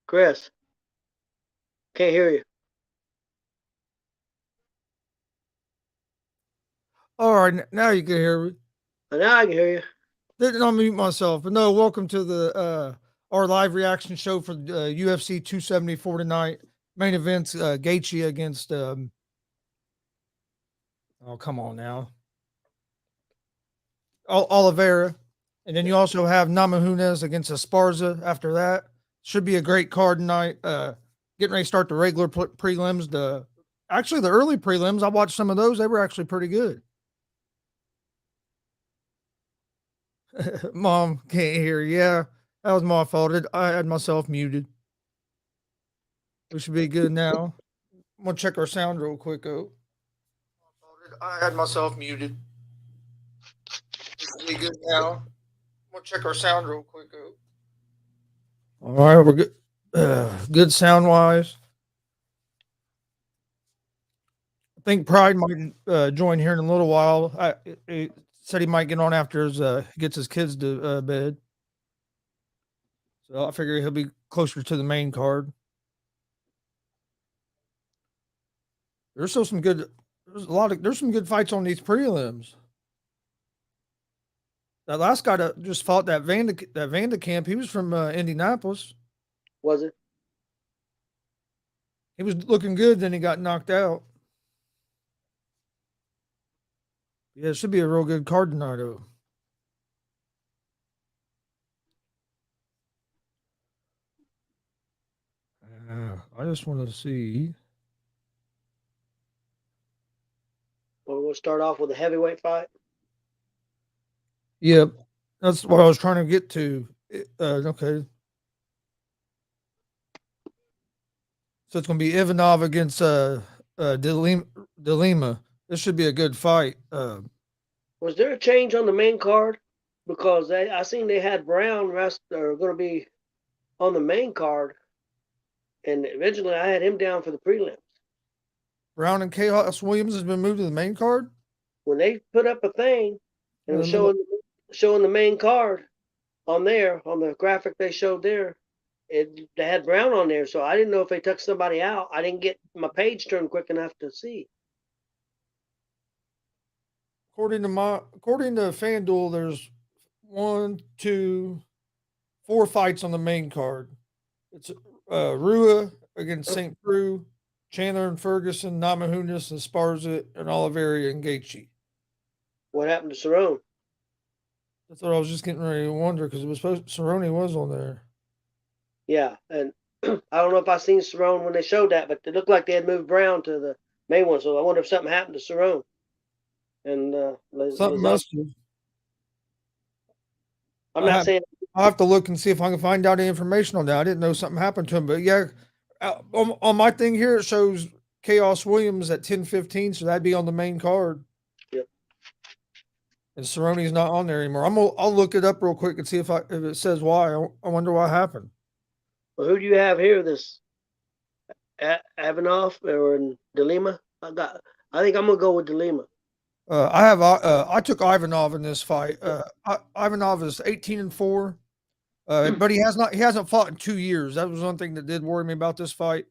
Chris, can't hear you. All right, now you can hear me. Now I can hear you. Didn't unmute myself, but no. Welcome to the our live reaction show for UFC 274 tonight. Main events: Gaethje against. Oh, come on now, Oliveira, and then you also have NAMAJUNAS against ESPARZA. After that, should be a great card tonight. Getting ready to start the regular prelims. The early prelims, I watched some of those. They were actually pretty good. Mom can't hear. Yeah, that was my fault. I had myself muted. We should be good now. I'm gonna check our sound real quick. Oh, I had myself muted. We should be good now. I'm gonna check our sound real quick. Oh. All right, we're good. Good sound wise. I think Pride might join here in a little while. He said he might get on after he gets his kids to bed. So I figure he'll be closer to the main card. There's still some good. There's some good fights on these prelims. That last guy that just fought that Vandekamp, he was from Indianapolis. Was it? He was looking good, then he got knocked out. Yeah, it should be a real good card tonight, though. I just want to see. Well, we'll start off with a heavyweight fight. Yep, that's what I was trying to get to. Okay. So it's going to be Ivanov against Delima. This should be a good fight. Was there a change on the main card? Because I seen they had Brown going to be on the main card, and originally I had him down for the prelims. Brown and Chaos Williams has been moved to the main card. When they put up a thing and it was showing the main card on the graphic they showed there, they had Brown on there, so I didn't know if they took somebody out. I didn't get my page turned quick enough to see. According to FanDuel, there's 1, 2, 4 fights on the main card. It's Arua against St. Preux, Chandler and Ferguson, NAMAJUNAS and ESPARZA, and Oliveira and Gaethje. What happened to Cerrone? That's what I was just getting ready to wonder because Cerrone was on there. Yeah, and I don't know if I seen Cerrone when they showed that, but it looked like they had moved Brown to the main one. So I wonder if something happened to Cerrone. And something must have. I'm not saying. I'll have to look and see if I can find out any information on that. I didn't know something happened to him, but yeah, on my thing here it shows Chaos Williams at 10:15, so that'd be on the main card. Yep. And Cerrone's not on there anymore. I'll look it up real quick and see if it says why. I wonder what happened. Well, who do you have here? This Ivanov or Delima? I think I'm gonna go with Delima. I took Ivanov in this fight. Ivanov is 18-4. But he hasn't fought in 2 years. That was one thing that did worry me about this fight.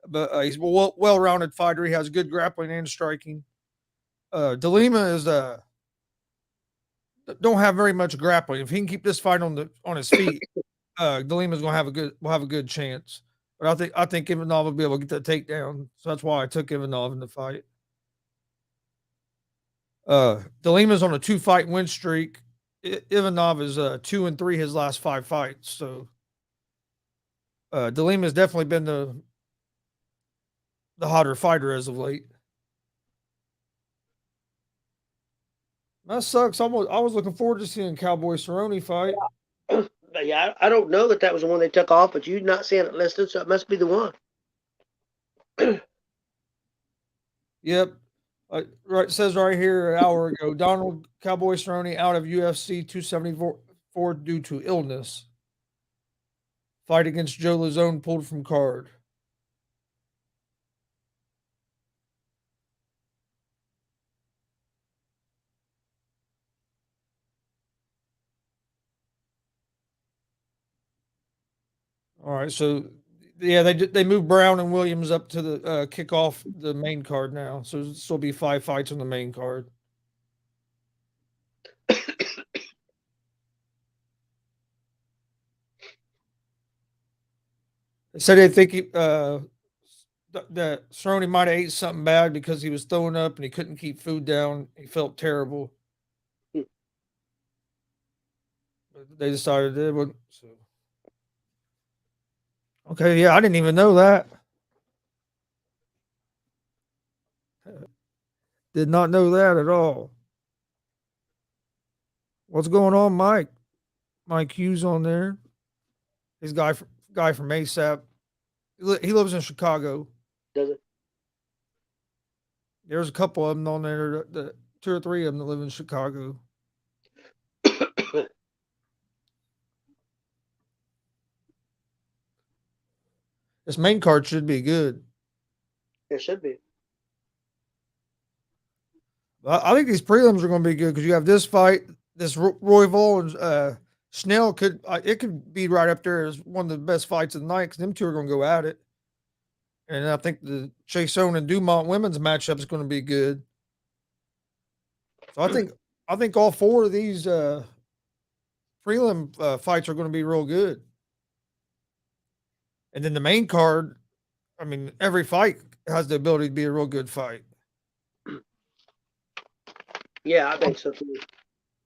But he's a well-rounded fighter. He has good grappling and striking. DeLima is don't have very much grappling. If he can keep this fight on his feet, DeLima's gonna have a good chance. But I think Ivanov will be able to get that takedown. So that's why I took Ivanov in the fight. DeLima's on a 2-fight win streak. Ivanov is 2-3 his last 5 fights. So DeLima's definitely been the hotter fighter as of late. That sucks. I was looking forward to seeing Cowboy Cerrone fight. Yeah, I don't know that was the one they took off, but you're not seeing it listed, so it must be the one. Yep. Right, says right here an hour ago, Donald Cowboy Cerrone out of UFC 274 due to illness. Fight against Joe Lazone pulled from card. All right, so yeah, they moved Brown and Williams up to the kick off the main card now, so it'll still be 5 fights on the main card. They said they think that Cerrone might have ate something bad because he was throwing up and he couldn't keep food down. He felt terrible. But they decided it would. So. Okay, yeah, I didn't even know that. Did not know that at all. What's going on, Mike? Mike Hughes on there. He's guy from ASAP. He lives in Chicago. Does it? There's a couple of them on there. 2 or 3 of them that live in Chicago. This main card should be good. It should be. I think these prelims are going to be good because you have this fight, this Royval and Schnell it could be right up there as one of the best fights of the night because them two are going to go at it. And I think the Chasson and Dumont women's matchup is going to be good. So I think all 4 of these prelim fights are going to be real good. And then the main card, I mean, every fight has the ability to be a real good fight. Yeah, I think so too.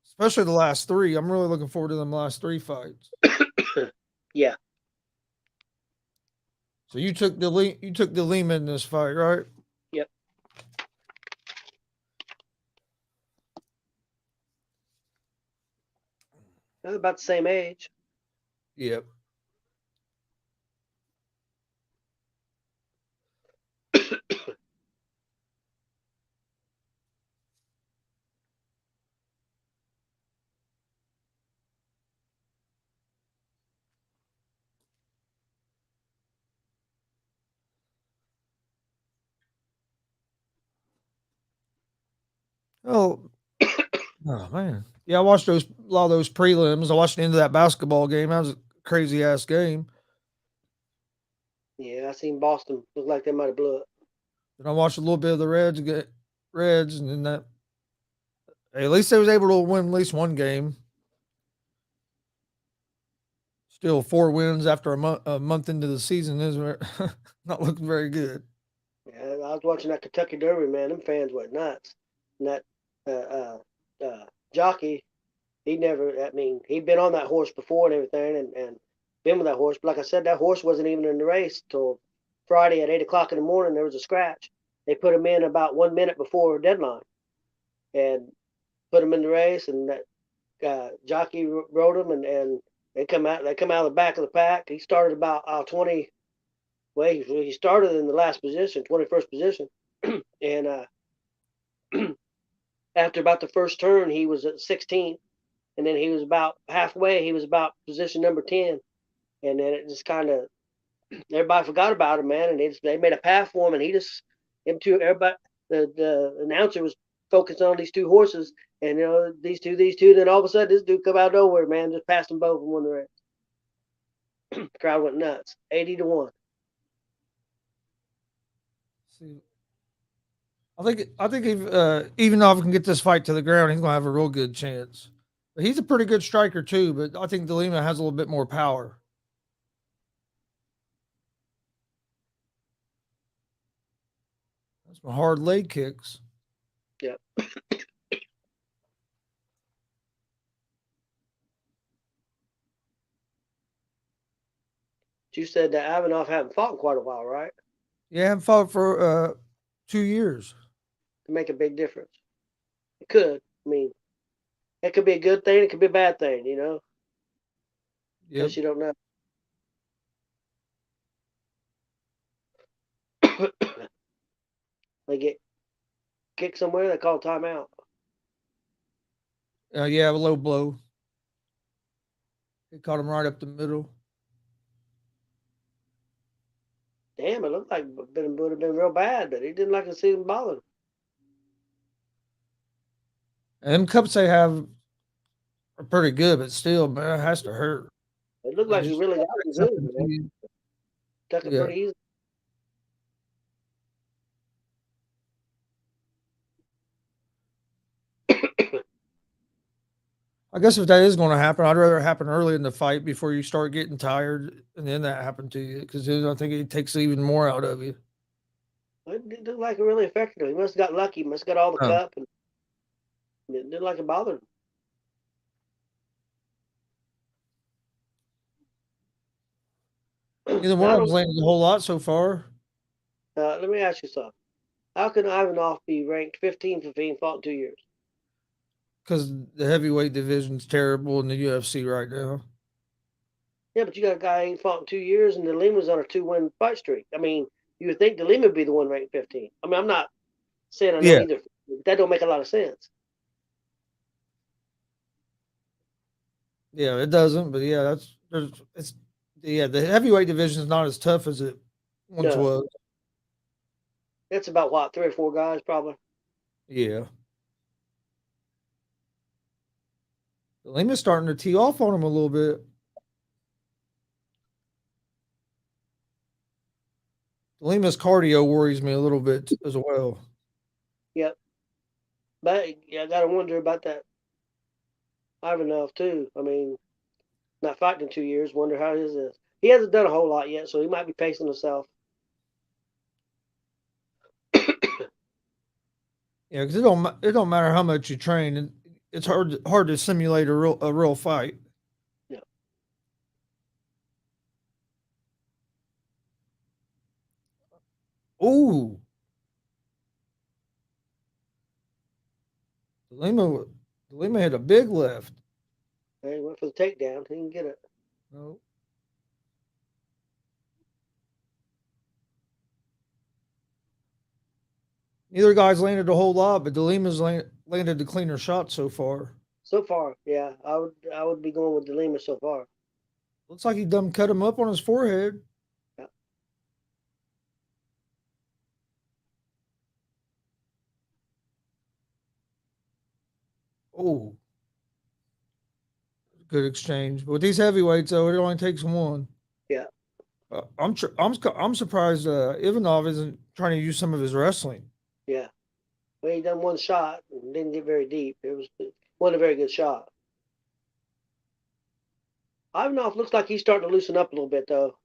Especially the last 3. I'm really looking forward to them last 3 fights. Yeah. So you took the Lima in this fight, right? Yep. They're about the same age. Yep. Oh man. Yeah, I watched a lot of those prelims. I watched the end of that basketball game. That was a crazy ass game. Yeah, I seen Boston. Looked like they might have blew it. And I watched a little bit of the Reds, and then that. Hey, at least they was able to win at least one game. Still 4 wins after a month into the season is not looking very good. Yeah, I was watching that Kentucky Derby, man. Them fans went nuts. And that jockey, he'd been on that horse before and everything, and been with that horse. But like I said, that horse wasn't even in the race till Friday at 8 o'clock in the morning. There was a scratch. They put him in about 1 minute before deadline, and put him in the race. And that jockey rode him, and they come out. They come out of the back of the pack. He started about 20. Well, he started in the last position, 21st position, and after about the first turn, he was at 16th, and then he was about halfway. He was about position number 10, and then it just kind of everybody forgot about him, man, and they made a path for him, and he just him too. Everybody, the announcer was focused on these 2 horses, and these two. Then all of a sudden, this dude come out of nowhere, man, just passed them both and won the race. Crowd went nuts. 80-1. See, I think if Ivanov can get this fight to the ground, he's gonna have a real good chance. But he's a pretty good striker too. But I think DeLima has a little bit more power. That's my hard leg kicks. Yep. You said that Ivanov hadn't fought in quite a while, right? Yeah, I haven't fought for 2 years. To make a big difference. It could. I mean, it could be a good thing. It could be a bad thing. Yep. Guess you don't know. They get kicked somewhere. They call timeout. Yeah, a low blow. He caught him right up the middle. Damn, it looked like it would have been real bad, but he didn't like to see him bothered. And them cups they have are pretty good, but still, man, it has to hurt. It looked like he really got him good, man. Took it pretty easy. I guess if that is going to happen, I'd rather it happen early in the fight before you start getting tired, and then that happened to you, because then I think it takes even more out of you. It didn't look like it really affected him. He must have got lucky. He must have got all the cup, and it didn't like it bothered him. Neither one of them's landed a whole lot so far. Let me ask you something. How can Ivanov be ranked 15 for being fought in 2 years? Because the heavyweight division's terrible in the UFC right now. Yeah, but you got a guy who ain't fought in 2 years, and DeLima's on a 2-win fight streak. I mean, you would think DeLima would be the one ranked 15. I mean, I'm not saying I know either. That don't make a lot of sense. Yeah, it doesn't. But yeah, the heavyweight division is not as tough as it once was. It's about what, 3 or 4 guys probably. Yeah. DeLima's starting to tee off on him a little bit. DeLima's cardio worries me a little bit as well. Yep. But yeah, I got to wonder about that Ivanov too. I mean, not fighting in 2 years. Wonder how his is. He hasn't done a whole lot yet, so he might be pacing himself. Yeah, because it don't matter how much you train. It's hard to simulate a real fight. Yeah. Ooh. DeLima had a big left. He went for the takedown. He didn't get it. No. Neither guy's landed a whole lot, but DeLima's landed the cleaner shot so far. So far, yeah, I would be going with DeLima so far. Looks like he done cut him up on his forehead. Yeah. Oh, good exchange. But with these heavyweights, though, it only takes one. Yeah. I'm surprised Ivanov isn't trying to use some of his wrestling. Yeah. Well, he done one shot and didn't get very deep. It wasn't a very good shot. Ivanov looks like he's starting to loosen up a little bit, though.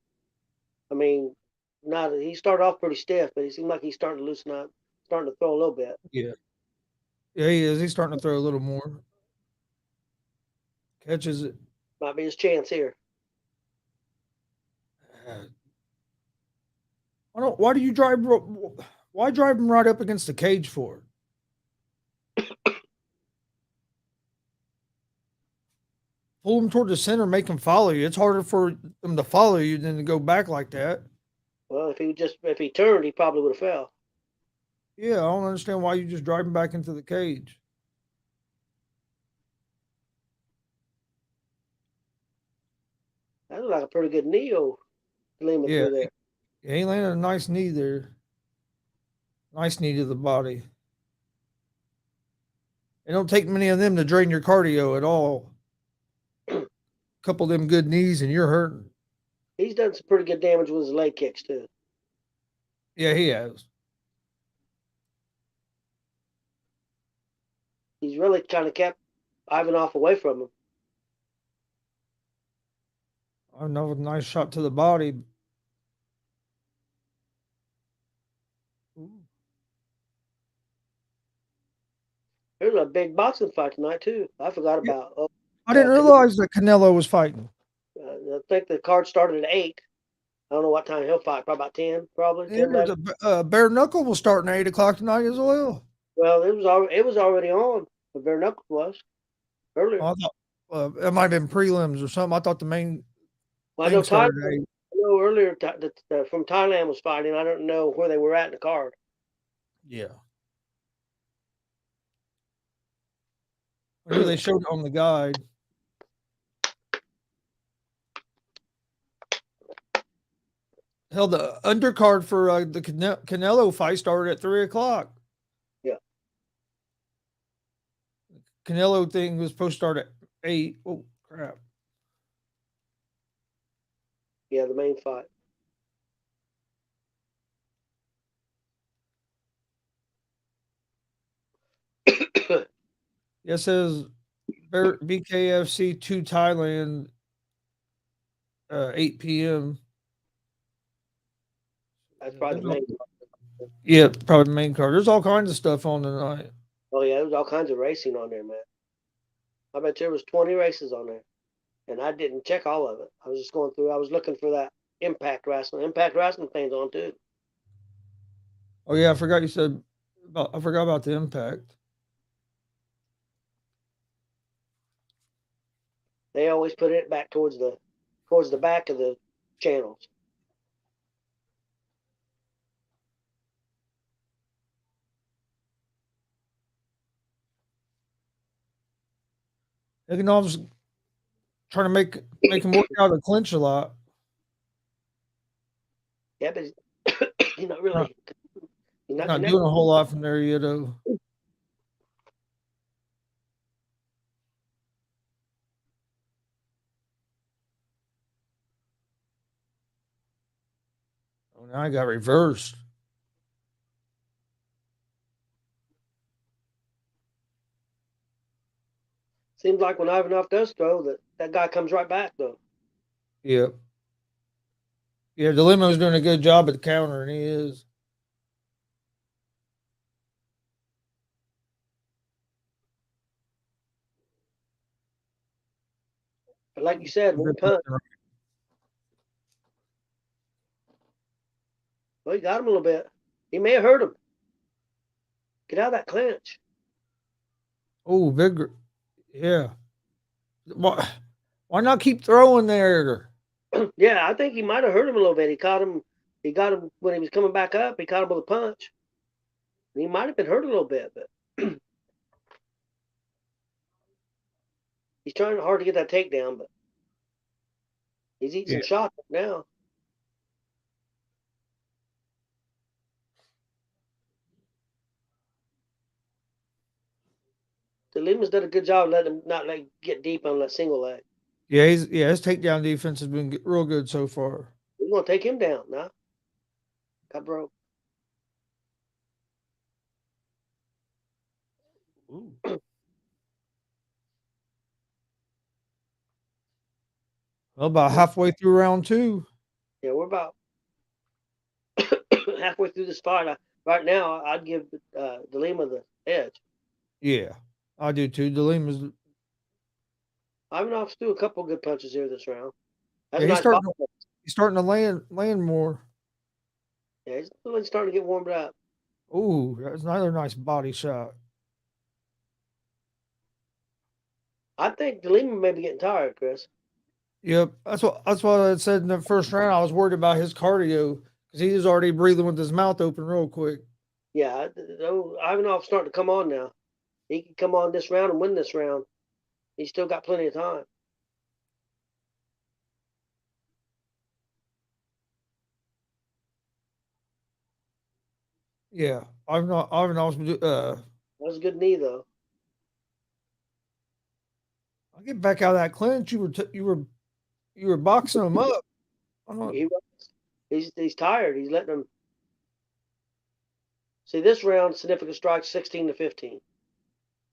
I mean, he started off pretty stiff, but he seemed like he's starting to loosen up, starting to throw a little bit. Yeah. Yeah, he is. He's starting to throw a little more. Catches it. Might be his chance here. Why do you drive? Why drive him right up against the cage for? Pull him toward the center, make him follow you. It's harder for him to follow you than to go back like that. Well, if he turned, he probably would have fell. Yeah, I don't understand why you just drive him back into the cage. That looked like a pretty good knee, Lima Yeah, through there. he landed a nice knee there. Nice knee to the body. It don't take many of them to drain your cardio at all. Couple of them good knees and you're hurting. He's done some pretty good damage with his leg kicks too. Yeah, he has. He's really kind of kept Ivanov away from him. Another nice shot to the body. Ooh. There's a big boxing fight tonight too. I forgot Yeah, about. I didn't realize that Canelo was fighting. I think the card started at 8. I don't know what time he'll fight. Probably about 10. Probably Yeah, 10, there's 11. a bare knuckle was starting at 8 o'clock tonight as well. Well, it was already on. The bare knuckle was earlier. I thought it might have been prelims or something. I thought the main Well, I know thing Thailand. started at 8. I know earlier that from Thailand was fighting. I don't know where they were at in the card. Yeah. I knew they showed it on the guide. Hell, the undercard for the Canelo fight started at 3 o'clock. Yeah. Canelo thing was supposed to start at 8. Oh crap! Yeah, the main fight. Yeah, it says BKFC 2 Thailand, 8 p.m. That's probably the main. Yeah, probably the main card. There's all kinds of stuff on tonight. Oh yeah, there was all kinds of racing on there, man. I bet there was 20 races on there, and I didn't check all of it. I was just going through. I was looking for that Impact Wrestling. Impact Wrestling thing's on too. Oh yeah, I forgot you said about. I forgot about the Impact. They always put it back towards the back of the channels. Iganov's trying to make him work out a clinch a lot. Yeah, but he's not Not, really. He's not not doing connected. a whole lot from there yet, though. Oh, now I got reversed. Seems like when Ivanov does throw, that guy comes right back though. Yep. Yeah, Dilemma's doing a good job at the counter, and he is. But like you said, one punch. Well, he got him a little bit. He may have hurt him. Get out of that clinch. Oh, big. Yeah. Why not keep throwing there? Yeah, I think he might have hurt him a little bit. He caught him. He got him when he was coming back up. He caught him with a punch. He might have been hurt a little bit, but he's trying hard to get that takedown. But he's eating some shots now. The Lima's done a good job letting him not get deep on that single leg. Yeah, his takedown defense has been real good so far. We're gonna take him down now. Got broke. Well, about halfway through round 2. Yeah, we're about halfway through this fight. Right now, I'd give DeLima the edge. Yeah, I do too. Dilemma's. Ivanov's threw a couple good punches here this round. That's Yeah, a nice he's starting to land more. Yeah, he's really starting to get warmed up. Ooh, that's another nice body shot. I think DeLima may be getting tired, Chris. Yep, that's what I said in the first round. I was worried about his cardio because he was already breathing with his mouth open real quick. Yeah, Ivanov's starting to come on now. He can come on this round and win this round. He's still got plenty of time. Yeah, Ivanov's. That was a good knee, though. I'll get back out of that clinch. You were boxing him up. He's tired. He's letting them. See, this round, significant strike 16-15.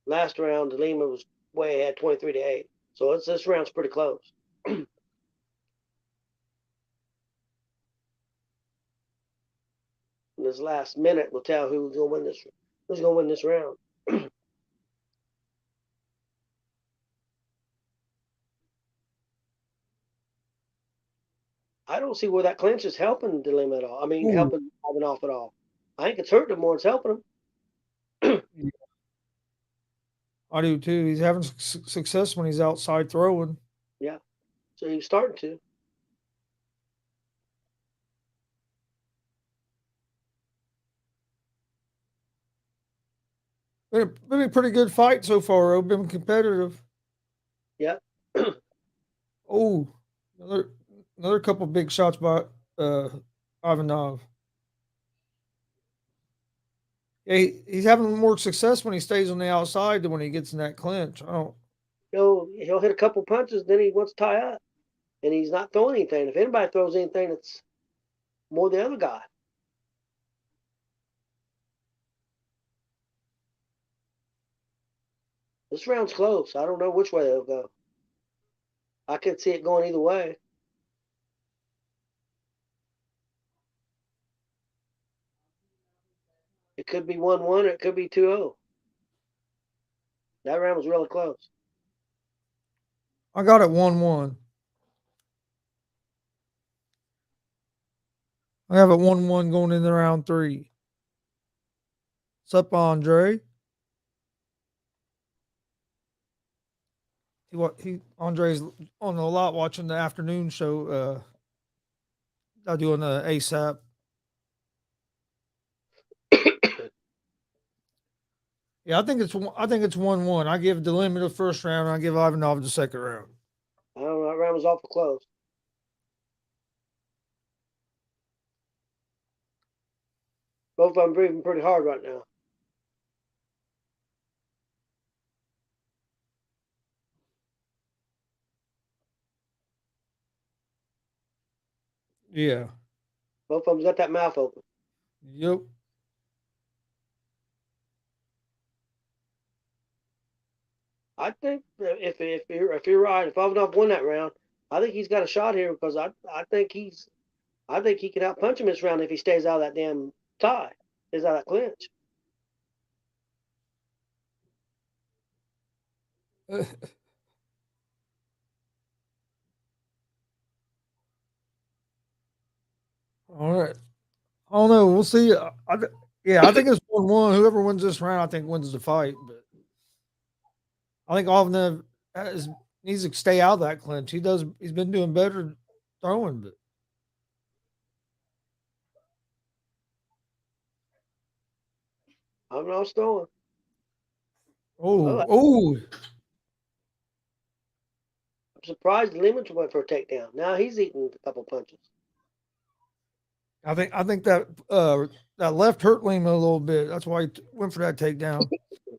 Last round, De Lima was way ahead, 23-8. So this round's pretty close. This last minute will tell who's going to win this. Who's going to win this round? I don't see where that clinch is helping De Lima at all. I mean, helping Ivanov at all. I think it's hurting him more. It's helping him. I do too. He's having success when he's outside throwing. Yeah, so he's starting to. Been a pretty good fight so far. Been competitive. Yeah. Oh, another couple big shots by Ivanov. Yeah, he's having more success when he stays on the outside than when he gets in that clinch. I don't. He'll hit a couple punches, then he wants to tie up, and he's not throwing anything. If anybody throws anything, it's more the other guy. This round's close. I don't know which way they'll go. I could see it going either way. It could be 1-1 or it could be 2-0. That round was really close. I got it 1-1. I have it 1-1 going into round 3. What's up, Andre? Andre's on a lot watching the afternoon show. Doing the ASAP. Yeah, I think it's 1-1. I give De Lima the first round, and I give Ivanov the second round. I don't know. That round was awful close. Both of them breathing pretty hard right now. Yeah. Both of them's got that mouth open. Yep. I think if you're right, if Ivanov won that round, I think he's got a shot here because I think he can outpunch him this round if he stays out of that damn tie, stays out of that clinch. All right. I don't know. We'll see. I think it's 1-1. Whoever wins this round, I think wins the fight. But I think Ivanov needs to stay out of that clinch. He's been doing better throwing, but Ivanov's throwing. Oh. I'm surprised Lemons went for a takedown. Now he's eating a couple punches. I think that that left hurt Lima a little bit. That's why he went for that takedown.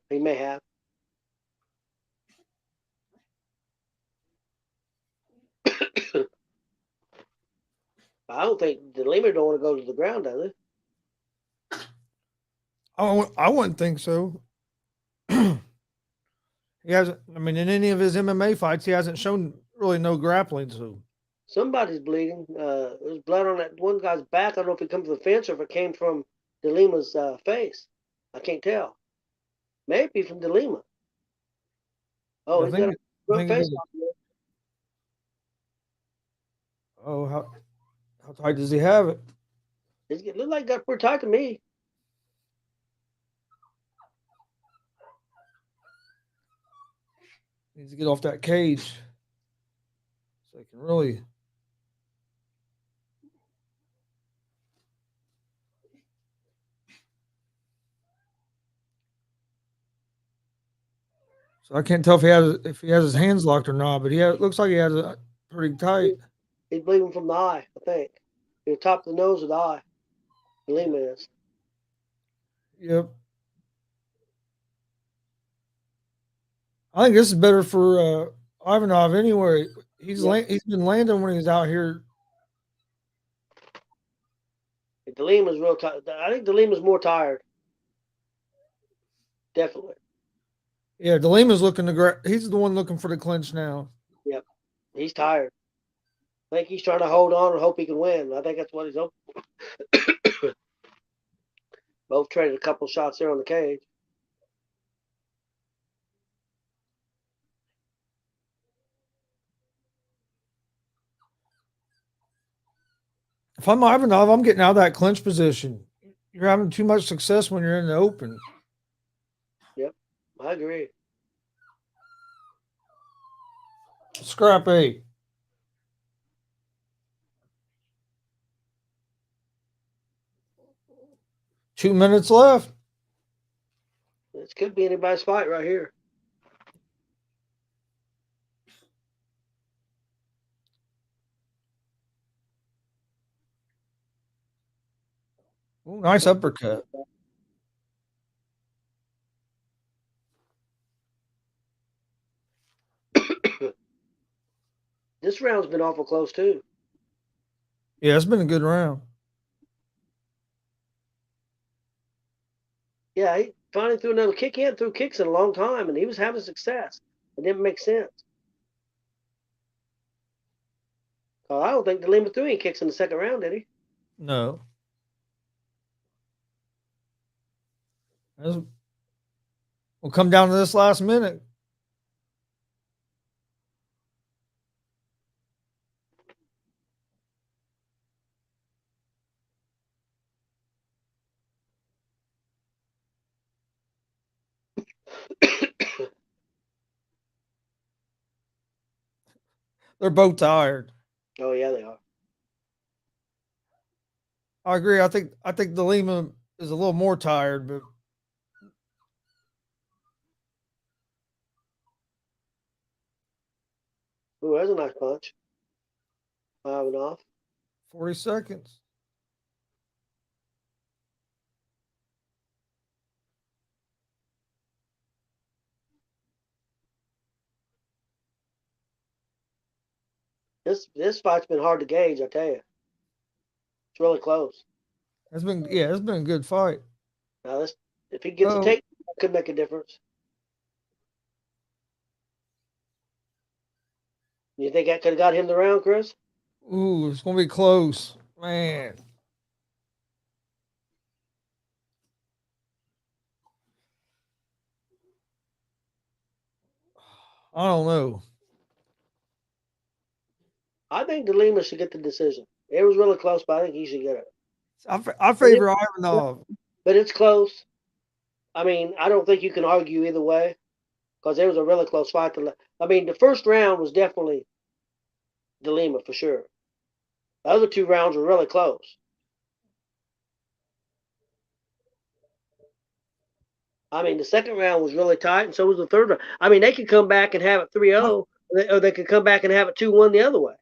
He may have. I don't think the Lima don't want to go to the ground, does he? I wouldn't think so. He hasn't. I mean, in any of his MMA fights, he hasn't shown really no grappling. So Somebody's bleeding. There's blood on that one guy's back. I don't know if it comes from the fence or if it came from De Lima's face. I can't tell. Maybe from De Lima. Oh, he's got a front face off there. Oh, how tight does he have it? It looked like it got pretty tight to me. Needs to get off that cage so he can really. So I can't tell if he has his hands locked or not, but looks like he has it pretty tight. He's bleeding from the eye, I think. The top of the nose of the eye. De Lima is. Yep. I think this is better for Ivanov anyway. He's been landing when he's out here De Lima's real tired. I think De Lima's more tired. Definitely. Yeah, De Lima's looking to he's the one looking for the clinch now. Yep. He's tired. I think he's trying to hold on and hope he can win. I think that's what he's hoping. Both traded a couple shots there on the cage. If I'm Ivanov, I'm getting out of that clinch position. You're having too much success when you're in the open. Yep, I agree. Scrap 8. Two minutes left. This could be anybody's fight right here. Ooh, nice uppercut. This round's been awful close too. Yeah, it's been a good round. Yeah, he finally threw another kick. He hadn't threw kicks in a long time, and he was having success. It didn't make sense. I don't think De Lima threw any kicks in the second round, did he? No. We'll come down to this last minute. They're both tired. Oh yeah, they are. I agree. I think De Lima is a little more tired, but Ooh, that's a nice punch. 5-0. 40 seconds. This fight's been hard to gauge, I tell you. It's really close. It's been a good fight. Now this, if he gets a take, that could make a difference. You think that could have got him the round, Chris? Ooh, it's gonna be close, man. I don't know. I think De Lima should get the decision. It was really close, but I think he should get it. I favor Ivanov. But it's close. I mean, I don't think you can argue either way because it was a really close fight. I mean, the first round was definitely De Lima for sure. The other two rounds were really close. I mean, the second round was really tight, and so was the third round. I mean, they could come back and have it 3-0, or they could come back and have it 2-1 the other way.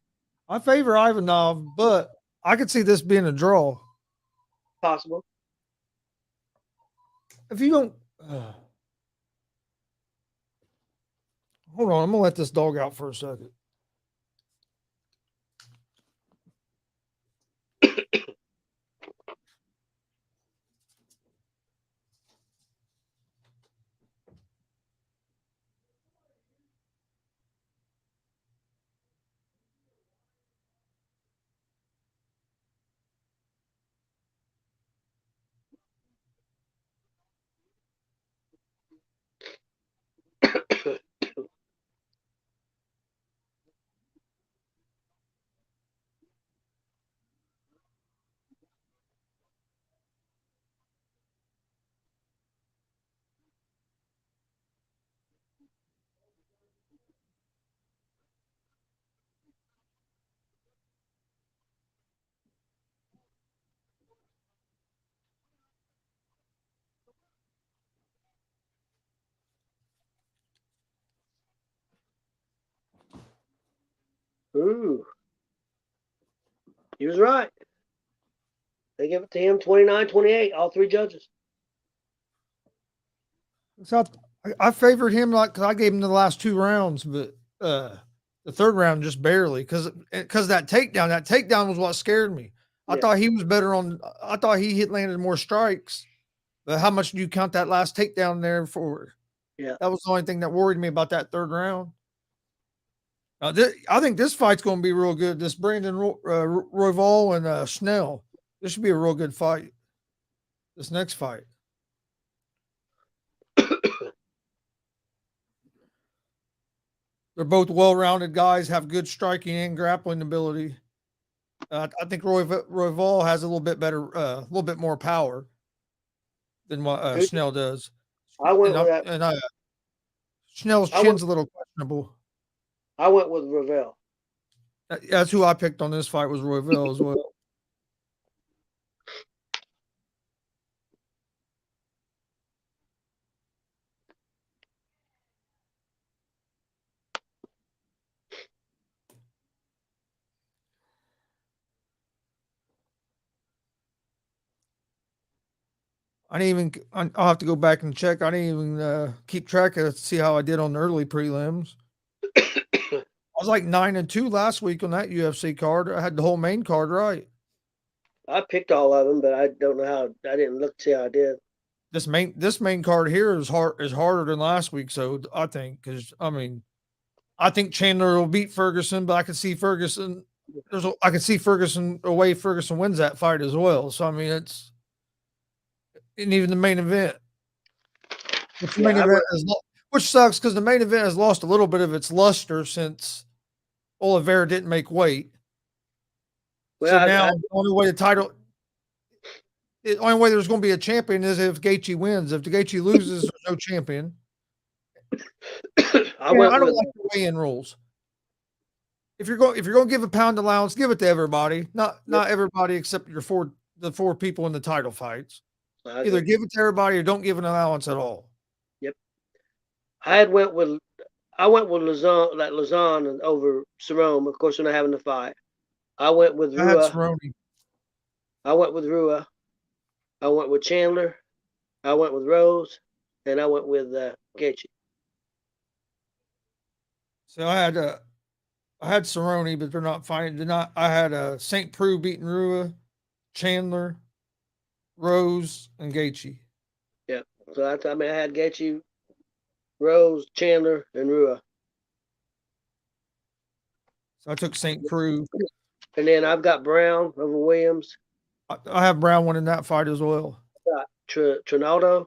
I favor Ivanov, but I could see this being a draw. Possible. If you don't, hold on, I'm gonna let this dog out for a second. Ooh. He was right. They give it to him 29-28, all three judges. So I favored him because I gave him the last two rounds, but the third round just barely because that takedown was what scared me. I thought he was better on. I thought he landed more strikes. But how much do you count that last takedown there for? Yeah. That was the only thing that worried me about that third round. I think this fight's going to be real good. This Brandon Royval and Schnell. This should be a real good fight. This next fight. They're both well-rounded guys, have good striking and grappling ability. I think Royval has a little bit better, a little bit more power than what Schnell does. I went with that. And Schnell's chin's a little questionable. I went with Ravel. That's who I picked on this fight was Royval as well. I didn't even. I'll have to go back and check. I didn't even keep track of see how I did on the early prelims. I was like 9-2 last week on that UFC card. I had the whole main card right. I picked all of them, but I don't know how. I didn't look to see how I did. This main card here is harder than last week. So I think because I think Chandler will beat Ferguson, but I can see Ferguson. I can see Ferguson away. Ferguson wins that fight as well. So it's. And even the main event, which sucks because the main event has lost a little bit of its luster since Oliveira didn't make weight. Well, so now the only way there's going to be a champion is if Gaethje wins. If the Gaethje loses, there's no champion. I don't like the weigh-in rules. If you're going to give a pound allowance, give it to everybody. Not everybody except the four people in the title fights. Either give it to everybody or don't give an allowance at all. Yep. I went with Lazone over Cerrone. Of course, we're not having the fight. I went with Rua. I went with Rua. I went with Chandler. I went with Rose, and I went with Gaethje. So I had Cerrone, but they're not fighting. I had St. Preux beating Rua, Chandler, Rose, and Gaethje. Yeah. So I had Gaethje, Rose, Chandler, and Rua. So I took St. Preux. And then I've got Brown over Williams. I have Brown winning that fight as well. I got Trinado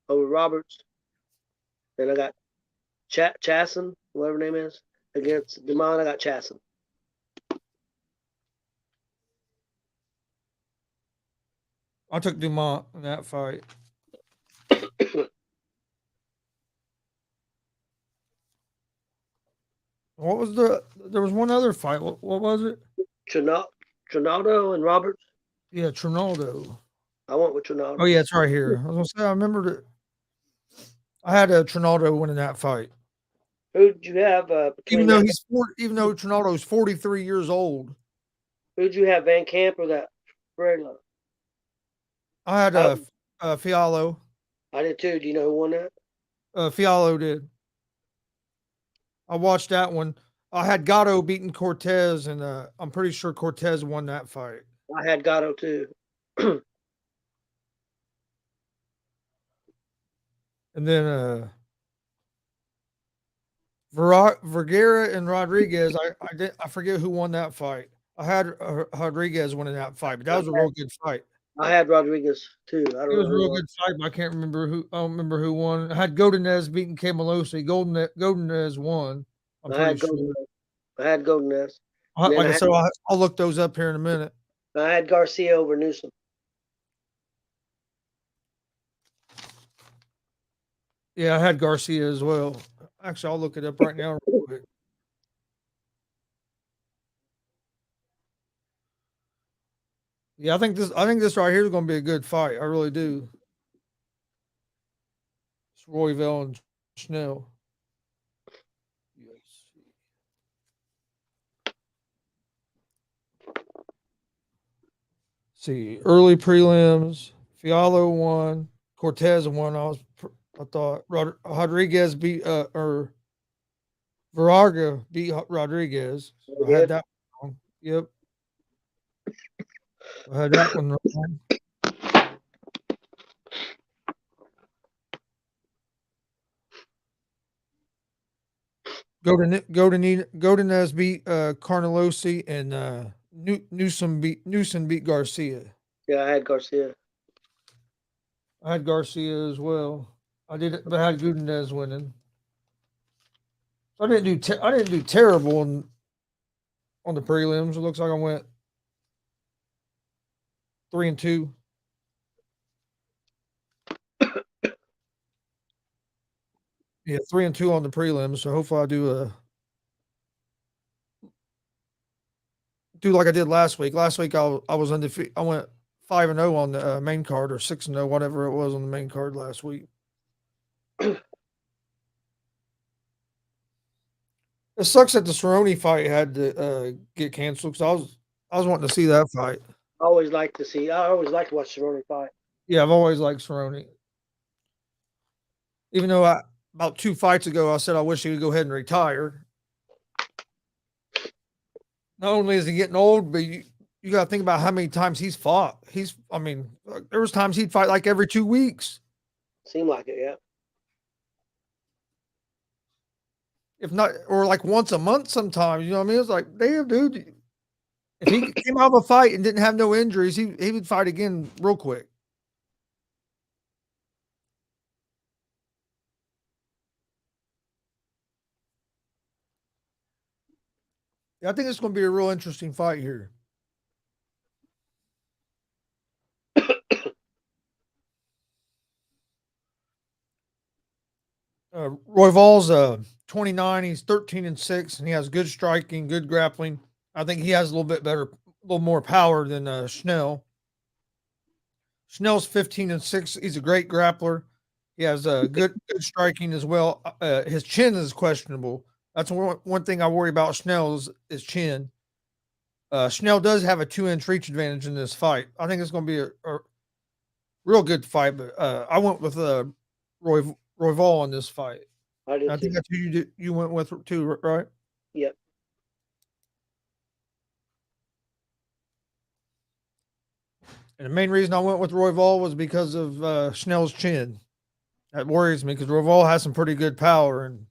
over Roberts. Then I got Chasson, whatever name is, against Dumont. I got Chasson. I took Dumont in that fight. What was there was one other fight. What was it? Trinado and Roberts. Yeah, Trinado. I went with Trinado. Oh yeah, it's right here. I was gonna say I remembered it. I had a Trinado winning that fight. Who'd you have? Even though Trinado's 43 years old. Who'd you have, Van Camp or that Fredo? I had Fayallo. I did too. Do you know who won that? Fayallo did. I watched that one. I had Gatto beating Cortez, and I'm pretty sure Cortez won that fight. I had Gatto too. And then Vergara and Rodriguez. I forget who won that fight. I had Rodriguez winning that fight, but that was a real good fight. I had Rodriguez too. It was a real good fight, but I can't remember who. I don't remember who won. I had Godinez beating Camalosi. Godinez won. I'm pretty sure. I had Godinez. Like I said, I'll look those up here in a minute. I had Garcia over Newsom. Yeah, I had Garcia as well. Actually, I'll look it up right now real quick. Yeah, I think this right here is going to be a good fight. I really do. It's Royval and Schnell. See, early prelims. Fayallo won. Cortez won. I thought Rodriguez beat or Viraga beat Rodriguez. So I had that wrong. Yep. I had that one wrong. Godinez beat Carnelosi and Newsom beat Garcia. Yeah, I had Garcia. I had Garcia as well. I did, but I had Godinez winning. So I didn't do terrible on the prelims. It looks like I went 3-2. Yeah, 3-2 on the prelims. So hopefully I do like I did last week. Last week I was undefeated. I went 5-0 on the main card or 6-0, whatever it was on the main card last week. It sucks that the Cerrone fight had to get canceled because I was wanting to see that fight. I always like to see. I always like to watch Cerrone fight. Yeah, I've always liked Cerrone. Even though about 2 fights ago I said I wish he would go ahead and retire. Not only is he getting old, but you got to think about how many times he's fought. There was times he'd fight like every 2 weeks. Seemed like it, yeah. If not, or like once a month sometimes, you know what I mean? It's like, damn, dude. If he came out of a fight and didn't have no injuries, he would fight again real quick. Yeah, I think it's going to be a real interesting fight here. Royval's 29. He's 13-6, and he has good striking, good grappling. I think he has a little more power than Schnell. Schnell's 15-6. He's a great grappler. He has good striking as well. His chin is questionable. That's one thing I worry about Schnell is chin. Schnell does have a 2-inch reach advantage in this fight. I think it's going to be a real good fight, but I went with Royval in this fight. I did I too. think that's who you went with too, right? Yep. And the main reason I went with Royval was because of Schnell's chin. That worries me because Royval has some pretty good power and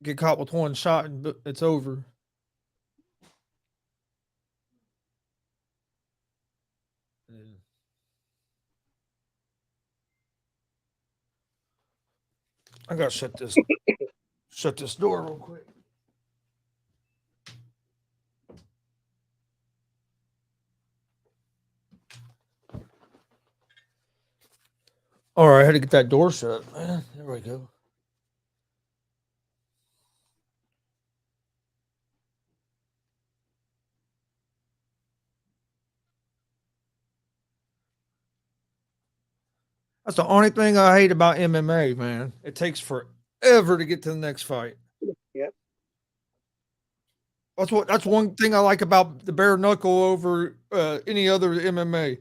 get caught with one shot and it's over. I gotta shut this door real quick. All right, I had to get that door shut. Man, there we go. That's the only thing I hate about MMA, man. It takes forever to get to the next fight. Yep. That's one thing I like about the bare knuckle over any other MMA.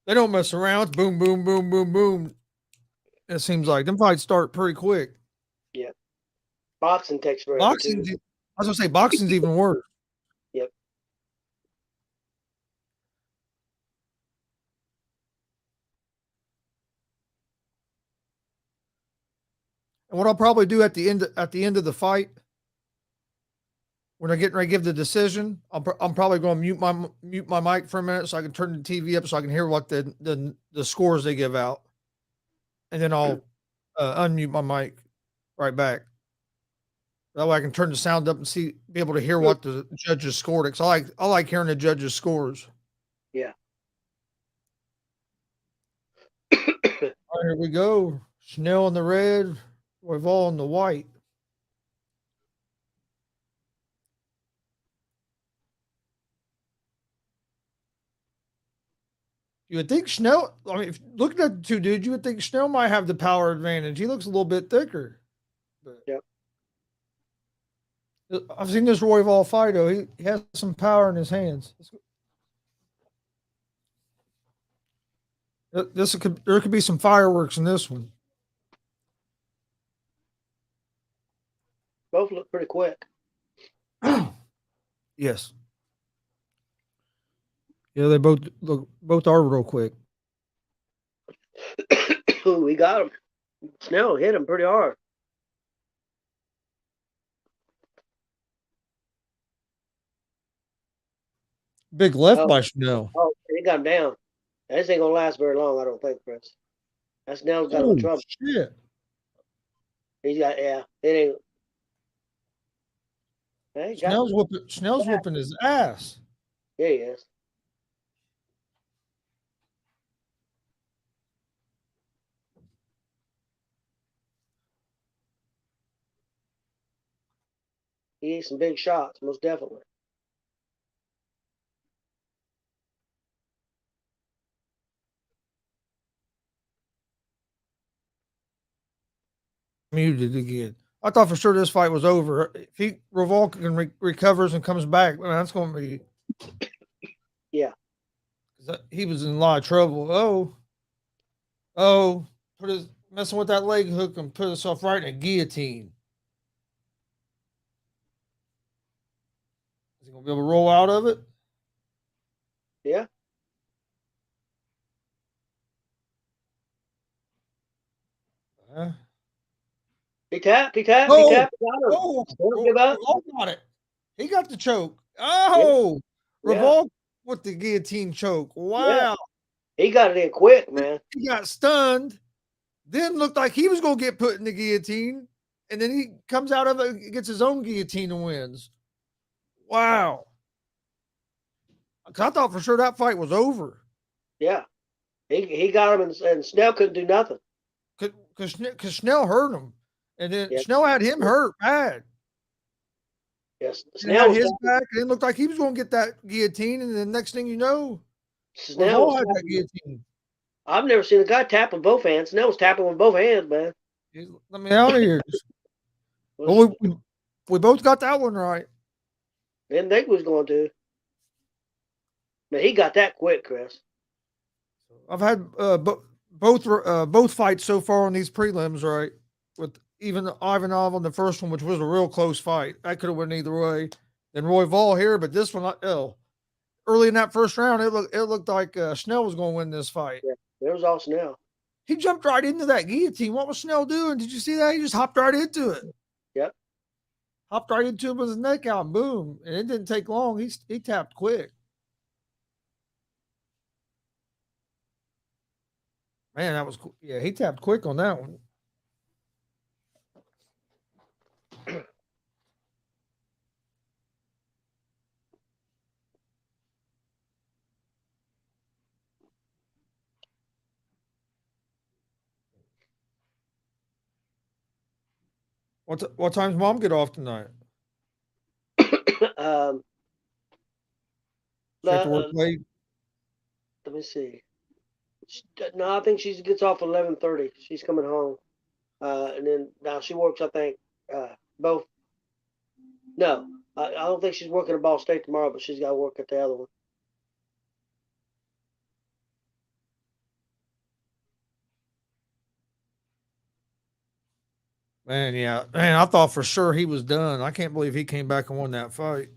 They don't mess around. It's boom, boom, boom, boom, boom. It seems like them fights start pretty quick. Yeah. Boxing takes forever too. I was gonna say boxing's even worse. Yep. And what I'll probably do at the end of the fight, when they're getting ready to give the decision, I'm probably going to mute my mic for a minute so I can turn the TV up so I can hear what the scores they give out, and then I'll unmute my mic right back. That way I can turn the sound up and be able to hear what the judges scored. Because I like hearing the judges' scores. Yeah. All right, here we go. Schnell in the red, Royval in the white. You would think Schnell. I mean, looking at the two dudes, you would think Schnell might have the power advantage. He looks a little bit thicker. But Yep. I've seen this Royval fight though. He has some power in his hands. There could be some fireworks in this one. Both look pretty quick. Yes. Yeah, they both are real quick. We got him. Snell hit him pretty hard. Big left by Snell. Oh, he got him down. This ain't gonna last very long, I don't think, Chris. That Snell's got him in Oh trouble. shit! He's got it ain't. Hey, Snell's whooping his ass. Yeah, he is. He ate some big shots, most definitely. Muted again. I thought for sure this fight was over. If Revolk can recovers and comes back, man, that's going to be. Yeah. He was in a lot of trouble. Messing with that leg hook and put himself right in a guillotine. Is he going to be able to roll out of it? Yeah. He tapped. Got him. Don't give up. Got it. He got the choke. Oh, yeah. Revolk with the guillotine choke. Wow. Yeah. He got it in quick, man. He got stunned. Then looked like he was going to get put in the guillotine. And then he comes out of it, gets his own guillotine and wins. Wow. I thought for sure that fight was over. Yeah. He got him, and Snell couldn't do nothing. Because Snell hurt him. And then Snell had him hurt bad. Yes. Snell had his back, and it looked like he was going to get that guillotine. And then next thing you know, Snell had that guillotine. I've never seen a guy tap with both hands. Snell was tapping with both hands, man. Let me out of here. Well, we both got that one right. Didn't think we was going to. But he got that quick, Chris. I've had both fights so far on these prelims, right? With even Ivanov on the first one, which was a real close fight. That could have went either way. Then Roy Vol here, but this one, early in that first round, it looked like Snell was going to win this fight. Yeah, it was all Snell. He jumped right into that guillotine. What was Snell doing? Did you see that? He just hopped right into it. Yep. Hopped right into it with his neck out. Boom. And it didn't take long. He tapped quick. Man, that was cool. Yeah, he tapped quick on that one. What time's mom get off tonight? Let me see. No, I think she gets off 11:30. She's coming home, and then now she works. I think both. No, I don't think she's working at Ball State tomorrow, but she's got to work at the other one. Man, yeah. Man, I thought for sure he was done. I can't believe he came back and won that fight.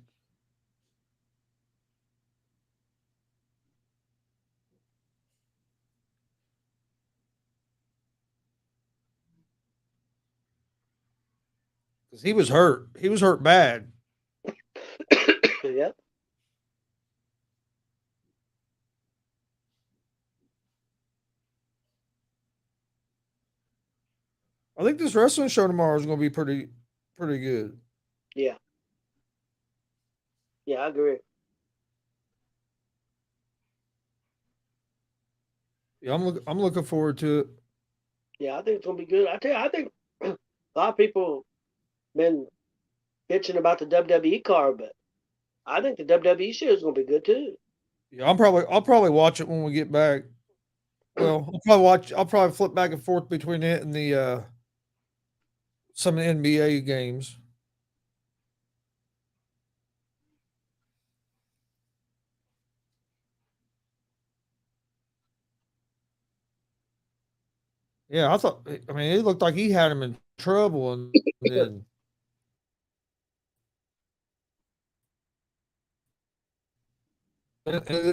Because he was hurt. He was hurt bad. Yep. I think this wrestling show tomorrow is going to be pretty good. Yeah. Yeah, I agree. Yeah, I'm looking forward to it. Yeah, I think it's gonna be good. I tell you, I think a lot of people been bitching about the WWE card, but I think the WWE show is gonna be good too. Yeah, I'll probably watch it when we get back. Well, I'll probably flip back and forth between it and the some of the NBA games. Yeah, I mean, it looked like he had him in trouble, and then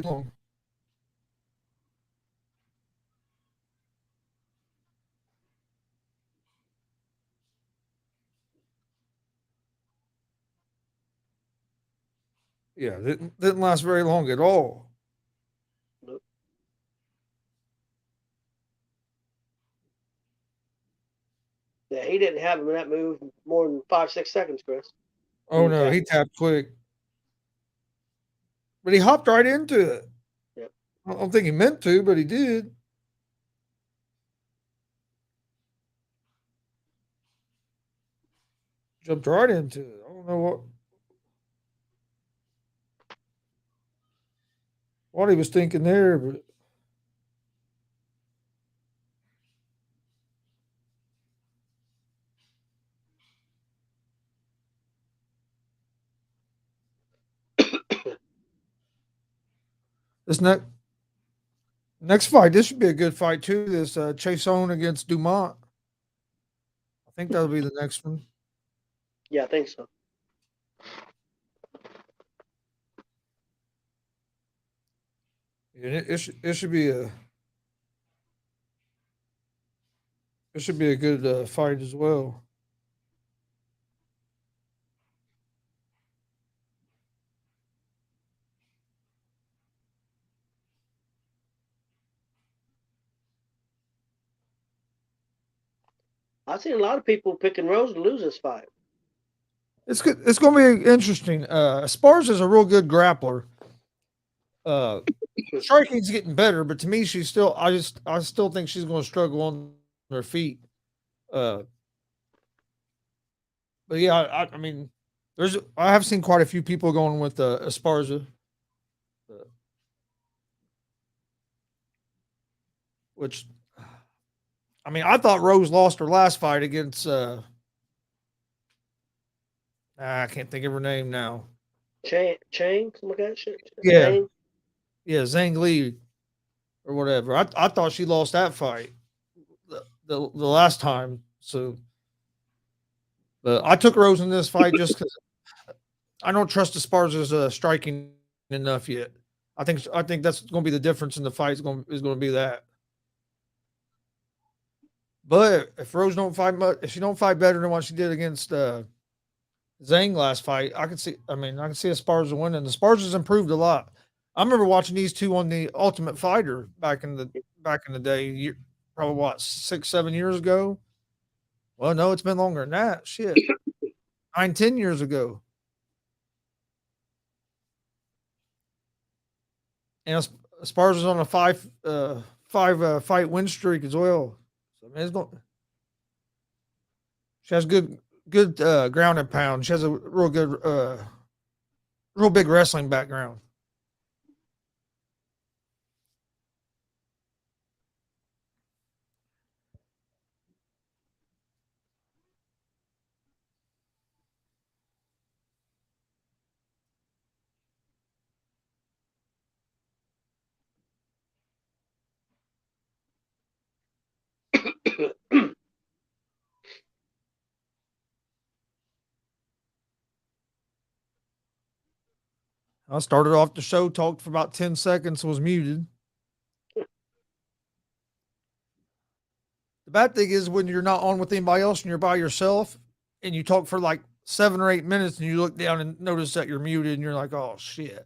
long. Yeah, didn't last very long at all. Nope. Yeah, he didn't have him in that move more than 5-6 seconds, Chris. Oh no, he tapped quick. But he hopped right into it. Yep. I don't think he meant to, but he did. Jumped right into it. I don't know what he was thinking there, but this next fight, this should be a good fight too. This Chasson against Dumont. I think that'll be the next one. Yeah, I think so. Yeah, it should be a good fight as well. I've seen a lot of people picking Rose to lose this fight. It's good. It's going to be interesting. ESPARZA is a real good grappler. Striking's getting better, but to me, she's still. I still think she's going to struggle on her feet. But yeah, I mean, I have seen quite a few people going with ESPARZA, which, I mean, I thought Rose lost her last fight against. I can't think of her name now. Chang, something like that shit. Yeah, Zhang. yeah, Zhang Li or whatever. I thought she lost that fight the last time. So, but I took Rose in this fight just because I don't trust ESPARZA's striking enough yet. I think that's going to be the difference in the fight. Is going to be that. But if Rose don't fight much, if she don't fight better than what she did against Zhang last fight, I can see. I mean, I can see ESPARZA winning. The ESPARZA's improved a lot. I remember watching these two on the Ultimate Fighter back in the day. Probably what 6-7 years ago. Well, no, it's been longer than that. Shit, 9-10 years ago. And ESPARZA's on a five fight win streak as well. So I mean, she has good ground and pound. She has a real good, real big wrestling background. I started off the show, talked for about 10 seconds, was muted. The bad thing is when you're not on with anybody else and you're by yourself and you talk for like 7 or 8 minutes and you look down and notice that you're muted and you're like, oh shit.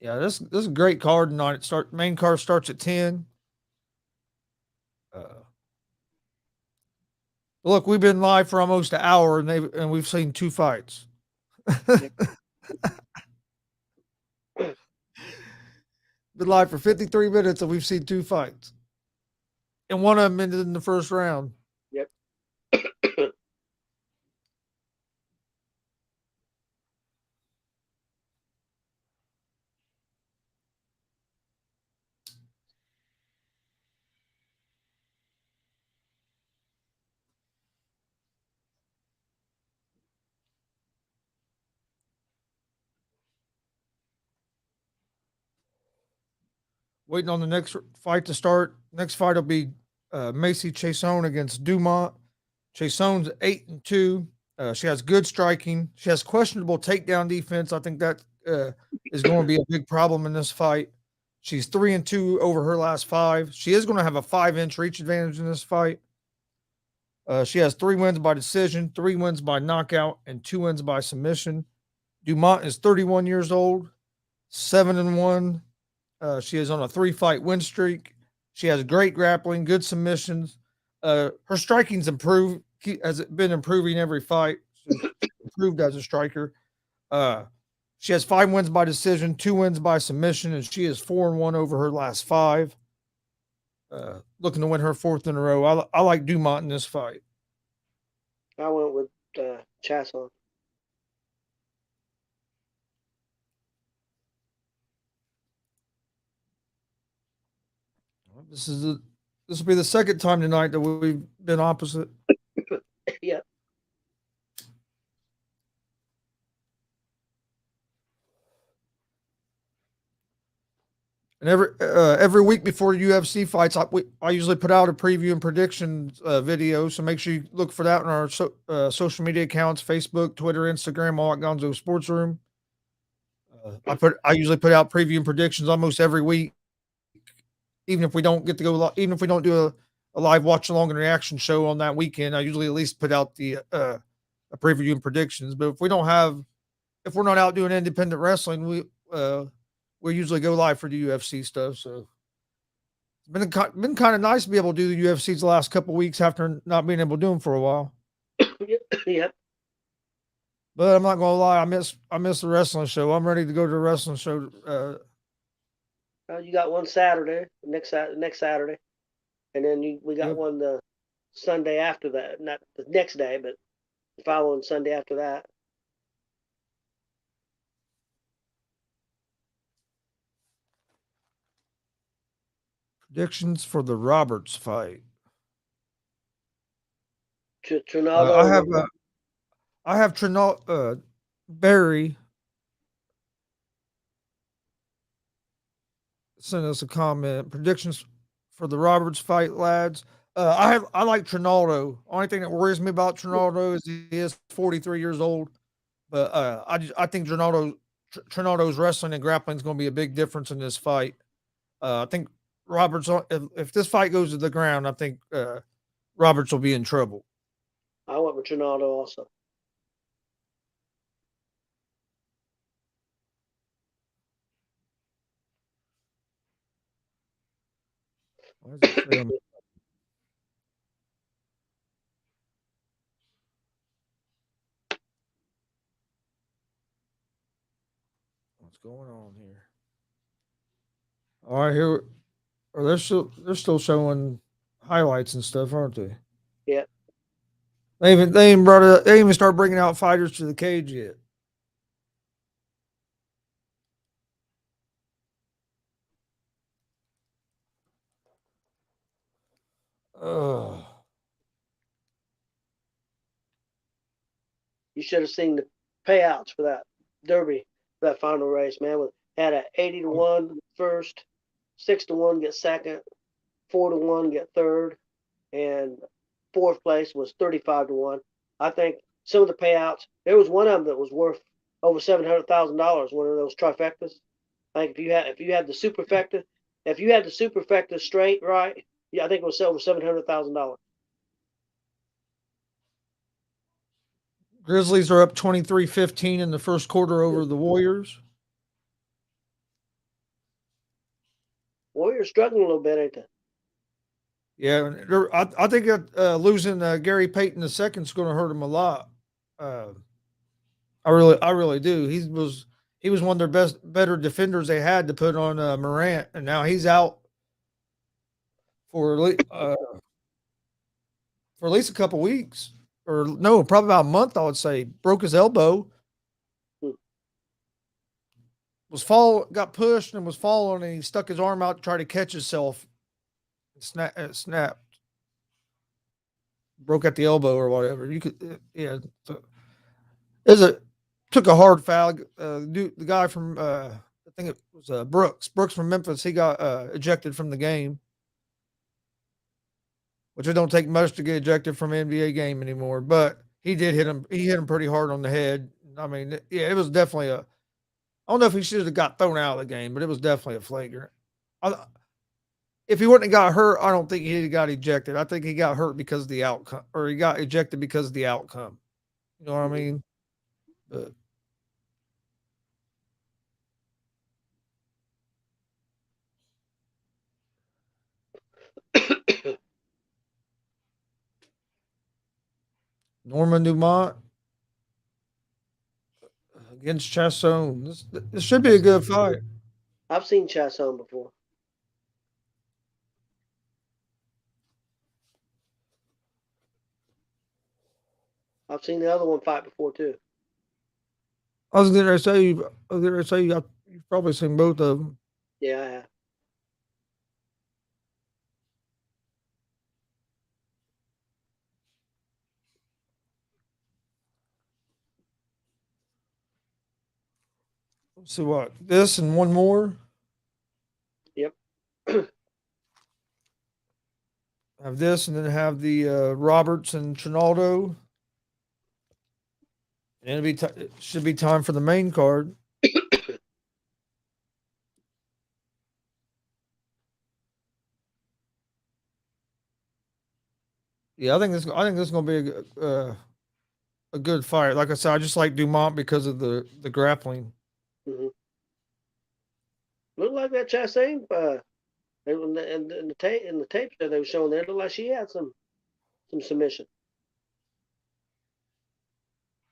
Yeah, this is a great card tonight. Main card starts at 10. Look, we've been live for almost an hour and we've seen two fights. Been live for 53 minutes and we've seen two fights. And one of them ended in the first round. Yep. Waiting on the next fight to start. Next fight will be Macy Chasson against Dumont. Chasson's 8-2. She has good striking. She has questionable takedown defense. I think that is going to be a big problem in this fight. She's 3-2 over her last 5. She is going to have a 5-inch reach advantage in this fight. She has 3 wins by decision, 3 wins by knockout, and 2 wins by submission. Dumont is 31 years old, 7-1. She is on a 3-fight win streak. She has great grappling, good submissions. Her striking's improved. Has been improving every fight. She's improved as a striker. She has 5 wins by decision, 2 wins by submission, and she is 4-1 over her last 5. Looking to win her 4th in a row. I like Dumont in this fight. I went with Chasson. This will be the second time tonight that we've been opposite. Yeah. And every week before UFC fights, I usually put out a preview and predictions video. So make sure you look for that on our social media accounts: Facebook, Twitter, Instagram, all at Gonzo Sports Room. I usually put out preview and predictions almost every week, even if we don't get to go, even if we don't do a live watch along and reaction show on that weekend. I usually at least put out the a preview and predictions. But if we're not out doing independent wrestling, we usually go live for the UFC stuff. So it's been kind of nice to be able to do the UFCs the last couple of weeks after not being able to do them for a while. Yep. But I'm not gonna lie, I miss the wrestling show. I'm ready to go to the wrestling show. You got one Saturday, next Saturday, and then we got one the Sunday after that. Not the next day, but the following Sunday after that. Predictions for the Roberts fight. Trinado. I have Trinado Barry sent us a comment. Predictions for the Roberts fight, lads. I like Trinado. Only thing that worries me about Trinado is he is 43 years old. But I think Trinado's wrestling and grappling is going to be a big difference in this fight. I think Roberts, if this fight goes to the ground, I think Roberts will be in trouble. I went with Trinado also. What's going on here? All right, here. They're still showing highlights and stuff, aren't they? Yeah. They ain't even start bringing out fighters to the cage yet. You should have seen the payouts for that Derby, for that final race, man. Had a 80-1 first, 6-1 get second, 4-1 get third, and 4th place was 35-1. I think some of the payouts. There was one of them that was worth over $700,000. One of those trifectas. I think if you had the superfecta straight right, yeah, I think it was over $700,000. Grizzlies are up 23-15 in the first quarter over the Warriors. Warriors struggling a little bit, ain't they? Yeah, I think losing Gary Payton II is going to hurt him a lot. I really do. He was one of their better defenders they had to put on Morant, and now he's out for at least a couple weeks, or no, probably about a month. I would say broke his elbow. Got pushed and was falling, and he stuck his arm out to try to catch himself. Snapped. Broke at the elbow or whatever. You could, yeah. Took a hard foul. The guy from I think it was Brooks from Memphis. He got ejected from the game, which it don't take much to get ejected from an NBA game anymore. But He did hit him. He hit him pretty hard on the head. I mean, yeah, it was definitely a. I don't know if he should have got thrown out of the game, but it was definitely a flagrant. I, if he wouldn't have got hurt, I don't think he got ejected. I think he got hurt because of the outcome, or he got ejected because of the outcome. You know what I Mhm. mean? But Norma Dumont against Chasson. This should be I've a seen, good fight. I've seen Chasson before. I've seen the other one fight before too. I was going to say, I was going to say, you've probably seen both of them. Yeah, I have. So what? This and one more. Yep. Have this, and then have the Roberts and Trinaldo. And it should be time for the main card. Yeah, I think this is going to be a good fight. Like I said, I just like Dumont because of the grappling. Hmm. Looked like that Chastain. In the tapes that they were showing there, it looked like she had some submission.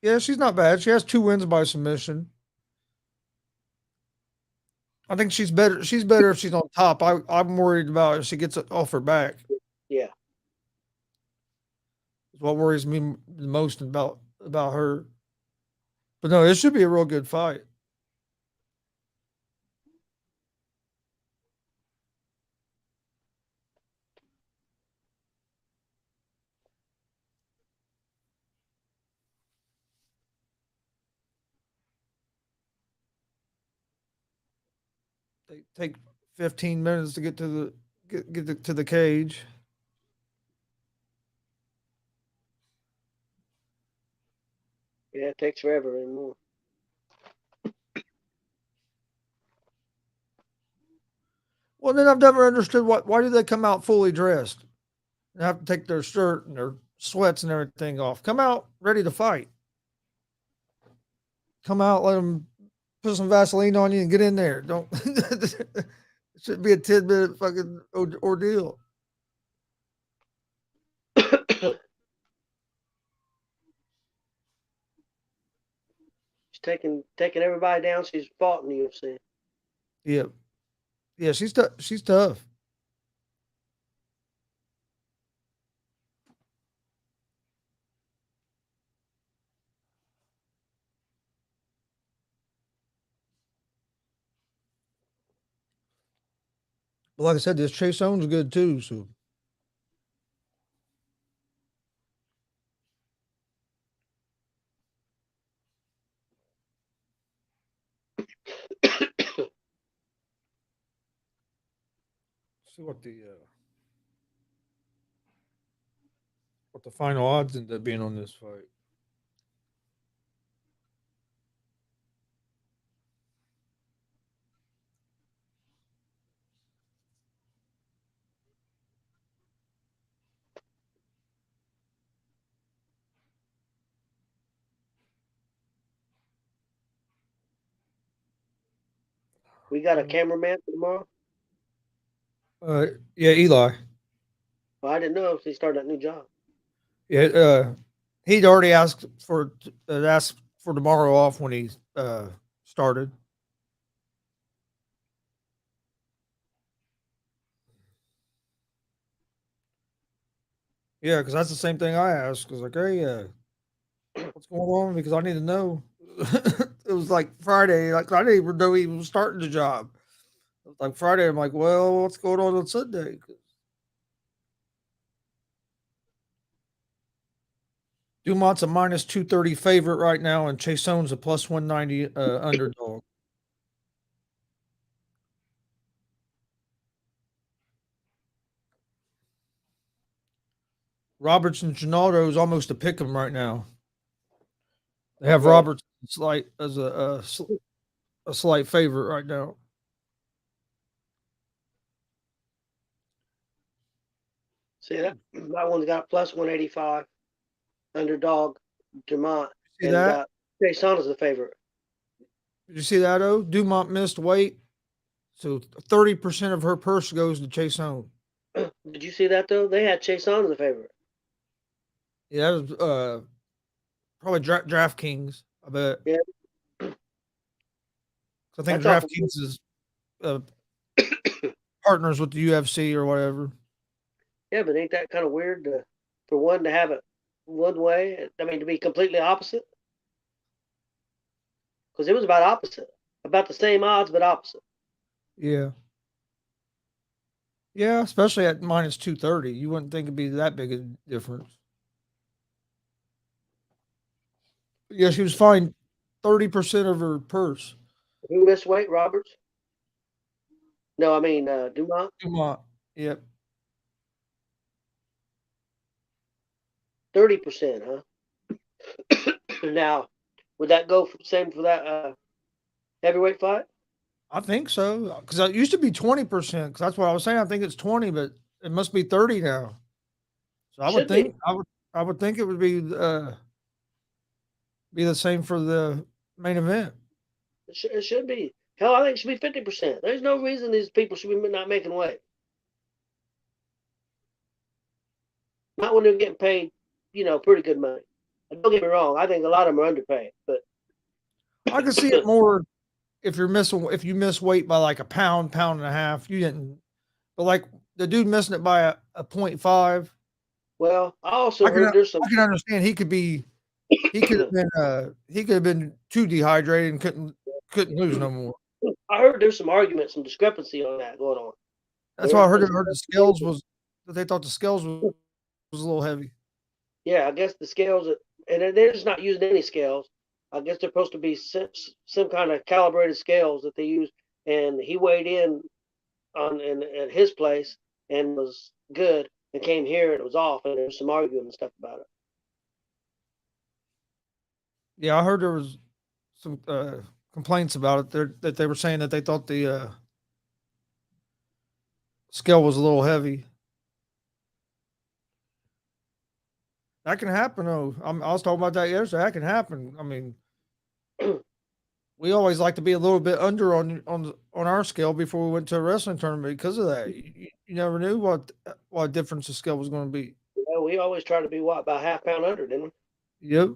Yeah, she's not bad. She has 2 wins by submission. I think she's better. She's better if she's on top. I'm worried about if she gets it off her back. Yeah. It's what worries me the most about her. But no, it should be a real good fight. They take 15 minutes to get to to the cage. Yeah, it takes forever and more. Well, then I've never understood why do they come out fully dressed and have to take their shirt and their sweats and everything off. Come out ready to fight. Come out, let them put some Vaseline on you and get in there. Don't. It should be a 10-minute fucking ordeal. She's taking everybody down. She's fought in the UFC. Yeah, yeah, she's tough. She's tough. But like I said, this Chase Owens good too. So see what the final odds end up being on this fight. We got a cameraman for tomorrow. Uh, yeah, Eli. Well, I didn't know if he started that new job. Yeah, he'd already asked for tomorrow off when he started. Yeah, because that's the same thing I asked. Because like, hey, what's going on? Because I need to know. It was like Friday. Like I didn't even know he was starting the job. It was like Friday. I'm like, well, what's going on Sunday? Dumont's a minus 230 favorite right now, and Chasson's a plus 190 underdog. Robertson Ginaldo is almost a pick 'em right now. They have Right. Roberts slight as a slight favorite right now. See that one's got plus 185 underdog Dumont See and that? got Chasson as the favorite. Did you see that? Oh, Dumont missed weight, so 30% of her purse goes to Chasson. Did you see that though? They had Chasson as the favorite. Yeah, that was probably DraftKings. I bet. Yeah, I think that's awful. DraftKings is uh, partners with the UFC or whatever. Yeah, but ain't that kind of weird for one to have it one way? I mean, to be completely opposite, because it was about opposite, about the same odds but opposite. Yeah. Yeah, especially at minus 230. You wouldn't think it'd be that big a difference. Yeah, she was fined 30% of her purse. Who missed weight? Roberts? No, I mean Dumont. Dumont. Yep. 30%, huh? Now, would that go for, same for that heavyweight fight? I think so. Because it used to be 20%. Because that's what I was saying. I think it's 20, but it must be 30 now. So Should be. I would think it would be the same for the main event. It should be. Hell, I think it should be 50%. There's no reason these people should be not making weight. Not when they're getting paid, pretty good money. Don't get me wrong. I think a lot of them are underpaid, but I can see it more if you miss weight by like a pound, pound and a half. You didn't, but like the dude missing it by a 0.5. well, I also heard there's some. I can understand he could have been too dehydrated and couldn't lose no more. I heard there's some argument, some discrepancy on that going on. That's why I heard the scales was that they thought the scales was a little heavy. Yeah, I guess the scales, and they're just not using any scales. I guess they're supposed to be some kind of calibrated scales that they use. And he weighed in at his place and was good, and came here and it was off, and there was some arguing and stuff about it. Yeah, I heard there was some complaints about it. That they were saying that they thought the scale was a little heavy. That can happen though. I was talking about that yesterday. That can happen. I mean, we always like to be a little bit under on our scale before we went to a wrestling tournament because of that. You never knew what difference the scale was going to be. We always try to be what, about half pound under, didn't we? Yep.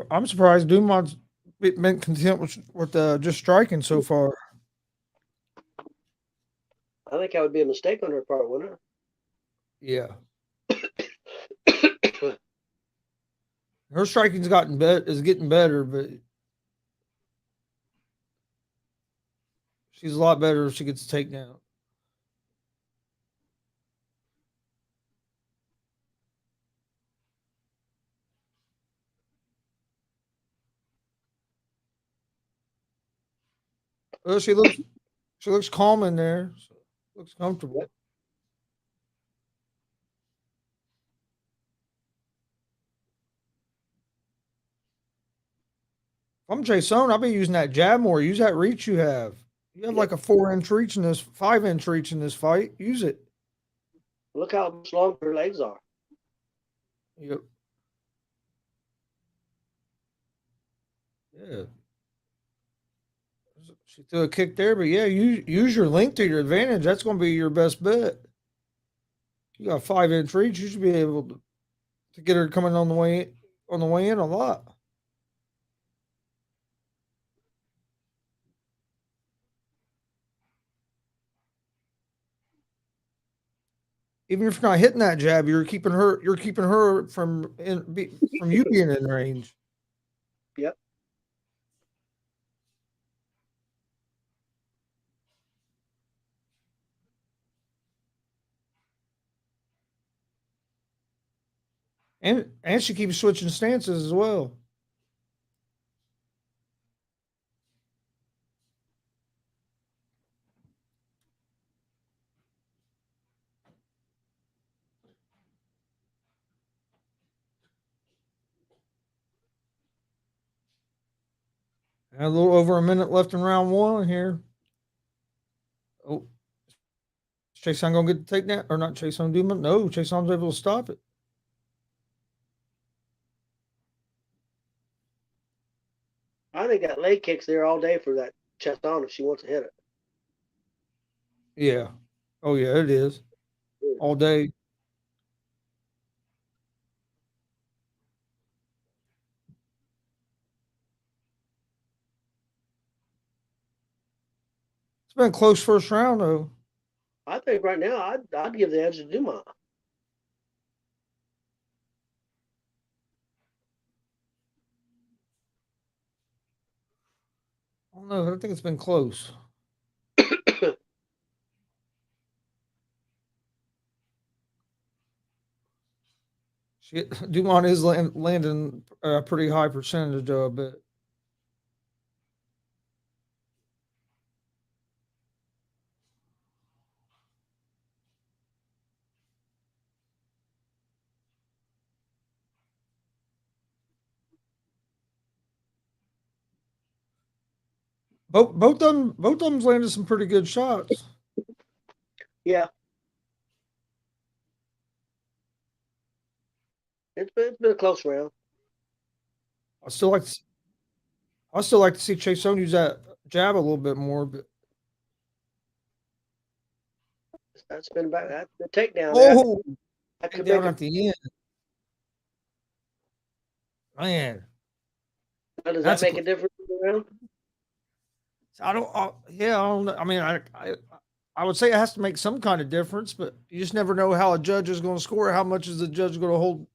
I'm surprised Dumont's been content with just striking so far. I think that would be a mistake on her part, wouldn't Yeah, it? her striking's is getting better, but she's a lot better if she gets a takedown. Well, she looks calm in there. Looks comfortable. If I'm Chasson, I'll be using that jab more. Use that reach you have. You have Yep. like a 4-inch reach in this, 5-inch reach in this fight. Use it. Look how much longer her legs are. Yep. Yeah. She threw a kick there, but yeah, use your length to your advantage. That's going to be your best bet. You got a 5-inch reach. You should be able to get her coming on the way in a lot. Even if you're not hitting that jab, you're keeping her from you being in range. Yep. And she keeps switching stances as well. A little over a minute left in round one here. Oh, is Chasson gonna get the takedown or not? Chasson Dumont? No, Chasson's able to stop it. I think that leg kick's there all day for that Chasson if she wants to hit it. Yeah. Oh yeah, it is all day. It's been a close first round though. I think right now I'd give the edge to Dumont. I don't know. I think it's been close. Dumont is landing a pretty high percentage of it. Both of them's landed some pretty good shots. Yeah. It's been a close round. I still like to see Chasson use that jab a little bit more, but That's been about that. The takedown there. oh, That could down make at the end. Man, does that's that make a difference in the round? I don't. Yeah, I don't know. I mean, I would say it has to make some kind of difference, but you just never know how a judge is going to score. How much is the judge going to hold?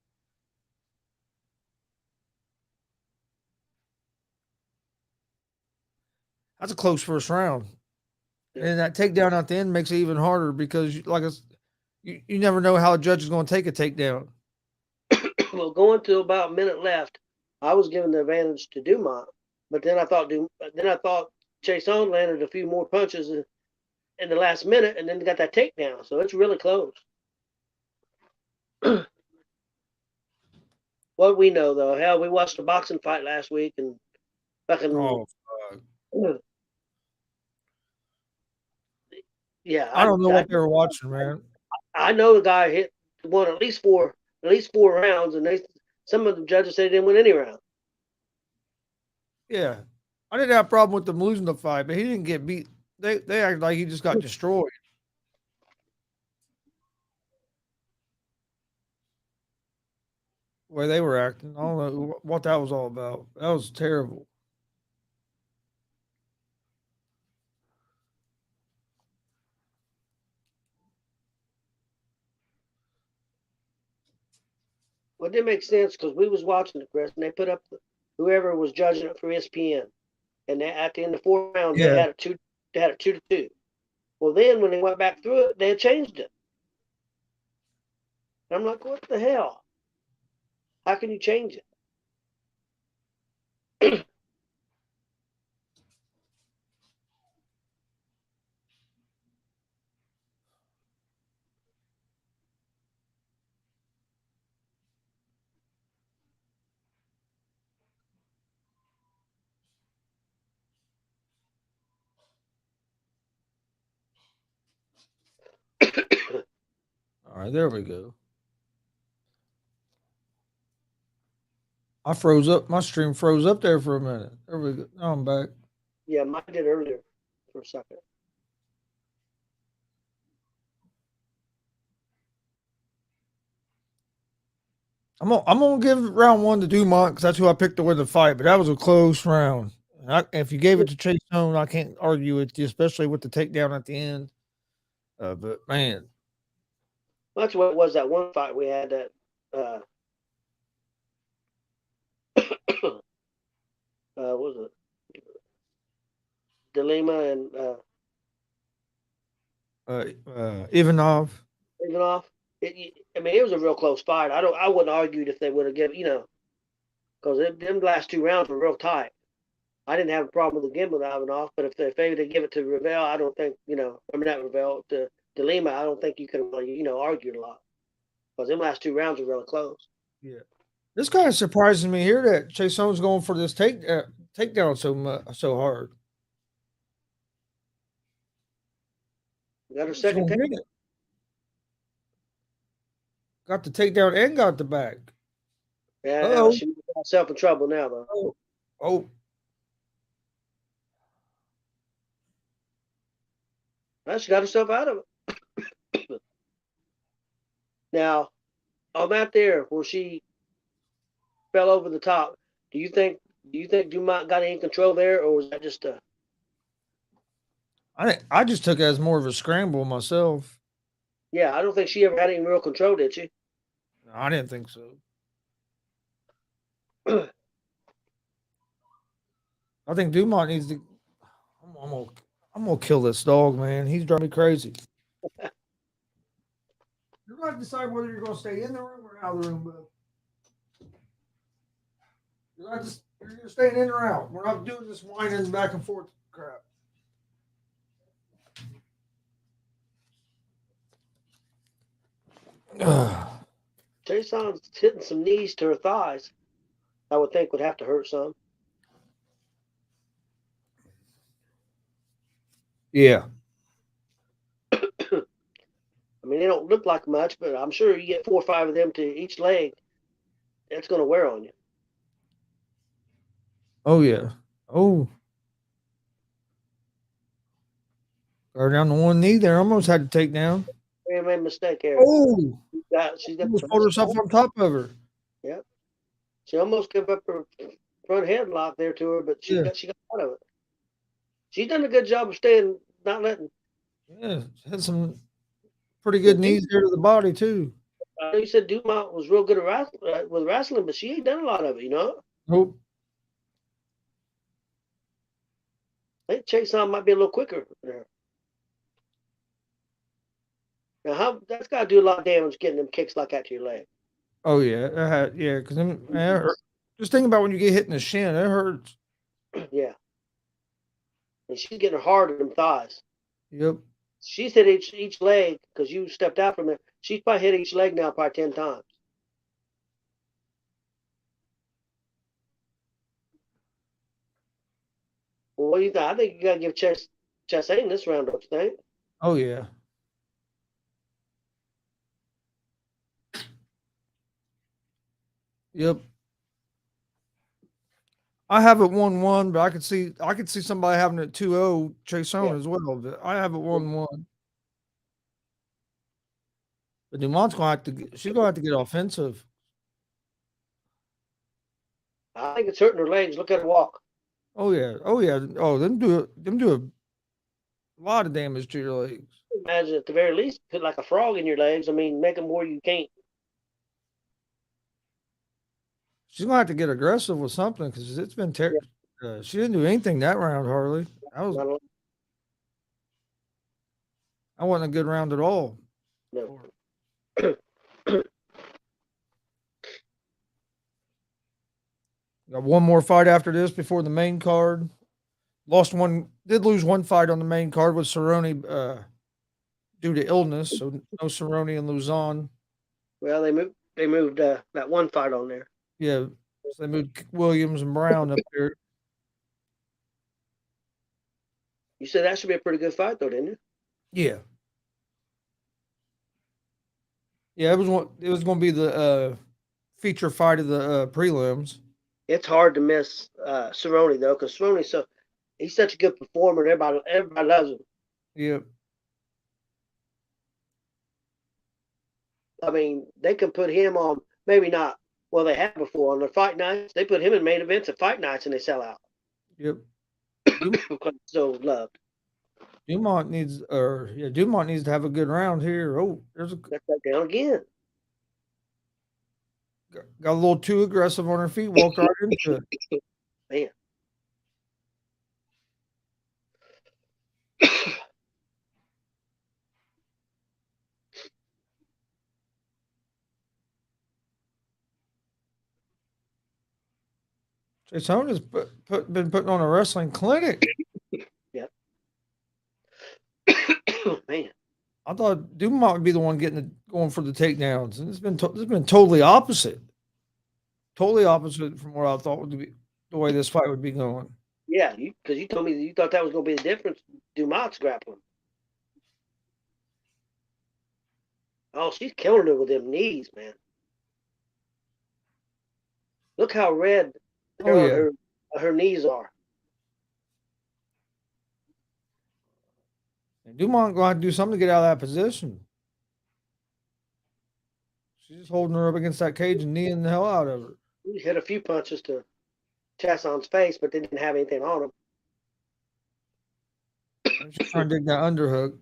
That's a close first round, Yeah. and that takedown at the end makes it even harder because, you never know how a judge is going to take a takedown. Well, going to about a minute left, I was giving the advantage to Dumont, but then I thought Chasson landed a few more punches in the last minute, and then got that takedown. So it's really close. What we know though, hell, we watched a boxing fight last week, and fucking Oh, yeah, I don't know what they were watching, man. I know the guy won at least four rounds, and some of the judges said he didn't win any round. Yeah, I didn't have a problem with them losing the fight, but he didn't get beat. They acted like he just got destroyed. The way they were acting, I don't know what that was all about. That was terrible. Well, it didn't make sense because we was watching it, Chris, and they put up whoever was judging it for ESPN, and at the end of the fourth round they Yeah, had it 2-2. Well, then when they went back through it, they had changed it. And I'm like, what the hell? How can you change it? all right, there we go. I froze up. My stream froze up there for a minute. There we go. Now I'm back. Yeah, mine did earlier for a second. I'm gonna give round one to Dumont because that's who I picked to win the fight. But that was a close round. If you gave it to Chase Stone, I can't argue with you, especially with the takedown at the end. But man, That's what it was, that one fight we had that what was it? Delima and Ivanov. Ivanov. I mean, it was a real close fight. I wouldn't argue if they would have given, because them last two rounds were real tight. I didn't have a problem with the game with Ivanov, but if they would give it to Ravel, I don't think, I mean, not Ravel, to Lima, I don't think you could really, argued a lot. Because them last two rounds were really close. Yeah. This kind of surprises me here that Chasson's going for this takedown so hard. Got her She's second gonna take. get it. Got the takedown and got the back. Yeah, Oh, she got herself in trouble now, though. oh. Well, she got herself out of it. Now, on that there, where she fell over the top, do you think Dumont got any control there, or was that just a? I just took it as more of a scramble myself. Yeah, I don't think she ever had any real control, did she? I didn't think so. I think Dumont needs to. I'm gonna kill this dog, man. He's driving me crazy. You're gonna decide whether you're gonna stay in the room or out of the room, bud. You're staying in or out. We're not doing this whining back and forth crap. Chasson's hitting some knees to her thighs. I would think would have to hurt some. Yeah. I mean, they don't look like much, but I'm sure you get 4 or 5 of them to each leg, that's going to wear on you. Oh yeah. Oh. Or down to one knee there. Almost had to take down. Very made a mistake there. Oh. She's got Almost pulled herself on top of her. Yep. She almost gave up her front headlock there to her, but she got out of it. She's done a good job of staying, not letting. Yeah, had some pretty good knees there to the body too. I know you said Dumont was real good at with wrestling, but she ain't done a lot of it, you know. Nope. I think Chasson might be a little quicker there. Now, that's got to do a lot of damage getting them kicks like that to your leg. Oh yeah, yeah. Because just think about when you get hit in the shin, it hurts. Yeah. And she's getting hard in them thighs. Yep. She's hit each leg because you stepped out from there. She's probably hit each leg now probably 10 times. Well, what do you think? I think you got to give Chasson this round, don't you think? Oh yeah. Yep. I have it 1-1, but I could see somebody having it 2-0 Chasson as well. But I have it 1-1. But Dumont's she's gonna have to get offensive. I think it's hurting her legs. Look at her walk. Oh yeah. Oh yeah. Oh, them do a lot of damage to your legs. Imagine at the very least put like a frog in your legs. I mean, make them where you can't. She's gonna have to get aggressive with something because it's been terrible. She didn't do anything that round hardly. That wasn't a good round at all. No. Got one more fight after this before the main card. Did lose one fight on the main card with Cerrone due to illness, so no Cerrone and Lazone. Well, they moved that one fight on there. Yeah, so they moved Williams and Brown up there. You said that should be a pretty good fight, though, didn't you? Yeah. Yeah, it was going to be the feature fight of the prelims. It's hard to miss Cerrone though, because Cerrone's he's such a good performer. Everybody loves him. Yep. I mean, they can put him on, maybe not. Well, they have before on their fight nights. They put him in main events at fight nights, and they sell out. Yep. Because he's so loved. Dumont needs to have a good round here. Oh, that's back down again. Got a little too aggressive on her feet. Walked right into it. Man. Chasson has been putting on a wrestling clinic. Yeah. Man. I thought Dumont would be the one going for the takedowns, and it's been totally opposite. totally opposite from what I thought would be the way this fight would be going. Yeah, because you told me that you thought that was going to be the difference. Dumont's grappling. Oh, she's killing it with them knees, man. Look how red Oh yeah. her knees are. And Dumont going to have to do something to get out of that position. She's just holding her up against that cage and kneeing the hell out of her. He hit a few punches to Chasson's face, but they didn't have anything on him. She's trying to dig that underhook.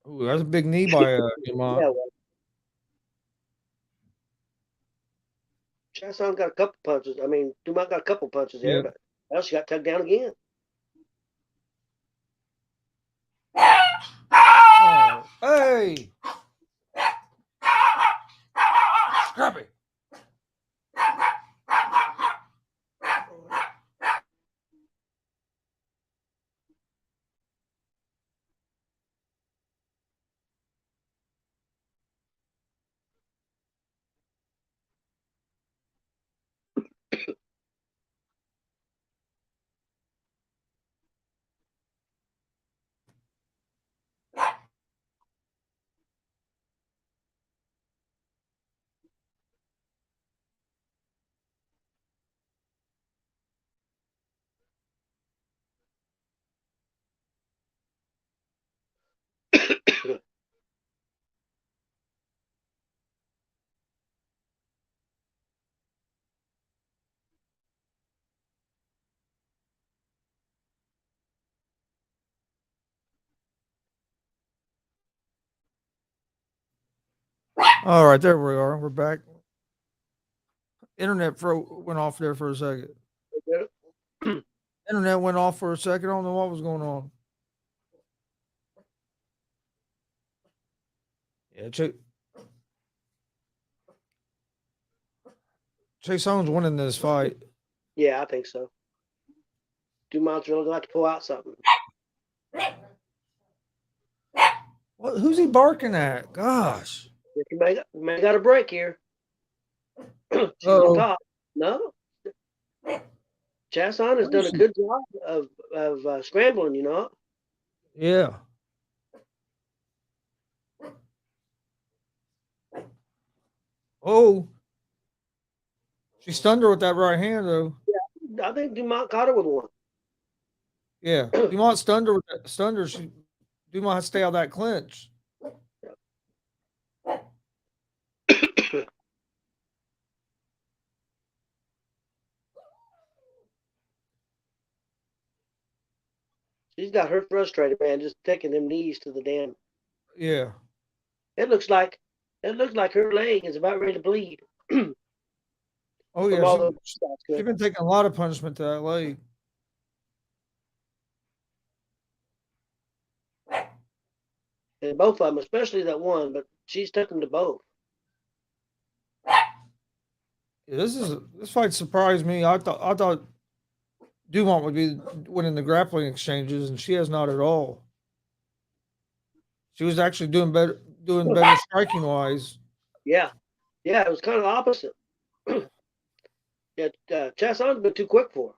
Ooh, that's a big knee by Dumont. Yeah, well, Chasson got a couple punches. I mean, Dumont got a couple punches there, Yeah. but well, she got tugged down again. Oh, hey! Scrappy! All right, there we are. We're back. Internet went off there for a second. Internet went off for a second. I don't know what was going on. Yeah, Chasson's winning this fight. Yeah, I think so. Dumont's really going to have to pull out something. Who's he barking at? Gosh. You may got a break here. She's on top. No. Chasson has done a good job of scrambling, you know. Yeah. Oh. She stunned her with that right hand, though. Yeah, I think Dumont caught her with one. Yeah. Dumont stunned her with that. Stunned her. Dumont has to stay out of that clinch. She's got her frustrated, man, just taking them knees to the damn. Yeah. It looks like her leg is about ready to bleed. Oh yeah. She's been taking a lot of punishment to that leg. And both of them, especially that one, but she's took them to both. Yeah, this fight surprised me. I thought Dumont would be winning the grappling exchanges, and she has not at all. She was actually doing better striking wise. Yeah, it was kind of the opposite. Yeah, Chasson's been too quick for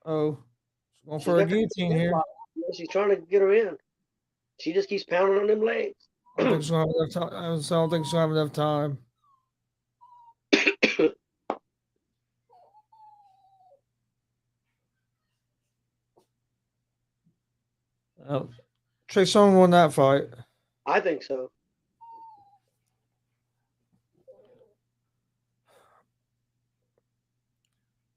her. Oh, she's going for a guillotine here. She's trying to get her in. She just keeps pounding on them legs. I don't think she's gonna have enough time. I don't think she's gonna have enough time. Chasson won that fight. I think so.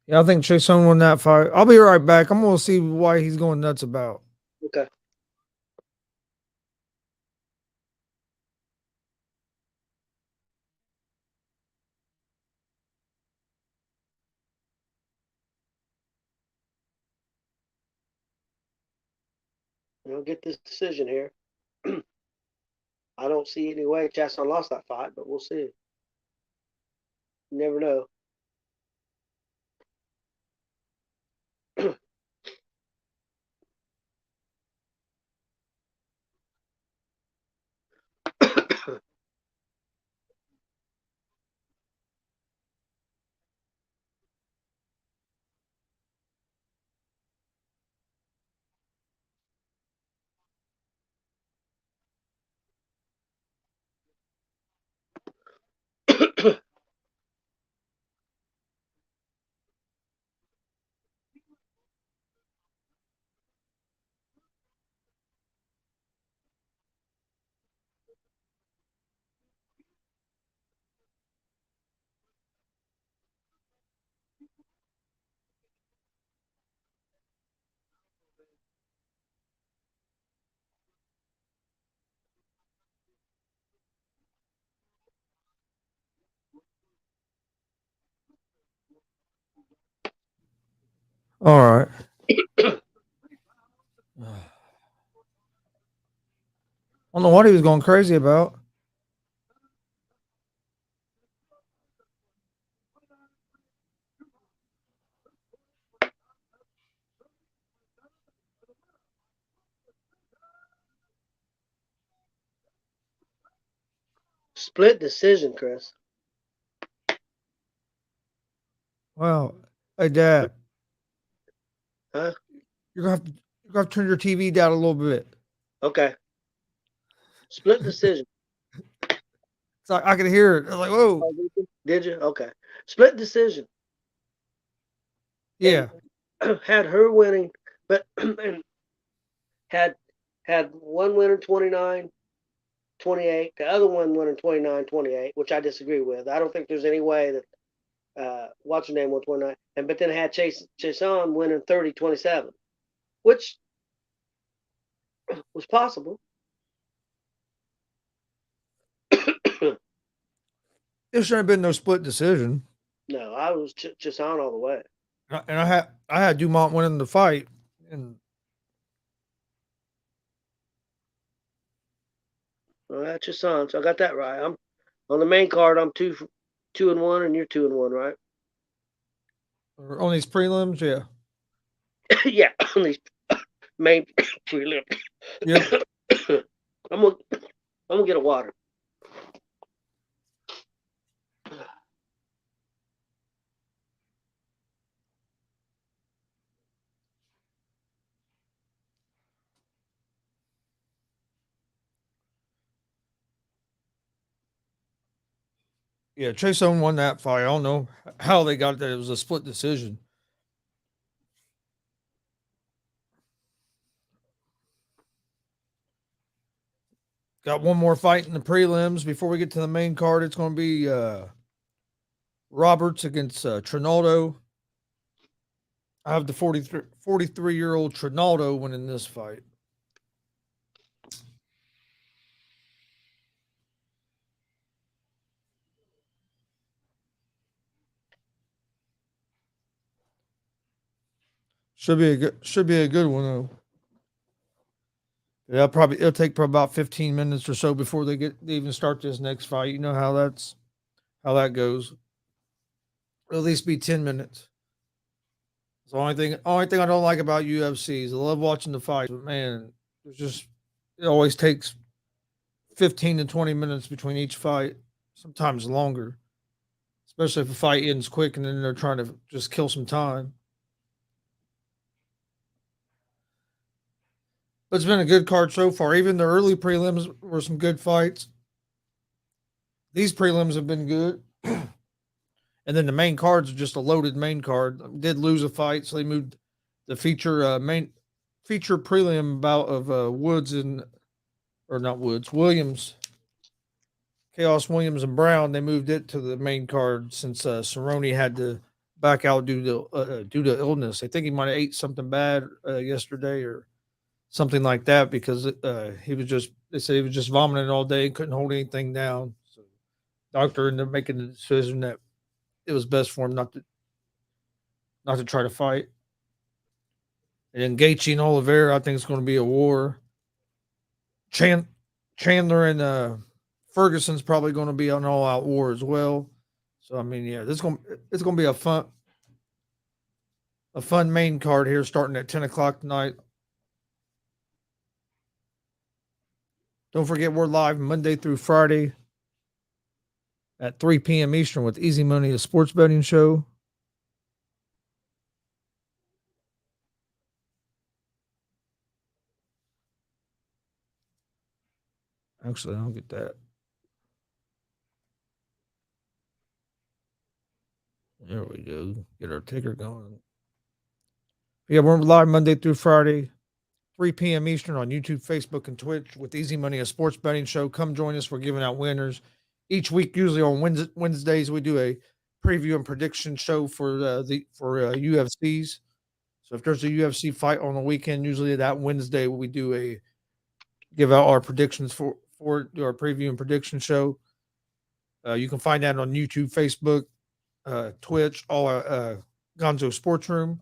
Yeah, I think Chasson won that fight. I'll be right back. I'm gonna see why he's going nuts about. Okay. We'll get this decision here. I don't see any way Chasson lost that fight, but we'll see. You never know. All right. I don't know what he was going crazy about. Split decision, Chris. Wow. Hey, Dad, Huh? you're gonna have to turn your TV down a little bit. Okay. Split decision. It's like I can hear it. I'm like, whoa. Oh, did you? Okay. Split decision. And Yeah. had her winning, but and had had one winner 29-28, the other one winning 29-28, which I disagree with. I don't think there's any way that what's her name won 29, and but then had Chasson winning 30-27, which was possible. There shouldn't have been no split decision. No, I was Chasson all the way. And I had Dumont winning the fight, and Well, that's Chasson, so I got that right. I'm on the main card. I'm 2-1, and you're 2-1, right? on these prelims, yeah. Yeah, on these main prelim. Yep. I'm gonna get a water. Yeah, Chasson won that fight. I don't know how they got that. It was a split decision. Got one more fight in the prelims before we get to the main card. It's going to be Roberts against Trinado. I have the 43-year-old Trinado winning this fight. Should be a good one though. Yeah, it'll take probably about 15 minutes or so before they even start this next fight. You know how that goes. It'll at least be 10 minutes. It's the only thing I don't like about UFC is I love watching the fights, but man, it always takes 15 to 20 minutes between each fight, sometimes longer. Especially if a fight ends quick and then they're trying to just kill some time. But it's been a good card so far. Even the early prelims were some good fights. These prelims have been good. And then the main card's just a loaded main card. Did lose a fight, so they moved the feature prelim bout of Williams, Chaos Williams and Brown. They moved it to the main card since Cerrone had to back out due to illness. I think he might have ate something bad yesterday or something like that because they said he was just vomiting all day and couldn't hold anything down. So doctor ended up making the decision that it was best for him not to try to fight. And then Gaethje and Oliveira, I think it's going to be a war. Chandler and Ferguson's probably going to be an all-out war as well. So I mean, yeah, it's going to be a fun main card here starting at 10 o'clock tonight. Don't forget we're live Monday through Friday at 3 p.m. Eastern with Easy Money, a sports betting show. Actually, I don't get that. There we go. Get our ticker going. Yeah, we're live Monday through Friday, 3 p.m. Eastern on YouTube, Facebook, and Twitch with Easy Money, a sports betting show. Come join us. We're giving out winners each week. Usually on Wednesdays, we do a preview and prediction show for UFCs. So if there's a UFC fight on the weekend, usually that Wednesday we do give out our predictions for do our preview and prediction show. You can find that on YouTube, Facebook, Twitch, all Gonzo Sports Room.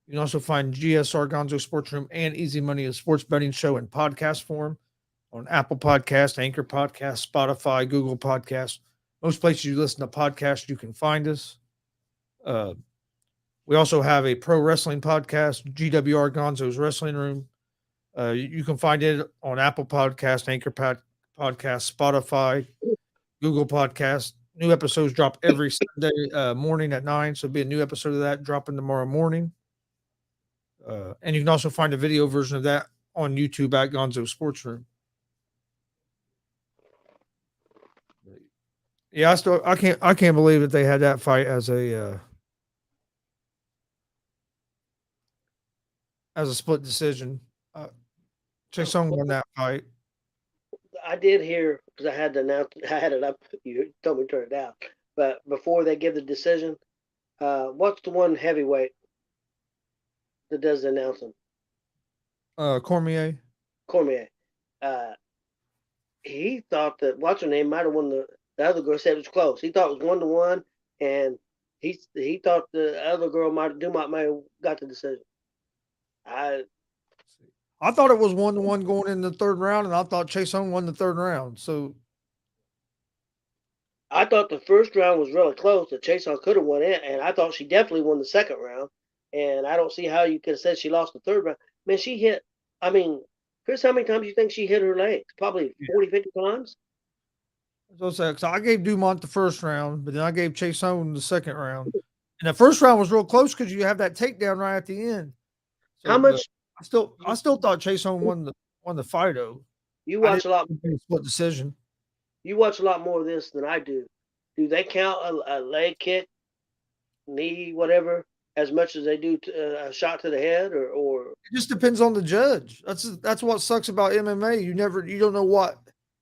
You can also find GSR Gonzo Sports Room and Easy Money, a sports betting show in podcast form on Apple Podcast, Anchor Podcast, Spotify, Google Podcast. Most places you listen to podcasts, you can find us. Uh, we also have a pro wrestling podcast, GWR Gonzo's Wrestling Room. You can find it on Apple Podcast, Podcast, Spotify, Google Podcast. New episodes drop every Sunday morning at 9. So it'll be a new episode of that dropping tomorrow morning. And you can also find a video version of that on YouTube at Gonzo Sports Room. Yeah, I can't believe that they had that fight as a split decision. Chasson won that fight. I did hear because I had to announce. I had it up. You told me to turn it down. But before they give the decision, what's the one heavyweight that does the announcing? Cormier. Cormier. Uh, he thought that what's her name might have won the other girl said it was close. He thought it was 1-1, and he thought the other girl Dumont might have got the decision. I thought it was 1-1 going in the third round, and I thought Chasson won the third round. So I thought the first round was really close. That Chasson could have won it, and I thought she definitely won the second round. And I don't see how you could have said she lost the third round. Man, she hit. I mean, Chris, how many times do you think she hit her legs? Probably 40, 50 times. So I gave Dumont the first round, but then I gave Chasson the second round. And the first round was real close because you have that takedown right at the end. So, How much? I still thought Chasson won the fight though. You watch a lot. Split decision. You watch a lot more of this than I do. Do they count a leg kick, knee, whatever, as much as they do a shot to the head, or? It just depends on the judge. That's what sucks about MMA. You don't know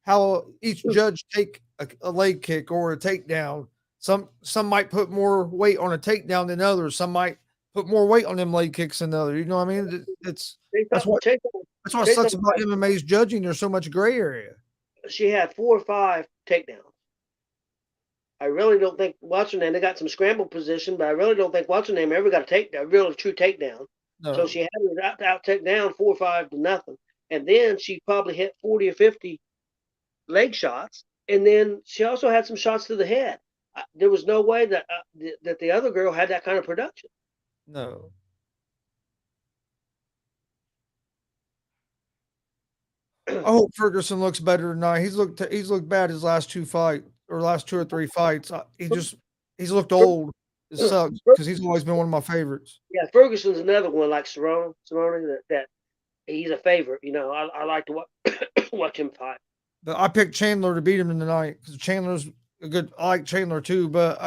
how each judge take a leg kick or a takedown. Some might put more weight on a takedown than others. Some might put more weight on them leg kicks than others. You know what I mean? That's what sucks about MMA's judging. There's so much gray area. She had 4 or 5 takedowns. I really don't think what's her name. They got some scramble position, but I really don't think what's her name ever got a real true takedown. No. So she had her out take down 4 or 5 to nothing, and then she probably hit 40 or 50 leg shots, and then she also had some shots to the head. There was no way that that the other girl had that kind of production. No. I hope Ferguson looks better tonight. He's looked bad his last 2 fights or last 2 or 3 fights. He's looked old. It sucks because he's always been one of my favorites. Yeah, Ferguson's another one like Cerrone that he's a favorite. You know, I like to watch him fight. But I picked Chandler to beat him tonight because Chandler's a good. I like Chandler too, but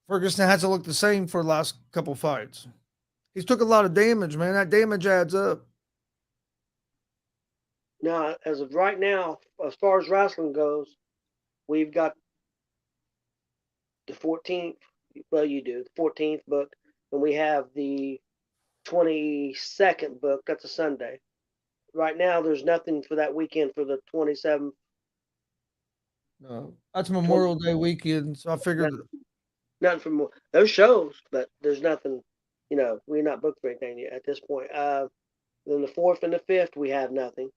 Ferguson hasn't looked the same for the last couple fights. He's took a lot of damage, man. That damage adds up. Now, as of right now, as far as wrestling goes, we've got the 14th. Well, you do the 14th book, and we have the 22nd book. That's a Sunday. Right now, there's nothing for that weekend for the 27th. No, that's Memorial Day weekend, so I figured nothing for more. Those shows, but there's nothing. You know, we're not booked for anything yet at this point. Then the 4th and the 5th, we have nothing.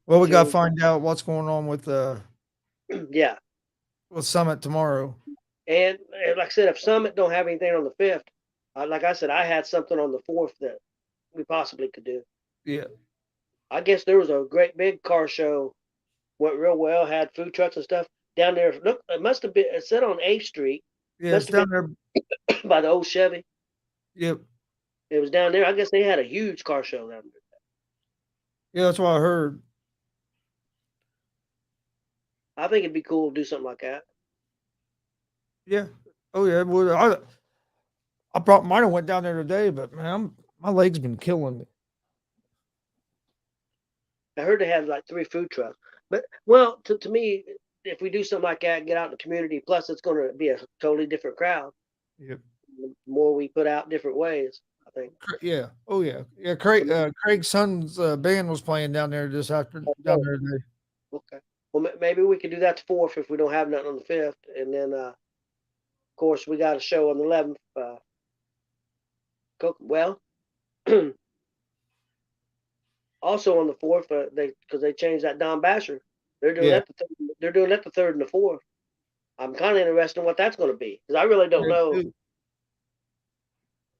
Well, we got to find out what's going on with with Summit tomorrow. And like I said, if Summit don't have anything on the 5th, like I said, I had something on the 4th that we possibly could do. Yeah. I guess there was a great big car show, went real well, had food trucks and stuff down there. Look, it must have been, it said on 8th Street. Yeah, it's down there by the old Chevy. Yep. It was down there. I guess they had a huge car show down there. Yeah, that's what I heard. I think it'd be cool to do something like that. Yeah. Oh yeah. Well, I brought mine and went down there today, but man, my leg's been killing me. I heard they had like 3 food trucks, but well, to me, if we do something like that, get out in the community. Plus, it's going to be a totally different crowd. Yep. The more we put out different ways, I think. Yeah. Oh yeah. Yeah. Craig's son's band was playing down there this afternoon. Down there today. Okay. Well, maybe we could do that the 4th if we don't have nothing on the 5th, and then course, we got a show on the 11th. Well, also on the 4th, because they changed that Don Basher. They're doing that. They're doing that the 3rd and the 4th. I'm kind of interested in what that's going to be because I really don't know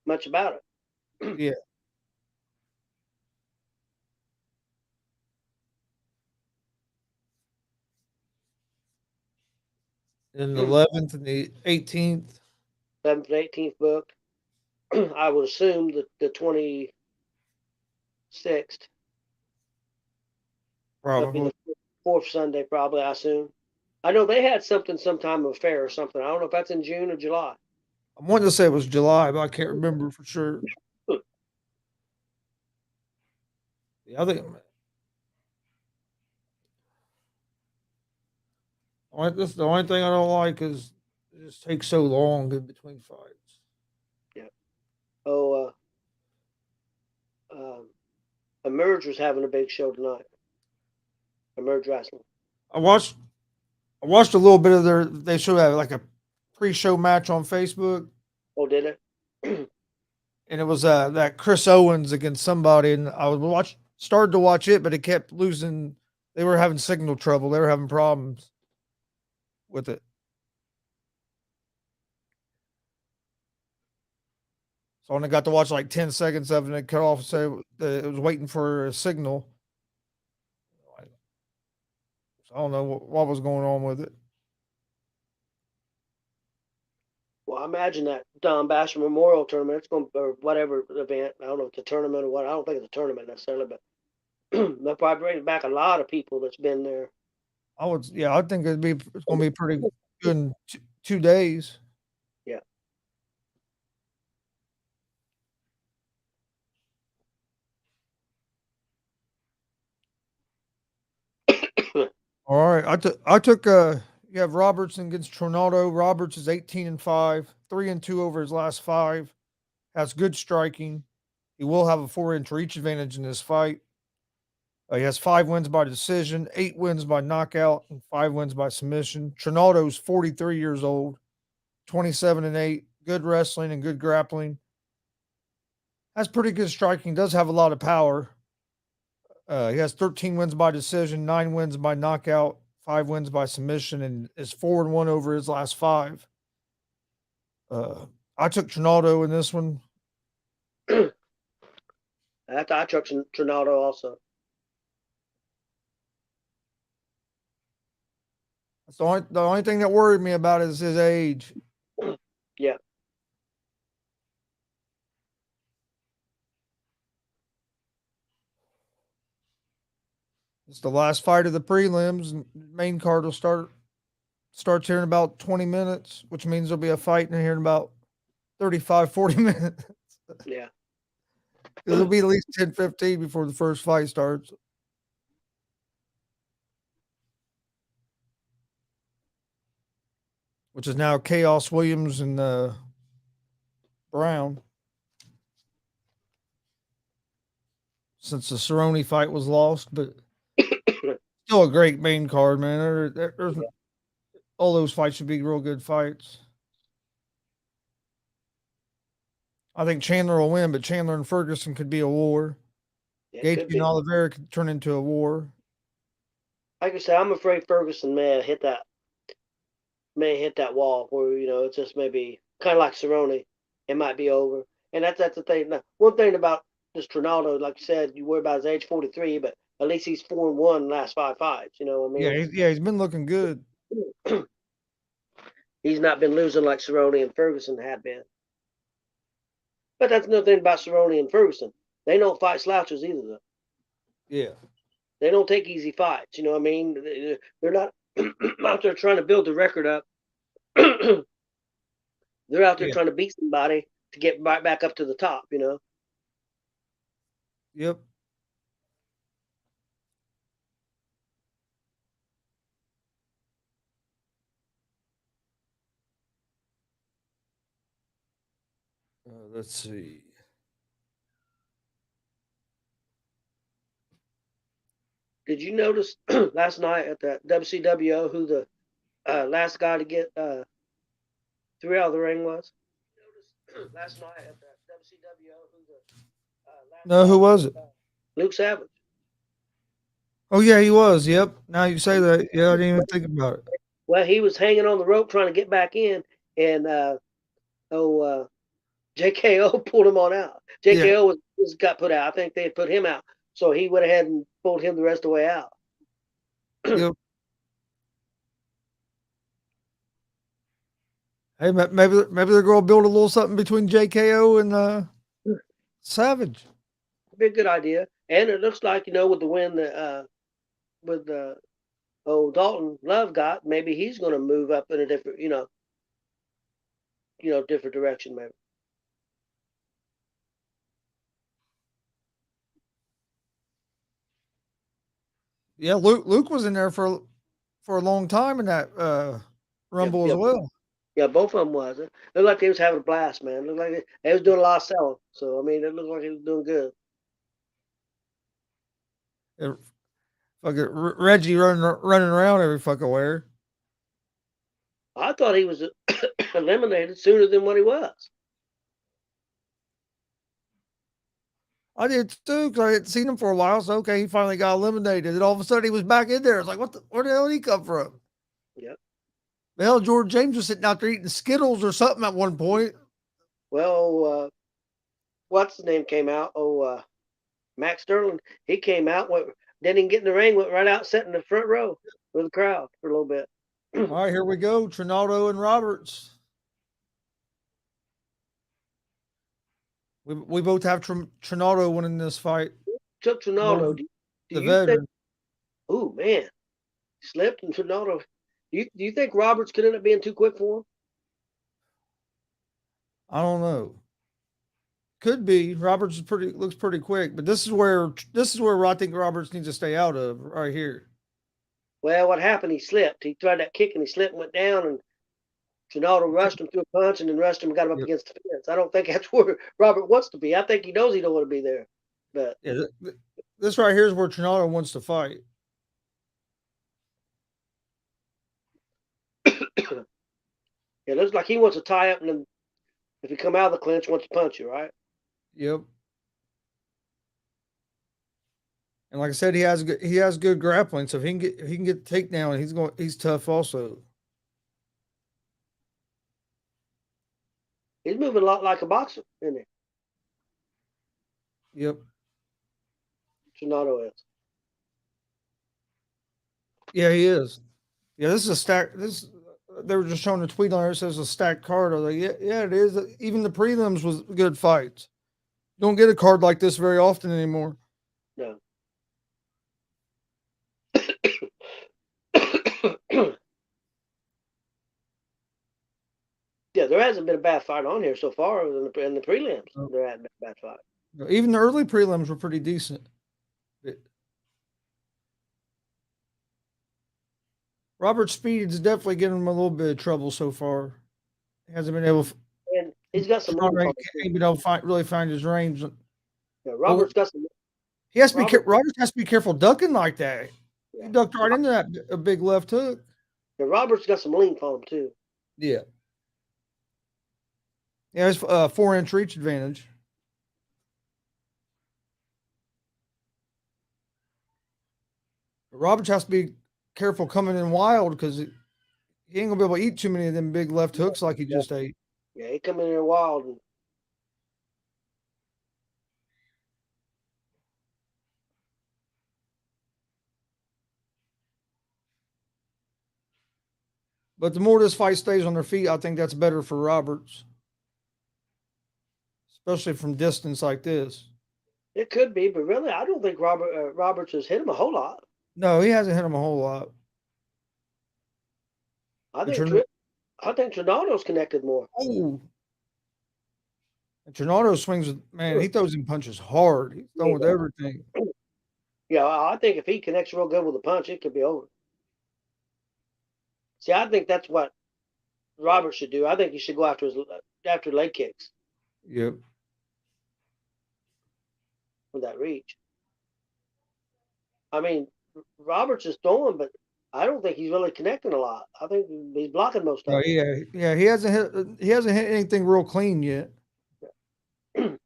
much about it. Yeah. And the 11th and the 18th. 7th and 18th booked. I would assume that the 26th. Probably. That'd be the 4th Sunday, probably, I assume. I know they had something sometime of a fair or something. I don't know if that's in June or July. I wanted to say it was July, but I can't remember for sure. The other, this the only thing I don't like is it just takes so long in between fights. Yeah. Oh, Emerge was having a big show tonight. Emerge Wrestling. I watched a little bit of they should have like a pre-show match on Facebook. Oh, did it? And it was that Chris Owens against somebody, and I was started to watch it, but it kept losing. They were having signal trouble. They were having problems with it. So I only got to watch like 10 seconds of it, and it cut off. So it was waiting for a signal. So I don't know what was going on with it. Well, I imagine that Don Basher Memorial Tournament, it's going or whatever event. I don't know if it's a tournament or what. I don't think it's a tournament necessarily, but they'll probably bring back a lot of people that's been there. I think it's going to be pretty good in 2 days. Yeah. All right, I took you have Robertson against Trinado. Roberts is 18-5, 3-2 over his last 5. Has good striking. He will have a 4-inch reach advantage in this fight. He has 5 wins by decision, 8 wins by knockout, and 5 wins by submission. Trinado's 43 years old, 27-8, good wrestling and good grappling. Has pretty good striking. Does have a lot of power. He has 13 wins by decision, 9 wins by knockout, 5 wins by submission, and is 4-1 over his last 5. I took Trinado in this one. I took Trinado also. That's the only thing that worried me about is his age. Yeah. It's the last fight of the prelims, and main card will starts here in about 20 minutes, which means there'll be a fight in here in about 35, 40 minutes. Yeah. It'll be at least 10, 15 before the first fight starts. Which is now Chaos Williams and Brown. Since the Cerrone fight was lost, but still a great main card, man. There's all those fights should be real good fights. I think Chandler will win, but Chandler and Ferguson could be a war. Gaethje and Oliveira could turn into a war. Like I said, I'm afraid Ferguson may hit that wall where it's just maybe kind of like Cerrone, it might be over. And that's the thing. Now, one thing about this Trinado, like you said, you worry about his age, 43, but at least he's 4-1 in the last 5 fights. You know what I mean? He's been looking good. He's not been losing like Cerrone and Ferguson had been. But that's another thing about Cerrone and Ferguson. They don't fight slouches either, though. Yeah. They don't take easy fights. You know what I mean? They're not out there trying to build the record up. They're out there trying to beat somebody to get right back up to the top, Yep. Let's see. Did you notice last night at the WCWO who the last guy to get throughout the ring was. Noticed last night at the WCWO who the last No, who guy was it? Luke Savage. Oh yeah, he was. Yep. Now you say that. Yeah, I didn't even think about it. Well, he was hanging on the rope trying to get back in, and JKO pulled him on out. Yeah. JKO was got put out. I think they had put him out, so he went ahead and pulled him the rest of the way out. Yep. Hey, maybe they're going to build a little something between JKO and Savage. Be a good idea, and it looks like with the win that with old Dalton Love got, maybe he's going to move up in a different different direction maybe. Yeah, Luke was in there for a long time in that Rumble as well. Yeah, both of them was. It looked like they was having a blast, man. It looked like they was doing a lot of selling. So I mean, it looked like he was doing good. Fucking Reggie running around every fucking where. I thought he was eliminated sooner than what he was. I did too because I hadn't seen him for a while. So okay, he finally got eliminated, and all of a sudden he was back in there. It's like, where the hell did he come from? Yep. The hell, George James was sitting out there eating Skittles or something at one point. Well, what's his name came out? Max Sterling. He came out, didn't even get in the ring, went right out, sat in the front row with the crowd for a little bit. All right, here we go. Trinado and Roberts. We both have Trinado winning this fight. Took Trinado. Do The you think? veteran. Oh man, slipped and Trinado. Do you think Roberts could end up being too quick for him? I don't know. Could be. Roberts looks pretty quick, but this is where I think Roberts needs to stay out of right here. Well, what happened? He slipped. He tried that kick and he slipped and went down, and Trinado rushed him through a punch and then rushed him and got him up against the fence. I don't think that's where Robert wants to be. I think he knows he don't want to be there. But yeah, this right here is where Trinado wants to fight. It looks like he wants to tie up, and then if he come out of the clinch, wants to punch you, right? Yep. And like I said, he has good grappling. So if he can get the takedown, he's tough also. He's moving a lot like a boxer, isn't he? Yep. Trinado is. Yeah, he is. Yeah, this is a stack. They were just showing a tweet on there. It says a stacked card. I was like, yeah, it is. Even the prelims was good fights. You don't get a card like this very often anymore. No. Yeah, there hasn't been a bad fight on here so far in the prelims. Oh. There hasn't been a bad fight. Even the early prelims were pretty decent. Robert Speed is definitely getting him a little bit of trouble so far. He hasn't been able. And he's got some. Ain't been able to really find his range. Yeah, Robert's got some. He has to be. Robert has to be careful ducking like that. Yeah. He ducked right into that a big left hook. Yeah, Robert's got some length on him too. Yeah. Yeah, it's a 4-inch reach advantage. But Roberts has to be careful coming in wild because he ain't gonna be able to eat too many of them big left hooks like he just ate. Yeah, he come in there wild. And but the more this fight stays on their feet, I think that's better for Roberts, especially from distance like this. it could be, but really, I don't think Roberts has hit him a whole lot. No, he hasn't hit him a whole lot. I think Trinado's connected more. Oh, and Trinado swings with he throws in punches hard. He's throwing with everything. Yeah, I think if he connects real good with a punch, it could be over. See, I think that's what Robert should do. I think he should go after leg kicks. Yep. With that reach. I mean, Roberts is throwing, but I don't think he's really connecting a lot. I think he's blocking most of Oh, yeah. He hasn't hit anything real clean yet. it.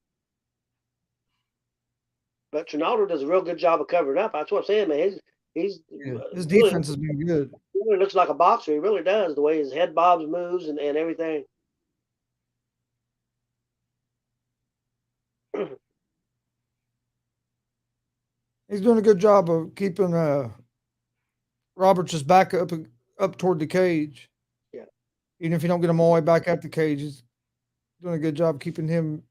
But Trinado does a real good job of covering up. That's what I'm saying, man. He's Yeah, his really, defense has been good. he really looks like a boxer. He really does, the way his head bobs, moves, and everything. He's doing a good job of keeping Roberts' back up toward the cage. Yeah. Even if you don't get him all the way back at the cage, he's doing a good job keeping him.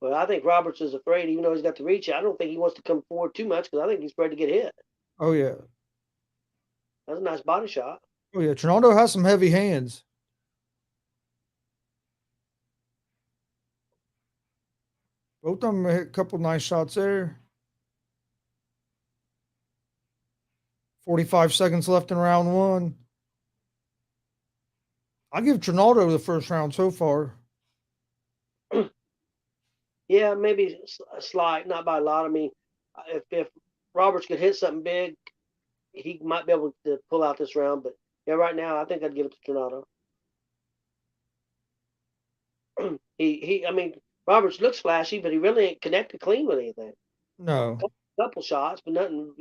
But I think Roberts is afraid, even though he's got the reach. I don't think he wants to come forward too much because I think he's afraid to get hit. Oh yeah, That's a nice body shot. oh yeah. Trinado has some heavy hands. Both of them hit a couple nice shots there. 45 seconds left in round one. I give Trinado the first round so far. Yeah, maybe a slight, not by a lot. I mean, if Roberts could hit something big, he might be able to pull out this round. But yeah, right now I think I'd give it to Trinado. I mean, Roberts looks flashy, but he really ain't connected clean with anything. No. Couple shots, but nothing,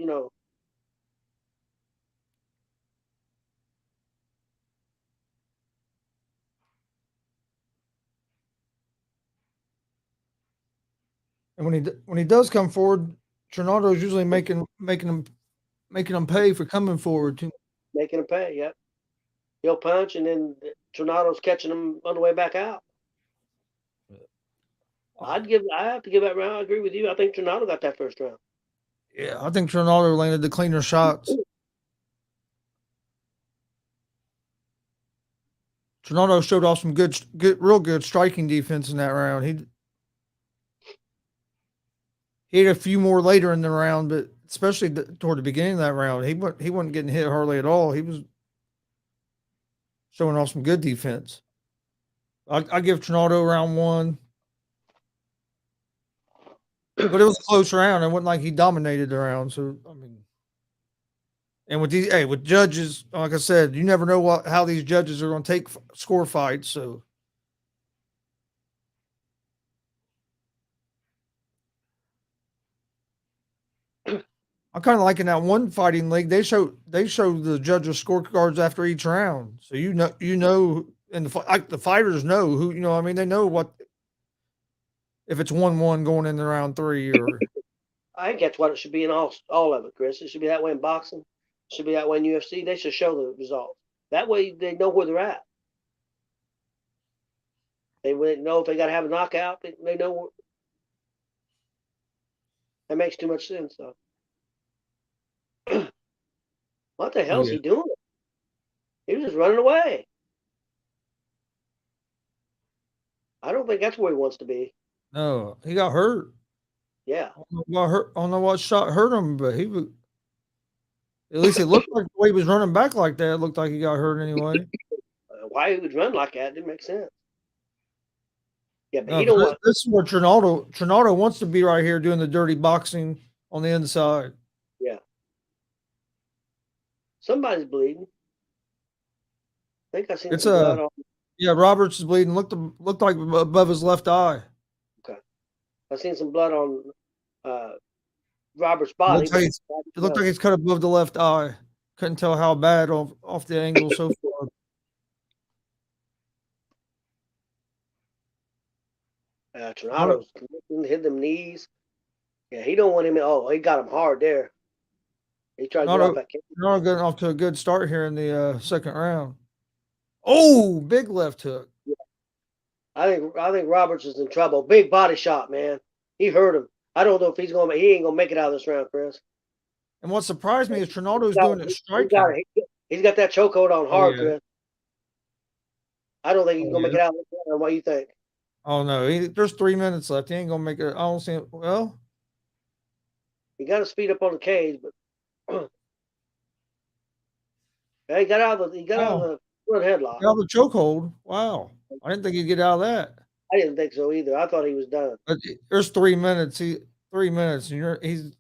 And when he does come forward, Trinado's usually making him pay for coming forward too. Making him pay. Yep. He'll punch, and then Trinado's catching him on the way back out. I have to give that round. I agree with you. I think Trinado got that first round. Yeah, I think Trinado landed the cleaner shots. Trinado showed off some real good striking defense in that round. He had a few more later in the round, but especially toward the beginning of that round, he wasn't getting hit hardly at all. He was showing off some good defense. I give Trinado round one, but it was a close round. It wasn't like he dominated the round. So I mean, and with judges, like I said, you never know how these judges are going to take score fights. So I'm kind of liking that one fighting league. They show the judges scorecards after each round, so and the fighters know who I mean, they know what if it's 1-1 going into round 3 or. I think that's what it should be in all of it, Chris. It should be that way in boxing. It should be that way in UFC. They should show the results. That way they know where they're at. They know if they got to have a knockout. They know. That makes too much sense, though. What the hell is he doing? He was just running away. I don't think that's where he wants to be. No, he got hurt. Yeah. I don't know what shot hurt him, but he was. At least it looked like the way he was running back like that. It looked like he got hurt anyway. Why he would run like that didn't make sense. Yeah, but No, he don't want. this is where Trinado wants to be right here doing the dirty boxing on the inside. Yeah. Somebody's bleeding. I think I seen some blood on. Yeah, Roberts is bleeding. Looked like above his left eye. Okay. I seen some blood on Roberts' body. It looked like he's cut above the left eye. Couldn't tell how bad off the angle so far. Trinado's hit them knees. Yeah, he don't want him. Oh, he got him hard there. He tried to get off that kick. Trinado getting off to a good start here in the second round. Oh, big left hook. Yeah. I think Roberts is in trouble. Big body shot, man. He hurt him. I don't know if he ain't gonna make it out of this round, Chris. And what surprised me is Trinado's doing it striking. He's got that chokehold on hard, Chris. I don't think he's gonna make it out of this round. What do you think? Oh no, there's 3 minutes left. He ain't gonna make it. I don't see it. Well, he got his feet up on the cage, but yeah, he got out of the front headlock. Got out of the chokehold. Wow, I didn't think he'd get out of that. I didn't think so either. I thought he was done. But there's 3 minutes. 3 minutes, and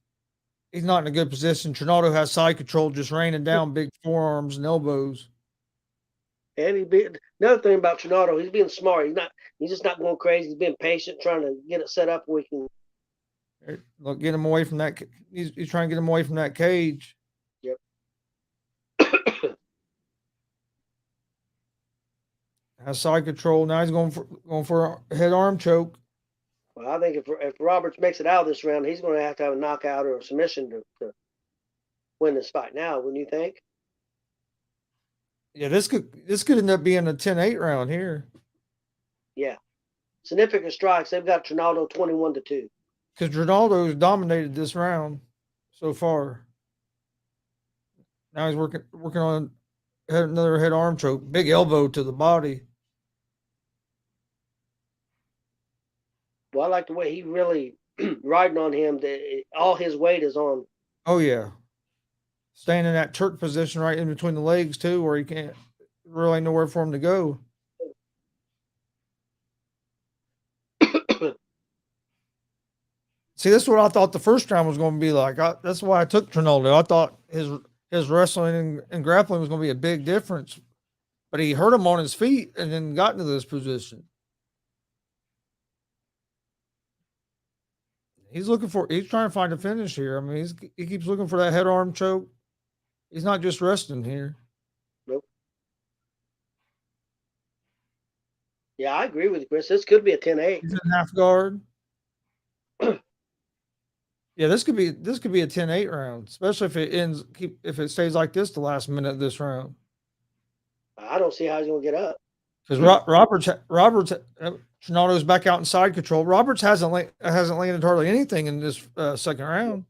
he's not in a good position. Trinado has side control, just raining down big forearms and elbows. And another thing about Trinado, he's being smart. He's just not going crazy. He's being patient, trying to get it set up where he can. Look, get him away from that. He's trying to get him away from that cage. Yep. Has side control. Now he's going for a head arm choke. Well, I think if Roberts makes it out of this round, he's going to have a knockout or a submission to win this fight. Now, wouldn't you think? Yeah, this could end up being a 10-8 round here. Yeah, significant strikes. They've got Trinado 21-2. Because Ronaldo's dominated this round so far. Now he's working on another head arm choke, big elbow to the body. Well, I like the way he really riding on him. All his weight is on. Oh yeah, staying in that Turk position right in between the legs too, where he can't really nowhere for him to go. See, this is what I thought the first round was going to be like. That's why I took Trinaldo. I thought his wrestling and grappling was going to be a big difference, but he hurt him on his feet and then got into this position. He's trying to find a finish here. I mean, he keeps looking for that head arm choke. He's not just resting here. Nope. Yeah, I agree with you, Chris. This could be a 10-8. He's in half guard. Yeah, this could be a 10-8 round, especially if it stays like this the last minute of this round. I don't see how he's going to get up. Because Roberts, Trinado's back out in side control. Roberts hasn't landed hardly anything in this second round.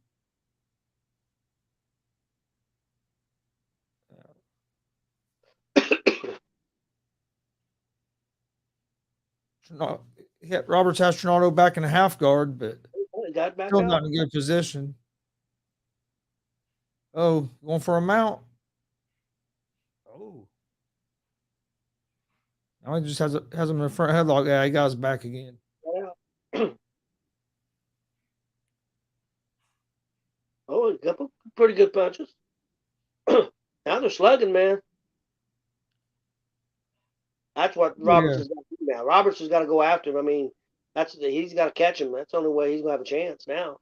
Roberts has Trinado back in a half guard, but still not in a good position. Oh, going for a mount. Oh. Now he just has him in the front headlock. Yeah, he got his back again. Oh, a couple pretty good punches. Now they're slugging, man. That's what Roberts has got to do now. Roberts has got to go after him. I mean, he's got to catch him. That's the only way he's going to have a chance now.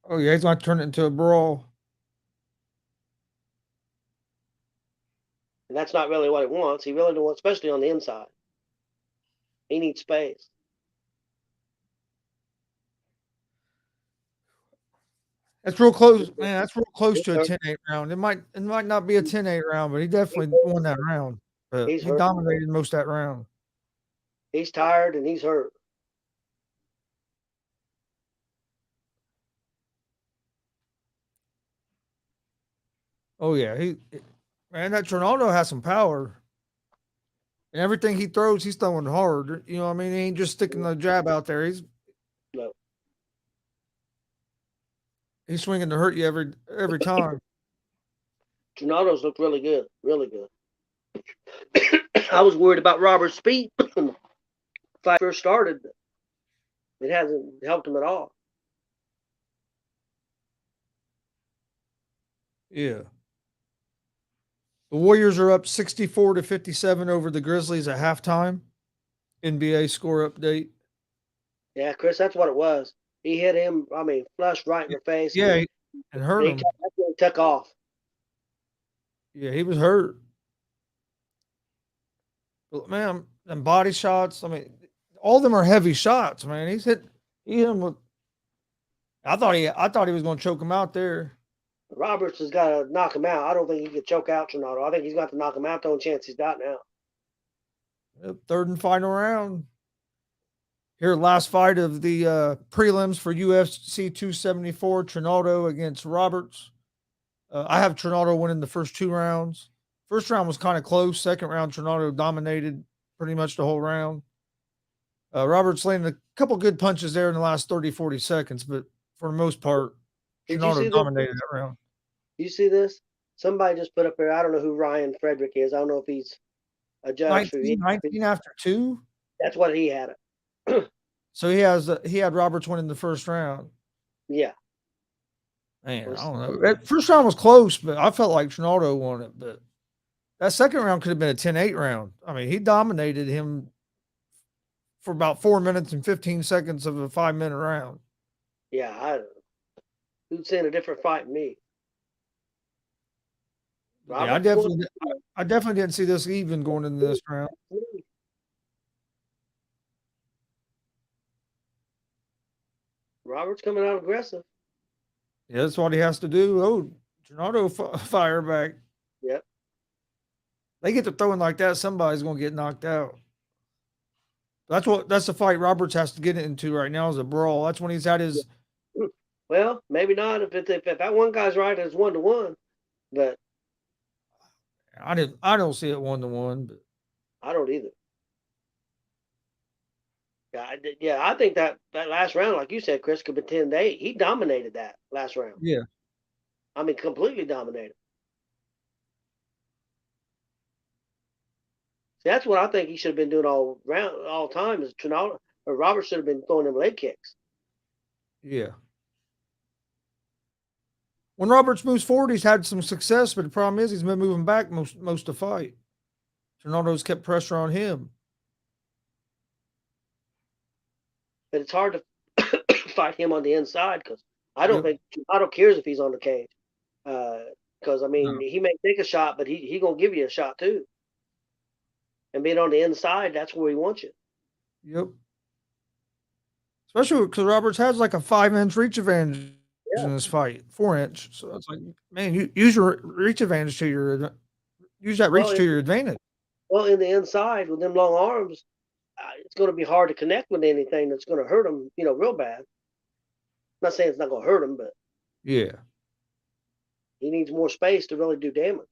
Oh, yeah, he's going to turn it into a brawl. And that's not really what he wants. He really don't want, especially on the inside. He needs space. That's real close, man. That's real close to a 10-8 round. It might not be a 10-8 round, but he definitely won that round. But he dominated most of that round. He's tired and he's hurt. Oh yeah, that Trinado has some power. And everything he throws, he's throwing hard. You know what I mean? He ain't just sticking the jab out there. He's swinging to hurt you every time. Trinado's looked really good. Really good. I was worried about Robert's speed when the fight first started. It hasn't helped him at all. Yeah. The Warriors are up 64-57 over the Grizzlies at halftime. NBA score update. Yeah, Chris, that's what it was. He hit him, flush right in the face. Yeah, and hurt him. He took off. Yeah, he was hurt. But man, and body shots, all of them are heavy shots, man. He hit him with. I thought he was going to choke him out there. Roberts has got to knock him out. I don't think he could choke out Trinado. I think he's got to knock him out. The only chance he's got now. Yep, third and final round. Here, last fight of the prelims for UFC 274, Trinado against Roberts. I have Trinado winning the first two rounds. First round was kind of close. Second round, Trinado dominated pretty much the whole round. Roberts landed a couple good punches there in the last 30, 40 seconds, but for the most part, Trinado dominated that round. You see this? Somebody just put up there, I don't know who Ryan Frederick is. I don't know if he's a judge. 19 after two? That's what he had. So he had Roberts winning the first round. Yeah. Man, I don't know. That first round was close, but I felt like Trinado won it. But that second round could have been a 10-8 round. I mean, he dominated him for about 4 minutes and 15 seconds of a 5-minute round. Yeah, who'd seen a different fight than me? Yeah, I definitely didn't see this even going into this round. Roberts coming out aggressive. Yeah, that's what he has to do. Oh, Trinado fire back. Yep. They get to throwing like that, somebody's going to get knocked out. That's the fight Roberts has to get into right now is a brawl. That's when he's had his. Well, maybe not if that one guy's right, it's 1-1. But I don't see it 1-1, but I don't either. Yeah, I think that last round, like you said, Chris, could be 10-8. He dominated that last round. Yeah. I mean, completely dominated. See, that's what I think he should have been doing all time. Is Trinado or Roberts should have been throwing them leg kicks. Yeah. When Roberts moves forward, he's had some success, but the problem is he's been moving back most of the fight. Trinado's kept pressure on him. But it's hard to fight him on the inside because I don't think Trinado cares if he's on the cage. Because I mean, he may take a shot, but he gonna give you a shot too. And being on the inside, that's where he wants you. Yep. Especially because Roberts has like a 5-inch reach advantage in this fight, 4-inch. So it's like, man, use your reach advantage to your your advantage. Well, in the inside with them long arms, it's going to be hard to connect with anything that's going to hurt him, real bad. I'm not saying it's not going to hurt him, but yeah, he needs more space to really do damage.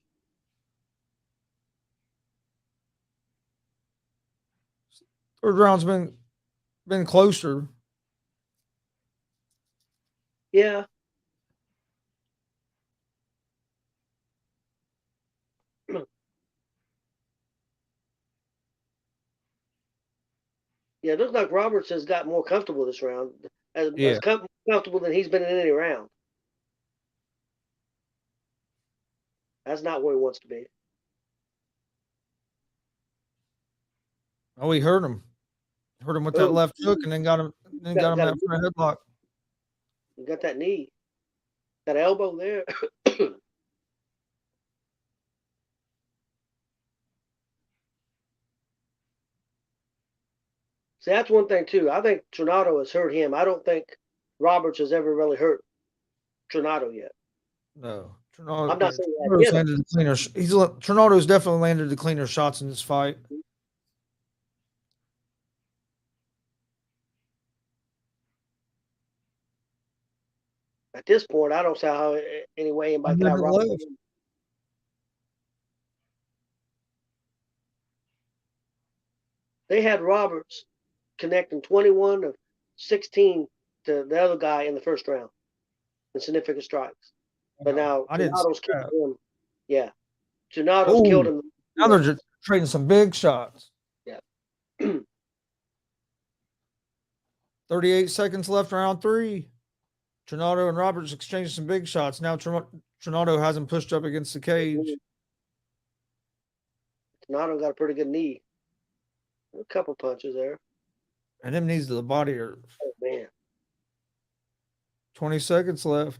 Third round's been closer. Yeah. Yeah, it looks like Roberts has got more comfortable this round, as comfortable than he's been in any round. That's not where he wants to be. Oh, he hurt him. Hurt him with that left hook, and then got him that front headlock. You got that knee, that elbow there. See, that's one thing too. I think Trinado has hurt him. I don't think Roberts has ever really hurt Trinado yet. No, Trinado. I'm not saying that. Trinado's definitely landed the cleaner shots in this fight. At this point, I don't see how any way anybody can Roberts. They had Roberts connecting 21 of 16 to the other guy in the first round in significant strikes. But now Trinado's killed him. Yeah. Trinado's killed him. Now they're just trading some big shots. Yeah. 38 seconds left, round 3. Trinado and Roberts exchanged some big shots. Now Trinado hasn't pushed up against the cage. Trinado got a pretty good knee. A couple punches there. And them knees to the body are. Oh, man. 20 seconds left.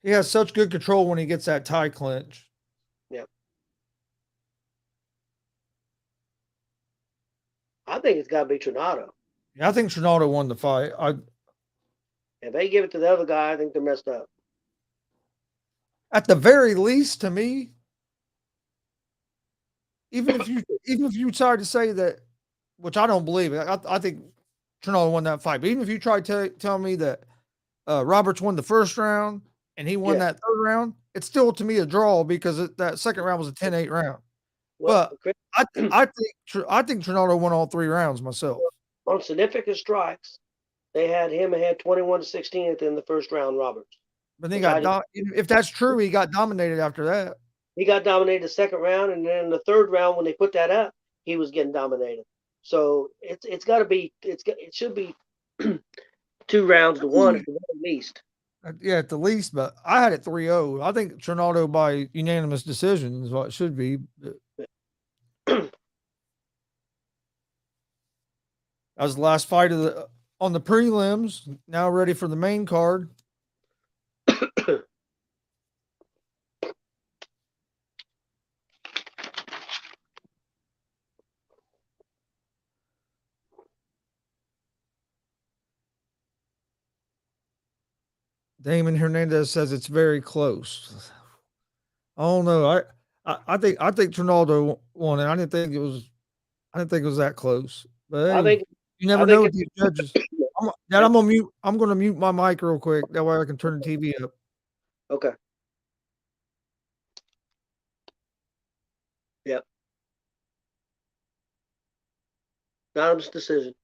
He has such good control when he gets that tie clinch. Yep. I think it's got to be Trinado. Yeah, I think Trinado won the fight. If they give it to the other guy, I think they're messed up. At the very least, to me, even if you try to say that, which I don't believe it, I think Trinado won that fight. But even if you try to tell me that Roberts won the first round and he won that third round, it's still to me a draw because that second round was a 10-8 round. Well, but I think Trinado won all 3 rounds myself. On significant strikes, they had him ahead 21-16 at the end of the first round, Roberts. But then if that's true, he got dominated after that. He got dominated the second round, and then the third round, when they put that up, he was getting dominated. So it's got to be it should be 2 rounds to 1 at the very least. Yeah, at the least, but I had it 3-0. I think Trinado by unanimous decision is what it should be. That was the last fight of the on the prelims. Now ready for the main card. Damon Hernandez says it's very close. I don't know. I think Trinaldo won it. I didn't think it was that close. But I hey, think you never I know think with these judges. Dad, I'm gonna mute. I'm gonna mute my mic real quick. That way I can turn the TV up. okay. Yep. Unanimous decision.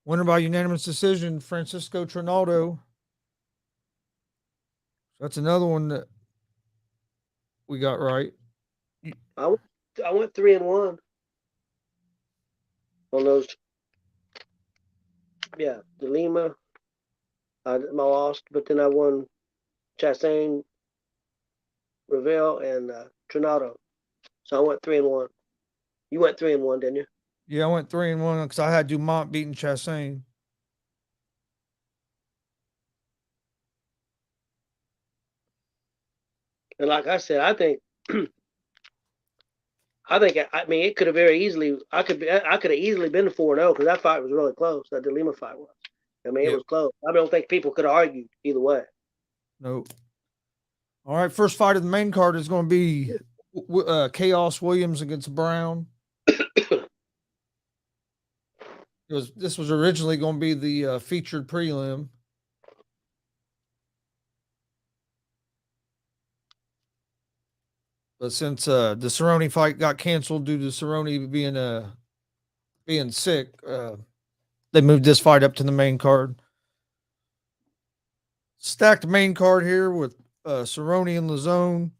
Winner by unanimous decision, Francisco Trinaldo. That's another one that we got right. I went 3-1 on those. Yeah, the Lima. I lost, but then I won Chasson, Ravel, and Trinado. So I went 3-1. You went 3-1, didn't you? Yeah, I went 3-1 because I had Dumont beating Chasson. And like I said, I think I mean it could have very easily I could have easily been 4-0 because that fight was really close. That Lima fight was. I mean it was close. I don't think people could have argued either way. Nope. All right, first fight of the main card is going to be Chaos Williams against Brown. This was originally going to be the featured prelim. But since the Cerrone fight got canceled due to Cerrone being sick, they moved this fight up to the main card. Stacked main card here with Cerrone and Lazone,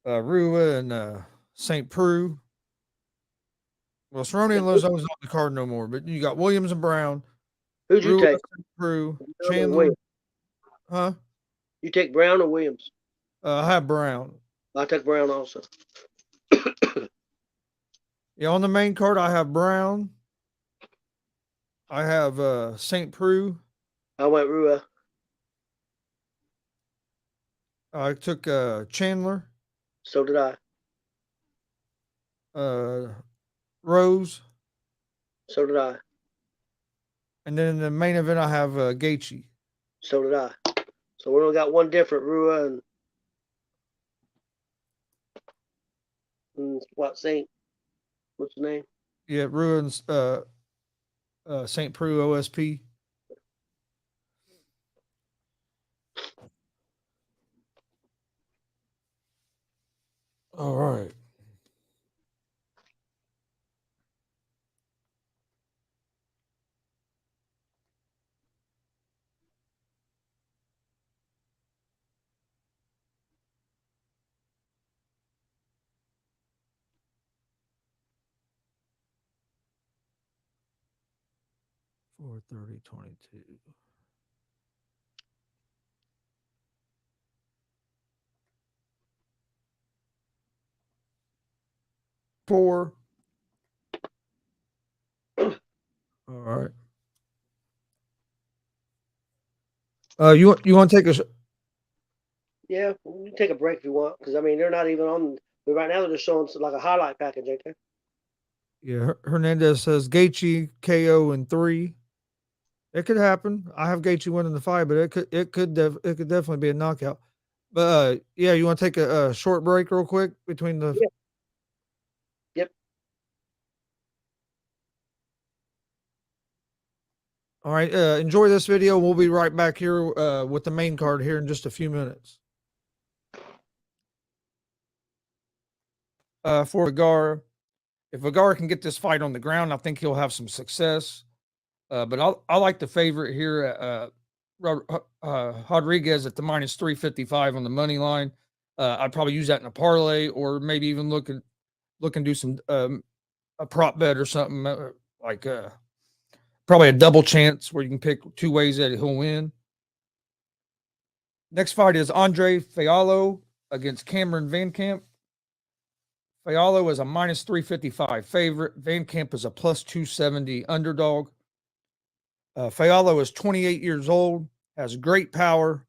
Arua and St. Preux. Well, Cerrone and Lazone's not the card no more, but you got Williams and Brown. Who'd you Rua, take? St. Preux, Brown or Chandler. Williams? Huh? You take Brown or Williams? I have Brown. I took Brown also. Yeah, on the main card, I have Brown. I have St. Preux. I went Rua. I took Chandler. So did I. Rose. So did I. And then in the main event, I have Gaethje. So did I. So we only got one different, Rua and what Saint? What's his name? Yeah, Ruins St. Preux OSP. All right. $430.22. Four. All right. You want to take a? Yeah, you can take a break if you want, because I mean they're not even on. But right now they're just showing like a highlight package, ain't they? Yeah, Hernandez says Gaethje KO in 3. It could happen. I have Gaethje winning the fight, but it could definitely be a knockout. But yeah, you want to take a short break real quick between the. Yeah. Yep. All right. Enjoy this video. We'll be right back here with the main card here in just a few minutes. For Vergara, if Vergara can get this fight on the ground, I think he'll have some success. But I like the favorite here, Rodriguez at the minus 355 on the money line. I'd probably use that in a parlay, or maybe even look and do some a prop bet or something like probably a double chance where you can pick two ways that he'll win. Next fight is Andre Fayallo against Cameron Van Camp. Fayallo is a minus 355 favorite. Van Camp is a plus 270 underdog. Fayallo is 28 years old, has great power.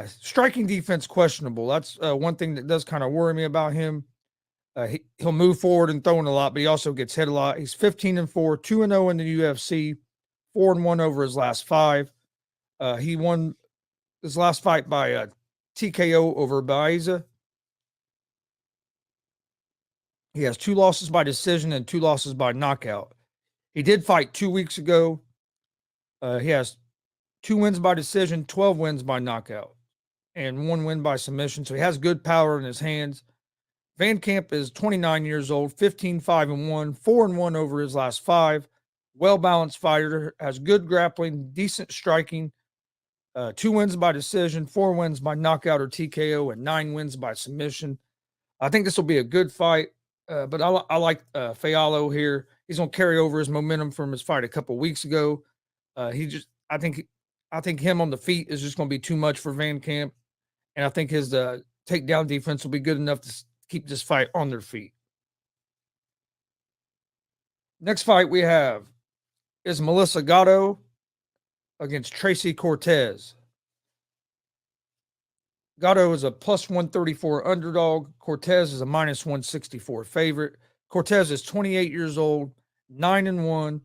Striking defense questionable. That's one thing that does kind of worry me about him. He'll move forward and throwing a lot, but he also gets hit a lot. He's 15-4, 2-0 in the UFC, 4-1 over his last 5. He won his last fight by TKO over Baeza. He has 2 losses by decision and 2 losses by knockout. He did fight 2 weeks ago. He has 2 wins by decision, 12 wins by knockout, and 1 win by submission. So he has good power in his hands. Van Camp is 29 years old, 15-5-1, 4-1 over his last 5. Well-balanced fighter, has good grappling, decent striking. 2 wins by decision, 4 wins by knockout or TKO, and 9 wins by submission. I think this will be a good fight, but I like Fayallo here. He's going to carry over his momentum from his fight a couple weeks ago. I think him on the feet is just going to be too much for Van Camp, and I think his takedown defense will be good enough to keep this fight on their feet. Next fight we have is Melissa Gatto against Tracy Cortez. Gatto is a plus 134 underdog. Cortez is a minus 164 favorite. Cortez is 28 years old, 9-1.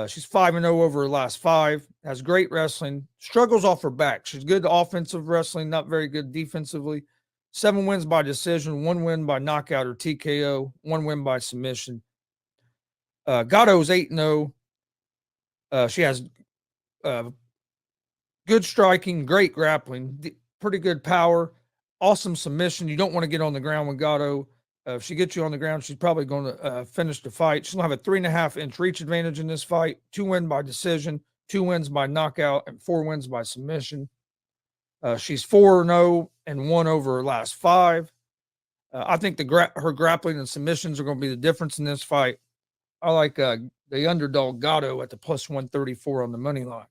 She's 5-0 over her last 5. Has great wrestling. Struggles off her back. She's good offensive wrestling, not very good defensively. 7 wins by decision, 1 win by knockout or TKO, 1 win by submission. Gatto is 8-0. She has good striking, great grappling, pretty good power, awesome submission. You don't want to get on the ground with Gatto. If she gets you on the ground, she's probably going to finish the fight. She'll have a 3.5-inch reach advantage in this fight, 2 wins by decision, 2 wins by knockout, and 4 wins by submission. She's 4-0 and 1 over her last 5. I think her grappling and submissions are going to be the difference in this fight. I like the underdog Gatto at the plus 134 on the money line.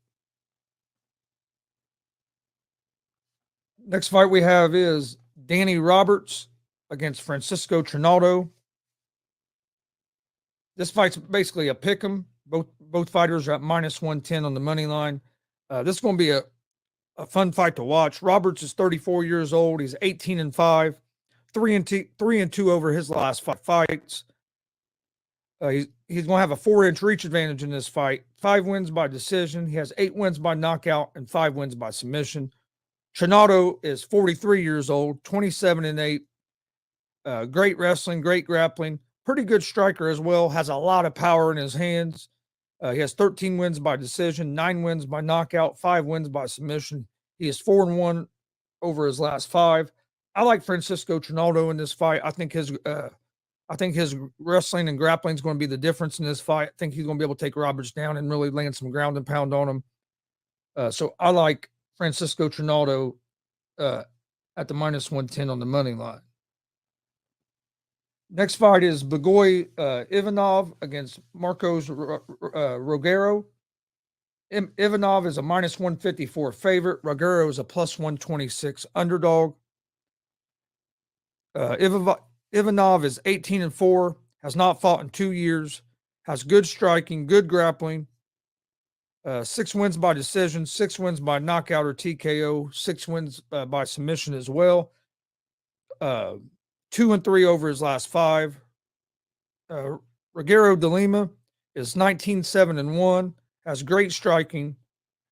Next fight we have is Danny Roberts against Francisco Trinado. This fight's basically a pick'em. Both fighters are at minus 110 on the money line. This is going to be a fun fight to watch. Roberts is 34 years old. He's 18-5, 3-2 over his last 5 fights. He's going to have a 4-inch reach advantage in this fight. 5 wins by decision. He has 8 wins by knockout and 5 wins by submission. Trinado is 43 years old, 27-8. Great wrestling, great grappling, pretty good striker as well. Has a lot of power in his hands. He has 13 wins by decision, 9 wins by knockout, 5 wins by submission. He is 4-1 over his last 5. I like Francisco Trinado in this fight. I think his wrestling and grappling is going to be the difference in this fight. I think he's going to be able to take Roberts down and really land some ground and pound on him. So I like Francisco Trinado at the minus 110 on the money line. Next fight is Bagoy Ivanov against Marcos Rogero. Ivanov is a minus 154 favorite. Rogero is a plus 126 underdog. Ivanov is 18-4, has not fought in 2 years, has good striking, good grappling. 6 wins by decision, 6 wins by knockout or TKO, 6 wins by submission as well. 2-3 over his last 5. Rogero de Lima is 19-7-1, has great striking,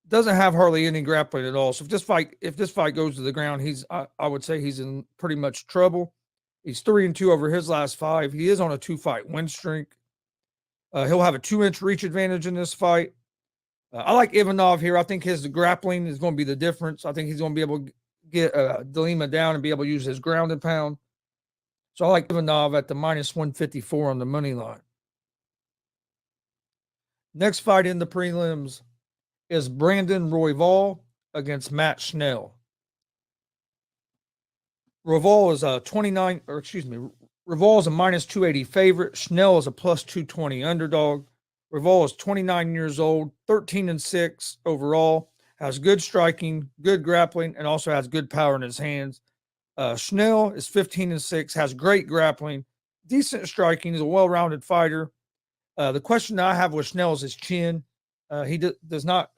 doesn't have hardly any grappling at all. So if this fight goes to the ground, I would say he's in pretty much trouble. He's 3-2 over his last 5. He is on a 2-fight win streak. He'll have a 2-inch reach advantage in this fight. I like Ivanov here. I think his grappling is going to be the difference. I think he's going to be able to get de Lima down and be able to use his ground and pound. So I like Ivanov at the minus 154 on the money line. Next fight in the prelims is Brandon Royval against Matt Schnell. Royval is a 29, or excuse me, Royval is a minus 280 favorite. Schnell is a plus 220 underdog. Royval is 29 years old, 13-6 overall, has good striking, good grappling, and also has good power in his hands. Schnell is 15-6, has great grappling, decent striking. He's a well-rounded fighter. The question that I have with Schnell is his chin. He does not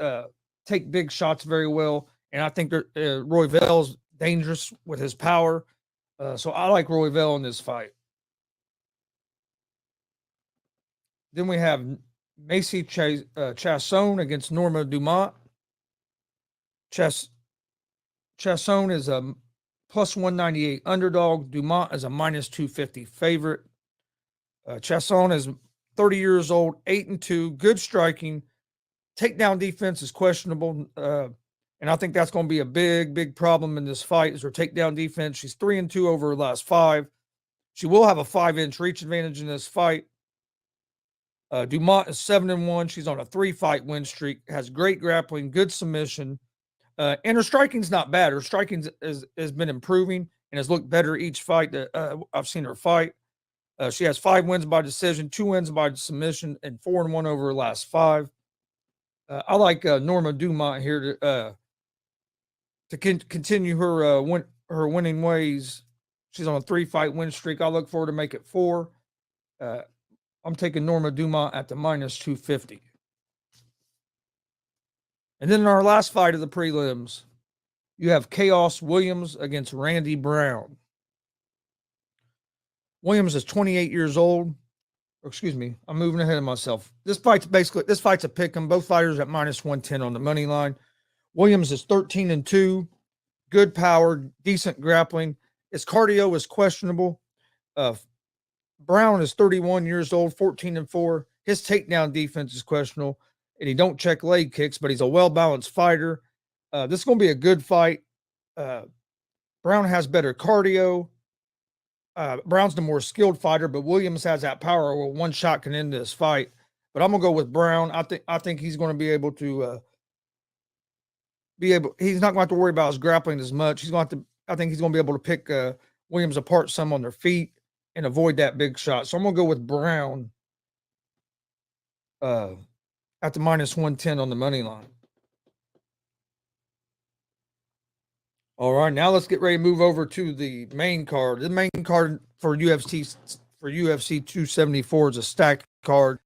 take big shots very well, and I think Royval's dangerous with his power. So I like Royval in this fight. Then we have Macy Chasson against Norma Dumont. Chasson is a plus 198 underdog. Dumont is a minus 250 favorite. Chasson is 30 years old, 8-2, good striking. Takedown defense is questionable. And I think that's going to be a big problem in this fight is her takedown defense. She's 3-2 over her last 5. She will have a 5-inch reach advantage in this fight. Dumont is 7-1. She's on a 3-fight win streak, has great grappling, good submission. And her striking's not bad. Her striking has been improving and has looked better each fight that I've seen her fight. She has 5 wins by decision, 2 wins by submission, and 4-1 over her last 5. I like Norma Dumont here to continue her winning ways. She's on a 3-fight win streak. I look forward to make it 4. I'm taking Norma Dumont at the minus 250. And then in our last fight of the prelims, you have Chaos Williams against Randy Brown. Williams is 28 years old. Excuse me, I'm moving ahead of myself. This fight's a pick'em. Both fighters at minus 110 on the money line. Williams is 13-2, good power, decent grappling. His cardio is questionable. Brown is 31 years old, 14-4. His takedown defense is questionable, and he don't check leg kicks, but he's a well-balanced fighter. This is going to be a good fight. Brown has better cardio. Brown's the more skilled fighter, but Williams has that power where one shot can end this fight. But I'm gonna go with Brown. I think he's going to be able to he's not going to have to worry about his grappling as much. I think he's going to be able to pick Williams apart some on their feet and avoid that big shot. So I'm going to go with Brown at the minus 110 on the money line. All right, now let's get ready to move over to the main card. The main card for UFC 274 is a stacked card.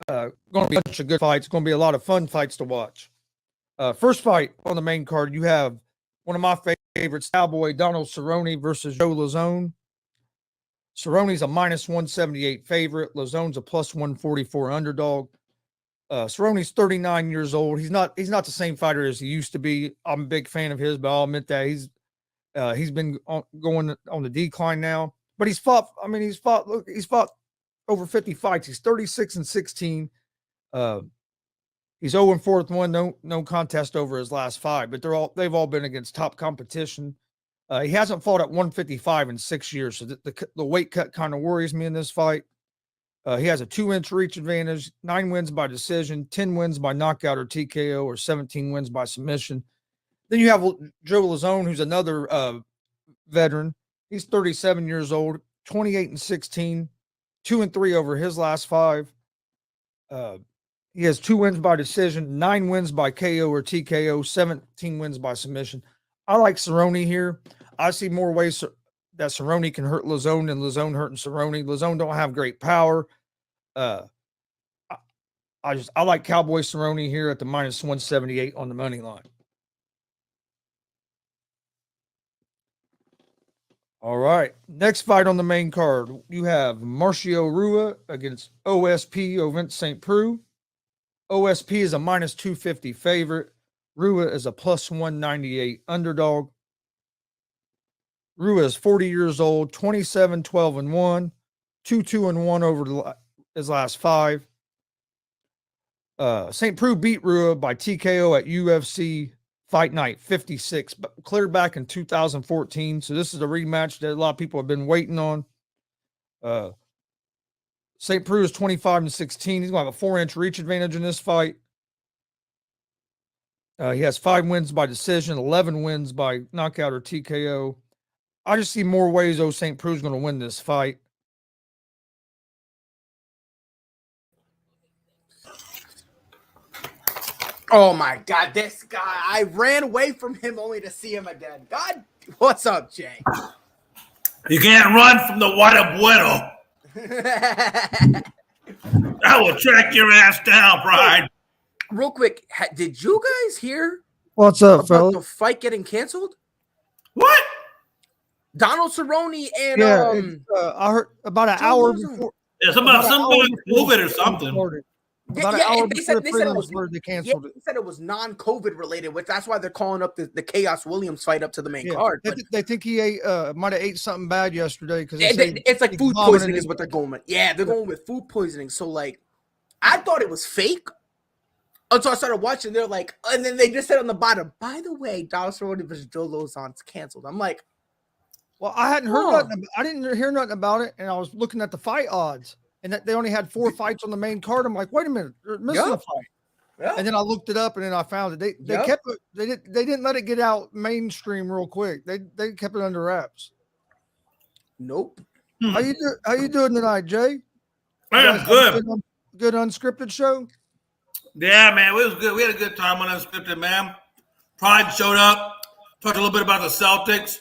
Going to be a bunch of good fights. It's going to be a lot of fun fights to watch. First fight on the main card, you have one of my favorites, Cowboy Donald Cerrone versus Joe Lazone. Cerrone's a minus 178 favorite. Lazone's a plus 144 underdog. Cerrone's 39 years old. He's not the same fighter as he used to be. I'm a big fan of his, but I'll admit that he's been going on the decline now. But he's fought over 50 fights. He's 36-16. He's 0-4 with 1, no contest over his last 5, but they've all been against top competition. He hasn't fought at 155 in 6 years, so the weight cut kind of worries me in this fight. He has a 2-inch reach advantage, 9 wins by decision, 10 wins by knockout or TKO, or 17 wins by submission. Then you have Joe Lazone, who's another veteran. He's 37 years old, 28-16, 2-3 over his last 5. He has 2 wins by decision, 9 wins by KO or TKO, 17 wins by submission. I like Cerrone here. I see more ways that Cerrone can hurt Lazone than Lazone hurting Cerrone. Lazone don't have great power. I like Cowboy Cerrone here at the minus 178 on the money line. All right. Next fight on the main card, you have Marcio Arua against OSP Ovent St. Preux. OSP is a minus 250 favorite. Rua is a plus 198 underdog. Rua is 40 years old, 27-12-1, 2-2-1 over his last 5. St. Preux beat Rua by TKO at UFC Fight Night 56, but cleared back in 2014. So this is a rematch that a lot of people have been waiting on. St. Preux is 25-16. He's going to have a 4-inch reach advantage in this fight. He has 5 wins by decision, 11 wins by knockout or TKO. I just see more ways St. Preux is going to win this fight. Oh my God, this guy! I ran away from him only to see him again. God, what's up, Jay? You can't run from the Guadabueno. I will track your ass down, Pride. Real quick, did you guys hear What's up, about fella? the fight getting canceled? What? Donald Cerrone and I heard about an Joe hour Lazone. before. Yeah, something about COVID or something. About an hour before the prelims started, they canceled it. They said it was non-COVID related, which that's why they're calling up the Chaos Williams fight up to the main card. They think he might have ate something bad yesterday because it's like food poisoning is what they're going with. Yeah, they're going with food poisoning. So like, I thought it was fake until I started watching. They're like, and then they just said on the bottom, by the way, Donald Cerrone versus Joe Lazone's canceled. I'm like, well, I hadn't heard nothing. I didn't hear nothing about it, and I was looking at the fight odds. And that they only had 4 fights on the main card. I'm like, wait a minute, they're missing a fight. Yep. And then I looked it up, and then I found it. They kept it. They didn't let it get out mainstream real quick. They kept it under wraps. Nope. How you doing tonight, Jay? I'm good. Good unscripted show. Yeah, man, it was good. We had a good time on unscripted, man. Pride showed up. Talked a little bit about the Celtics.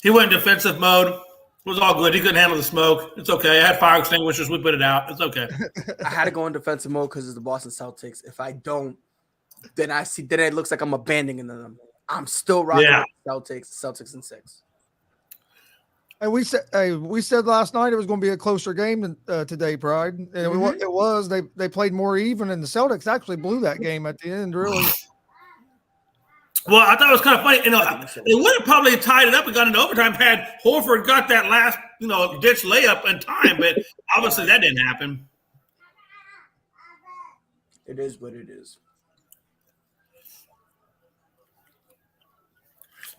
He went in defensive mode. It was all good. He couldn't handle the smoke. It's okay. I had fire extinguishers. We put it out. It's okay. I had to go in defensive mode because it's the Boston Celtics. If I don't, then it looks like I'm abandoning them. I'm still rocking with the Celtics in 6. And we said last night it was going to be a closer game than today, Pride. And it was. They played more even, and the Celtics actually blew that game at the end, really. Well, I thought it was kind of funny. It would have probably tied it up and got into overtime had Horford got that last, ditch layup in time, but obviously that didn't happen. It is what it is.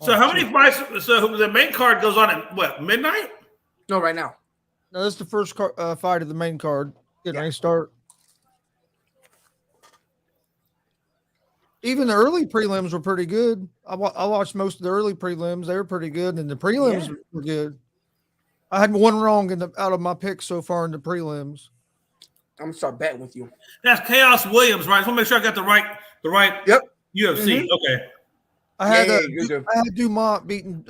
So how many fights? So the main card goes on at what, midnight? No, right now. No, this is the first fight of the main card. Getting ready to start. Even the early prelims were pretty good. I watched most of the early prelims. They were pretty good, and the prelims were good. I had one wrong out of my picks so far in the prelims. I'm gonna start betting with you. That's Chaos Williams, right? I just want to make sure I got the right UFC. Okay. I had Dumont beating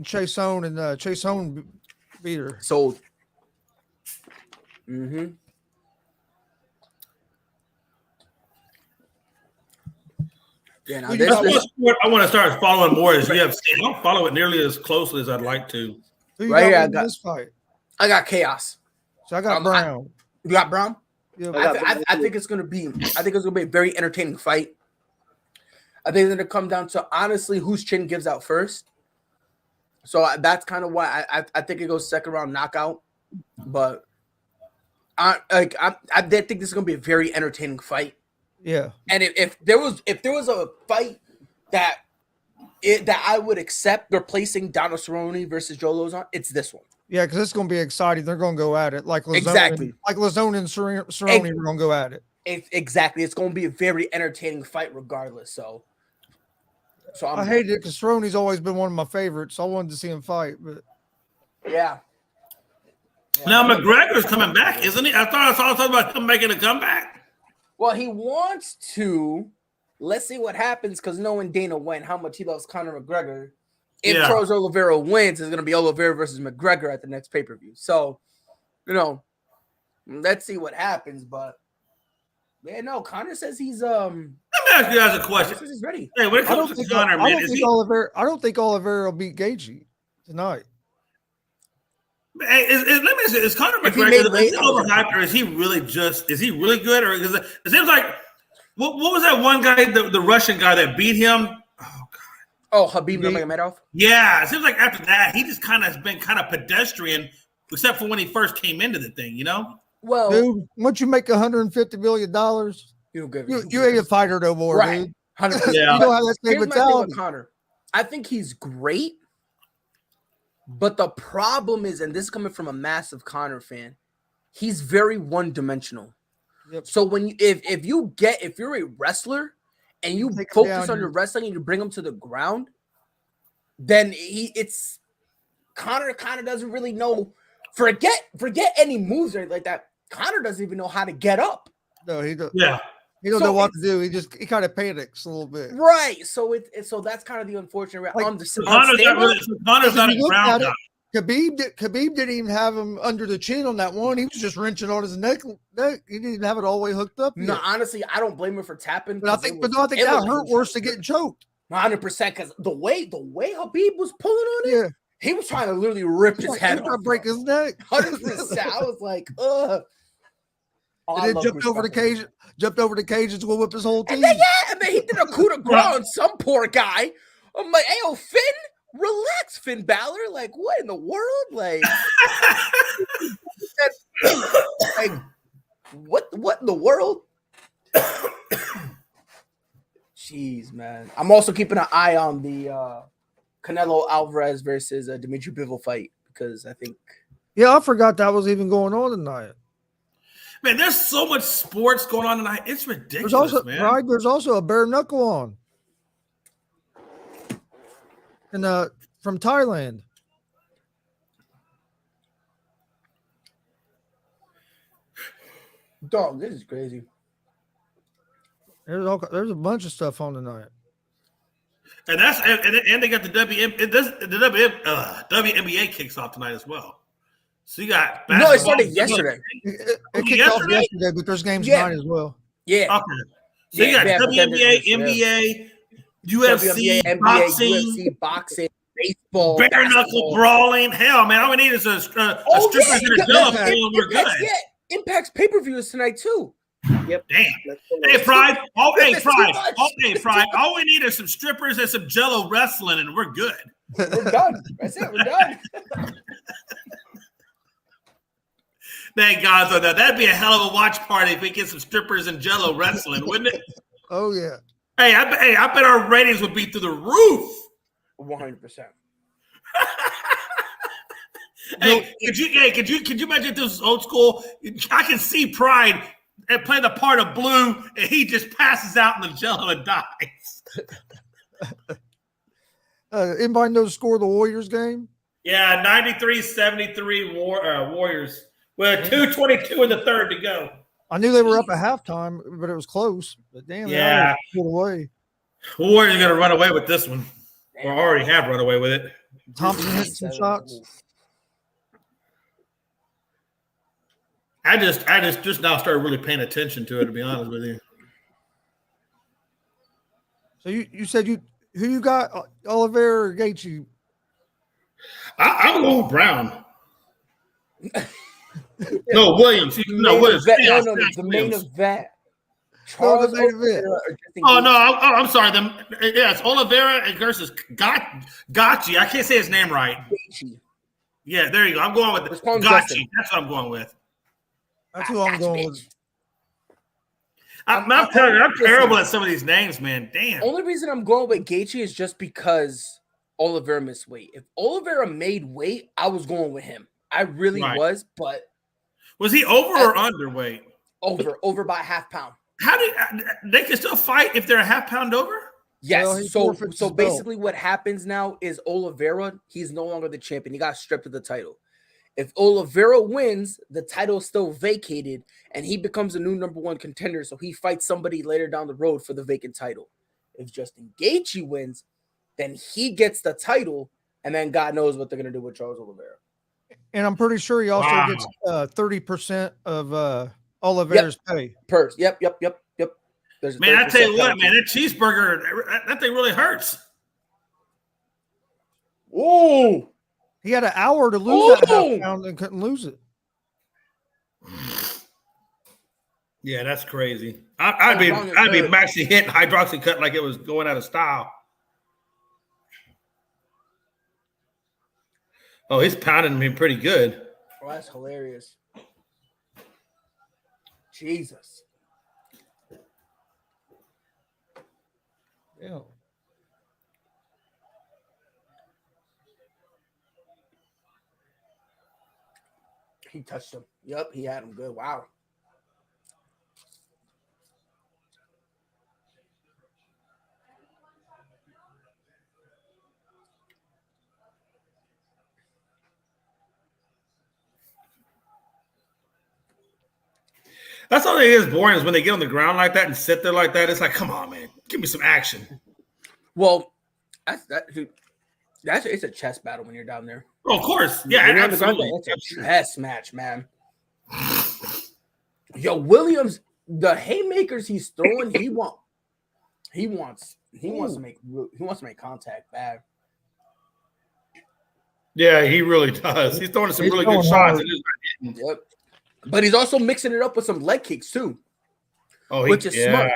Chasson, and Chasson beat her. Sold. Yeah, now I want to start following more as UFC. I don't follow it nearly as closely as I'd like to. Right here, this fight. I got Chaos. So I got Brown. You got Brown? Yeah, I think it's gonna be. I think it's gonna be a very entertaining fight. I think it's gonna come down to honestly whose chin gives out first. So that's kind of why I think it goes second round knockout. But I think this is gonna be a very entertaining fight. Yeah. And if there was a fight that I would accept replacing Donald Cerrone versus Joe Lazone, it's this one. Yeah, because it's going to be exciting. They're going to go at it like Lazone. Exactly. Like Lazone and Cerrone are going to go at it. Exactly. It's going to be a very entertaining fight regardless. So I hated it because Cerrone's always been one of my favorites. So I wanted to see him fight, but yeah. Now McGregor's coming back, isn't he? I thought I saw something about him making a comeback. Well, he wants to. Let's see what happens because knowing Dana White, how much he loves Conor McGregor. If Charles Oliveira wins, it's going to be Oliveira versus McGregor at the next pay-per-view. So, let's see what happens. But, Conor says he's Let me ask you guys a question. He's ready. Hey, when it comes to Conor, man, I don't think Oliveira will beat Gaethje tonight. Hey, let me ask you, is Conor McGregor overhyped, or is he really good? Or is it seems like what was that one guy, the Russian guy that beat him? Oh, Khabib Nurmagomedov? Yeah, it seems like after that, he just kind of has been kind of pedestrian, except for when he first came into the thing, Well, dude, once you make $150 million, you ain't a fighter no more, right. dude. 100%. You don't have that same mentality. Conor. I think he's great. But the problem is, and this is coming from a massive Conor fan, he's very one-dimensional. Yep. So when if you're a wrestler and you take him focus down, on your wrestling and you bring him to the ground, then Conor kind of doesn't really know. Forget any moves or anything like that. Conor doesn't even know how to get up. No, he don't. Yeah. He don't know what to do. He kind of panics a little bit. Right. So so that's kind of the unfortunate. Like, Connor's Connor's not a ground guy. Khabib didn't even have him under the chin on that one. He was just wrenching on his neck. He didn't even have it all the way hooked up. No, honestly, I don't blame him for tapping. But I think that hurt worse than getting choked. 100%, because the way Khabib was pulling on it, Yeah, he was trying to literally rip his head off. Break his neck. 100%. I was like, ugh. Oh, And then jumped over the cage and go whip his whole team. And then he did a coup de grace on some poor guy. I'm like, hey, yo, Finn, relax, Finn Balor. Like, what in the world? Like, what in the world? Jeez, man. I'm also keeping an eye on the Canelo Alvarez versus Dimitri Bivol fight because I think. Yeah, I forgot that was even going on tonight. Man, there's so much sports going on tonight. It's ridiculous, man. There's also a bare knuckle on. And from Thailand. Dog, this is crazy. There's a bunch of stuff on tonight. And they got the WNBA kicks off tonight as well. So you got basketball. No, it started yesterday. It kicked off yesterday, but there's games tonight as well. Yeah. Okay. So you got WNBA, NBA, UFC, boxing, baseball, bare knuckle brawling. Hell, man, all we need is a strippers and a jello pool. We're good. Yeah, Impact's pay-per-view is tonight too. Yep. Damn. Hey, Pride. Hey, Pride. All we need is some strippers and some jello wrestling, and we're good. We're done. That's it. We're done. Thank God for that. That'd be a hell of a watch party if we get some strippers and jello wrestling, wouldn't it? Oh yeah. Hey, I bet our ratings would be through the roof. 100%. Could you imagine if this was old school? I can see Pride playing the part of Blue, and he just passes out in the jello and dies. Anybody know the score of the Warriors game? Yeah, 93-73 Warriors. With 2:22 in the third to go. I knew they were up at halftime, but it was close. But damn, yeah, pulled away. Warriors are going to run away with this one, or already have run away with it. Thompson hit some shots. I just now started really paying attention to it, to be honest with you. So you said who you got, Oliveira or Gaethje? I'm going Brown. No, Williams. Williams. The main event. Charles Oliveira. Oh no, I'm sorry. It's Oliveira versus Gaethje. I can't say his name right. Yeah, there you go. I'm going with Gaethje. That's what I'm going with. That's who I'm going with. I'm terrible at some of these names, man. Damn. Only reason I'm going with Gaethje is just because Oliveira missed weight. If Oliveira made weight, I was going with him. I really was, but was he over or underweight? Over by a half pound. How did they can still fight if they're a half pound over? Yes. Well, so basically, what happens now is Oliveira, he's no longer the champion. He got stripped of the title. If Oliveira wins, the title is still vacated, and he becomes a new number one contender. So he fights somebody later down the road for the vacant title. If Justin Gaethje wins, then he gets the title, and then God knows what they're gonna do with Charles Oliveira. And I'm pretty sure he also gets 30% of Oliveira's pay. Purse. Yep. Man, I tell you what, man, that cheeseburger, that thing really hurts. Ooh. He had an hour to lose that half pound and couldn't lose it. Yeah, that's crazy. I'd be maxi hitting hydroxycut like it was going out of style. Oh, he's pounding me pretty good. Oh, that's hilarious. Jesus. Yeah. he touched him. Yep, he had him good. Wow. That's all it is boring is when they get on the ground like that and sit there like that. It's like, come on, man, give me some action. Well, it's a chess battle when you're down there. Oh, of course, yeah, absolutely. It's a chess match, man. Yo, Williams, the haymakers he's throwing, he wants to make contact bad. Yeah, he really does. He's throwing some really good shots. Yep. But he's also mixing it up with some leg kicks too. Oh, which is smart.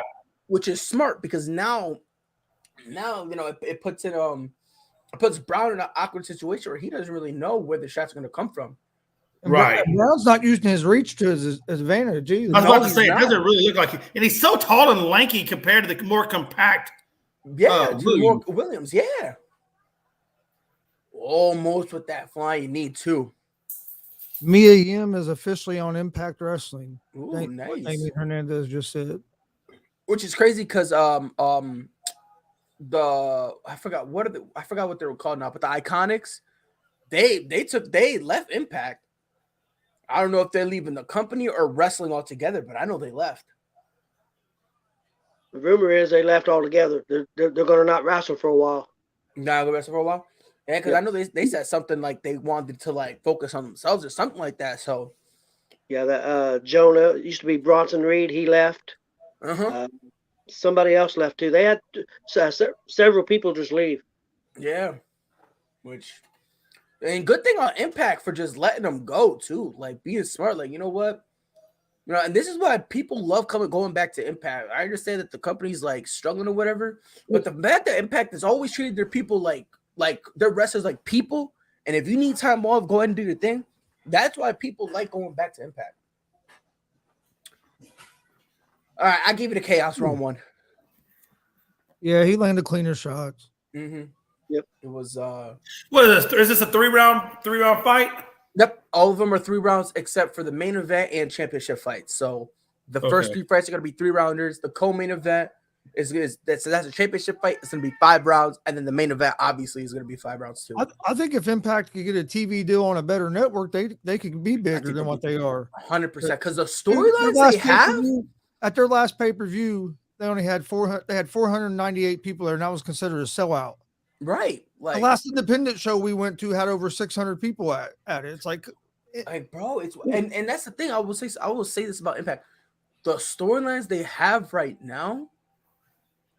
Which is smart because now it puts Brown in an awkward situation where he doesn't really know where the shots are going to come from. Right. Brown's not using his reach to his advantage either. I was about to say, it doesn't really look like it. And he's so tall and lanky compared to the more compact. Williams, yeah. Almost with that flying you need too. Mia Yim is officially on Impact Wrestling. Ooh, nice. Amy Hernandez just said. Which is crazy because I forgot what they were called now, but the Iconics, they left Impact. I don't know if they're leaving the company or wrestling altogether, but I know they left. The rumor is they left altogether. They're going to not wrestle for a while. Not gonna wrestle for a while. Yeah, because I know they said something like they wanted to like focus on themselves or something like that. So yeah, that Jonah used to be Bronson Reed. He left. Somebody else left too. They had several people just leave. Yeah, and good thing on Impact for just letting them go too, like being smart. Like, you know what, and this is why people love going back to Impact. I understand that the company's like struggling or whatever, but the fact that Impact has always treated their people like their wrestlers like people, and if you need time off, go ahead and do your thing. That's why people like going back to Impact. All right, I gave it a Chaos round one. Yeah, he landed cleaner shots. Mm-hmm. Yep. It was. What is this? Is this a three round fight? Yep, all of them are 3 rounds except for the main event and championship fights. So the first 3 fights are going to be 3-rounders. The co-main event that's a championship fight. It's going to be 5 rounds, and then the main event obviously is going to be 5 rounds too. I think if Impact could get a TV deal on a better network, they could be bigger than what they are. 100%, because the storylines they have at their last pay-per-view, they only had 498 people there, and that was considered a sellout. Right. Like the last independent show we went to had over 600 people at it. It's like bro, it's and that's the thing. I will say this about Impact. The storylines they have right now,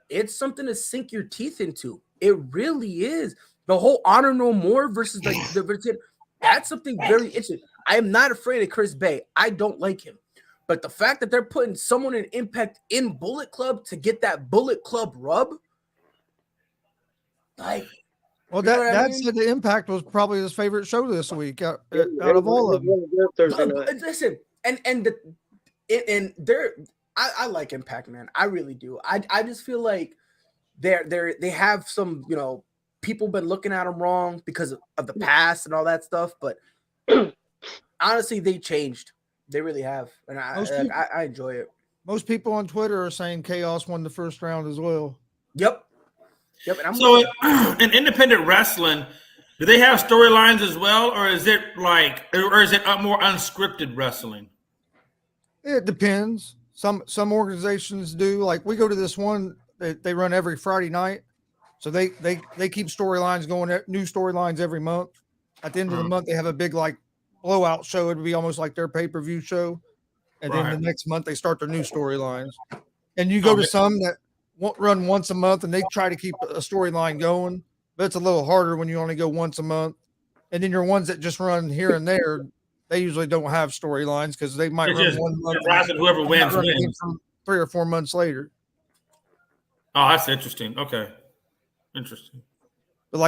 it's something to sink your teeth into. It really is. The whole Honor No More versus that's something very interesting. I am not afraid of Chris Bay. I don't like him. But the fact that they're putting someone in Impact in Bullet Club to get that Bullet Club rub, like, well, that said the Impact was probably his favorite show this week out of all of them. Listen, I like Impact, man. I really do. I just feel like they have some, people been looking at them wrong because of the past and all that stuff. But honestly, they changed. They really have, and I enjoy it. Most people on Twitter are saying Chaos won the first round as well. Yep. And so in independent wrestling, do they have storylines as well, or is it more unscripted wrestling? It depends. Some organizations do. Like we go to this one that they run every Friday night, so they keep storylines going, new storylines every month. At the end of the month, they have a big blowout show. It would be almost like their pay-per-view show, and then the next month they start their new storylines. And you go to some that won't run once a month, and they try to keep a storyline going, but it's a little harder when you only go once a month. And then your ones that just run here and there, they usually don't have storylines because they might run 1 month. Whoever wins. 3 or 4 months later. Oh, that's interesting. Okay, interesting. But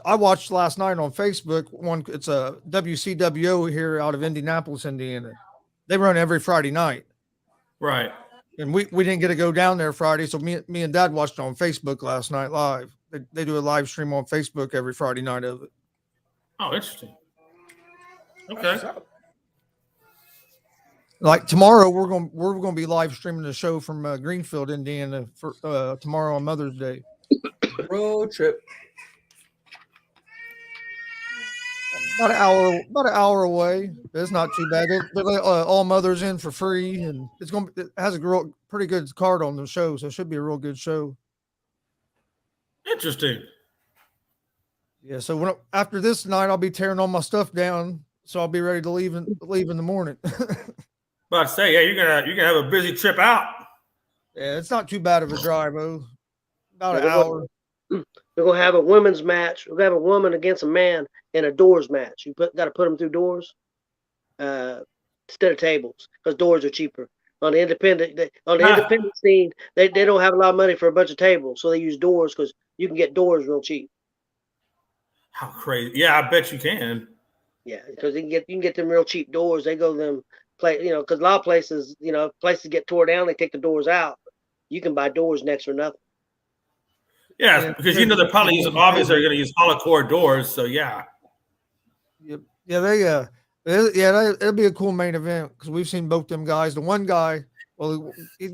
I watched last night on Facebook. It's a WCWO here out of Indianapolis, Indiana. They run every Friday night. Right. And we didn't get to go down there Friday, so me and Dad watched it on Facebook last night live. They do a live stream on Facebook every Friday night of it. Oh, interesting. Okay. Like tomorrow, we're gonna be live streaming the show from Greenfield, Indiana, for tomorrow on Mother's Day. Road trip. About an hour away. It's not too bad. They let all mothers in for free, and it has a pretty good card on the show, so it should be a real good show. Interesting. Yeah. So after this night, I'll be tearing all my stuff down, so I'll be ready to leave in the morning. About to say, yeah, you're gonna have a busy trip out. Yeah, it's not too bad of a drive, though. About an hour. We're gonna have a women's match. We're gonna have a woman against a man in a doors match. You got to put them through doors instead of tables because doors are cheaper. On the independent scene, they don't have a lot of money for a bunch of tables, so they use doors because you can get doors real cheap. How crazy! Yeah, I bet you can. Yeah, because you can get them real cheap doors. They go them because a lot of places, places get tore down, they take the doors out. You can buy doors next or nothing. Yeah, because they're probably using, obviously they're going to use hollow core doors. So yeah. Yep. Yeah, it'll be a cool main event because we've seen both them guys. The one guy,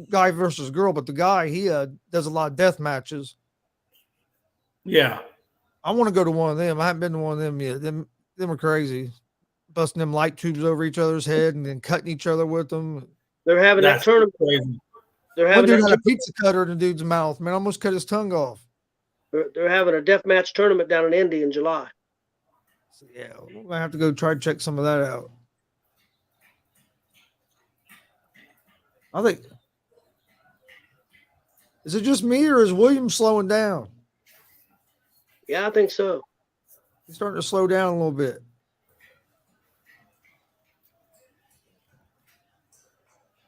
guy versus girl, but the guy he does a lot of death matches. Yeah, I want to go to one of them. I haven't been to one of them yet. Them are crazy, busting them light tubes over each other's head and then cutting each other with them. They're having that tournament. Crazy. One dude had a pizza cutter in the dude's mouth. Man, almost cut his tongue off. They're having a death match tournament down in Indy in July. So, yeah, we're gonna have to go try to check some of that out. I think. Is it just me or is Williams slowing down? Yeah, I think so. He's starting to slow down a little bit.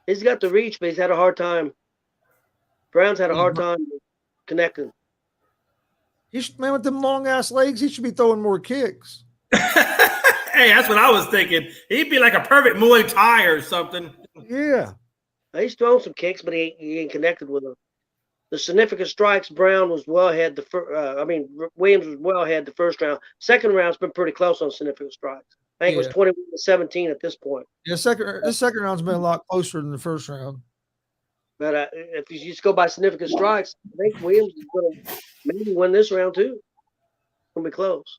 He's got the reach, but he's had a hard time. Brown's had a hard time connecting. Man, with them long ass legs, he should be throwing more kicks. Hey, that's what I was thinking. He'd be like a perfect Muay Thai or something. Yeah. He's thrown some kicks, but he ain't connected with them. The significant strikes, Brown was well ahead. Williams was well ahead the first round. Second round's been pretty close on significant strikes. I think it was 21-17 at this point. Yeah, this second round's been a lot closer than the first round. But if you just go by significant strikes, I think Williams is going to maybe win this round too. It's going to be close.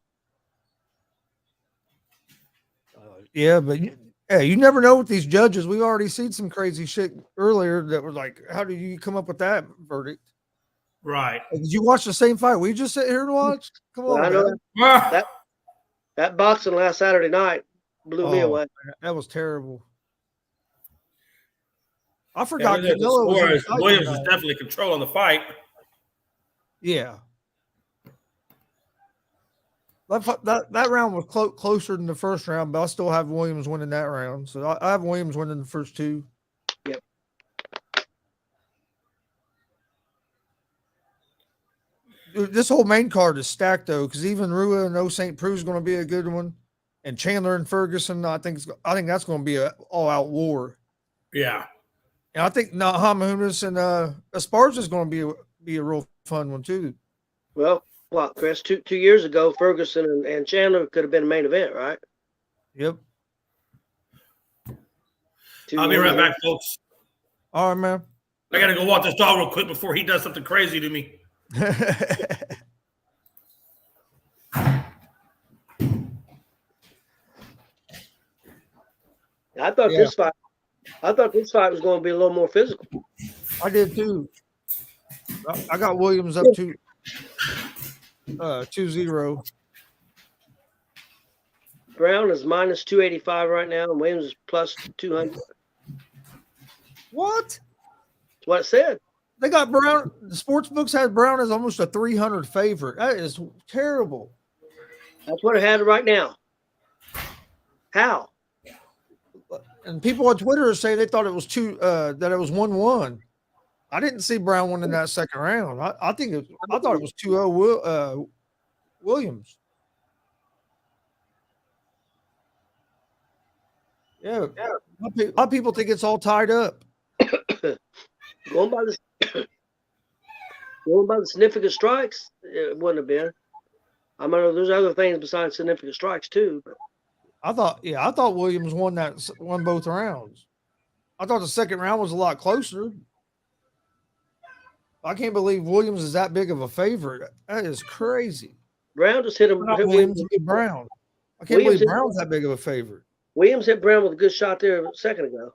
But you never know with these judges. We've already seen some crazy shit earlier that was like, how do you come up with that verdict? Right. Did you watch the same fight we just sit here and watch? Come on, I know that boxing last Saturday night blew me away. That was terrible. I forgot Williams was definitely controlling the fight. Yeah. That round was closer than the first round, but I still have Williams winning that round. So I have Williams winning the first two. Yep. Dude, this whole main card is stacked though, because even Arua and O St. Preux is going to be a good one, and Chandler and Ferguson. I think that's going to be an all-out war. Yeah. And I think NAMAJUNAS and ESPARZA is going to be a real fun one too. Well, Chris, two years ago, Ferguson and Chandler could have been a main event, right? Yep. I'll be right back, folks. All right, man. I got to go walk this dog real quick before he does something crazy to me. I thought this fight was going to be a little more physical. I did too. I got Williams up to 2-0. Brown is minus 285 right now, and Williams is plus 200. What? That's what it said. They got Brown. The sports books had Brown as almost a 300 favorite. That is terrible. That's what it had right now. How? And people on Twitter say they thought it was that it was 1-1. I didn't see Brown winning that second round. I thought it was 2-0 Williams. Yeah. A lot of people think it's all tied up. Going by the significant strikes, it wouldn't have been. I mean, there's other things besides significant strikes too. But I thought Williams won both rounds. I thought the second round was a lot closer. I can't believe Williams is that big of a favorite. That is crazy. Brown just hit him. Not Hit Williams, Brown. I can't Williams believe Brown's that big of a favorite. Williams hit Brown with a good shot there a second ago.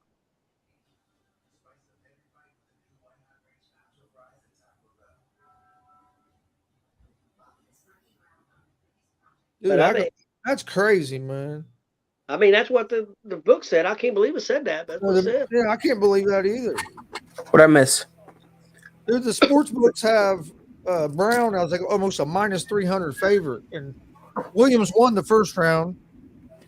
Dude, But that's crazy, man. I mean, that's what the book said. I can't believe it said that. That's what it said. Yeah, I can't believe that either. What I miss? Dude, the sports books have Brown as like almost a minus 300 favorite, and Williams won the first round,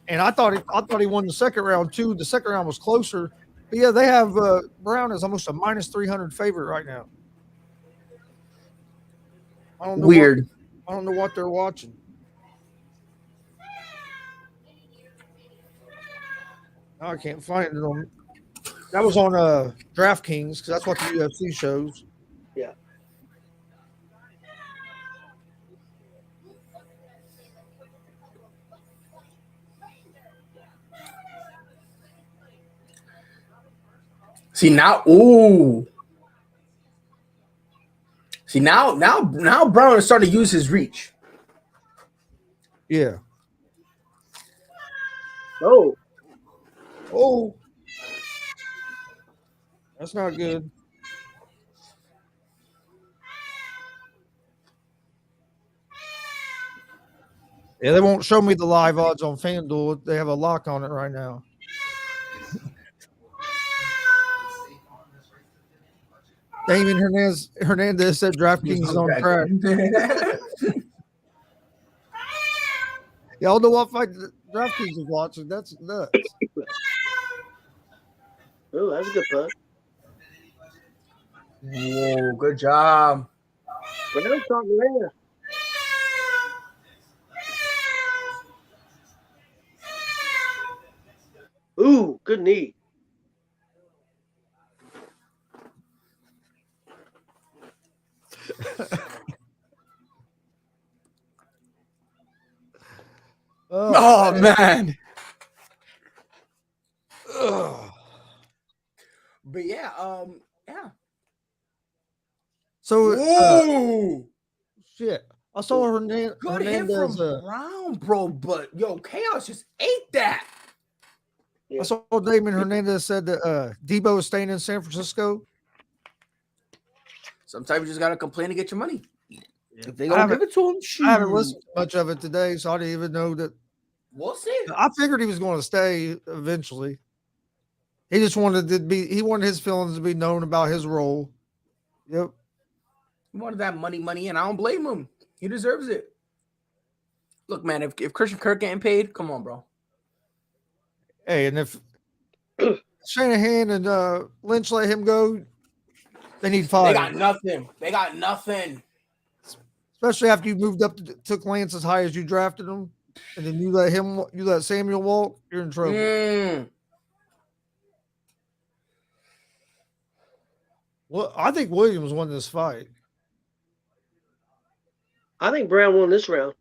and I thought he won the second round too. The second round was closer, but yeah, they have Brown as almost a minus 300 favorite right now. I don't know. Weird. I don't know what they're watching. I can't find it on. That was on DraftKings because that's what the UFC shows. Yeah. See now, ooh. See now Brown is starting to use his reach. Yeah. Oh, that's not good. Yeah, they won't show me the live odds on FanDuel. They have a lock on it right now. Damon Hernandez said DraftKings is on track. Y'all know what fight DraftKings is watching? That's nuts. Oh, that's a good punt. Whoa, good job. Brown's starting there. Ooh, good knee. Oh man. But yeah, yeah. So shit. I saw Hernandez. Good hit from Brown, bro. But yo, Chaos just ate that. I saw Damon Hernandez said that Debo is staying in San Francisco. Sometimes you just gotta complain to get your money. If they don't give it to him, shoot. I haven't listened to much of it today, so I didn't even know that. We'll see. I figured he was going to stay eventually. He just wanted to be. He wanted his feelings to be known about his role. Yep. He wanted that money, and I don't blame him. He deserves it. Look, man, if Christian Kirk getting paid, come on, bro. Hey, and if Shanahan and Lynch let him go, they need five. They got nothing. Especially after you moved up, took Lance as high as you drafted him, and then you let Samuel walk, you're in trouble. Well, I think Williams won this fight. I think Brown won this round.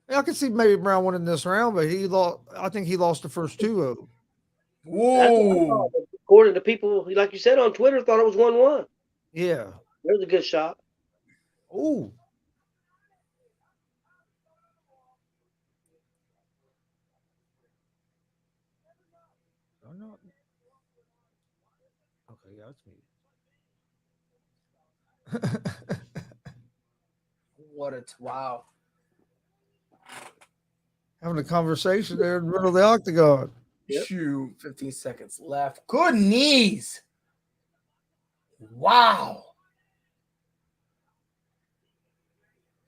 I could see maybe Brown winning this round, but he lost. I think he lost the first two. Whoa! According to people, like you said on Twitter, thought it was 1-1. Yeah, there's a good shot. Ooh. Okay, yeah, that's me. Wow. Having a conversation there in the middle of the octagon. Yep. Shoot, 15 seconds left. Good knees. Wow.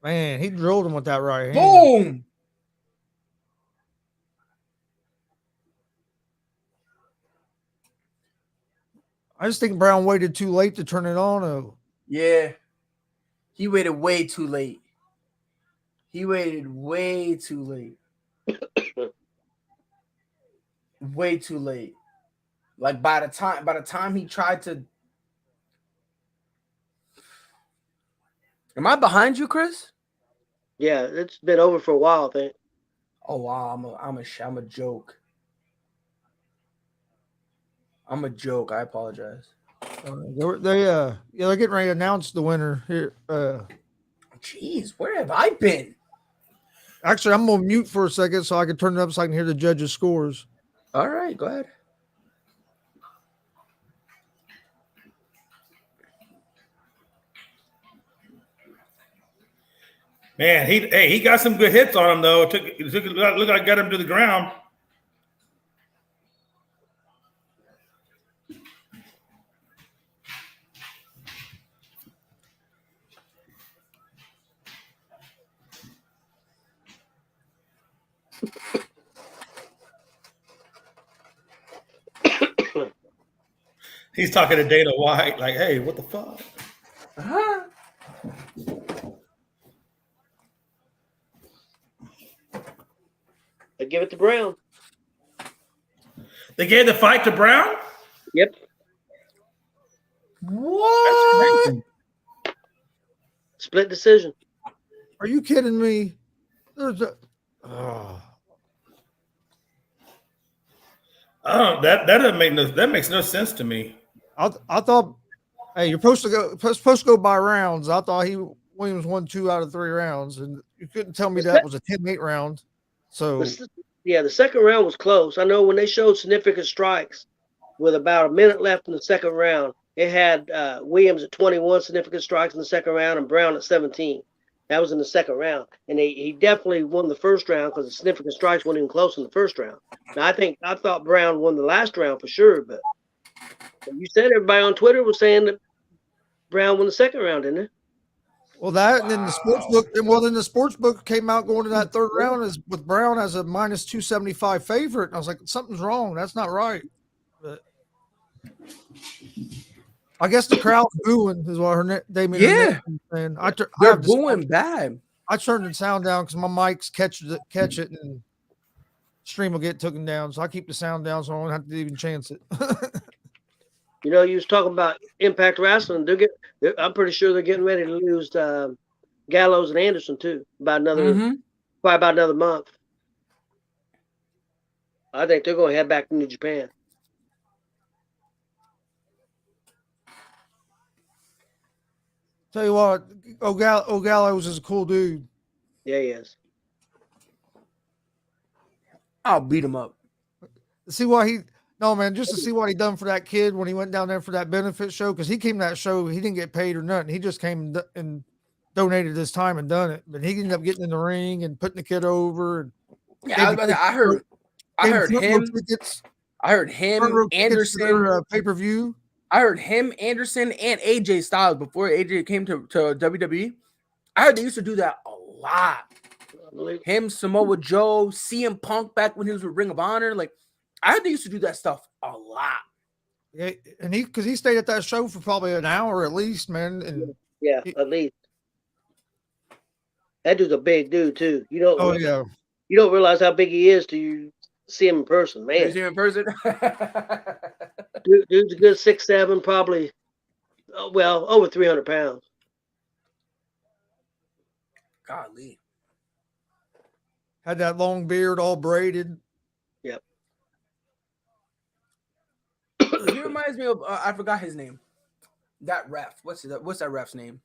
Man, he drilled him with that right hand. Boom. I just think Brown waited too late to turn it on. Oh. Yeah. He waited way too late. Way too late. Like by the time he tried to. Am I behind you, Chris? Yeah, it's been over for a while, I think. Oh wow, I'm a joke. I'm a joke. I apologize. They're getting ready to announce the winner here. Jeez, where have I been? Actually, I'm gonna mute for a second so I can turn it up so I can hear the judges' scores. All right, go ahead. Man, he got some good hits on him though. It looked like got him to the ground. He's talking to Dana White, like, "Hey, what the fuck?" They give it to Brown. They gave the fight to Brown? Yep. What? Split decision. Are you kidding me? There's a. Oh. That doesn't make that makes no sense to me. I thought, hey, you're supposed to go by rounds. I thought Williams won 2 out of 3 rounds, and you couldn't tell me that was a 10-8 round. So the second round was close. I know when they showed significant strikes with about a minute left in the second round, it had Williams at 21 significant strikes in the second round and Brown at 17. That was in the second round, and he definitely won the first round because the significant strikes weren't even close in the first round. Now I thought Brown won the last round for sure, but you said everybody on Twitter was saying that Brown won the second round, didn't it? Well, that and then the sports book came out going to that third round is with Brown as a minus 275 favorite, and I was like, something's wrong. That's not right. But I guess the crowd's booing is what they mean. Yeah, and they're booing bad. I turned the sound down because my mics catch it, and stream will get taken down. So I keep the sound down so I don't have to even chance it. You know, you was talking about Impact Wrestling. I'm pretty sure they're getting ready to lose Gallows and Anderson too. Probably about another month. I think they're going to head back to New Japan. Tell you what, Gallows is a cool dude. Yeah, he is. I'll beat him up. See why just to see what he done for that kid when he went down there for that benefit show, because he came to that show, he didn't get paid or nothing. He just came and donated his time and done it. But he ended up getting in the ring and putting the kid over. And yeah, I heard him, Anderson, pay-per-view. I heard him, Anderson, and AJ Styles before AJ came to WWE. I heard they used to do that a lot. Him, Samoa Joe, CM Punk back when he was with Ring of Honor. Like, I heard they used to do that stuff a lot. Yeah, and because he stayed at that show for probably an hour at least, man. And at least. That dude's a big dude too. You don't realize how big he is till you see him in person, man. You see him in person? Dude's a good 6'7", probably, over 300 pounds. Golly. Had that long beard all braided. Yep. He reminds me of, I forgot his name. That ref. What's that ref's name?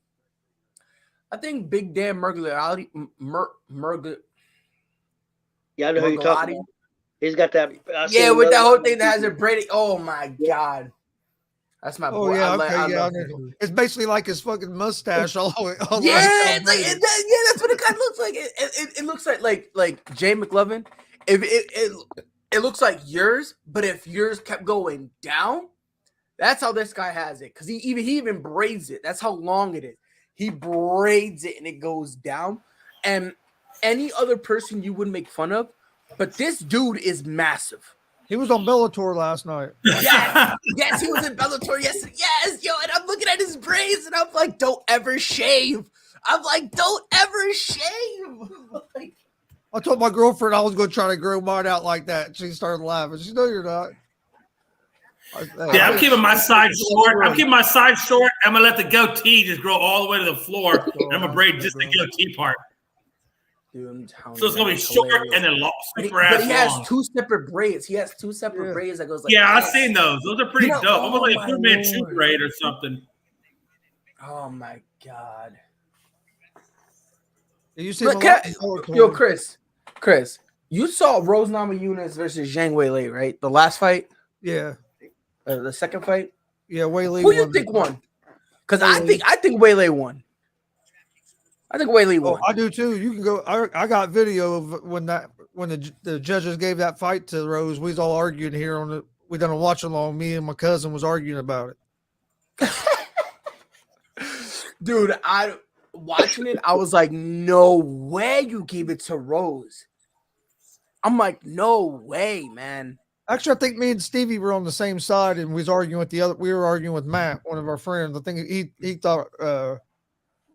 I think Big Dan Mergliotti. Yeah, I know who you're talking about. He's got that. With that whole thing that has a braided. Oh my God. That's my boy. It's basically like his fucking mustache all the way. That's what it kind of looks like. It looks like Jay McLovin. If it looks like yours, but if yours kept going down, that's how this guy has it. Because he even braids it. That's how long it is. He braids it and it goes down. And any other person you would make fun of, but this dude is massive. He was on Bellator last night. Yes, he was in Bellator yesterday. Yes, and I'm looking at his braids and I'm like, don't ever shave. I told my girlfriend I was going to try to grow mine out like that. She started laughing. She said, no, you're not. I'm keeping my side short. I'm going to let the goatee just grow all the way to the floor. I'm going to braid just the goatee part. Dude, I'm telling So it's you, gonna be it's short hilarious. and then long, But super ass he has long. 2 separate braids. He has 2 separate Yeah. braids that goes like Yeah, I've this. seen those. Those are pretty You know- dope. oh Almost like a my Fu Manchu Lord. braid or something. Oh my god. You see Look, yo, Chris, you saw Rose NAMAJUNAS versus Zhang Weili, right? The last fight, Yeah. the second fight. Yeah, Weili Who you won. think won? Because Weili. I think Weili won. I think Weili Oh, won. I do too. You can go. I got video of when the judges gave that fight to Rose. We was all arguing here on the. We done a watch along. Me and my cousin was arguing about it. Dude, watching it, I was like, no way you gave it to Rose. I'm like, no way, man. Actually, I think me and Stevie were on the same side, and we was arguing with the other. We were arguing with Matt, one of our friends. I think he thought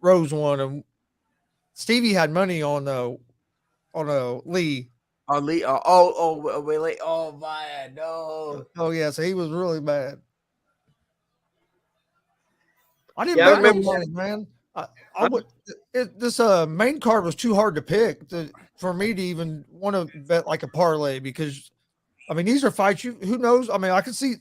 Rose won, and Stevie had money on Lee. Lee, Weili. Oh man, no. Oh yeah, so he was really bad. I didn't Yeah, I bet no remember money, man. This main card was too hard to pick for me to even want to bet like a parlay, because I mean these are fights who knows. I mean I could see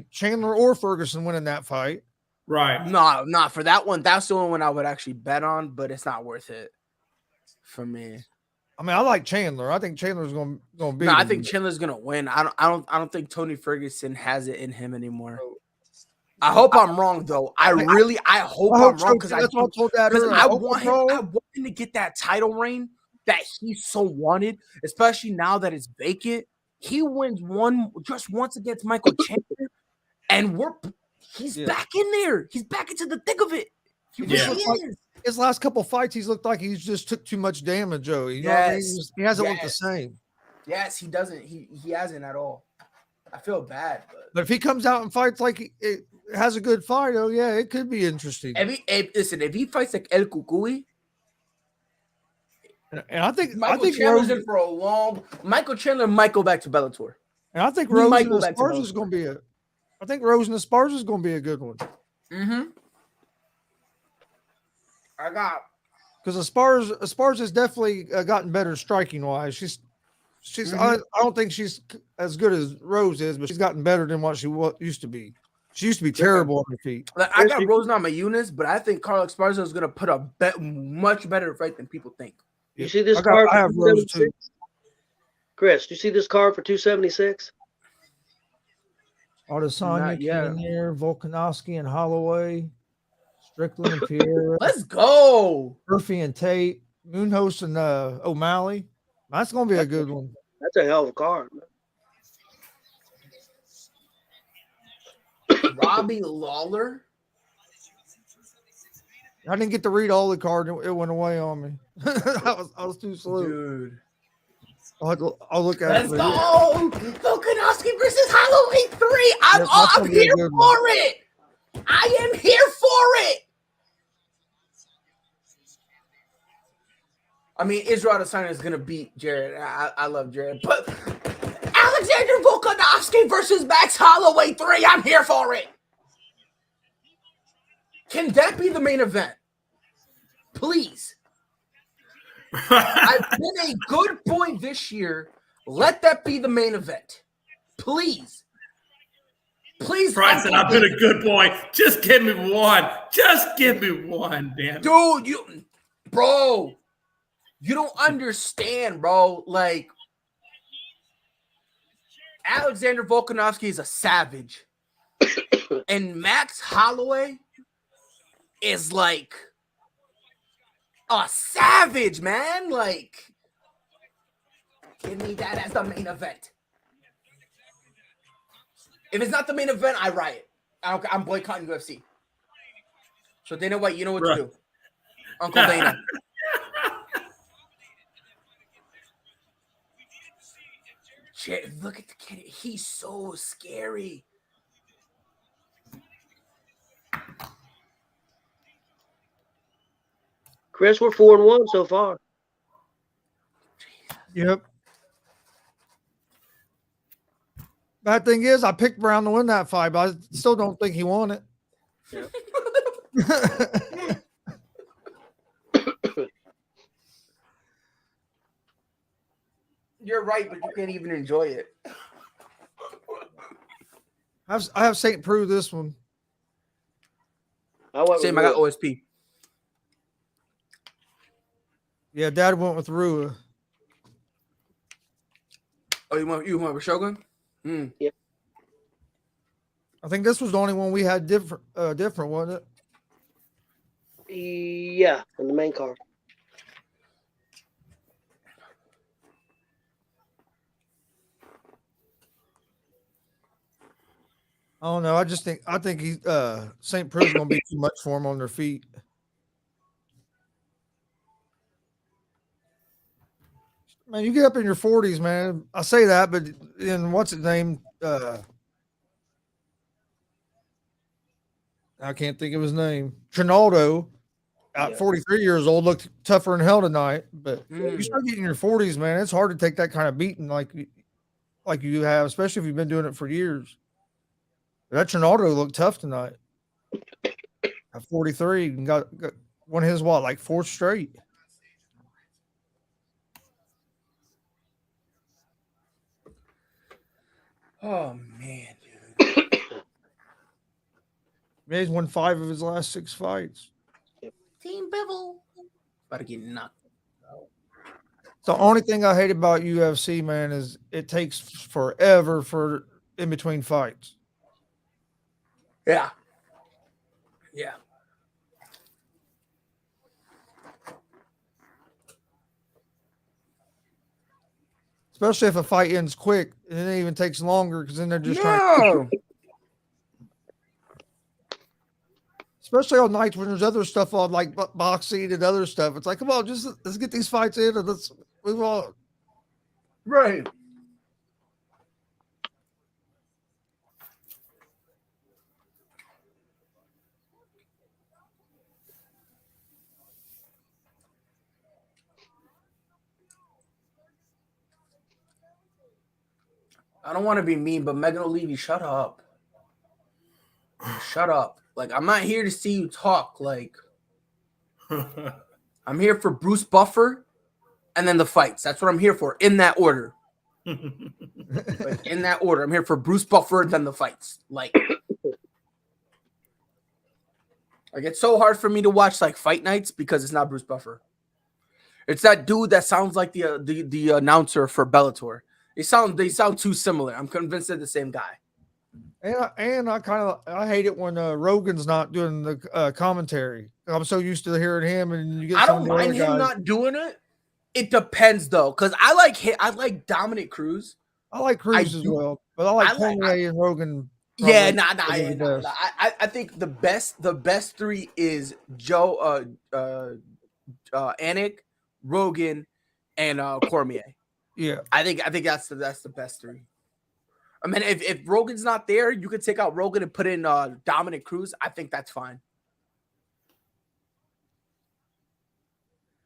Chandler or Ferguson winning that fight. Right. No, for that one, that's the only one I would actually bet on, but it's not worth it for me. I mean I like Chandler. I think Chandler's gonna beat No, I him. think Chandler's gonna win. I don't think Tony Ferguson has it in him anymore. I hope I'm wrong though. I hope I'm wrong, because that's what I told Dad earlier. I want him to get that title reign that he so wanted, especially now that it's vacant. He wins just once against Michael Chandler, and he's back in there. He's back into the thick of it. He really is. His last couple fights, he's looked like he's just took too much damage, Joe. You know what I mean? He hasn't looked the same. Yes, he doesn't. He hasn't at all. I feel bad, but if he comes out and fights like it has a good fight, oh yeah, it could be interesting. If he fights like El Cucuy, and I think Chandler's in for a long. Michael Chandler might go back to Bellator, and I think Rose and ESPARZA is going to be I think Rose and ESPARZA is going to be a good one. Mm-hmm. Because ESPARZA has definitely gotten better striking wise. She's I don't think she's as good as Rose is, but she's gotten better than what she used to be. She used to be terrible on her feet. Like, I got Rose NAMAJUNAS, but I think Carla ESPARZA is going to put a much better fight than people think. You see this card? I have Rose too. Chris, you see this card for 276? Adesanya, Cannonier, Volkanovski, and Holloway, Strickland and Pierre. Let's go. Murphy and Tate, Moonhouse and O'Malley. That's going to be a good one. That's a hell of a card. Robbie Lawler. I didn't get to read all the card. It went away on me. I was too slow. Dude. I'll look at it. Let's go. Volkanovski versus Holloway 3. I'm here for it. I am here for it. I mean, Israel Adesanya is going to beat Jared. I love Jared. But Alexander Volkanovski versus Max Holloway 3. I'm here for it. Can that be the main event? Please. I've been a good boy this year. Let that be the main event. Please. Please. Brian said, I've been a good boy. Just give me one. Just give me one, damn. Dude, bro. You don't understand, bro. Like, Alexander Volkanovski is a savage. And Max Holloway is like a savage, man. Like, give me that as the main event. If it's not the main event, I riot. I'm boycotting UFC. So Dana White, you know what to do. Uncle Dana. Look at the kid. He's so scary. Chris, we're 4-1 so far. Yep. Bad thing is, I picked Brown to win that fight, but I still don't think he won it. Yep. You're right, but you can't even enjoy it. I have St. Preux this one. Same, I got OSP. Yeah, Dad went with Arua. Oh, you went with Shogun? Yep. I think this was the only one we had different, wasn't it? Yeah, on the main card. I don't know. I think he St. Preux is going to be too much for him on their feet. Man, you get up in your 40s, man. I say that, but in what's his name? I can't think of his name. Trinado, at 43 years old, looked tougher than hell tonight. But you start getting in your 40s, man. It's hard to take that kind of beating like you have, especially if you've been doing it for years. That Trinado looked tough tonight. At 43, and got one of his like fourth straight. Oh man, dude. He's won 5 of his last 6 fights. Team Bevel. About to get knocked. The only thing I hate about UFC, man, is it takes forever for in between fights. Yeah. Yeah. Especially if a fight ends quick, and it even takes longer because then they're just trying to. Especially on nights when there's other stuff on, like boxing and other stuff. It's like, come on, let's get these fights in and let's move on. Right. I don't want to be mean, but Megan O'Leary, shut up. Shut up. Like, I'm not here to see you talk. Like, I'm here for Bruce Buffer and then the fights. That's what I'm here for, in that order. Like, in that order. I'm here for Bruce Buffer and then the fights. Like, it's so hard for me to watch, like, fight nights because it's not Bruce Buffer. It's that dude that sounds like the announcer for Bellator. They sound too similar. I'm convinced they're the same guy. And I hate it when Rogan's not doing the commentary. I'm so used to hearing him, and you get. I don't mind him not doing it. It depends though, because I like Dominic Cruz. I like Cruz as well, but I like Cormier and Rogan. Yeah, nah. I think the best 3 is Joe, Anik, Rogan, and Cormier. Yeah, I think that's the best 3. I mean, if Rogan's not there, you could take out Rogan and put in Dominic Cruz. I think that's fine.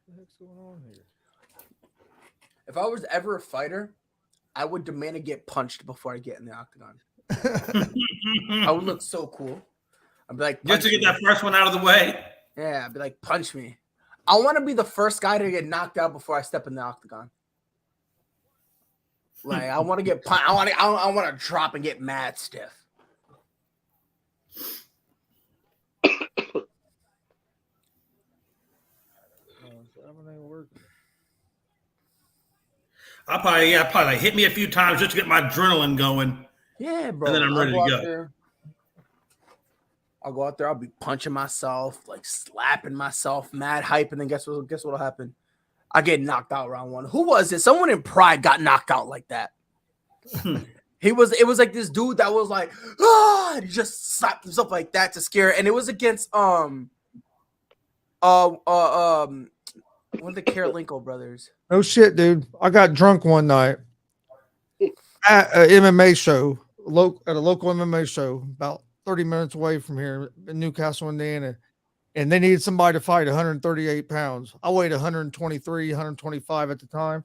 What the heck's going on here? If I was ever a fighter, I would demand to get punched before I get in the octagon. I would look so cool. I'd be like, just to get that first one out of the way. Yeah, I'd be like, punch me. I want to be the first guy to get knocked out before I step in the octagon. Like, I want to get punched. I want to drop and get mad stiff. I'll probably like hit me a few times just to get my adrenaline going. Yeah, bro. And then I'm ready to go. I'll go out there. I'll be punching myself, like slapping myself, mad hype, and then guess what'll happen? I get knocked out round 1. Who was it? Someone in Pride got knocked out like that. It was like this dude that was like, and he just slapped himself like that to scare. And it was against one of the Karolinko brothers. No shit, dude. I got drunk one night at an MMA show, at a local MMA show, about 30 minutes away from here in Newcastle, Indiana. And they needed somebody to fight 138 pounds. I weighed 123, 125 at the time.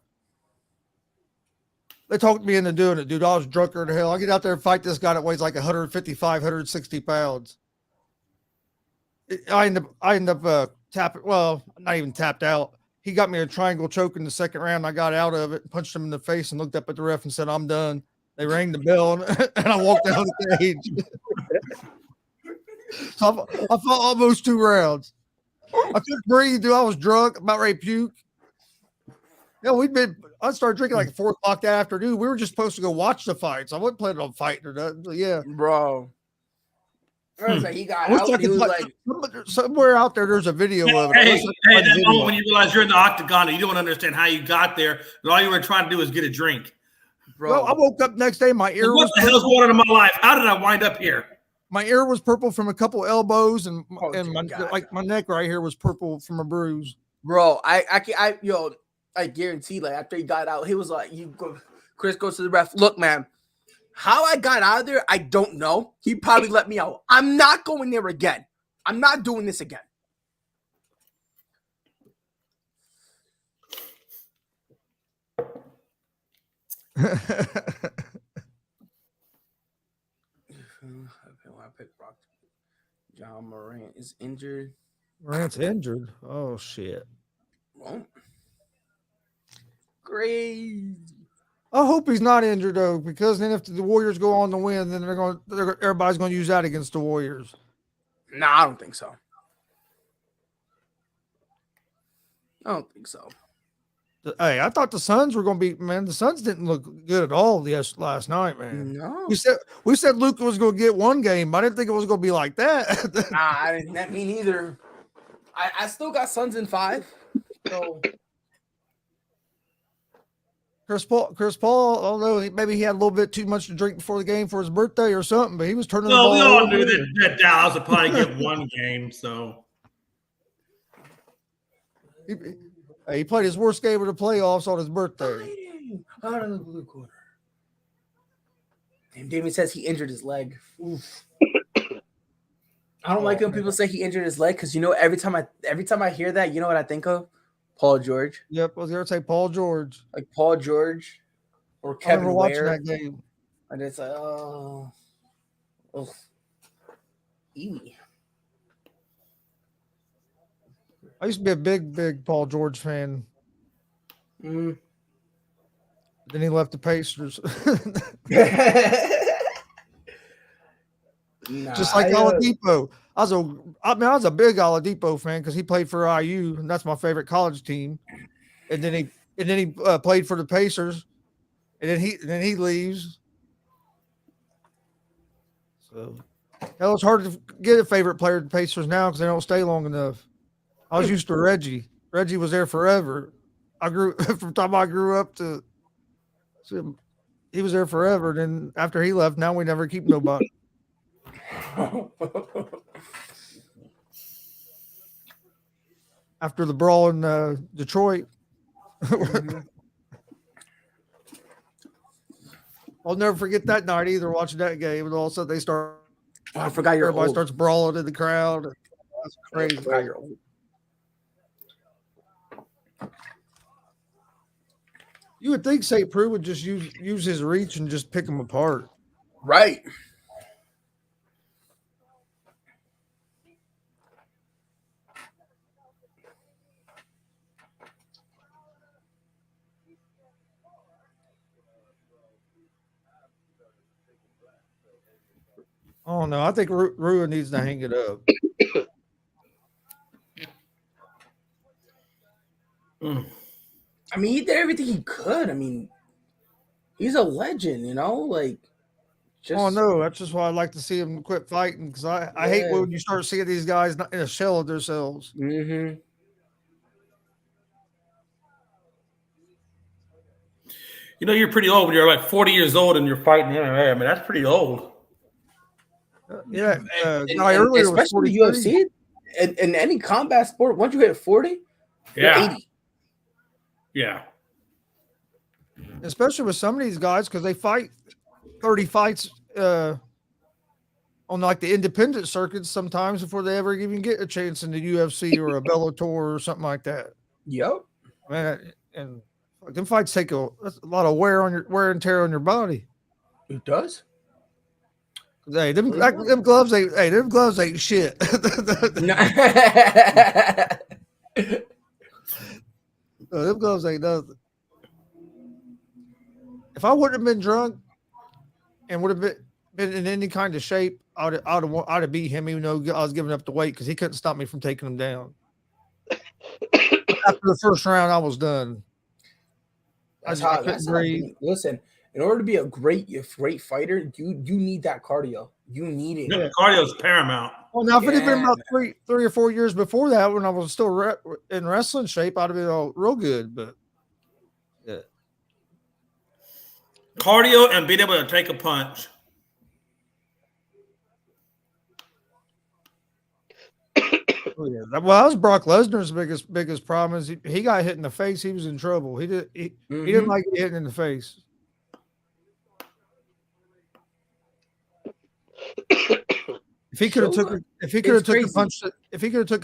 They talked me into doing it, dude. I was drunker than hell. I get out there and fight this guy that weighs like 155, 160 pounds. I end up tapping. Well, not even tapped out. he got me a triangle choke in the second round. I got out of it, punched him in the face, and looked up at the ref and said, "I'm done." They rang the bell, and I walked out of the cage. So I fought almost 2 rounds. I couldn't breathe, dude. I was drunk, about ready to puke. Yeah, I started drinking like 4 o'clock that afternoon. We were just supposed to go watch the fights. I wasn't planning on fighting or nothing. So yeah, bro. I was like, he got I wish out. I He could was play- like, somewhere out there. There's a video of it. I Hey, wish I could find the that video. moment when you realize you're in the octagon and you don't understand how you got there, and all you were trying to do was get a drink. bro. Well, I woke up next day. My ear What was the hell's going on in my life? How did I wind up here? my ear was purple from a couple elbows, and Oh, my God. like my neck right here was purple from a bruise. Bro, I guarantee, like, after he got out, he was like, Chris goes to the ref. Look, man, how I got out of there, I don't know. He probably let me out. I'm not going there again. I'm not doing this again. John Morant is injured. Morant's injured. Oh shit. Well, crazy. I hope he's not injured though, because then if the Warriors go on to win, then everybody's going to use that against the Warriors. Nah, I don't think so. I don't think so. Hey, I thought the Suns were going to be, man. The Suns didn't look good at all last night, man. No. We said Luka was going to get 1 game. I didn't think it was going to be like that. Nah, I didn't. That me neither. I still got Suns in 5. So Chris Paul, although maybe he had a little bit too much to drink before the game for his birthday or something, but he was turning the Well, ball we all over. knew that Dallas would probably get 1 game. So He played his worst game of the playoffs on his birthday. Out of the blue corner. And Damien says he injured his leg. Oof. I don't like when people say he injured his leg because every time I hear that, you know what I think of? Paul George. Yep, I was going to say Paul George. Like Paul George or I remember Kevin watching Ware. that game. And it's like, oh. Ewy. I used to be a big Paul George fan. Mm. Then he left the Pacers. Just like Oladipo. I was a big Oladipo fan because he played for IU, and that's my favorite college team. And then he played for the Pacers, and then he leaves. So hell, it's hard to get a favorite player at the Pacers now because they don't stay long enough. I was used to Reggie. Reggie was there forever. From the time I grew up to he was there forever. Then after he left, now we never keep nobody. After the brawl in Detroit. Mm-hmm. I'll never forget that night either, watching that game. And all of a sudden they start. Oh, I forgot you're everybody old. starts brawling in the crowd. That's crazy. I forgot you're old. You would think St. Preux would just use his reach and just pick them apart. Right. Oh no, I think Rua needs to hang it up. I mean, he did everything he could. I mean, he's a legend, like. Oh no, that's just why I like to see him quit fighting because I hate when you start seeing these guys in a shell of themselves. Mm-hmm. you're pretty old when you're like 40 years old and you're fighting MMA. I mean, that's pretty old. Yeah, guy earlier, especially the UFC, in any combat sport, once you hit 40, you're 80. Yeah. Especially with some of these guys because they fight 30 fights on like the independent circuits sometimes before they ever even get a chance in the UFC or a Bellator or something like that. Yep. Man, and them fights take a lot of wear and tear on your body. It does. Hey, them gloves ain't shit. Them gloves ain't nothing. If I wouldn't have been drunk and would have been in any kind of shape, I'd have beat him, even though I was giving up the weight because he couldn't stop me from taking him down. After the first round, I was done. That's how listen, in order to be a great fighter, you need that cardio. You need it. Yeah, cardio is paramount. Well, now if it had been about 3 or 4 years before that, when I was still in wrestling shape, I'd have been all real good. But yeah, cardio and being able to take a punch. Oh, yeah. Well, that was Brock Lesnar's biggest problem is he got hit in the face. He was in trouble. He didn't like getting hit in the face. If he could have took a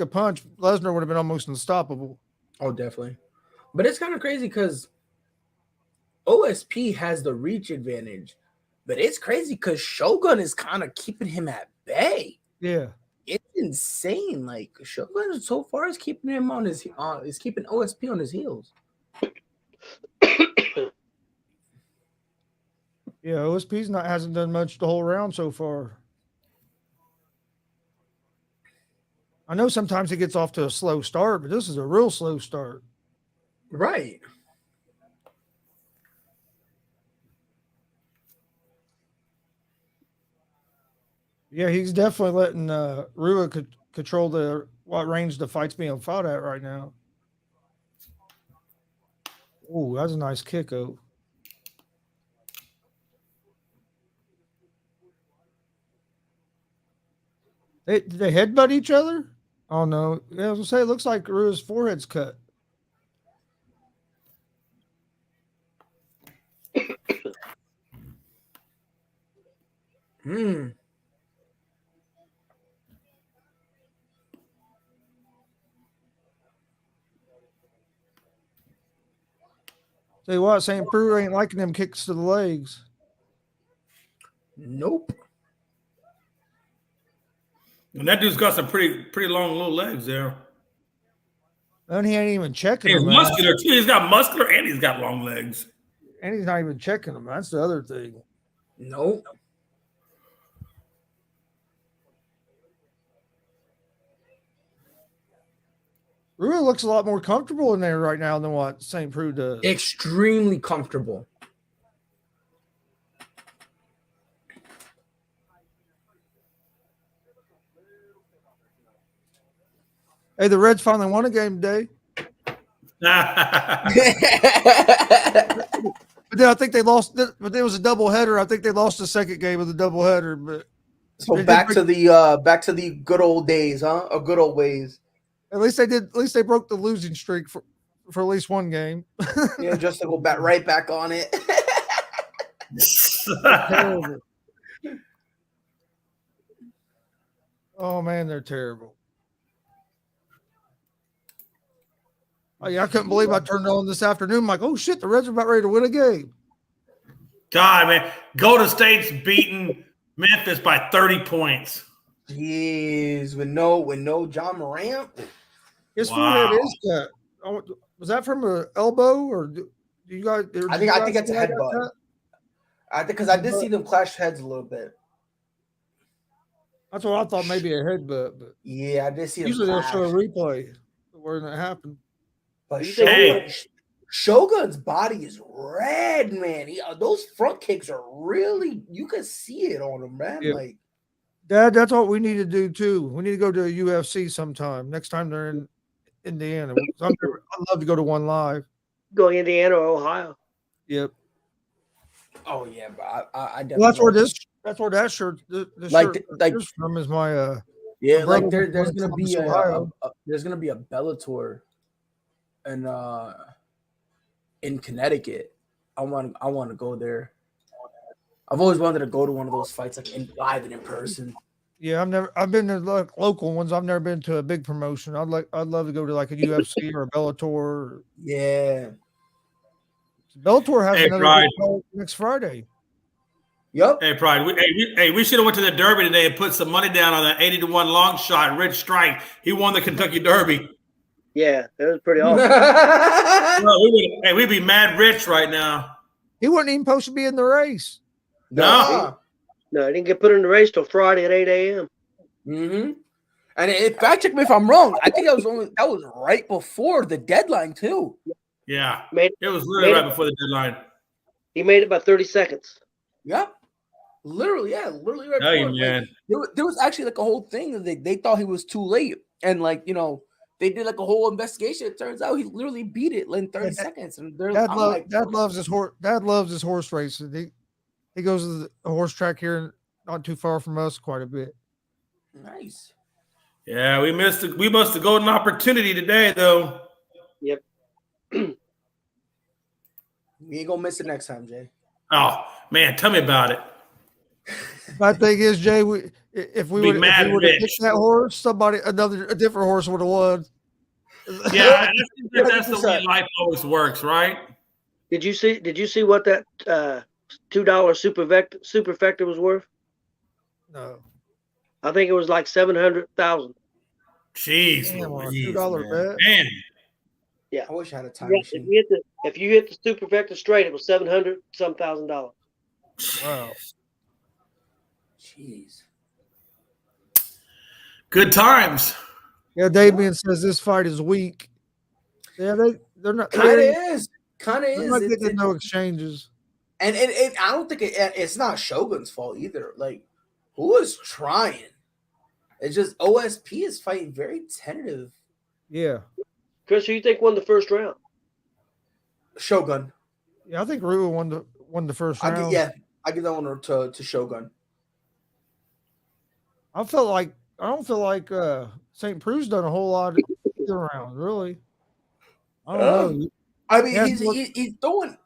punch, Lesnar would have been almost unstoppable. Oh, definitely. But it's kind of crazy because OSP has the reach advantage, but it's crazy because Shogun is kind of keeping him at bay. Yeah. It's insane. Like Shogun so far is keeping him on his is keeping OSP on his heels. Yeah, OSP's hasn't done much the whole round so far. I know sometimes he gets off to a slow start, but this is a real slow start. Right. Yeah, he's definitely letting Arua control what range the fight's being fought at right now. Oh, that's a nice kick, oh. Did they headbutt each other? Oh no. Yeah, I was gonna say it looks like Arua's forehead's cut. Tell you what, St. Preux ain't liking them kicks to the legs. Nope. And that dude's got some pretty long little legs there. And he ain't even checking He's them. muscular too. He's got muscular and he's got long legs. And he's not even checking them. That's the other thing. Nope. Arua looks a lot more comfortable in there right now than what St. Preux does. Extremely comfortable. Hey, the Reds finally won a game today. But then I think they lost. But there was a doubleheader. I think they lost the second game of the doubleheader. But so back to the good old days, huh? Or good old ways. At least they did. At least they broke the losing streak for at least one game. Yeah, just to go right back on it. Terrible. Oh man, they're terrible. Oh, yeah, I couldn't believe I turned it on this afternoon. I'm like, oh shit, the Reds are about ready to win a game. God, man, Golden State's beating Memphis by 30 points. Jeez, with no John Morant. His forehead is cut. Oh, was that from an elbow or do you guys? I think it's a headbutt. I think because I did see them clash heads a little bit. That's what I thought, maybe a headbutt. But yeah, I did see. Usually they'll show a replay where that happened. But hey. Shogun's body is red, man. Those front kicks are really, you can see it on him, man. Yeah. Like, Dad, that's what we need to do too. We need to go to a UFC sometime. Next time they're in Indiana. I'd love to go to one live. Going Indiana or Ohio. Yep. Oh yeah, but I definitely. Well, that's where that shirt. The shirt from is my. Yeah, like there's gonna be there's gonna be a Bellator. And in Connecticut, I want to go there. I've always wanted to go to one of those fights, like live and in person. Yeah, I've been to local ones. I've never been to a big promotion. I'd love to go to like a UFC or a Bellator. Yeah, Bellator has another fight next Friday. Yep. Hey, Pride. We should have went to the Derby today and put some money down on that 80-1 long shot. Rich Strike. He won the Kentucky Derby. Yeah, that was pretty awesome. Well, we'd be mad rich right now. He wasn't even supposed to be in the race. No. No, he didn't get put in the race till Friday at 8 a.m. Mm-hmm. And fact check me if I'm wrong. I think that was right before the deadline too. Yeah, Made- it was literally right before the deadline. He made it by 30 seconds. Yep. Literally right Tell you, before. man. Like, there was actually like a whole thing that they thought he was too late. And like, you know, they did like a whole investigation. It turns out he literally beat it in 30 seconds. And Dad loves his horse. Dad loves his horse racing. He goes to the horse track here, not too far from us, quite a bit. Nice. Yeah, we missed a golden opportunity today, though. Yep. We ain't gonna miss it next time, Jay. Oh man, tell me about it. My thing is, Jay, if we would have picked that horse, a different horse would have won. Yeah, I think that's the way life always works, right? Did you see what that $2 superfecta was worth? No. I think it was like 700,000. Jeez, $2 bet. Man. Yeah. I wish I had a time Yeah, machine. if you hit the superfecta straight, it was $700,000. Wow. Jeez. Good times. Yeah, Damien says this fight is weak. Yeah, they're not. Kind of They're not is. getting no exchanges. And I don't think it's not Shogun's fault either. Like, who is trying? It's just OSP is fighting very tentative. Yeah. Chris, who you think won the first round? Shogun. Yeah, I think Rua won the first round. I give that one to Shogun. I don't feel like St. Prue's done a whole lot either round, really. I don't know. I mean,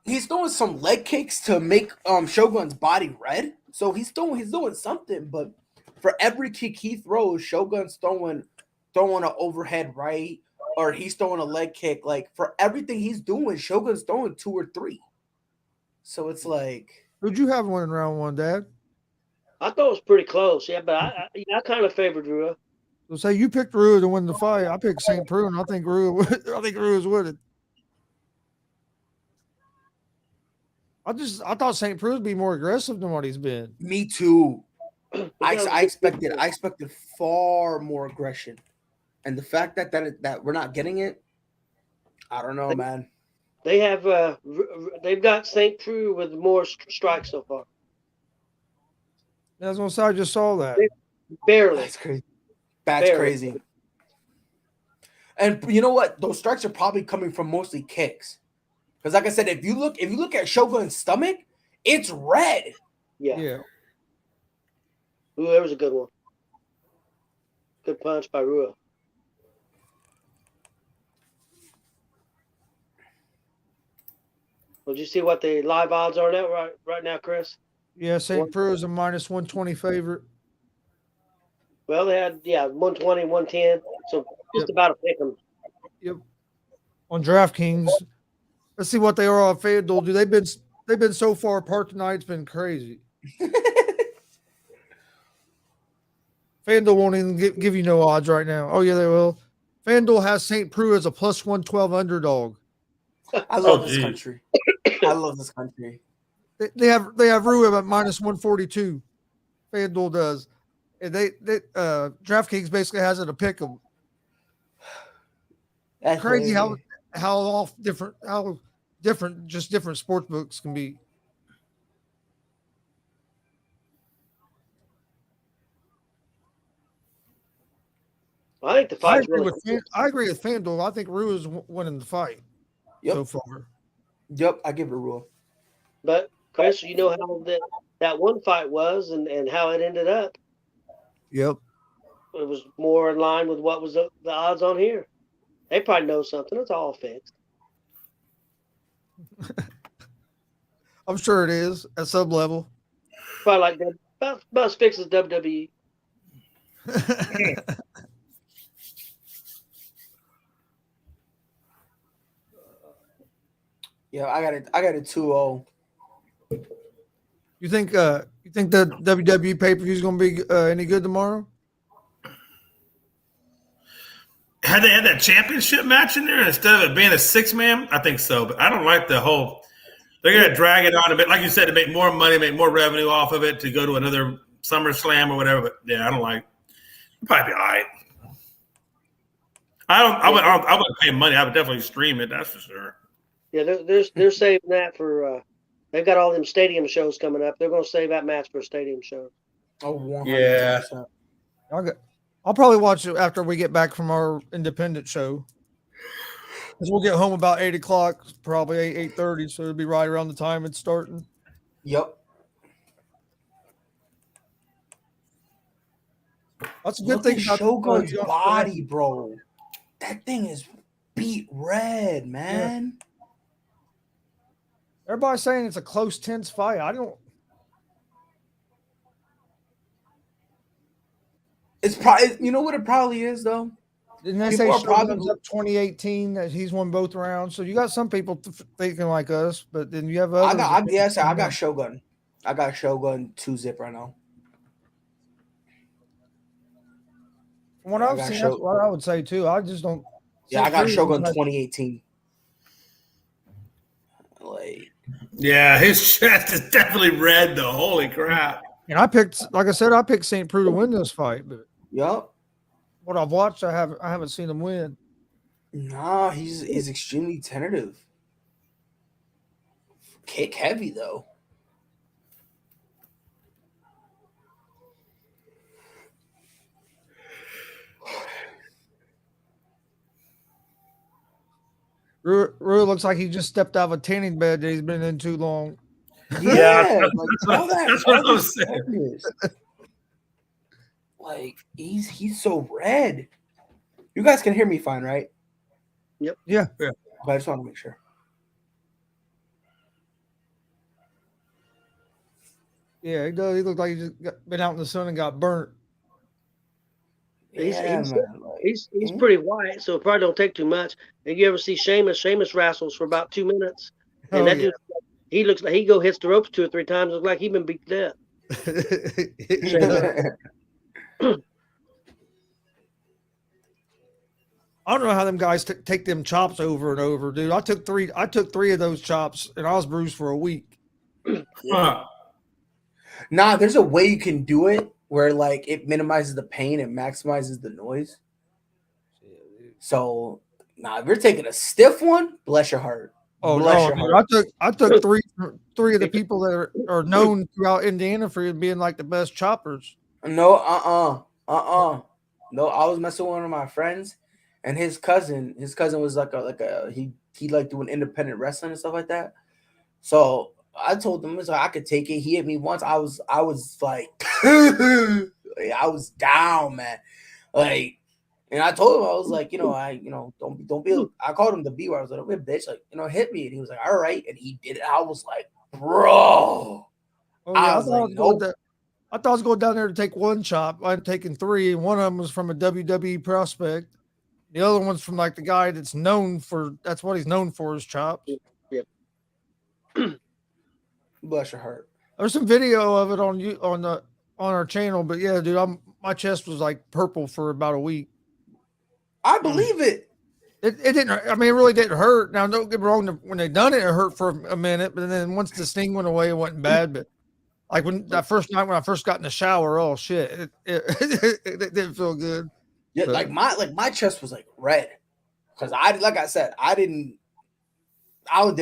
he's throwing some leg kicks to make Shogun's body red. So he's doing something, but for every kick he throws, Shogun's throwing an overhead right, or he's throwing a leg kick. Like, for everything he's doing, Shogun's throwing 2 or 3. So it's like, Who'd you have winning round one, Dad? I thought it was pretty close. Yeah, but I kind of favored Rua. So say you picked Rua to win the fight. I picked St. Prue, and I think Rua's winning. I thought St. Prue would be more aggressive than what he's been. me too. I expected far more aggression, and the fact that we're not getting it, I don't know, man. They've got St. Prue with more strikes so far. That's what I just saw that. Barely. That's crazy. That's crazy. And you know what? Those strikes are probably coming from mostly kicks. Because, like I said, if you look at Shogun's stomach, it's red. Yeah. Ooh, that was a good one. Good punch by Rua. Well, did you see what the live odds are now right now, Chris? Yeah, St. Prue is a minus 120 favorite. Well, they had 120, 110, so just about a pick 'em. Yep. On DraftKings, let's see what they are on FanDuel. They've been so far apart tonight. It's been crazy. FanDuel won't even give you no odds right now. Oh yeah, they will. FanDuel has St. Prue as a plus 112 underdog. I love this country. I love this country. They have Rua at minus 142. FanDuel does. And they DraftKings basically has it a pick 'em. That's crazy how different just different sports books can be. I think the fight's I agree with FanDuel. I think Rua's winning the fight so far. Yep, I give it a rule. But Chris, you know how that one fight was and how it ended up. Yep. It was more in line with what was the odds on here. They probably know something. It's all fixed. I'm sure it is at some level. Probably like about as fixed as WWE. Yeah, I got a 2-0. You think the WWE pay-per-view is going to be any good tomorrow? Had they had that championship match in there instead of it being a 6-man? I think so, but I don't like the whole. They're going to drag it on a bit, like you said, to make more money, make more revenue off of it, to go to another SummerSlam or whatever. But yeah, I don't like. It'd probably be all right. I wouldn't pay money. I would definitely stream it. That's for sure. Yeah, they're saving that for. They've got all them stadium shows coming up. They're going to save that match for a stadium show. Oh, 100%. Yeah. I'll probably watch it after we get back from our independent show. Because we'll get home about 8 o'clock, probably 8:30, so it'll be right around the time it's starting. Yep. That's a good Look thing at about Shogun's body, bro. That thing is beat red, man. Yeah. Everybody's saying it's a close, tense fight. I don't. It's probably, you know what it probably is, though? Didn't they say Shogun's up 2018 that he's won both rounds? So you got some people thinking like us, but then you have others. I got Shogun. I got Shogun 2-zip right now. From what I've seen, that's what I would say too. I just don't. Yeah, I got Shogun 2018. Like, yeah, his chest is definitely red though. Holy crap! And I picked, like I said, I picked St. Preux to win this fight, but yep. What I've watched, I haven't seen him win. Nah, he's extremely tentative. Kick heavy though. Rue looks like he just stepped out of a tanning bed that he's been in too long. Yeah, that's what I was saying. Like he's so red. You guys can hear me fine, right? Yep. Yeah. Okay, I just want to make sure. Yeah, he does. He looks like he just been out in the sun and got burnt. He's pretty white, so it probably don't take too much. And you ever see Sheamus? Sheamus wrestles for about 2 minutes, and dude, he looks like he hits the ropes 2 or 3 times. Looks like he been beat to death. I don't know how them guys take them chops over and over, dude. I took three of those chops, and I was bruised for a week. Yeah. Nah, there's a way you can do it where like it minimizes the pain and maximizes the noise. So, if you're taking a stiff one, bless your heart. Oh no, I took three of the people that are known throughout Indiana for being like the best choppers. No, no, I was messing with one of my friends, and his cousin was like he liked doing independent wrestling and stuff like that. So I told him I could take it. He hit me once. I was like, I was down, man. Like, and I told him, I was like, don't be. I called him the B word. I was like, bitch, like, hit me. And he was like, all right. And he did it. I was like, bro. Oh, yeah, I thought I was going down there to take one chop. I'm taking 3, and one of them was from a WWE prospect. The other one's from like the guy that's what he's known for, his chops. Yep. Bless your heart. There's some video of it on our channel, but yeah, dude, my chest was like purple for about a week. I believe it. It didn't. I mean, it really didn't hurt. Now, don't get me wrong. When they done it, it hurt for a minute, but then once the sting went away, it wasn't bad. But like that first night when I first got in the shower, oh shit, it didn't feel good. Yeah, but my chest was like red because I did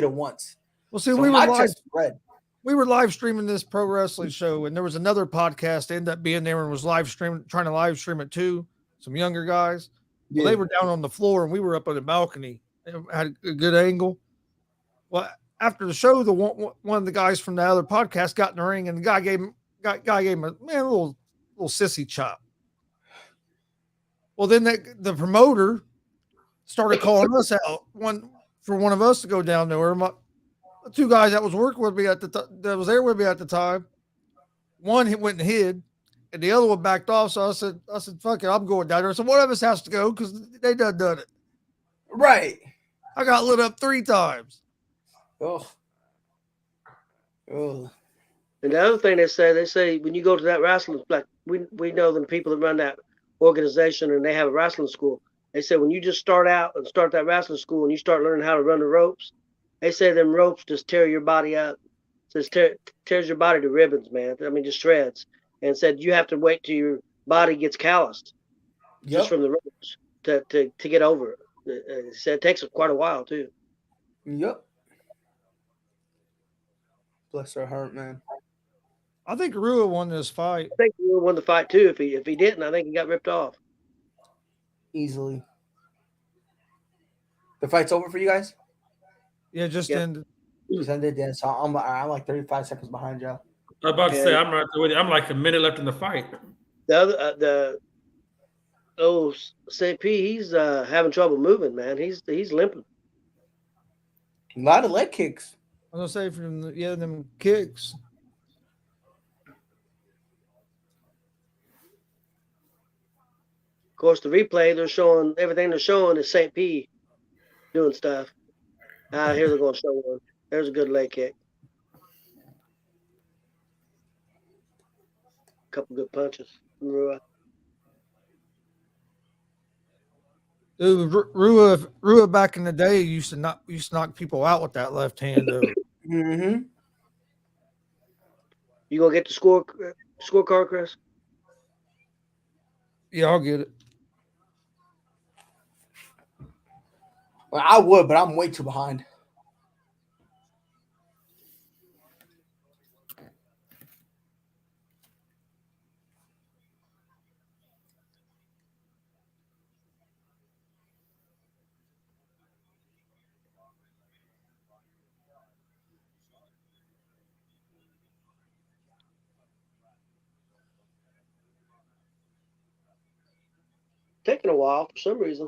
it once. Well, see, we were live streaming this pro wrestling show, and there was another podcast that ended up being there and was trying to live stream it too. Some younger guys. Well, they were down on the floor, and we were up on the balcony. It had a good angle. Well, after the show, one of the guys from the other podcast got in the ring, and the guy gave him a little sissy chop. Well, then the promoter started calling us out for one of us to go down there. The 2 guys that was working with me that was there with me at the time, one went and hid, and the other one backed off. So I said, fuck it, I'm going down there. So one of us has to go because they done it. Right. I got lit up 3 times. Oh. And the other thing they say when you go to that wrestling, like we know the people that run that organization and they have a wrestling school. They said when you just start out and start that wrestling school and you start learning how to run the ropes, they say them ropes just tear your body up. Just tears your body to ribbons, man. I mean, just shreds. And said you have to wait till your body gets calloused just from the ropes to get over it. He said it takes quite a while too. Yep. Bless her heart, man. I think Arua won this fight. I think he won the fight too. If he didn't, I think he got ripped off. Easily. The fight's over for you guys? Yeah, just ended. Just ended, yeah. So I'm like 35 seconds behind y'all. I was about to say, I'm right there with you. I'm like a minute left in the fight. The other, St. P, he's having trouble moving, man. He's limping. A lot of leg kicks. I was gonna say from them kicks. Of course, the replay, they're showing everything they're showing is St. P doing stuff. Here they're going to show one. There's a good leg kick. A couple good punches from Rua. Dude, Rua back in the day used to knock people out with that left hand. Mm-hmm. You gonna get the scorecard, Chris? Yeah, I'll get it. Well, I would, but I'm way too behind. Taking a while for some reason.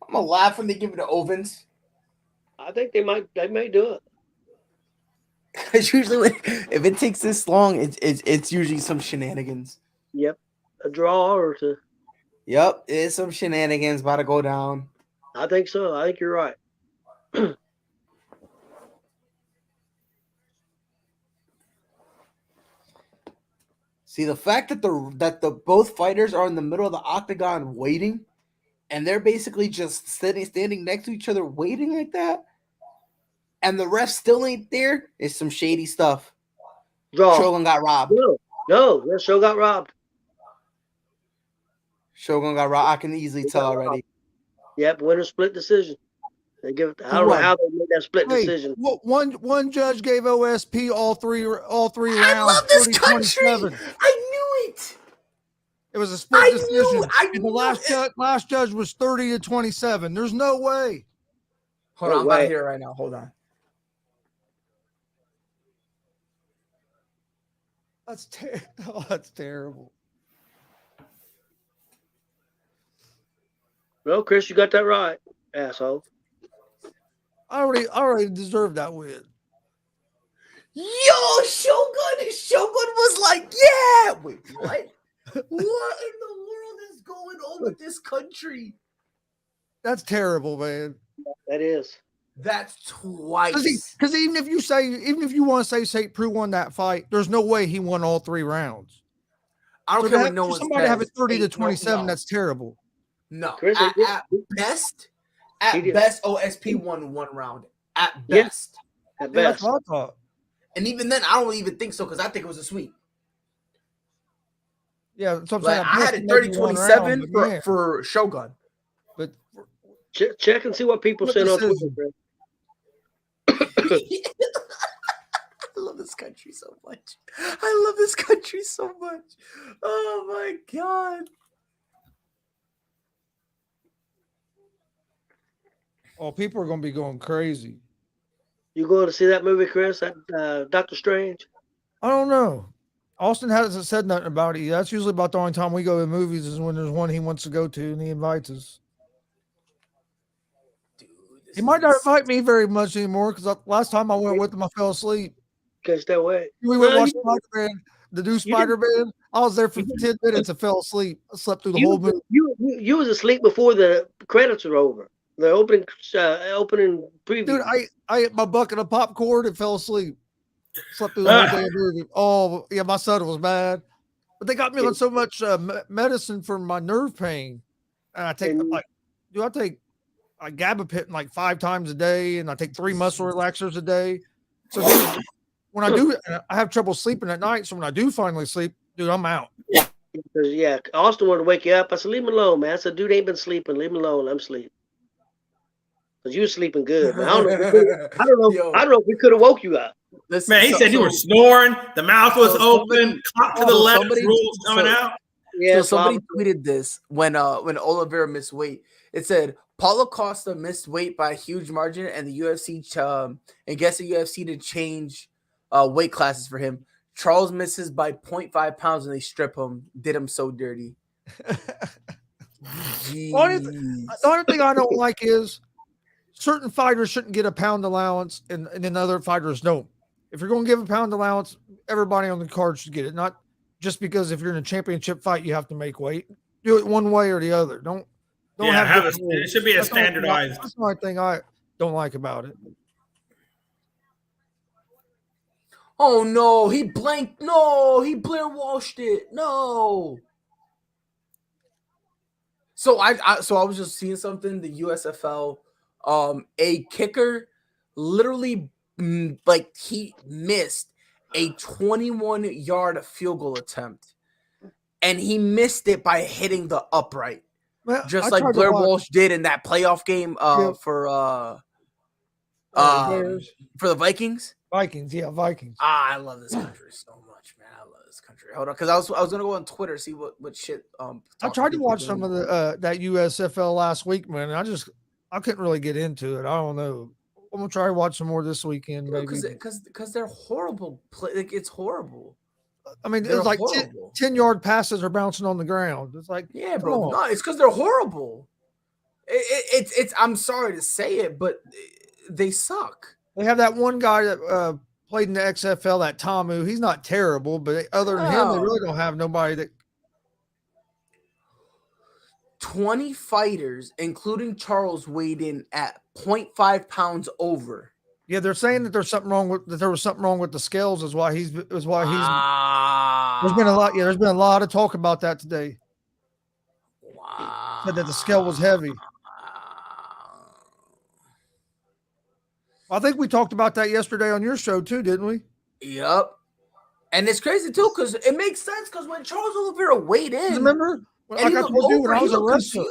I'm gonna laugh when they give it to Ovens. I think they may do it. It's usually if it takes this long, it's usually some shenanigans. Yep, a draw or two. Yep, it's some shenanigans about to go down. I think so. I think you're right. See, the fact that the both fighters are in the middle of the octagon waiting, and they're basically just standing next to each other waiting like that, and the ref still ain't there, is some shady stuff. Draw. Shogun got robbed. No, Shogun got robbed. Shogun got robbed. I can easily tell already. Yep, winner split decision. They give it. I don't know how they made that split decision. One judge gave OSP all three rounds. I love this 30, country. 27. I knew it. It was a split decision. And the last judge was 30-27. There's no way. Hold on, I'm about to hear it right now. Hold on. That's terrible. No, Chris, you got that right, asshole. I already deserved that win. Yo, Shogun was like, yeah. Wait, what? What in the world is going on with this country? That's terrible, man. That is. That's twice. Because even if you want to say St. Preux won that fight, there's no way he won all 3 rounds. I don't care what no one says. Somebody have it 30-27. No. That's terrible. No, Chris, at best, OSP won 1 round. At best. At best. That's what I thought. And even then, I don't even think so because I think it was a sweep. Yeah, that's what I'm saying. I had it 30-27 for Shogun. But check and see what people say on Twitter. I love this country so much. Oh my God. Oh, people are going to be going crazy. You going to see that movie, Chris? That Doctor Strange? I don't know. Austin hasn't said nothing about it. That's usually about the only time we go to movies is when there's one he wants to go to and he invites us. Dude, he might not invite me very much anymore because last time I went with him, I fell asleep. Catch that way. We went watch Spider-Man, the new Spider-Man. I was there for 10 minutes and fell asleep. I slept through the whole movie. You was asleep before the credits were over. The opening preview. Dude, I ate my bucket of popcorn and fell asleep. Slept through the whole damn movie. Oh, yeah, my son was mad. But they got me on so much medicine for my nerve pain. And I take, I take gabapentin like 5 times a day, and I take 3 muscle relaxers a day. So, dude, when I do, I have trouble sleeping at night. So when I do finally sleep, dude, I'm out. Yeah, Austin wanted to wake you up. I said, leave him alone, man. I said, dude ain't been sleeping. Leave him alone. Let him sleep. Because you were sleeping good, man. I don't know if we could have woke you up. Listen, man, he said you were snoring. The mouth was open. Clock to the left. Rules coming out. Yeah, so somebody tweeted this when Oliveira missed weight. It said Paulo Costa missed weight by a huge margin, and the UFC and guess the UFC to change weight classes for him. Charles misses by 0.5 pounds, and they strip him. Did him so dirty. The only thing I don't like is certain fighters shouldn't get a pound allowance, and then other fighters don't. If you're going to give a pound allowance, everybody on the card should get it. Not just because if you're in a championship fight, you have to make weight. Do it one way or the other. Don't have it should be a standardized. That's the only thing I don't like about it. Oh no, he blanked. No, he Blair Walshed it. No. So I was just seeing something. The USFL, a kicker, literally he missed a 21-yard field goal attempt, and he missed it by hitting the upright, just like Blair Walsh did in that playoff game for the Vikings. Vikings. I love this country so much, man. I love this country. Hold on, because I was gonna go on Twitter see what shit. I tried to watch some of the that USFL last week, man. And I couldn't really get into it. I don't know. I'm gonna try to watch some more this weekend, maybe. Because they're horrible. Like it's horrible. I mean, it's like 10-yard passes are bouncing on the ground. It's like, yeah, bro. No, it's because they're horrible. It's. I'm sorry to say it, but they suck. They have that one guy that played in the XFL, that Tamu. He's not terrible, but other than him, they really don't have nobody that. 20 fighters, including Charles, weighed in at 0.5 pounds over. Yeah, they're saying that there was something wrong with the scales. There's been a lot. Yeah, there's been a lot of talk about that today. Wow. Said that the scale was heavy. I think we talked about that yesterday on your show too, didn't we? Yep. And it's crazy too, because it makes sense. Because when Charles Oliveira weighed in, remember? Like I told you, when I was a wrestler,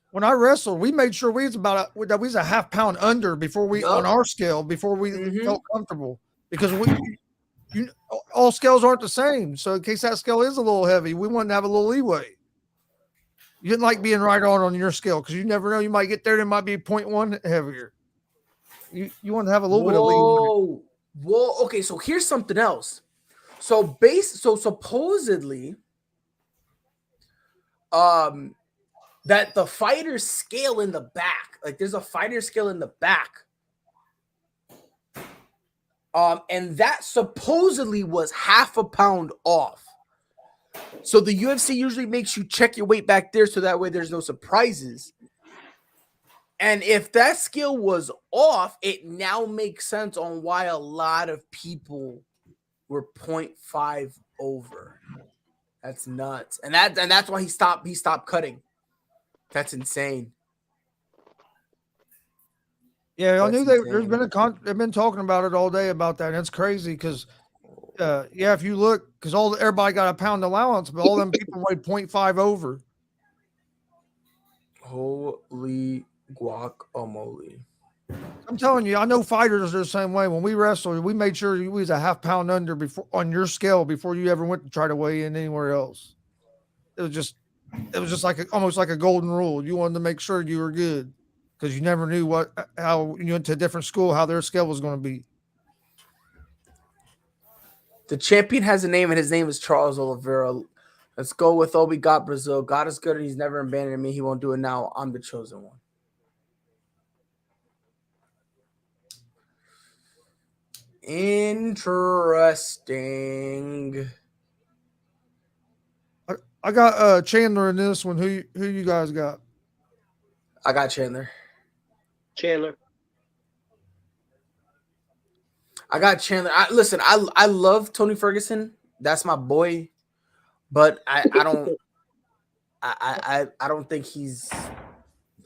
when I wrestled, we made sure we was a half pound under before we on our scale before we felt comfortable, because all scales aren't the same. So in case that scale is a little heavy, we wanted to have a little leeway. You didn't like being right on your scale because you never know, you might get there and it might be 0.1 heavier. You want to have a little bit of leeway. Whoa. Okay, so here's something else. So supposedly, that the fighter scale in the back, like there's a fighter scale in the back, and that supposedly was half a pound off. So the UFC usually makes you check your weight back there so that way there's no surprises. And if that scale was off, it now makes sense on why a lot of people were 0.5 over. That's nuts. And that's why he stopped cutting. That's insane. Yeah, I knew they've been talking about it all day about that. And it's crazy because if you look, because everybody got a pound allowance, but all them people weighed 0.5 over. Holy guacamole. I'm telling you, I know fighters are the same way. When we wrestled, we made sure we was a half pound under before on your scale before you ever went to try to weigh in anywhere else. It was just like almost like a golden rule. You wanted to make sure you were good because you never knew how you went to a different school, how their scale was going to be. The champion has a name, and his name is Charles Oliveira. Let's go with Obi got Brazil. God is good, and he's never abandoned me. He won't do it now. I'm the chosen one. Interesting. I got Chandler in this one. Who you guys got? I got Chandler. I got Chandler. Listen, I love Tony Ferguson. That's my boy, but I don't think he's.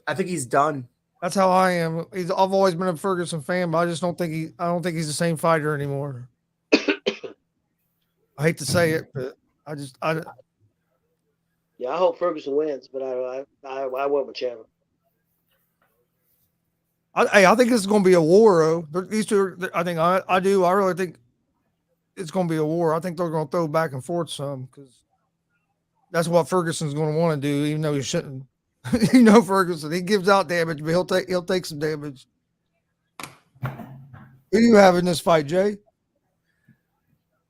I think he's done. That's how I am. I've always been a Ferguson fan, but I just don't think he's the same fighter anymore. I hate to say it, but Yeah, I hope Ferguson wins, but I went with Chandler. I think this is going to be a war, though. These two, I think I do. I really think it's going to be a war. I think they're going to throw back and forth some because that's what Ferguson's going to want to do, even though he shouldn't. Ferguson, he gives out damage, but he'll take some damage. Who do you have in this fight, Jay?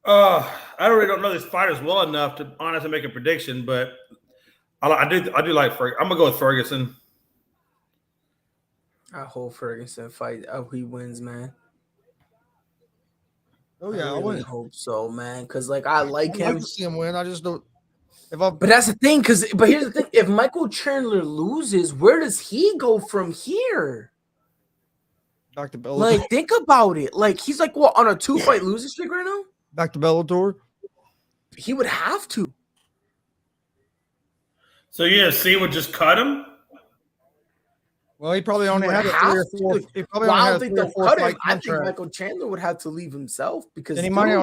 I really don't know these fighters well enough to honestly make a prediction, but I do like Ferguson. I'm gonna go with Ferguson. I hope Ferguson fight. I hope he wins, man. Oh yeah, I really hope so, man. Because like I like him. I'd like to see him win. I just don't. But that's the thing, but here's the thing: if Michael Chandler loses, where does he go from here? Back to Bellator. Like, think about it. Like, he's like what on a 2-fight losing streak right now? Back to Bellator. He would have to. So UFC would just cut him? Well, he probably only had a 3 or 4. He probably Well, only I had don't a think 3 or they'll 4 cut fight him. I think contract. Michael Chandler would have to leave himself because And he might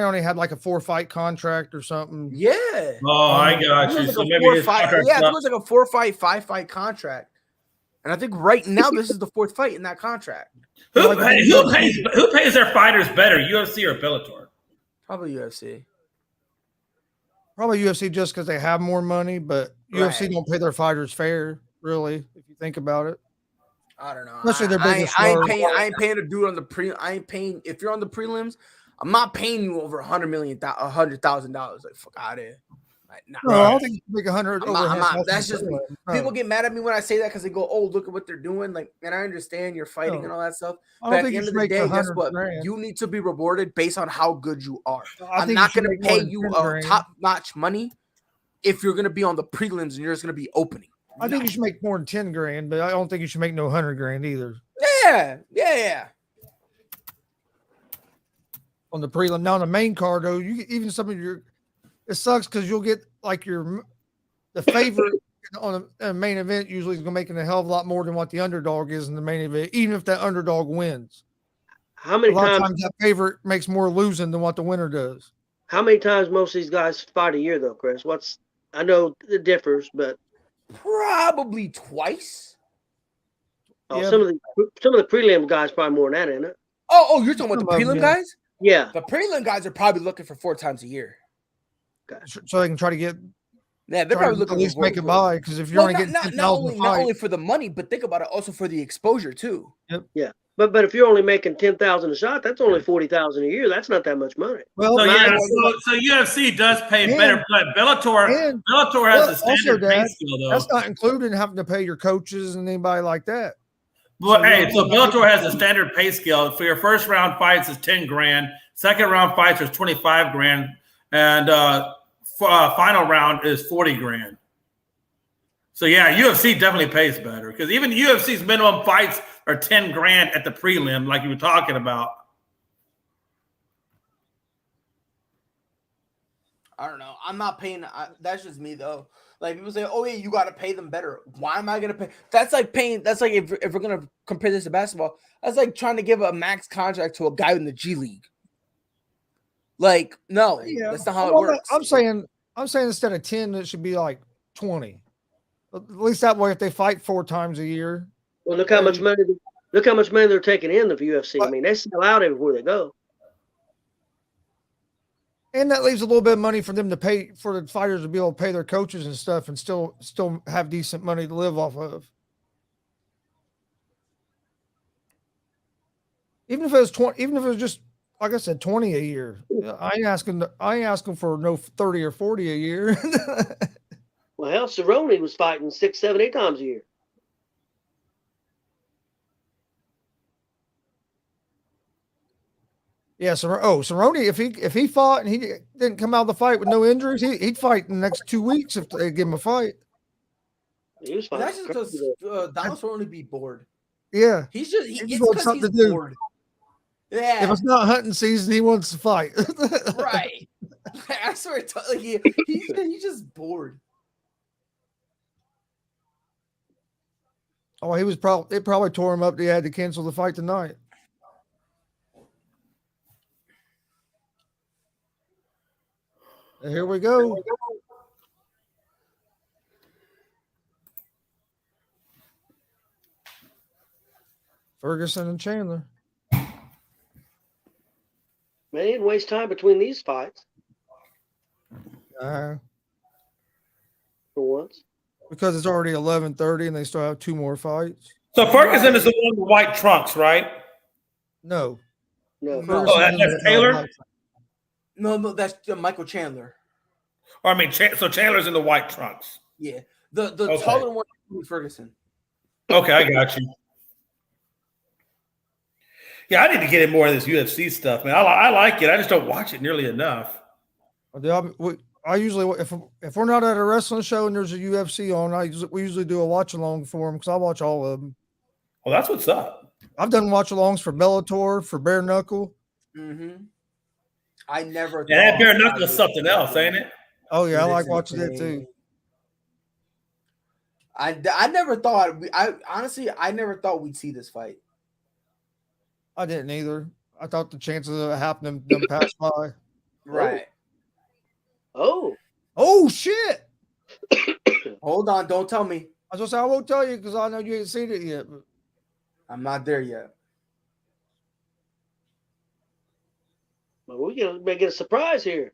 only had like a 4-fight contract or something. Yeah. Oh, I got you. Like so maybe his contract's yeah, it up. was like a 4-fight, 5-fight contract. And I think right now this is the 4th fight in that contract. Who pays their fighters better, UFC or Bellator? Probably UFC. Probably UFC just because they have more money, but UFC don't pay their fighters fair, really, if you think about it. I don't know. Especially their biggest I stars. ain't paying a dude on the I ain't paying if you're on the prelims. I'm not paying you over $100,000. Like fuck out of here. Like, nah, No, I don't think you can make 100. I'm not. That's just me. No. People get mad at me when I say that because they go, "Oh, look at what they're doing." Like, and I understand you're fighting and all that stuff. But at the end of the day, guess what? You need to be rewarded based on how good you are. I'm not going to pay you top-notch money if you're going to be on the prelims and you're just going to be opening. I think you should make more than 10 grand, but I don't think you should make no 100 grand either. Yeah. On the prelim. Now on the main card, though, it sucks because you'll get like the favorite on the main event usually is going to make a hell of a lot more than what the underdog is in the main event, even if that underdog wins. How many times that favorite makes more losing than what the winner does? How many times most of these guys fight a year though, Chris? I know it differs, but probably twice. Yeah, some of the prelim guys probably more than that, isn't it? Oh, you're talking about the prelim guys? Yeah. The prelim guys are probably looking for 4 times a year. So they can try to get. Yeah, they're probably looking at least make it by because if you're only getting 10,000 not only for the money, but think about it also for the exposure too. Yep. Yeah, but if you're only making 10,000 a shot, that's only 40,000 a year. That's not that much money. Well, so UFC does pay better, but Bellator has a standard pay scale though. That's not including having to pay your coaches and anybody like that. Well, so Bellator has a standard pay scale. For your first round fights is 10 grand. Second round fights is 25 grand. And final round is 40 grand. So yeah, UFC definitely pays better because even UFC's minimum fights are 10 grand at the prelim, like you were talking about. I don't know. I'm not paying. That's just me though. Like people say, "Oh yeah, you got to pay them better." Why am I gonna pay? That's like paying. That's like if we're gonna compare this to basketball, that's like trying to give a max contract to a guy in the G League. Like no, that's not how it works. I'm saying instead of 10, it should be like 20. At least that way, if they fight 4 times a year. Well, look how much money they're taking in the UFC. I mean, they sell out everywhere they go. And that leaves a little bit of money for them to pay for the fighters to be able to pay their coaches and stuff, and still have decent money to live off of. Even if it was 20, even if it was just like I said, 20 a year. I ain't asking for no 30 or 40 a year. Well, hell, Cerrone was fighting 6, 7, 8 times a year. Yeah, Cerrone, if he fought and he didn't come out of the fight with no injuries, he'd fight in the next 2 weeks if they give him a fight. He was fighting. That's just because Donald Cerrone be bored. Yeah, It's because he's bored. Yeah. If it's not hunting season, he wants to fight. Right. I swear, like he's just bored. Oh, he was probably it probably tore him up that he had to cancel the fight tonight. And here we go. Ferguson and Chandler. Man, they didn't waste time between these fights Uh, for once. because it's already 11:30 and they still have 2 more fights. So Ferguson is the one with white trunks, right? No. No. No. Oh, that's Taylor? No, that's Michael Chandler. Or I mean, so Chandler's in the white trunks. Yeah, the Okay. taller one is Ferguson. Okay, I got you. Yeah, I need to get in more of this UFC stuff, man. I like it. I just don't watch it nearly enough. I usually, if we're not at a wrestling show and there's a UFC on, we usually do a watch along for them because I watch all of them. Well, that's what's up. I've done watch alongs for Bellator, for Bare Knuckle. Mm-hmm. I never. Yeah, that bare knuckle is something else, ain't it? Oh yeah, I like It is watching it insane. too. I never thought. I honestly, I never thought we'd see this fight. I didn't either. I thought the chances of it happening them passed by. Right. Oh, Oh shit! Hold on. Don't tell me. I was gonna say I won't tell you because I know you ain't seen it yet. But I'm not there yet. well, we may get a surprise here.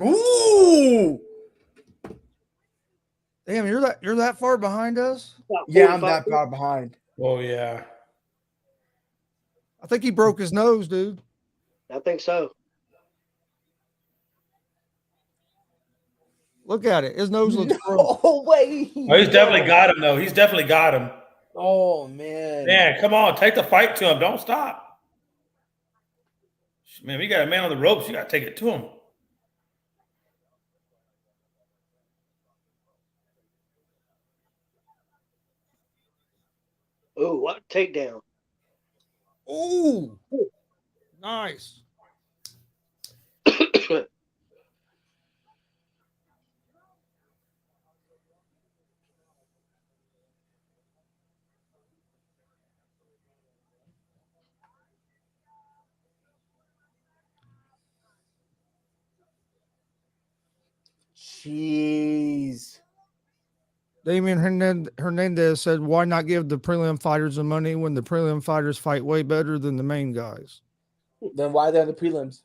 Ooh. damn, you're that far behind us. About Yeah, I'm 45 that far behind. Oh yeah. I think he broke his nose, dude. I think so. Look at it. His nose looks broke. Oh wait. Oh, he's definitely got him though. He's definitely got him. Oh man. Man, come on, take the fight to him. Don't stop. Man, we got a man on the ropes. You got to take it to him. Oh, what takedown! Ooh, nice. Jeez. Damian Hernandez said, "Why not give the prelim fighters the money when the prelim fighters fight way better than the main guys?" Then why they're in the prelims?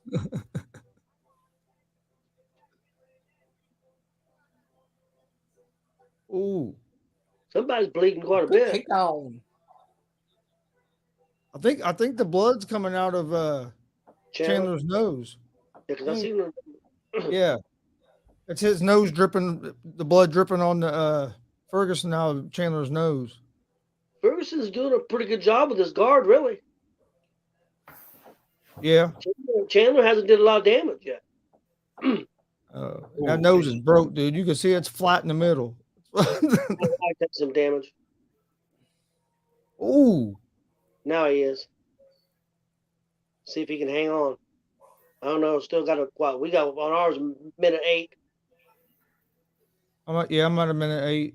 Ooh, Somebody's bleeding quite a Good bit. takedown. I think the blood's coming out of Chandler's nose. Yeah, because I seen him. Yeah, it's his nose dripping, the blood dripping on the Ferguson out of Chandler's nose. Ferguson's doing a pretty good job with his guard, really. Yeah, Chandler hasn't did a lot of damage yet. that nose is broke, dude. You can see it's flat in the middle. Might take some damage. Ooh, Now he is. See if he can hang on. I don't know. Still got what we got on ours, minute 8. I'm at a minute 8.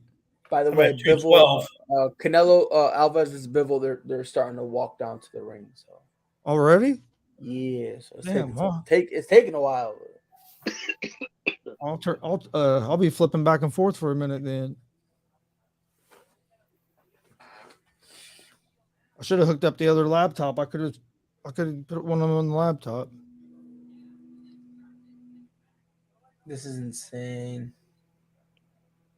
By the I'm way, at Bivol, 212. Canelo Alvarez is Bivol. They're starting to walk down to the ring. So Already? yeah, so it's Damn, it's taking a while. I'll be flipping back and forth for a minute then. I should have hooked up the other laptop. I could have put one of them on the laptop. This is insane.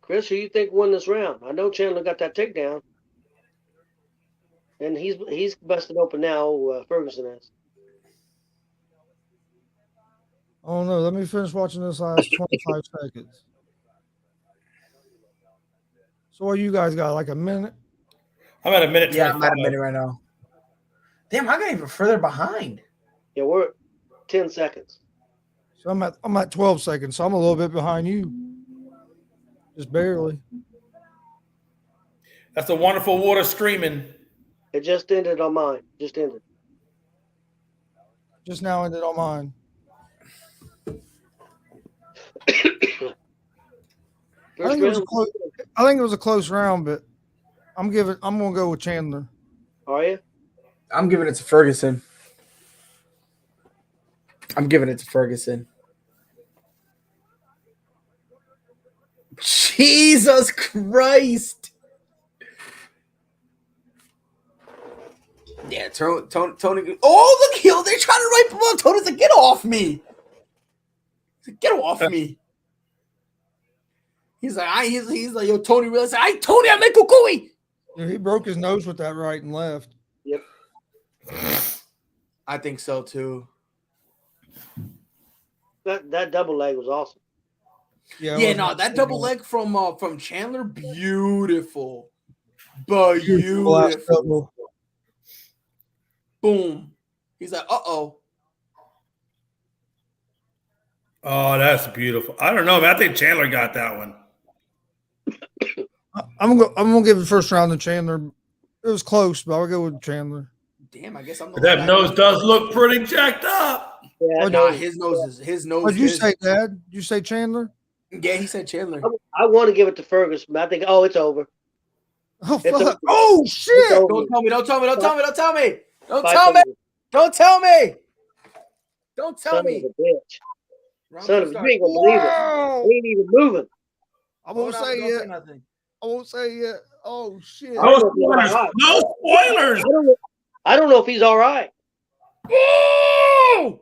Chris, who you think won this round? I know Chandler got that takedown, and he's busted open now. Ferguson is. Oh no, let me finish watching this last 25 seconds. So what you guys got, like a minute? I'm at a minute. Yeah, 25. I'm at a minute right now. Damn, I got even further behind. Yeah, we're at 10 seconds. So I'm at 12 seconds, so I'm a little bit behind you. Just barely. That's the wonderful water streaming. It just ended on mine. Just ended. Just now ended on mine. I think it was a close round, but I'm gonna go with Chandler. Are you? I'm giving it to Ferguson. Jesus Christ. Yeah, Tony. Oh, look, they're trying to wipe him up. Tony's like, get off me. Get off me. He's like, he's like, yo, Tony realized, Tony, I'm like Kukui. Yeah, he broke his nose with that right and left. Yep. I think so too. That double leg was awesome. Yeah, no, that double leg from Chandler, beautiful. Beautiful. Boom. He's like, uh-oh. Oh, that's beautiful. I don't know, man. I think Chandler got that one. I'm gonna give the first round to Chandler. It was close, but I'll go with Chandler. Damn, I guess I'm But that nose does look pretty jacked up. Yeah, nah, his nose. What'd you say, Dad? Did you say Chandler? Yeah, he said Chandler. I want to give it to Ferguson, but I think, it's over. Oh, It's fuck. over. Oh, shit. It's over. Don't tell me. Don't tell me. Don't tell me. Don't tell me. Don't Fight tell me. over. Don't tell me. Don't tell Son me. of a bitch. Round Son two of a, start. you ain't gonna believe it. Wow. He ain't even moving. I won't Hold on, say don't it. nothing. I won't say it. Oh, shit. No spoilers. No spoilers. I don't know if he's all right. Woo!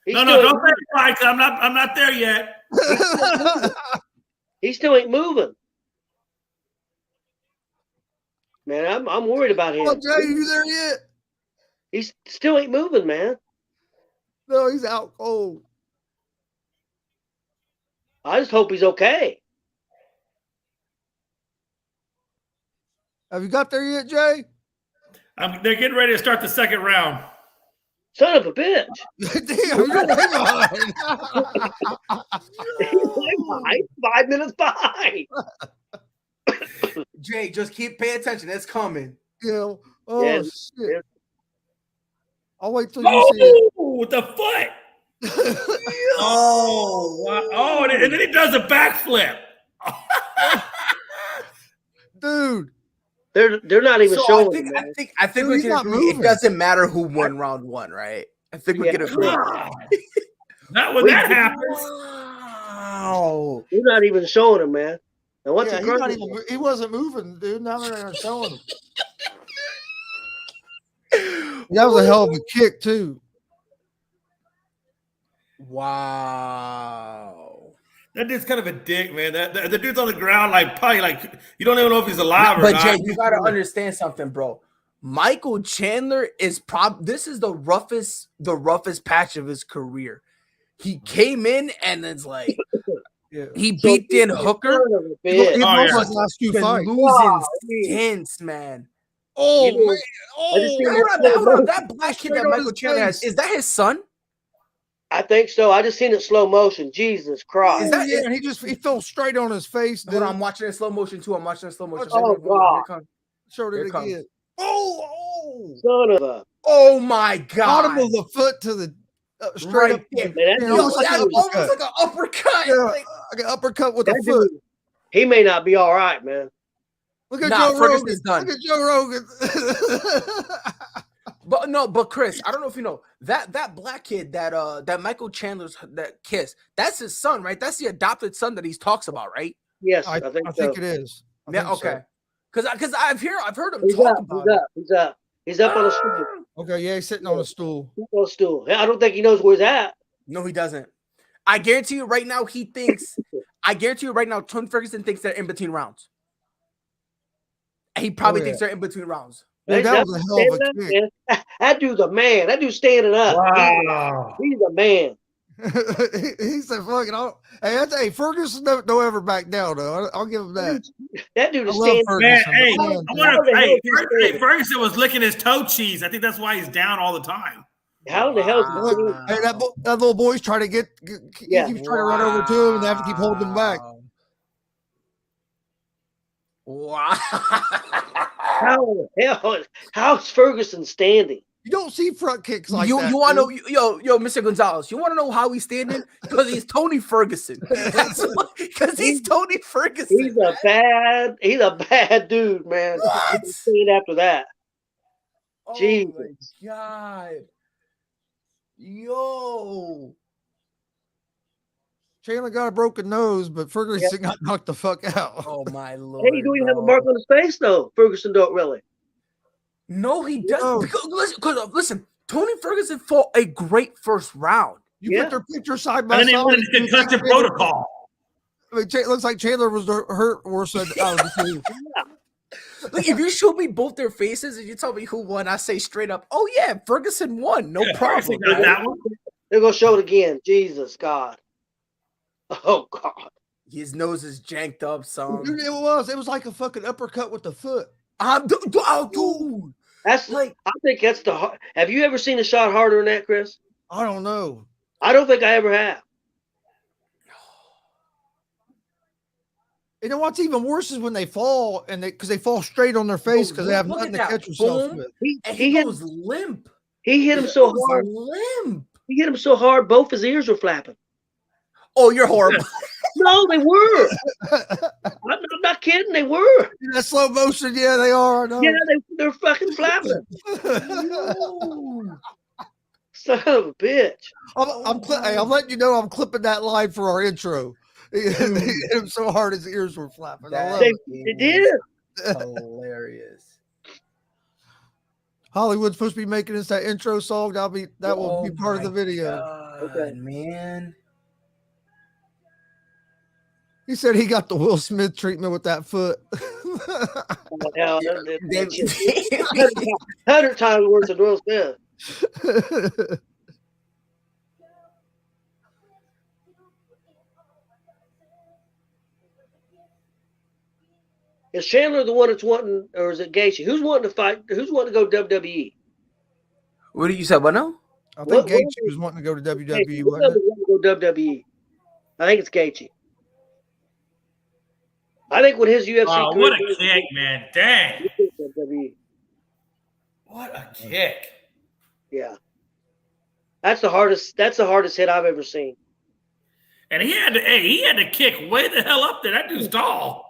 He No, still don't ain't say it right, 'cause I'm not there yet. He still ain't moving. Man, I'm worried about him. Oh, Jay, you there yet? He still ain't moving, man. No, he's out cold. I just hope he's okay. Have you got there yet, Jay? They're getting ready to start the second round. Son of a bitch. Damn, you're way behind. He's way behind. 5 minutes behind. Jay, just keep paying attention. It's coming. Yeah. Oh, Yeah. shit. I'll wait till you see it. Oh, with the foot. Oh, wow. Oh, and then he does a backflip. Dude. They're not even So showing I him, man. think Dude, we he's can not agree. moving. It doesn't matter who won round one, right? I think we Yeah. can agree. Not when that happens. Wow. They're not even showing him, man. And once Yeah, he he wasn't moving, dude. Now they're showing him. That was a hell of a kick, too. Wow. That dude's kind of a dick, man. The dude's on the ground, probably you don't even know if he's alive or But not. Jay, you gotta understand something, bro. Michael Chandler is this is the roughest patch of his career. He came in and it's like he beat Dan Hooker. He lost yeah. his last two fights. Losing stints, man. Oh, You know, man. Hold on. That black kid that Michael Chandler has, is that his son? I think so. I just seen it in slow motion. Jesus Christ. Is that it? And he fell straight on his face. Dude. Hold on, I'm watching it in slow motion too. I'm watching it in slow motion. Oh, God. Showed it Here it again. Oh. Son of a. Oh my God. Bottom of the foot to the straight Right up. there. Man, that Yeah, dude- almost like an Almost uppercut. like an uppercut. Yeah, Like, like an uppercut with that a foot. dude, he may not be all right, man. Look at Nah, Joe Ferguson's Rogan. done. Look at Joe Rogan. but Chris, I don't know if you know that black kid that Michael Chandler's that kiss. That's his son, right? That's the adopted son that he talks about, right? Yes, I think so. think it is. I Yeah. think so. Okay. Because I've heard him He's talk up. about He's it. up. He's up. He's up on a stool. Okay, yeah, he's sitting on a stool. He's on a stool. I don't think he knows where he's at. No, he doesn't. I guarantee you right now he thinks. I guarantee you right now, Tony Ferguson thinks they're in between rounds. He probably thinks they're in between rounds. Dude, that was a hell of a kick. That dude's a man. That dude's standing up. Wow. He's a man. He said, "Fuck it." Hey, Ferguson don't ever back down though. I'll give him that. That dude I is love standing. Ferguson. Man, hey, but I man, wonder the hell if, is he standing? Ferguson was licking his toe cheese. I think that's why he's down all the time. How in the hell is he standing? hey, that little boy's trying to Yeah. he keeps trying to run over to him, and they have to keep holding him back. Wow. How in the hell? How's Ferguson standing? You don't see front kicks like you that. You want to know, yo, Mr. Gonzalez? You want to know how he's standing? Because he's Tony Ferguson. Because he's Tony Ferguson. He's a bad dude, man. What? He's seen after that. Oh Jesus. my God. Yo. Chandler got a broken nose, but Ferguson got knocked the fuck out. Oh my Lord. Hey, he don't even have a mark on his face though. Ferguson don't really. No, he doesn't. No. Because listen, Tony Ferguson fought a great first round. You put their picture side by And then he side. went into concussion protocol. I mean, it looks like Chandler was hurt worse than out of the two. Like, if you show me both their faces and you tell me who won, I say straight up, "Oh yeah, Ferguson won, no problem." Ferguson got that one. They're gonna show it again. Jesus God. Oh God. His nose is janked up, son. Dude, it was like a fucking uppercut with the foot. Dude. That's Like, I think that's the hard. Have you ever seen a shot harder than that, Chris? I don't know. I don't think I ever have. You know what's even worse is when they fall and because they fall straight on their face because they have look nothing to at that. catch yourself Boom. with. He goes limp. He hit him so hard. Limp. He hit him so hard, both his ears were flapping. Oh, you're horrible. No, they were. I'm not kidding. They were. That slow motion, yeah, they are. No. Yeah, they're fucking flapping. Son of a bitch. I'm letting you know I'm clipping that line for our intro. He hit him so hard his ears were flapping. I love They it. did. Hilarious. Hollywood's supposed to be making us that intro song. That will be part of the video. God, Okay. man. He said he got the Will Smith treatment with that foot. Oh, hell, 100 times worse than Will Smith. Is Chandler the one that's wanting, or is it Gaethje? Who's wanting to fight? Who's wanting to go WWE? What did you say? What now? I think Gaethje was wanting to go to WWE. Who's Wasn't it? wanting to go WWE? I think it's Gaethje. I think when his UFC Oh, career what a kick, man. Dang. WWE. What a kick. Yeah. That's the hardest hit I've ever seen. And he had to kick way the hell up there. That dude's tall.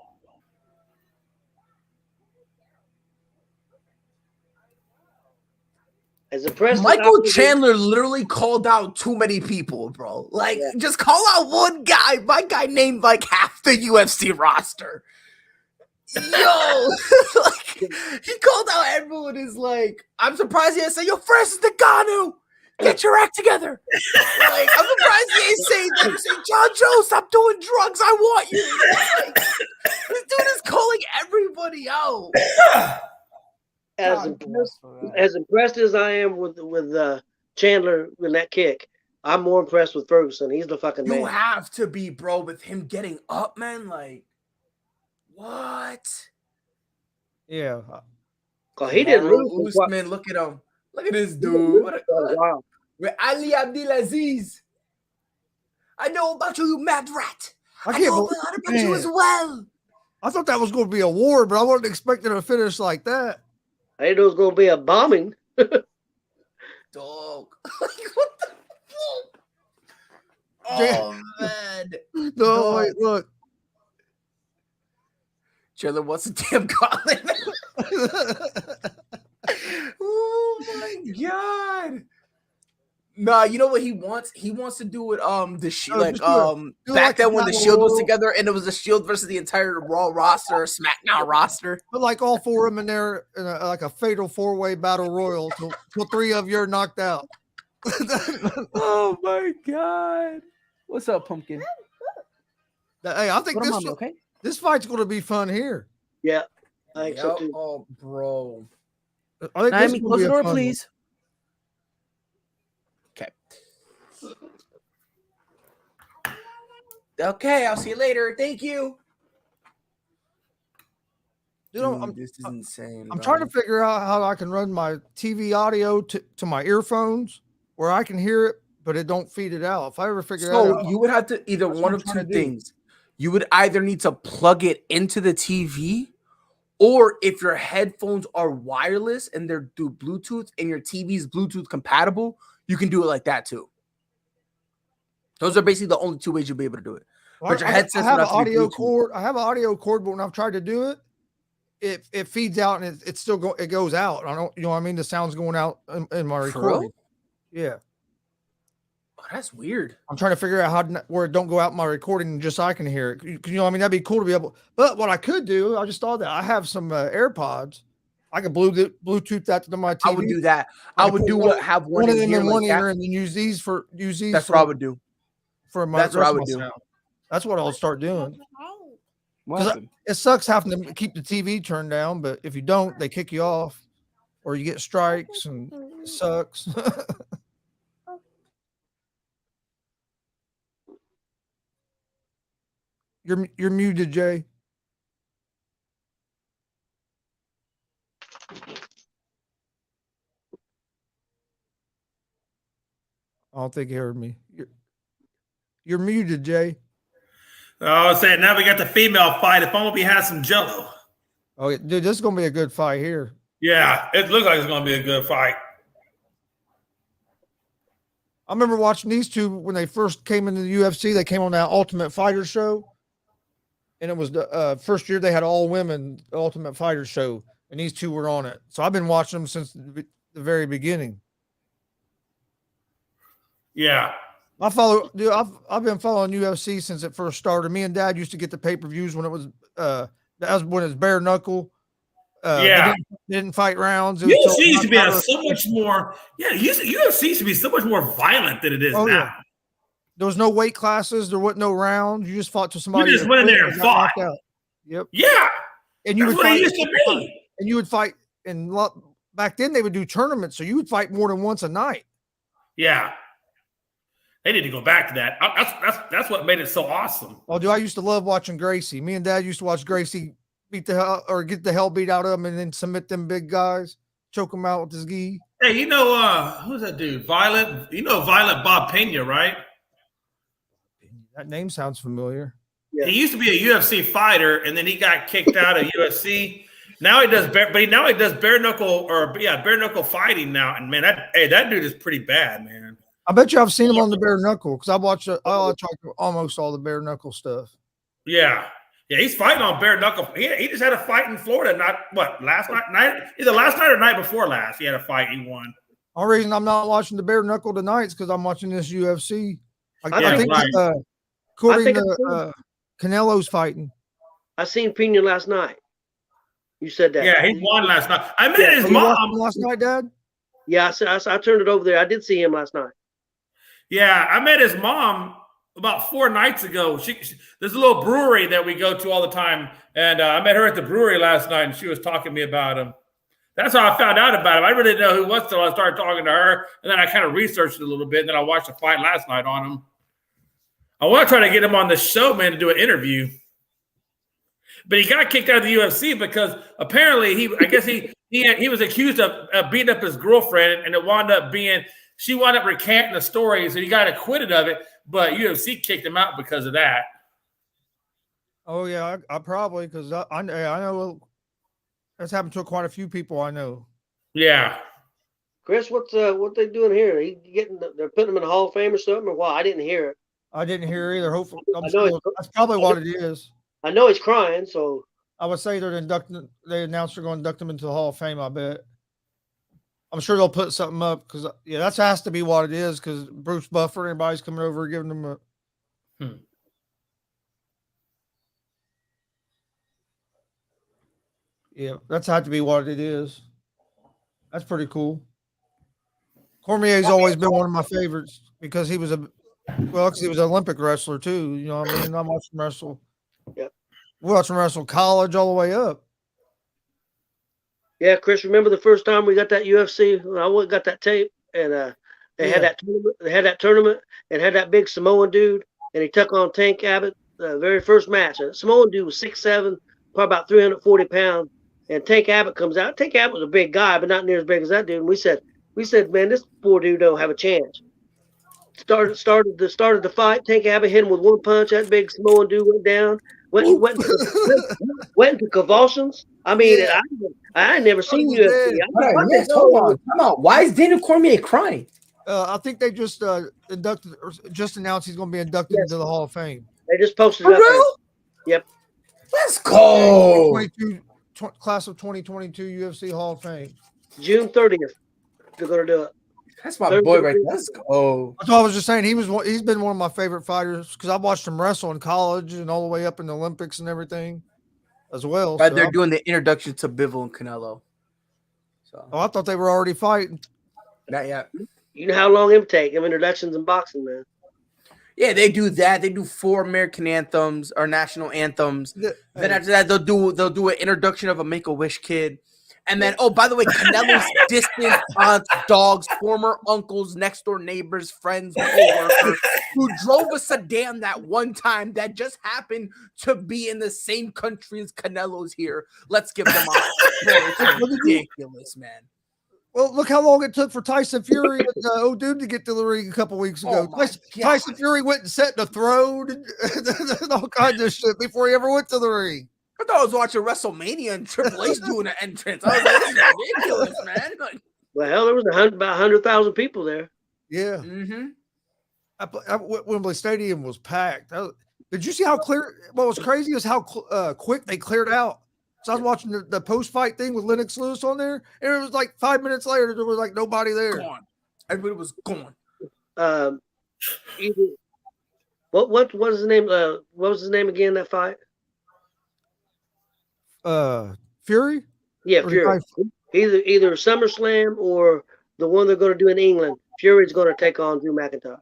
As impressed Michael Chandler literally called out too many people, bro. Like, just call out one guy. My guy named like half the UFC roster. Yo, like, he called out everyone. Is like, I'm surprised he didn't say, "Yo, Francis Ngannou, get your act together." Like, I'm surprised he ain't saying that. He's saying, "John Joe, stop doing drugs. I want you." Like, this dude is calling everybody out. As impressed as I am with Chandler in that kick, I'm more impressed with Ferguson. He's the fucking man. You have to be, bro, with him getting up, man. Like, what? Yeah. He didn't lose. Usman, look at him. Look at this dude. Wow. With Ali Abdelaziz. I know about you, you mad rat. I can't know believe- about you as well. I thought that was going to be a war, but I wasn't expecting a finish like that. I didn't know it was going to be a bombing. Dog. Like, what the fuck? Oh, man. No, wait, look. Chandler wants a damn gauntlet. Oh, my God. Nah, you know what he wants? He wants to do it back then when the Shield was together and it was the Shield versus the entire Raw roster, SmackDown roster. But like all four of them in there in like a fatal four-way battle royal till three of you are knocked out. Oh my God. What's up, Pumpkin? Hey, I think this fight's going to be fun here. Yeah. I think so too. Oh, bro. I think this is close the door, please. Okay. Okay, I'll see you later. Thank you. Dude, This is insane. I'm trying to figure out how I can run my TV audio to my earphones where I can hear it, but it don't feed it out. If I ever figure that out, you would have to either one of two things. You would either need to plug it into the TV, or if your headphones are wireless and they're through Bluetooth and your TV's Bluetooth compatible, you can do it like that too. Those are basically the only two ways you'll be able to do it. Well, But your I headsets have would an have to be audio Bluetooth. cord. I have an audio cord, but when I've tried to do it, it feeds out and it still it goes out. I don't, you know what I mean? The sound's going out in my recording. Yeah. Oh, that's weird. I'm trying to figure out where it don't go out in my recording just so I can hear it. You know what I mean? That'd be cool to be able. But what I could do, I just thought that I have some AirPods. I could Bluetooth that to my TV. I would do that. I would do have one of them in one ear and then use these. That's what I would do. For my. That's what I would do. Sound. That's what I'll start doing. What? It sucks having to keep the TV turned down, but if you don't, they kick you off, or you get strikes, and it sucks. You're muted, Jay. I don't think he heard me. You're muted, Jay. I was saying, now we got the female fight. If only we had some Jello. Oh, dude, this is gonna be a good fight here. Yeah, it looks like it's gonna be a good fight. I remember watching these two when they first came into the UFC. They came on that Ultimate Fighter show, and it was the first year they had all women Ultimate Fighter show, and these two were on it. So I've been watching them since the very beginning. Yeah. I've been following UFC since it first started. Me and Dad used to get the pay-per-views when it was that was when it was bare knuckle. Yeah. They didn't fight rounds. UFC used to be so much more. Yeah, UFC used to be so much more violent than it is now. Yeah. There was no weight classes. There wasn't no rounds. You just fought to somebody. You just went in there and fought. Yep. Yeah. And you That's what it used to be. And you would fight. And back then they would do tournaments, so you would fight more than once a night. Yeah. They need to go back to that. That's what made it so awesome. Oh, dude, I used to love watching Gracie. Me and Dad used to watch Gracie get the hell beat out of him and then submit them big guys, choke them out with his gi. Hey, who's that dude? Violent Bob Pena, right? That name sounds familiar. Yeah. He used to be a UFC fighter, and then he got kicked out of UFC. Now he does bare knuckle fighting now. And man, that dude is pretty bad, man. I bet you I've seen him on the bare knuckle because I watch almost all the bare knuckle stuff. Yeah. Yeah, he's fighting on bare knuckle. He just had a fight in Florida, last night? Either last night or night before last. He had a fight, he won. The only reason I'm not watching the bare knuckle tonight is because I'm watching this UFC. I think Canelo's fighting. I seen Pena last night. You said that. Yeah, he won last night. I met his mom last night, Dad. Yeah, I turned it over there. I did see him last night. Yeah, I met his mom about 4 nights ago. There's a little brewery that we go to all the time, and I met her at the brewery last night, and she was talking to me about him. That's how I found out about him. I really didn't know who he was until I started talking to her, and then I kind of researched it a little bit, and then I watched the fight last night on him. I want to try to get him on the show, man, to do an interview. But he got kicked out of the UFC because apparently he was accused of beating up his girlfriend, and it wound up being she wound up recanting the story, so he got acquitted of it. But UFC kicked him out because of that. Oh yeah, I probably because I know that's happened to quite a few people I know. Yeah, Chris, what they doing here? They're putting him in the Hall of Fame or something, or what? I didn't hear it. I didn't hear either. Hopefully, that's probably what it is. I know he's crying, so I would say they announced they're going to induct him into the Hall of Fame. I bet. I'm sure they'll put something up because that has to be what it is because Bruce Buffer and everybody's coming over and giving them a. Yeah, that's had to be what it is. That's pretty cool. Cormier's always been one of my favorites because he was an Olympic wrestler too. You know what I mean? I watched him wrestle. Yep. We watched him wrestle college all the way up. Yeah, Chris, remember the first time we got that UFC? I got that tape, and they had that tournament. They had that tournament and had that big Samoan dude. and he took on Tank Abbott the very first match. A Samoan dude was 6'7", probably about 340 pounds. And Tank Abbott comes out. Tank Abbott was a big guy, but not near as big as that dude. And we said, man, this poor dude don't have a chance. Started the fight. Tank Abbott hit him with one punch. That big Samoan dude went down. Went into convulsions. I mean, I never seen UFC. Yes, hold on. Why is Daniel Cormier crying? I think they just inducted or just announced he's going to be inducted into the Hall of Fame. They just posted it up there. Yep. Let's go. Class of 2022 UFC Hall of Fame. June 30th. They're going to do it. That's my boy right there. Let's go. That's what I was just saying. He's been one of my favorite fighters because I watched him wrestle in college and all the way up in the Olympics and everything as well. Right, so they're doing the introduction to Bivol and Canelo. So. Oh, I thought they were already fighting. Not yet. You know how long it would take them introductions in boxing, man. Yeah, they do that. They do 4 American anthems or national anthems. Yeah. Then after that, they'll do an introduction of a Make-A-Wish kid. And then, oh, by the way, Canelo's distant aunts, dogs, former uncles, next door neighbors, friends, co-workers who drove a sedan that one time that just happened to be in the same country as Canelo's here. Let's give them a it's ridiculous, man. Well, look how long it took for Tyson Fury and dude to get to the ring a couple weeks ago. Tyson Fury went and sat in the throne and all kinds of shit before he ever went to the ring. I thought I was watching WrestleMania and Triple H doing an entrance. I was like, this is ridiculous, man. Well, hell, there was about 100,000 people there. Yeah. Mm-hmm. Wembley Stadium was packed. Did you see how clear? What was crazy is how quick they cleared out. So I was watching the post-fight thing with Lennox Lewis on there, and it was like 5 minutes later, there was like nobody there. Gone. Everybody was gone. What was his name? What was his name again? That fight? Fury? Yeah, Fury. Either SummerSlam or the one they're going to do in England. Fury's going to take on Drew McIntyre.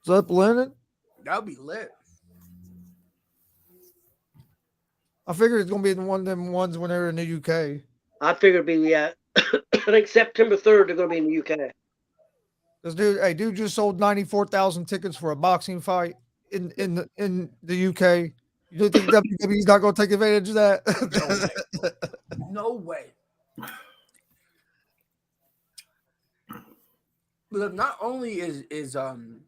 Is that Lennon? That'll be lit. I figured it's going to be one of them ones when they're in the UK. I figured it'd be, I think September 3rd they're going to be in the UK. This dude just sold 94,000 tickets for a boxing fight in the UK. You think WWE's not going to take advantage of that? No way. But not only is Tyson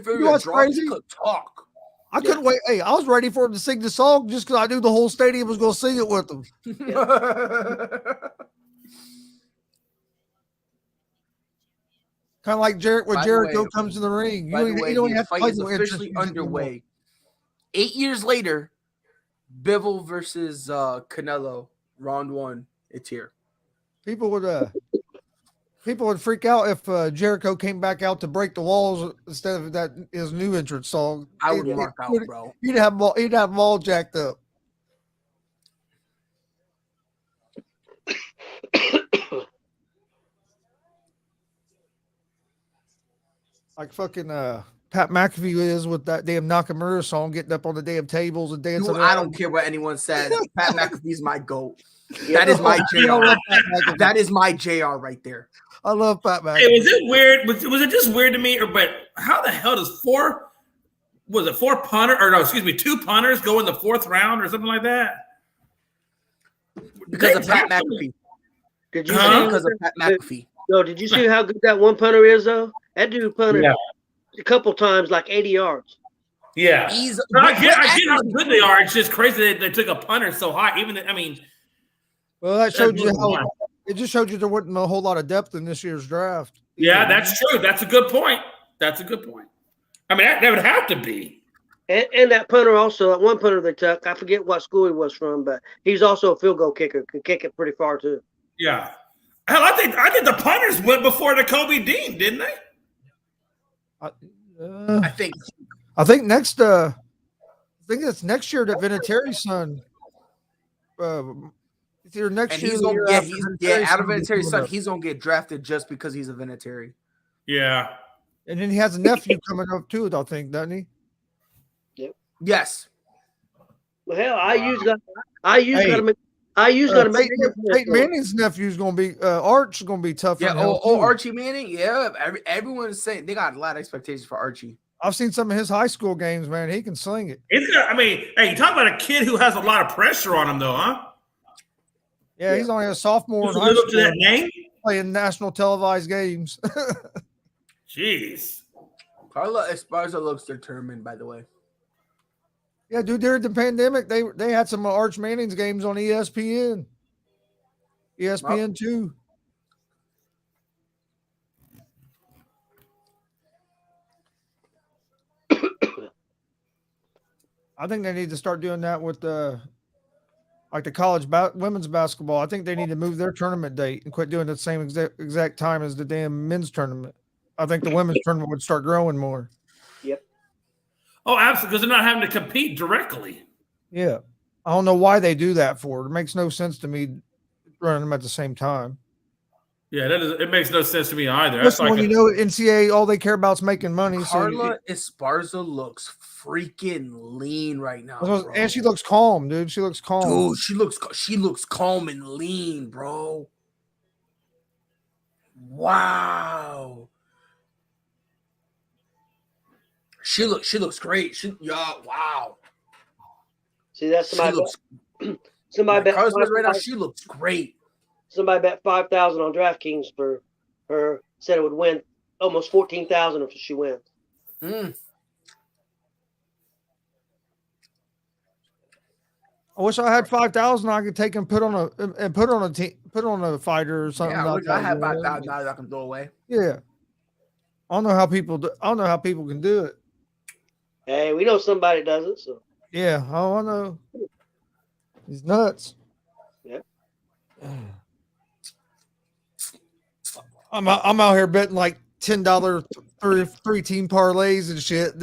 Fury a draw, he could talk. I couldn't wait. Hey, I was ready for him to sing the song just because I knew the whole stadium was going to sing it with him. Kind of like when Jericho comes in the ring. You don't have to fight is officially underway. Anymore. 8 years later, Bivol versus Canelo, round 1. It's here. People would freak out if Jericho came back out to break the walls instead of his new entrance song. I would mark out, bro. He'd have them all jacked up. Like fucking Pat McAfee is with that damn Nakamura song, getting up on the damn tables and dancing. I don't care what anyone says. Pat McAfee's my GOAT. That is my JR. That is my JR right there. I love Pat McAfee. Hey, was it weird? Was it just weird to me? But how the hell does 2 punters go in the 4th round or something like that? Because of Pat McAfee. Did you see because of Pat McAfee? No, did you see how good that one punter is though? That dude punted a couple times, like 80 yards. Yeah, I get how good they are. It's just crazy they took a punter so high. Well, that showed you how it just showed you there wasn't a whole lot of depth in this year's draft. Yeah, that's true. That's a good point. I mean, that would have to be. And that punter also, that one punter they took, I forget what school he was from, but he's also a field goal kicker. Could kick it pretty far too. Yeah. Hell, I think the punters went before the Kobe Dean, didn't they? I think next. I think it's next year that Vinatieri's son. It's either next year. Out of Vinatieri's son, he's gonna get drafted just because he's a Vinatieri. Yeah, and then he has a nephew coming up too, I think, doesn't he? Yep. Yes. Well, hell, I use got to make Peyton Manning's nephew's gonna be Arch is gonna be tough. Yeah, Archie Manning. Yeah, everyone is saying they got a lot of expectations for Archie. I've seen some of his high school games, man. He can sling it. Hey, you talk about a kid who has a lot of pressure on him, though, huh? Yeah, he's only a sophomore in Live high up to school that name. playing national televised games. Jeez. Carla Esparza looks determined, by the way. Yeah, dude, during the pandemic, they had some Arch Manning's games on ESPN. ESPN 2. I think they need to start doing that with like the college women's basketball. I think they need to move their tournament date and quit doing it at the same exact time as the damn men's tournament. I think the women's tournament would start growing more. Yep. Oh, absolutely, because they're not having to compete directly. Yeah. I don't know why they do that for. It makes no sense to me running them at the same time. Yeah, it makes no sense to me either. That's like when NCAA, all they care about is making money. Carla Esparza looks freaking lean right now, bro. And she looks calm, dude. She looks calm. Dude, she looks calm and lean, bro. Wow. She looks great. Wow. See, that's somebody. Somebody bet right now. She looks great. Somebody bet 5,000 on DraftKings for her. Said it would win almost 14,000 if she wins. Mm. I wish I had 5,000. I could take and put on a fighter or something. Yeah, like I have $5,000 I can throw away. Yeah, I don't know how people can do it. Hey, we know somebody does it. So yeah, I know. He's nuts. Yeah. I'm out here betting like $10 three team parlays and shit.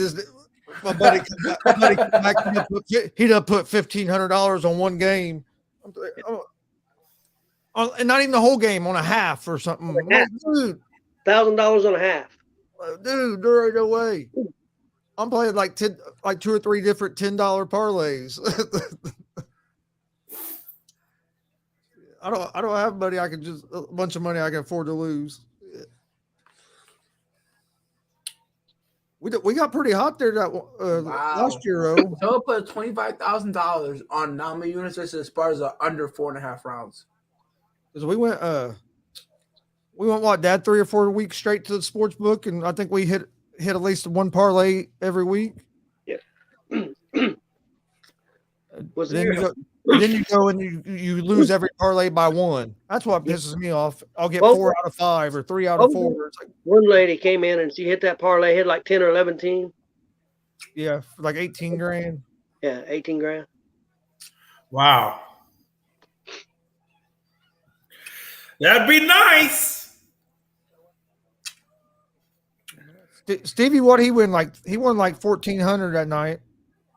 My buddy came back, he done put $1,500 on one game, and not even the whole game, on a half or something. Half. Dude, $1,000 on a half. Dude, there ain't no way. I'm playing like 2 or 3 different $10 parlays. I don't have money. I can just a bunch of money I can afford to lose. We got pretty hot there that last year. So put $25,000 on NAMAJUNAS versus ESPARZA under 4.5 rounds. Because we went what, Dad, 3 or 4 weeks straight to the sports book, and I think we hit at least one parlay every week. Yeah. Then you go and you lose every parlay by 1. That's what pisses me off. I'll get 4 out of 5 or 3 out of 4. It's like, one lady came in and she hit that parlay, hit like 10 or 11 teams. Yeah, for like 18 grand. Yeah, 18 grand. Wow. That'd be nice. Stevie, what he won like 1,400 that night.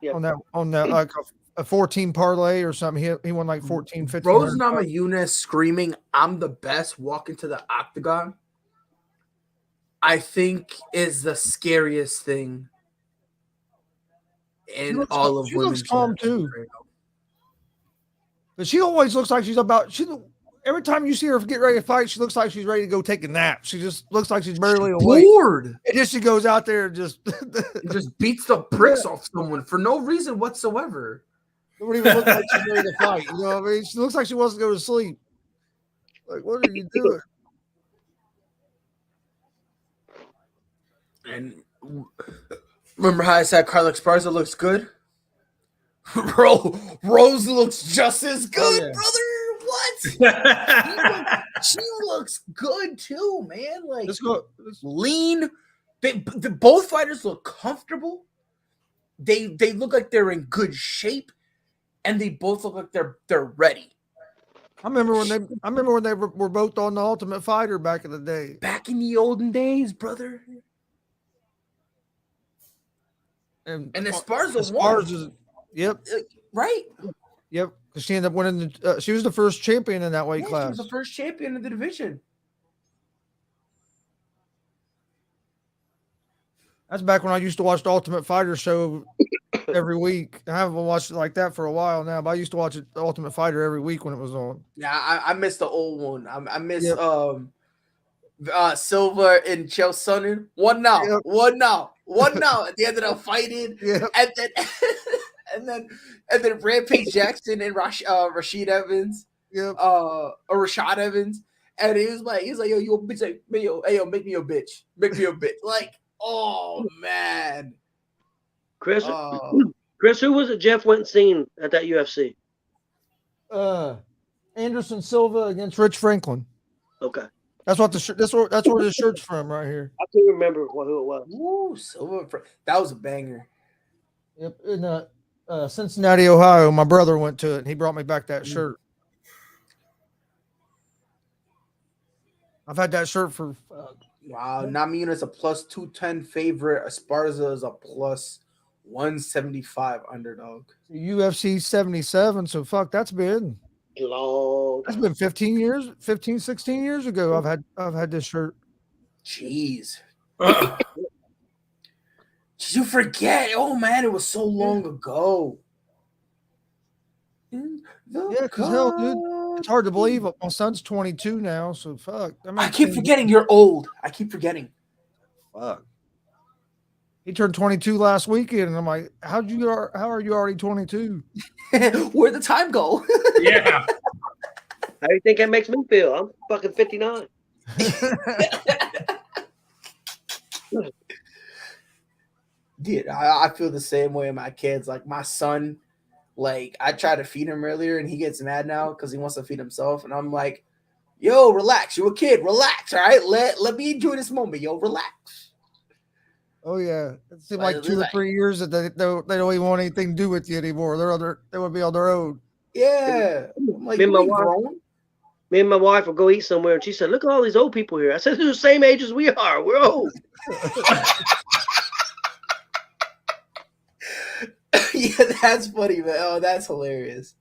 Yep. on that like a 4-team parlay or something. He won like 14, 15. Rose NAMAJUNAS screaming, "I'm the best," walk into the octagon, I think is the scariest thing in all of women's. She looks calm too. But she always looks like every time you see her get ready to fight, she looks like she's ready to go take a nap. She just looks like she's barely awake. Bored. And then she goes out there and just beats the bricks off someone for no reason whatsoever. It wouldn't even look like she's ready to fight. You know what I mean? She looks like she wants to go to sleep. Like, what are you doing? And remember how I said Carla Esparza looks good? Bro, Rose looks just as good, brother. What? she looks good too, man. Like, lean. Both fighters look comfortable. They look like they're in good shape, and they both look like they're ready. I remember when they were both on the Ultimate Fighter back in the day. Back in the olden days, brother. And Esparza won. Yep. Right? Yep. Because she ended up winning. She was the first champion in that weight class. She was the first champion of the division. That's back when I used to watch the Ultimate Fighter show every week. I haven't watched it like that for a while now, but I used to watch the Ultimate Fighter every week when it was on. Yeah, I missed the old one. I miss Silva and Chasson. One now. 1 now. They ended up fighting. Yeah. And then Rampage Jackson and Rashid Evans. Yep. Or Rashad Evans. And he was like, yo, you a bitch, like, yo, hey, yo, make me your bitch. Make me your bitch. Like, oh man. Chris, who was it Jeff went and seen at that UFC? Anderson Silva against Rich Franklin. Okay. That's what that's where the shirt's from right here. I can't remember who it was. Ooh, Silva. That was a banger. Yep, in Cincinnati, Ohio. My brother went to it, and he brought me back that shirt. I've had that shirt for. Wow, NAMAJUNAS a plus 210 favorite. ESPARZA is a plus 175 underdog. UFC 77. So fuck, that's been long. That's been 16 years ago. I've had this shirt. Jeez. Did you forget? Oh man, it was so long ago. Yeah, because hell, dude, it's hard to believe. My son's 22 now, so fuck. I keep forgetting you're old. I keep forgetting. Fuck. He turned 22 last weekend, and I'm like, how are you already 22? Where'd the time go? Yeah. How do you think that makes me feel? I'm fucking 59. Dude, I feel the same way with my kids. Like my son, like I tried to feed him earlier and he gets mad now because he wants to feed himself. And I'm like, yo, relax. You're a kid. Relax. All right. Let me enjoy this moment. Yo, relax. Oh yeah. It seemed like 2 or 3 years that they don't even want anything to do with you anymore. They would be on their own. Yeah. I'm like, me and my wife will go eat somewhere, and she said, "Look at all these old people here." I said, "They're the same age as we are. We're old." Yeah, that's funny, man. Oh, that's hilarious.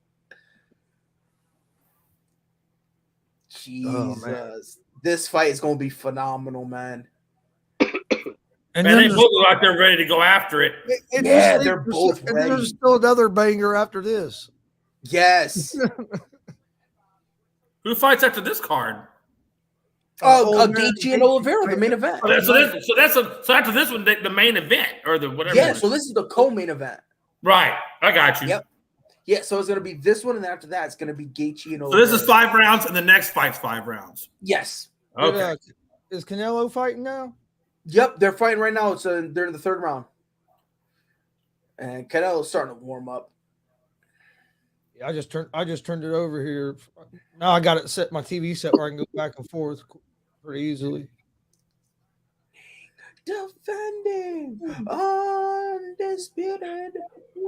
Jesus. Oh, this fight is going to be phenomenal, man. And they both look like they're ready to go after it. They're both ready. And there's still another banger after this. Yes. Who fights after this card? Gaethje and Oliveira, the main event. So after this one, the main event or the whatever. Yeah, so this is the co-main event. Right, I got you. Yep. Yeah, so it's going to be this one, and then after that, it's going to be Gaethje and Oliveira. So this is 5 rounds, and the next fight's 5 rounds. Yes. Okay. Is Canelo fighting now? Yep, they're fighting right now. They're in the 3rd round, and Canelo's starting to warm up. Yeah, I just turned it over here. Now I got it set, my TV set where I can go back and forth pretty easily. Defending undisputed.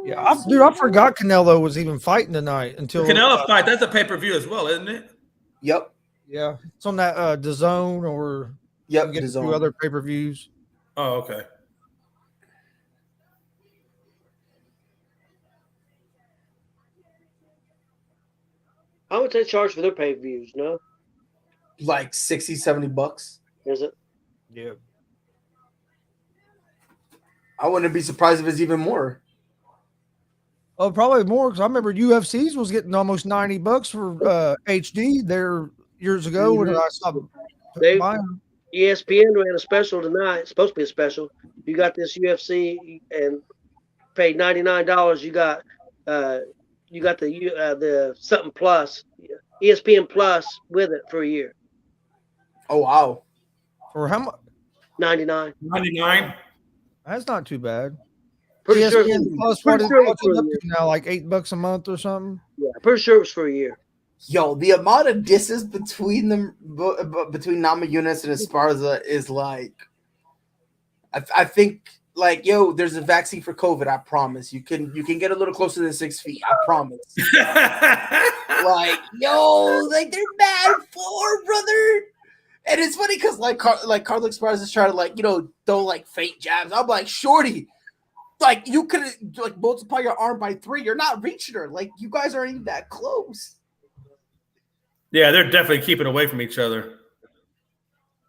Yeah, I forgot Canelo was even fighting tonight until the Canelo fight. That's a pay-per-view as well, isn't it? Yep. Yeah, it's on that DAZN or get 2 other pay-per-views. Oh, okay. How much they charge for their pay-per-views? No, like $60-$70. Is it? Yeah. I wouldn't be surprised if it's even more. Oh, probably more because I remember UFC's was getting almost $90 for HD there years ago when I saw them. ESPN ran a special tonight. It's supposed to be a special. You got this UFC and paid $99. You got the something plus, ESPN Plus with it for a year. Oh wow! For how much? $99. $99. That's not too bad. Pretty ESPN sure. Plus what is it up to now, like $8 a month or something. Yeah, pretty sure it was for a year. Yo, the amount of disses between them, between NAMAJUNAS and ESPARZA is like, I think like, yo, there's a vaccine for COVID. I promise you can get a little closer than 6 feet. I promise. Like, yo, like they're mad for brother. And it's funny because like Carlos Esparza is trying to like, throw like fake jabs. I'm like, shorty, like you could like multiply your arm by 3. You're not reaching her. Like you guys aren't even that close. Yeah, they're definitely keeping away from each other.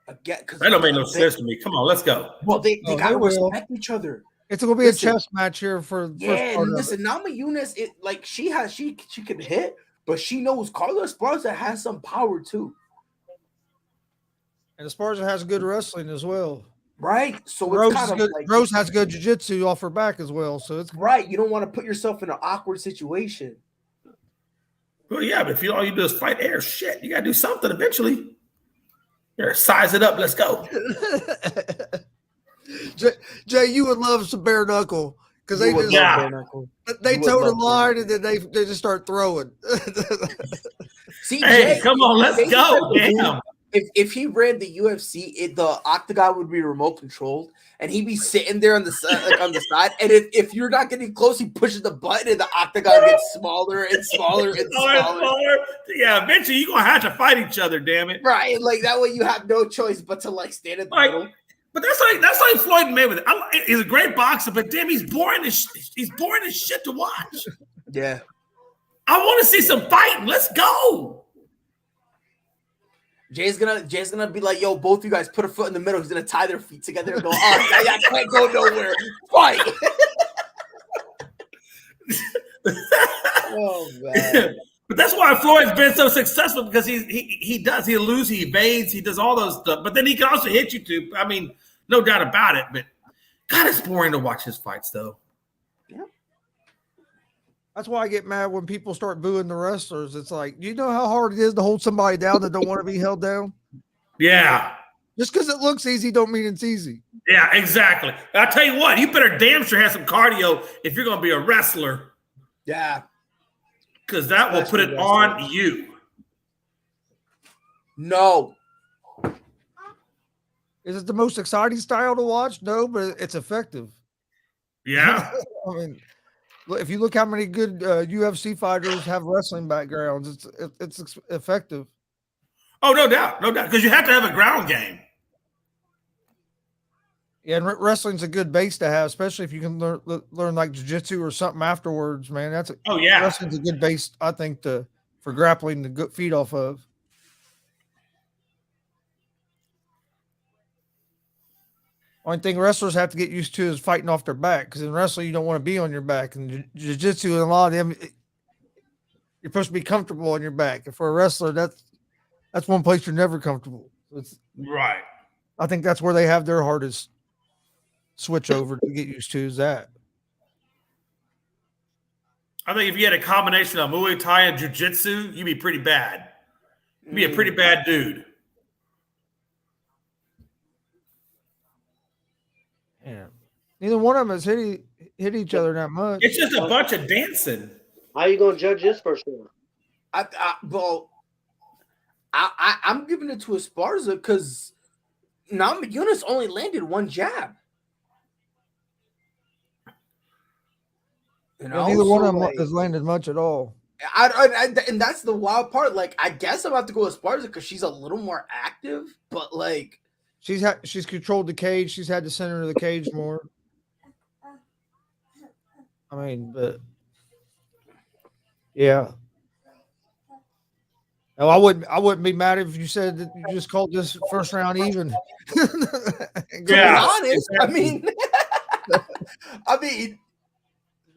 Again, that don't make no sense to me. Come on, let's go. Well, they gotta respect each other. It's gonna be a chess match here for listen, NAMAJUNAS, it like she can hit, but she knows Carlos Esparza has some power too. And Esparza has good wrestling as well. Right. So Rose it's is kind of good. like Rose has good jiu-jitsu off her back as well, so it's right. You don't want to put yourself in an awkward situation. Well, yeah, but if all you do is fight air, shit, you got to do something eventually. Here, size it up. Let's go. Jay, you would love some bare knuckle because You they would just love Yeah. bare knuckle. they You would toe the love bare line knuckle. and then they just start throwing. See, Hey, Jay, come on, let's Jay's the go. type of dude, Damn. if he ran the UFC, the octagon would be remote controlled, and he'd be sitting there on the side, like on the side. And if you're not getting close, he pushes the button, and the octagon gets smaller and smaller and smaller. Yeah, eventually you're gonna have to fight each other, damn it. Right, like that way you have no choice but to like stand in the Like, middle. but that's like Floyd Mayweather. He's a great boxer, but damn, he's boring as shit to watch. Yeah. I want to see some fighting. Let's go. Jay's gonna be like, yo, both you guys put a foot in the middle. He's gonna tie their feet together and go, oh, yeah, can't go nowhere. Fight. Oh man. But that's why Floyd's been so successful because he'll lose, he evades, he does all those stuff. But then he can also hit you too. I mean, no doubt about it. But God, it's boring to watch his fights though. Yeah. That's why I get mad when people start booing the wrestlers. It's like, do you know how hard it is to hold somebody down that don't want to be held down? Yeah. Just because it looks easy don't mean it's easy. Yeah, exactly. I'll tell you what, you better damn sure have some cardio if you're going to be a wrestler. Yeah. Because that will put it on you. No. Is it the most exciting style to watch? No, but it's effective. Yeah. I mean, if you look how many good UFC fighters have wrestling backgrounds, it's effective. Oh, no doubt. No doubt. Because you have to have a ground game. Yeah, and wrestling's a good base to have, especially if you can learn like jiu-jitsu or something afterwards, man. Wrestling's a good base, I think, for grappling to feed off of. Only thing wrestlers have to get used to is fighting off their back, because in wrestling you don't want to be on your back, and jiu-jitsu and a lot of them, you're supposed to be comfortable on your back. And for a wrestler, that's one place you're never comfortable. Right. I think that's where they have their hardest switch over to get used to is that. I think if you had a combination of Muay Thai and jiu-jitsu, you'd be pretty bad. You'd be a pretty bad dude. Yeah. Neither one of them has hit each other that much. It's just a bunch of dancing. How are you going to judge this first one? I'm giving it to ESPARZA because NAMAJUNAS only landed one jab. You know, neither one of them has landed much at all. And that's the wild part. Like, I guess I'm about to go ESPARZA because she's a little more active, but like she's controlled the cage. She's had the center of the cage more. I mean, but yeah. No, I wouldn't be mad if you said that you just called this first round even. Yeah, honest. I mean,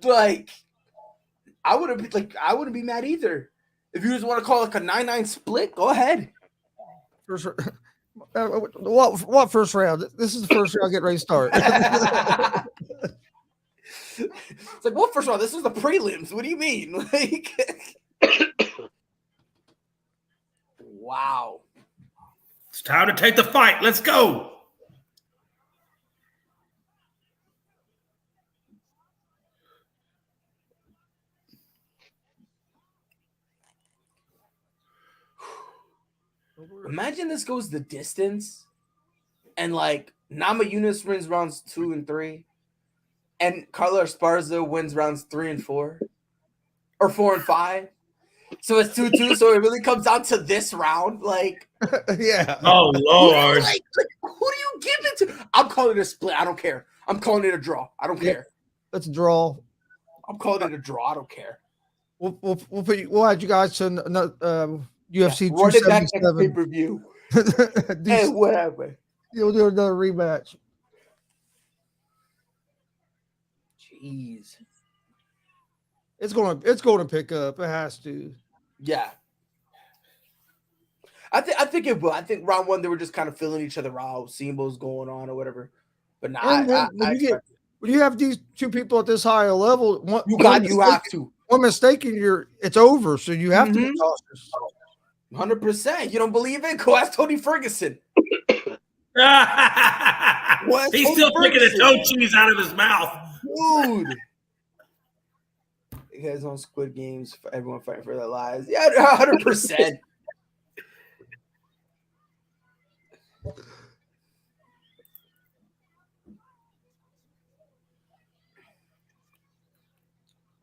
like, I wouldn't be mad either. If you just want to call it like a 9-9 split, go ahead. What first round? This is the first round. Get ready to start. It's like, what first round? This is the prelims. What do you mean? Like, wow. It's time to take the fight. Let's go. Imagine this goes the distance and like NAMAJUNAS wins rounds 2 and 3 and Carla ESPARZA wins rounds 3 and 4 or 4 and 5. So it's 2-2. So it really comes down to this round. Like, yeah. Oh, Lord. Like, who do you give it to? I'm calling it a split. I don't care. I'm calling it a draw. I don't care. Let's draw. I'm calling it a draw. I don't care. We'll add you guys to UFC 277 pay-per-view. Hey, whatever. You'll do another rematch. Jeez. It's going to pick up. It has to. Yeah. I think it will. I think round 1 they were just kind of filling each other out, seeing what was going on or whatever. But nah, And then when you have these two people at this high a level, you have to. One mistake and it's over. So you have to be cautious. 100%. You don't believe it? Go ask Tony Ferguson. He's still picking the toe cheese out of his mouth. Dude. You guys on Squid Games for everyone fighting for their lives. Yeah, 100%.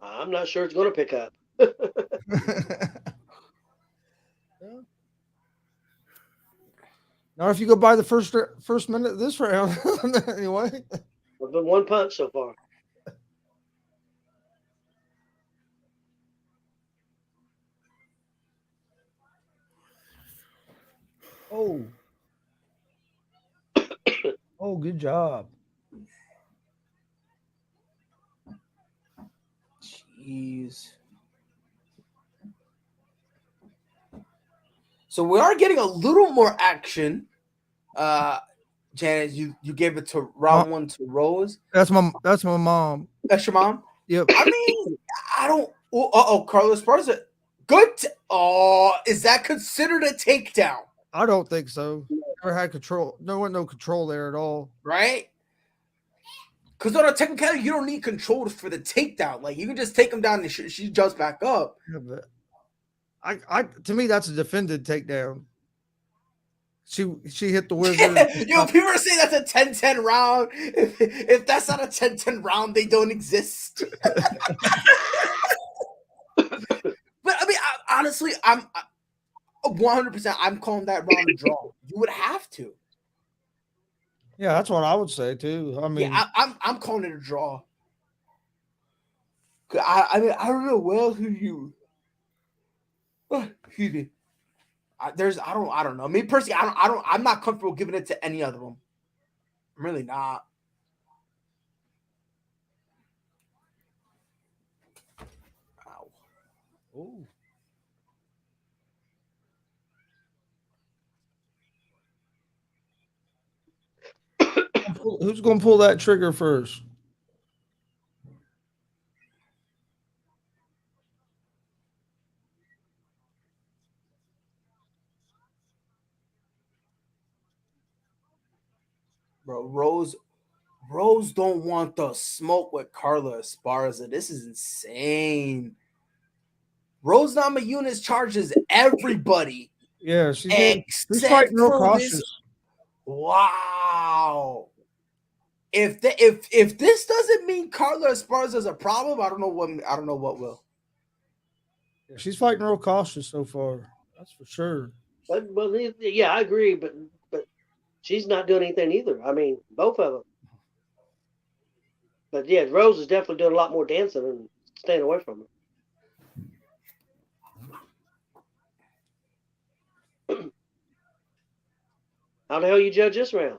I'm not sure it's going to pick up. Not if you go by the first minute of this round. Anyway. There's been one punch so far. Oh. Oh, good job. Jeez. So we are getting a little more action. Janice, you gave it to round 1 to Rose. That's my mom. That's your mom? Yep. I mean, I don't. Carlos Esparza. Good. Is that considered a takedown? I don't think so. Never had control. No control there at all. Right? Because on a technicality, you don't need control for the takedown. Like, you can just take him down and she jumps back up. Yeah, but to me, that's a defended takedown. She hit the wizard. People are saying that's a 10-10 round. If that's not a 10-10 round, they don't exist. But I mean, honestly, I'm 100%. I'm calling that round a draw. You would have to. Yeah, that's what I would say too. I mean, yeah, I'm calling it a draw. I mean, I don't know who you. Excuse me. I don't know. Me personally, I'm not comfortable giving it to any other one. I'm really not. Ow. ooh. Who's going to pull that trigger first? Bro, Rose don't want the smoke with Carla Esparza. This is insane. Rose NAMAJUNAS charges everybody. Yeah, she's except real for cautious. this. Wow. If this doesn't mean Carla Esparza is a problem, I don't know what will. Yeah, she's fighting real cautious so far. That's for sure. But yeah, I agree. But she's not doing anything either. I mean, both of them. But yeah, Rose is definitely doing a lot more dancing and staying away from her. How the hell you judge this round?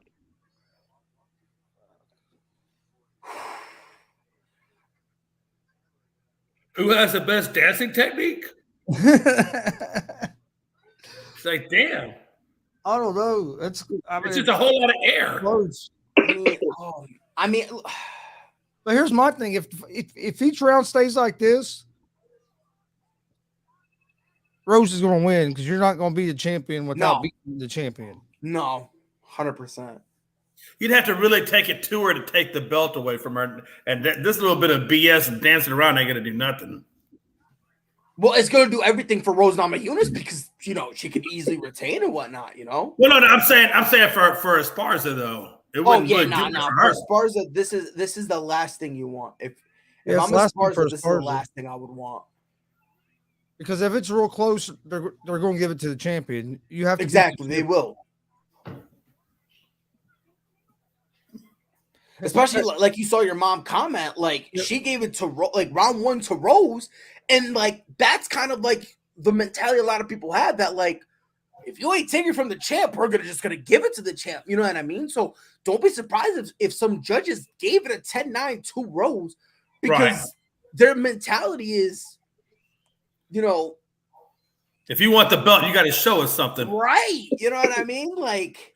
Who has the best dancing technique? It's like, damn. I don't know. It's just a whole lot of air. I mean, but here's my thing: if each round stays like this, Rose is going to win because you're not going to be the champion without beating the champion. No, 100%. You'd have to really take it to her to take the belt away from her, and this little bit of BS and dancing around ain't gonna do nothing. Well, it's gonna do everything for Rose NAMAJUNAS because she could easily retain and whatnot. Well, no, I'm saying for Esparza though. It wouldn't really do for her. Esparza, this is the last thing you want. If I'm Esparza, this is the last thing I would want. Because if it's real close, they're going to give it to the champion. You have to they will. Especially like you saw your mom comment, she gave it to round 1 to Rose, and that's kind of like the mentality a lot of people have that if you ain't taking from the champ, we're just gonna give it to the champ. You know what I mean? So don't be surprised if some judges gave it a 10-9 to Rose because their mentality is, If you want the belt, you got to show us something. Right. You know what I mean? Like,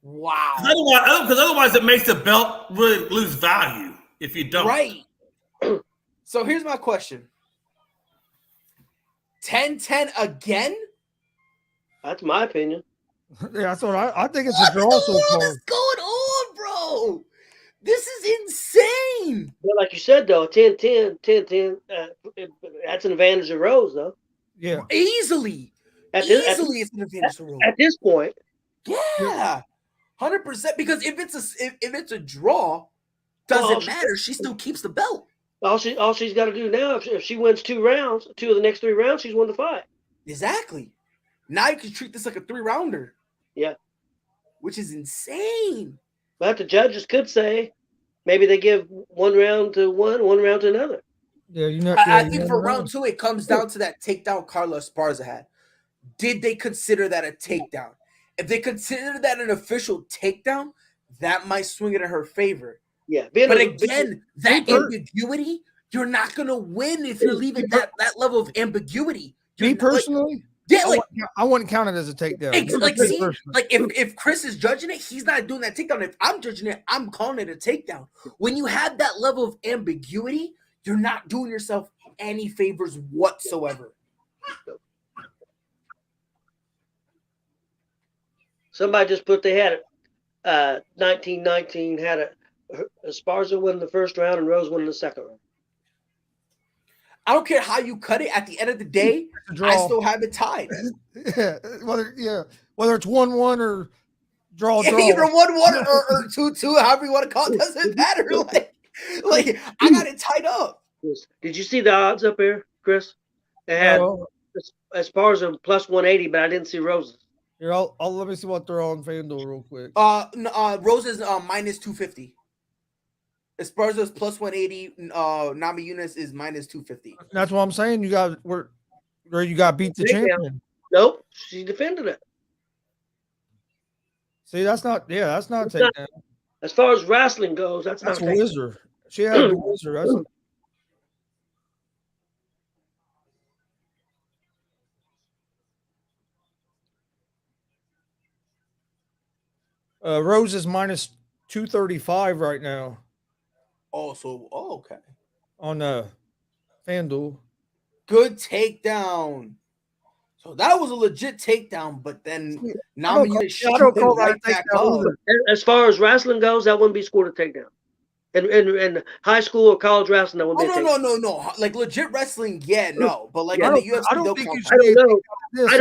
wow. Because otherwise it makes the belt really lose value if you don't. Right. So here's my question. 10-10 again? That's my opinion. Yeah, that's what I think. It's a draw so far. What is going on, bro? This is insane. But like you said, though, 10-10, that's an advantage of Rose, though. Yeah, Easily. It's an advantage to Rose. At this point. Yeah. 100%. Because if it's a draw, doesn't matter. She still keeps the belt. All she's got to do now, if she wins 2 rounds, 2 of the next 3 rounds, she's won the fight. Exactly. Now you can treat this like a 3-rounder. Yeah. Which is insane. But the judges could say maybe they give 1 round to one round to another. Yeah, I think for round 2, it comes down to that takedown Carla ESPARZA had. Did they consider that a takedown? If they consider that an official takedown, that might swing it in her favor. Yeah. But again, that ambiguity, you're not going to win if you're leaving that level of ambiguity. Me personally, I wouldn't count it as a takedown. If Chris is judging it, he's not doing that takedown. If I'm judging it, I'm calling it a takedown. When you have that level of ambiguity, you're not doing yourself any favors whatsoever. Somebody just put they had it. 1919 had ESPARZA win the first round and Rose won the second round. I don't care how you cut it. At the end of the day, I still have it tied. Whether it's 1-1 or draw. Either 1-1 or 2-2, however you want to call it, doesn't matter. Like I got it tied up. Did you see the odds up there, Chris? It had ESPARZA plus 180, but I didn't see Rose's. Here, I'll let me see what they're on FanDuel real quick. Rose is minus 250. ESPARZA is plus 180. NAMAJUNAS is minus 250. That's what I'm saying. You got beat the champion. Nope, she defended it. See, that's not takedown. As far as wrestling goes, that's not Wizard. She had a Wizard. Rose is minus 235 right now. Okay. On FanDuel. Good takedown. So that was a legit takedown, but then NAMAJUNAS shot right back up. As far as wrestling goes, that wouldn't be scored a takedown. In high school or college wrestling, that wouldn't be a takedown. No. Like legit wrestling, no. But like in the UFC, I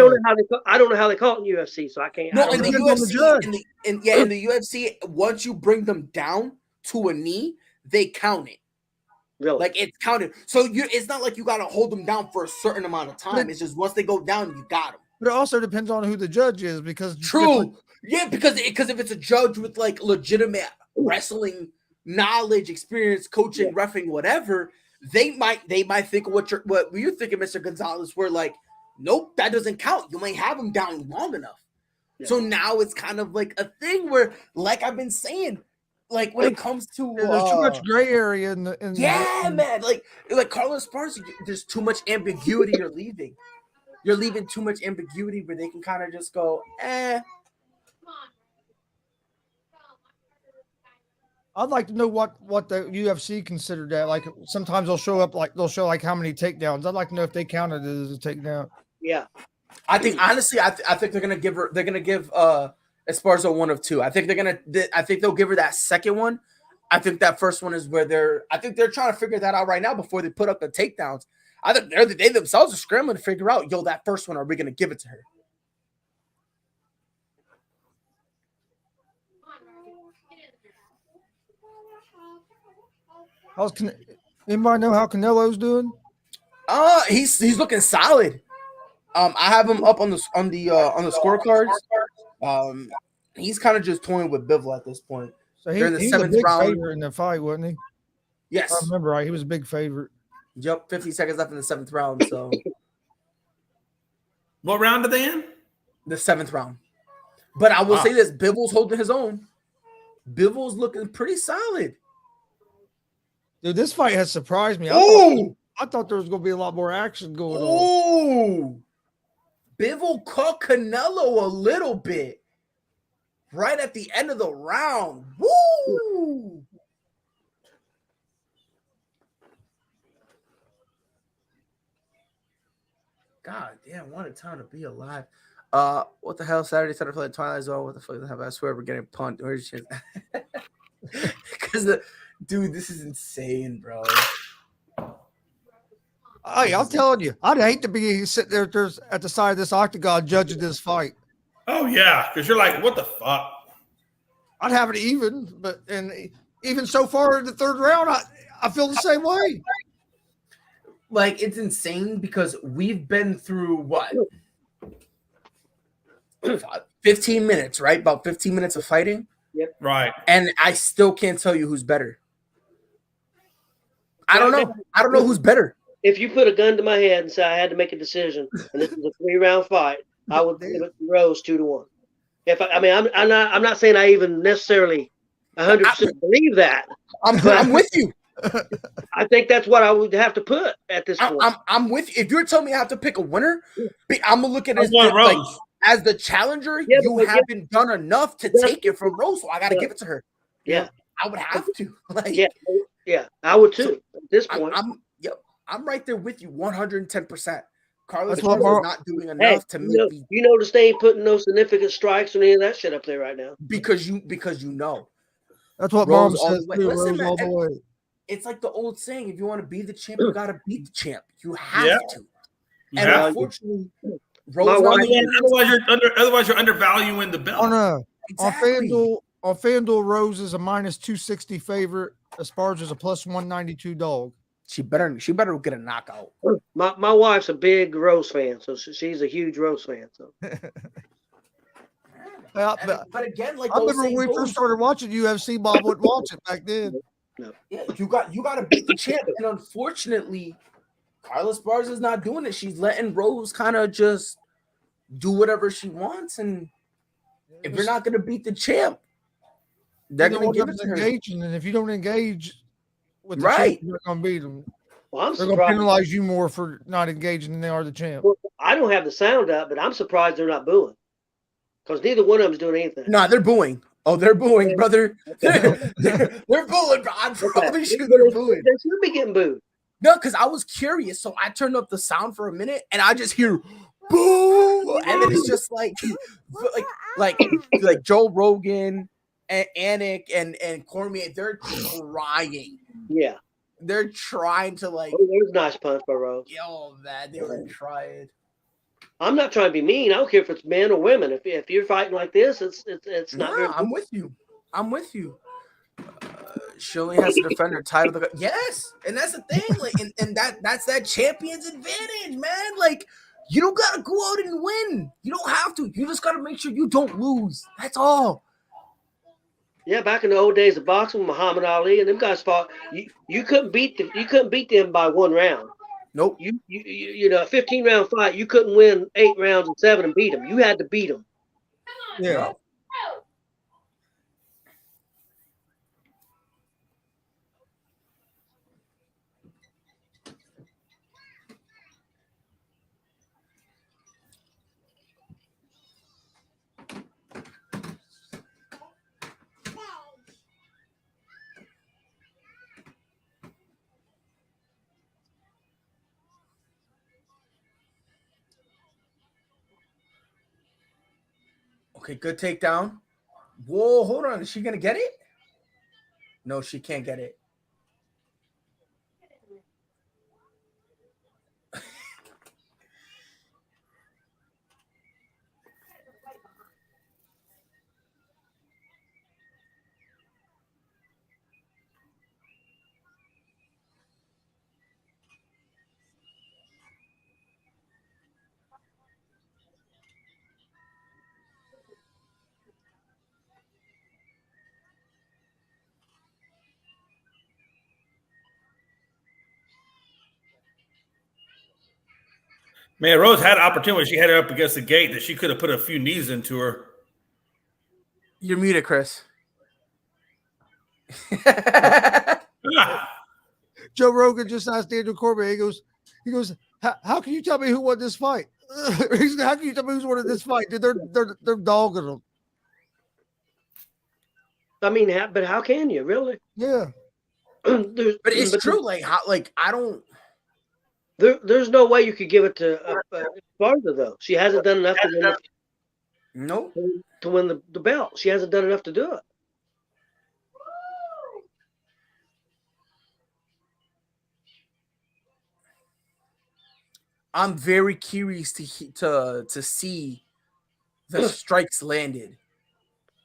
don't know how they call it in UFC, so I can't. No, in the UFC, in the UFC, once you bring them down to a knee, they count it. Really? Like it's counted. So it's not like you got to hold them down for a certain amount of time. It's just once they go down, you got them. But it also depends on who the judge is, because true. Because if it's a judge with like legitimate wrestling knowledge, experience, coaching, reffing, whatever, they might think of what you're thinking, Mr. Gonzalez. Where like, nope, that doesn't count. You might have them down long enough. Yeah. So now it's kind of like a thing where, like I've been saying, like when it comes to there's too much gray area in man. Like Carlos ESPARZA, there's too much ambiguity. You're leaving too much ambiguity where they can kind of just go, eh. I'd like to know what the UFC considered that. Like sometimes they'll show how many takedowns. I'd like to know if they counted it as a takedown. Yeah, I think honestly, I think they're gonna give ESPARZA 1 of 2. I think they'll give her that second one. I think that first one is where they're trying to figure that out right now before they put up the takedowns. I think they themselves are scrambling to figure out, that first one, are we gonna give it to her? Anybody know how Canelo's doing? He's looking solid. I have him up on the scorecards. He's kind of just toying with Bivol at this point. So he's a big favorite in the fight, wasn't he? Yes, I remember right. He was a big favorite. Yep, 50 seconds left in the 7th round. So, what round are they in? The 7th round. But I will say this: Bivol's holding his own. Bivol's looking pretty solid. Dude, this fight has surprised me. I I thought there was going to be a lot more action going on. Oh, Bivol caught Canelo a little bit right at the end of the round. Woo! God damn, what a time to be alive. What the hell? Saturday, Saturday for the Twilight Zone. What the fuck? I swear we're getting pumped. Where's your because dude, this is insane, bro. Hey, I'm telling you, I'd hate to be sitting there at the side of this octagon judging this fight. Oh yeah, because you're like, what the fuck? I'd have it even, but even so far in the third round, I feel the same way. Like, it's insane because we've been through what? 15 minutes, right? About 15 minutes of fighting. Yep. Right. And I still can't tell you who's better. I don't know. I don't know who's better. If you put a gun to my head and say I had to make a decision, and this is a 3-round fight, I would give it to Rose 2-1. If I'm not saying I even necessarily 100% believe that. I'm with you. I think that's what I would have to put at this point. I'm with you. If you're telling me I have to pick a winner, I'm gonna look at it as the challenger. Yeah, you haven't done enough to take it from Rose, so I got to give it to her. Yeah, I would have to. Like, yeah, I would too. At this point, I'm right there with you, 110%. Carlos is not doing enough to make me. You notice they ain't putting no significant strikes or any of that shit up there right now. Because you know. That's what Mom says too. Listen, Rose all the way. It's like the old saying: if you want to be the champ, you gotta beat the champ. You have to. And unfortunately, Rose. Otherwise, you're undervaluing the belt. On FanDuel, Rose is a -260 favorite. ESPARZA is a +192 dog. She better get a knockout. My wife's a big Rose fan, so she's a huge Rose fan. So. But again, like I remember when we first started watching UFC, Bob wouldn't watch it back then. No. Yeah, you got to beat the champ, and unfortunately, Carla ESPARZA is not doing it. She's letting Rose kind of just do whatever she wants, and if you're not going to beat the champ, they're going to give it to her. And if you don't engage with the champ, you're not going to beat them. Well, they're going to penalize you more for not engaging than they are the champ. Well, I don't have the sound up, but I'm surprised they're not booing. Because neither one of them's doing anything. No, they're booing. Oh, they're booing, brother. They're booing, bro. I'm probably sure they're booing. They should be getting booed. No, because I was curious. So I turned up the sound for a minute, and I just hear boo. And then it's just like Joe Rogan and Anik and Cormier, they're trying. Yeah. They're trying to like. Oh, there's a nice punch by Rose. Yo, man, they were trying. I'm not trying to be mean. I don't care if it's men or women. If you're fighting like this, it's not. No, I'm with you. She only has to defend her title. Yes, and that's the thing. Like, and that's that champion's advantage, man. Like, you don't gotta go out and win. You don't have to. You just gotta make sure you don't lose. That's all. Yeah, back in the old days of boxing, Muhammad Ali and them guys fought. You couldn't beat them by one round. Nope. You know, a 15-round fight, you couldn't win 8 rounds and 7 and beat them. You had to beat them. Yeah. Okay, good takedown. Whoa, hold on. Is she going to get it? No, she can't get it. Man, Rose had an opportunity when she had her up against the gate that she could have put a few knees into her. You're muted, Chris. Joe Rogan just asked Daniel Cormier. He goes, how can you tell me who won this fight? How can you tell me who's winning this fight? Dude, they're dogging them. I mean, but how can you really? Yeah. But it's true. Like how? Like I don't. There's no way you could give it to Esparza though. She hasn't done enough to win the belt. She hasn't done enough to do it. I'm very curious to see the strikes landed.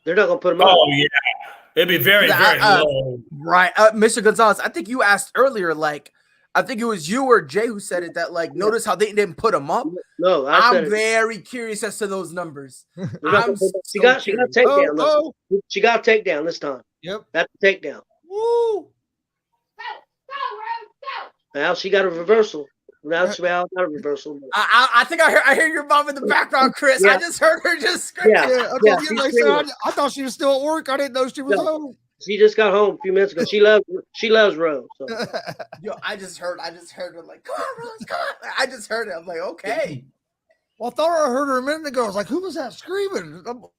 They're not gonna put them up. Oh yeah, it'd be very low. Right, Mr. Gonzalez. I think you asked earlier. Like, I think it was you or Jay who said it. That like, notice how they didn't put them up. No, I'm very curious as to those numbers. She got a takedown. She got a takedown this time. Yep, that's a takedown. Woo! Now she got a reversal. Not a reversal. I think I hear your mom in the background, Chris. Yeah. I just heard her just scream. I thought she was still at work. I didn't know she was home. She just got home a few minutes ago. She loves Rose. So. Yo, I just heard her like, come on, Rose, come on. I just heard it. I'm like, okay. Well, I thought I heard her a minute ago. I was like, who was that screaming? Now,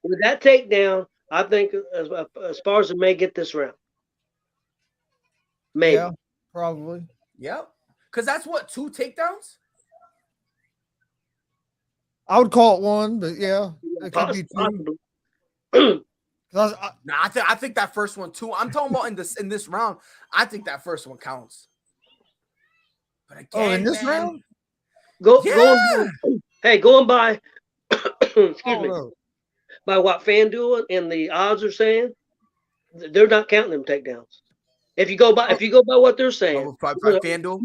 with that takedown, I think Esparza may get this round. Maybe. Yeah, probably. Yep. Because that's what, 2 takedowns? I would call it 1, but yeah, it could be 2. I think that first one too. I'm talking about in this round. I think that first one counts. But again, in this round, going by excuse me, by what FanDuel and the odds are saying, they're not counting them takedowns. If you go by what they're saying, FanDuel.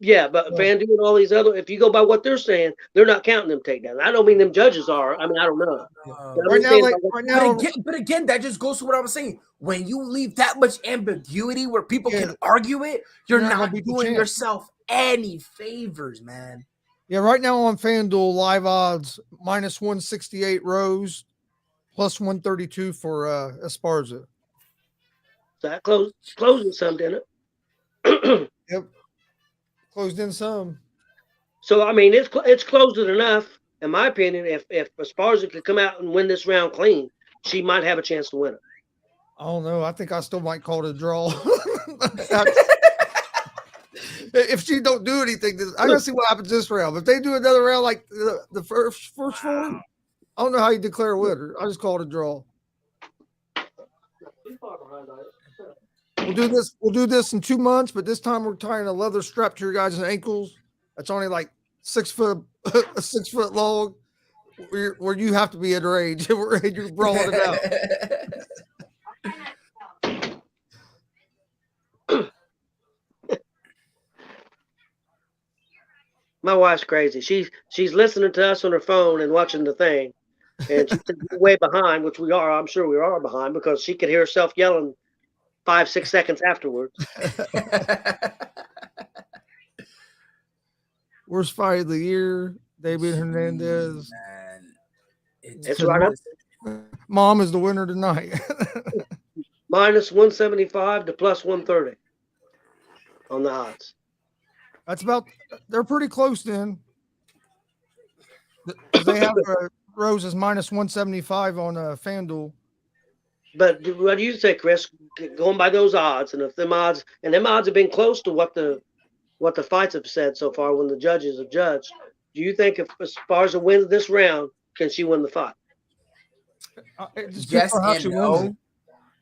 Yeah, but FanDuel and all these other, if you go by what they're saying, they're not counting them takedowns. I don't mean them judges are. I mean, I don't know. But again, that just goes to what I was saying. When you leave that much ambiguity where people can argue it, you're not doing yourself any favors, man. Yeah, right now on FanDuel, live odds -168 Rose, +132 for Esparza. So that closing some, didn't it? Yep. Closed in some. So I mean, it's closed it enough, in my opinion. If Esparza could come out and win this round clean, she might have a chance to win it. I don't know. I think I still might call it a draw. If she don't do anything, I gotta see what happens this round. If they do another round like the first 4, I don't know how you declare a winner. I just call it a draw. We'll do this in 2 months, but this time we're tying a leather strap to your guys' ankles. That's only like 6 foot long, where you have to be at range. You're brawling it out. My wife's crazy. She's listening to us on her phone and watching the thing, and she's way behind, which we are. I'm sure we are behind because she could hear herself yelling 5-6 seconds afterwards. Worst fight of the year, David Hernandez. Man, it's right up. Mom is the winner tonight. -175 to +130 on the odds. That's they're pretty close then. They have Rose is -175 on FanDuel. But what do you say, Chris? Going by those odds, and if them odds have been close to what the fights have said so far when the judges have judged, do you think if Esparza wins this round, can she win the fight? Yes and no.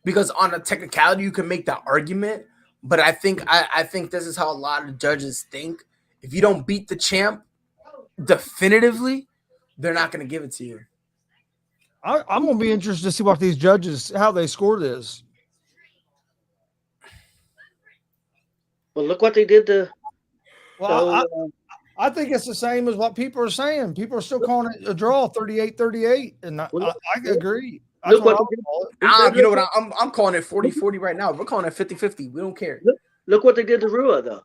Because on a technicality, you can make that argument. But I think this is how a lot of judges think. If you don't beat the champ definitively, they're not going to give it to you. I'm going to be interested to see what these judges, how they score this. Well, look what they did to. Well, I think it's the same as what people are saying. People are still calling it a draw, 38-38, and I agree. You know what? I'm calling it 40-40 right now. We're calling it 50-50. We don't care. Look what they did to Arua, though.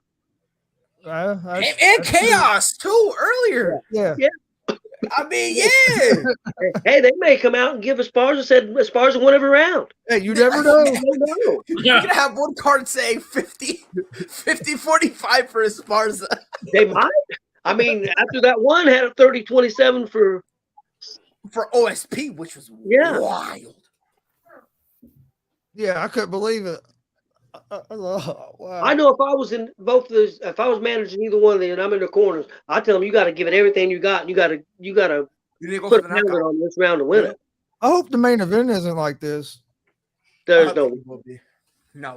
And chaos too earlier. Yeah. I mean, yeah. Hey, they may come out and give ESPARZA said ESPARZA won every round. Hey, you never know. I don't know. You're gonna have one card saying 50-45 for ESPARZA. They might. I mean, after that one had a 30-27 for OSP, which was wild. Yeah, I couldn't believe it. Wow. I know if I was in both of those, if I was managing either one of them and I'm in the corners, I tell them you got to give it everything you got. And you got to put a pound on this round to win it. I hope the main event isn't like this. There's no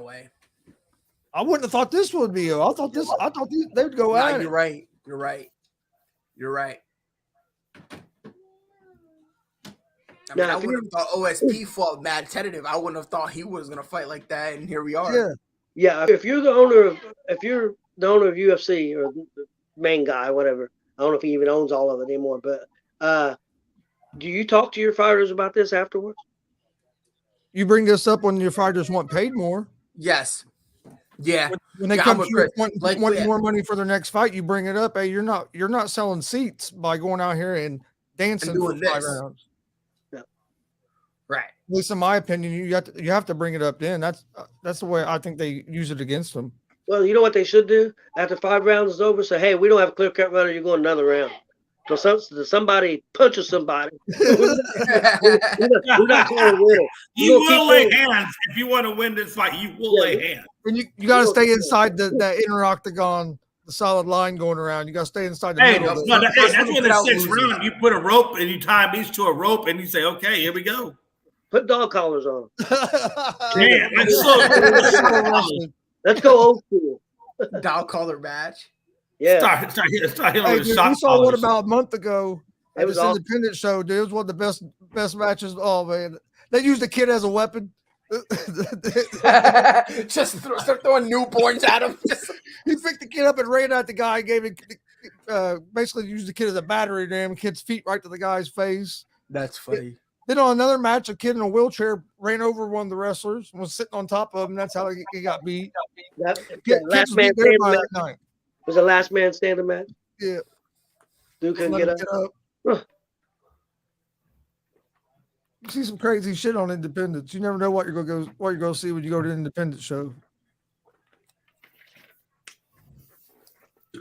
way. I wouldn't have thought this would be. I thought they would go out. You're right. I mean, I would have thought OSP fought mad tentative. I wouldn't have thought he was gonna fight like that, and here we are. Yeah. If you're the owner of UFC or the main guy, whatever, I don't know if he even owns all of it anymore. But do you talk to your fighters about this afterwards? You bring this up when your fighters want paid more. Yes. Yeah. When they come to you wanting more money for their next fight, you bring it up. Hey, you're not selling seats by going out here and dancing for 5 rounds. Right. At least in my opinion, you have to bring it up then. That's the way I think they use it against them. Well, you know what they should do? After 5 rounds is over, say, hey, we don't have a clear-cut runner, you're going another round. So somebody punches somebody. We're not calling winner. You will lay hands. If you want to win this fight, you will lay hands. And you got to stay inside that inner octagon, the solid line going around. You got to stay inside the middle. That's when the 6th round, you put a rope and you tie these to a rope and you say, okay, here we go. Put dog collars on them. Man, let's go old school. Dog collar match. Yeah. Start hey, dude, we saw one about a month ago. It was awesome. Independent show, dude. It was one of the best matches. Oh man, they used the kid as a weapon. Just start throwing newborns at him. He picked the kid up and ran at the guy. Gave it basically used the kid as a battery ram. The kid's feet right to the guy's face. That's funny. Then on another match, a kid in a wheelchair ran over one of the wrestlers and was sitting on top of him. That's how he got beat. Last man standing match. Was the last man standing match? Yeah. Dude couldn't get up. You see some crazy shit on Independence. You never know what you're gonna see when you go to an Independence show.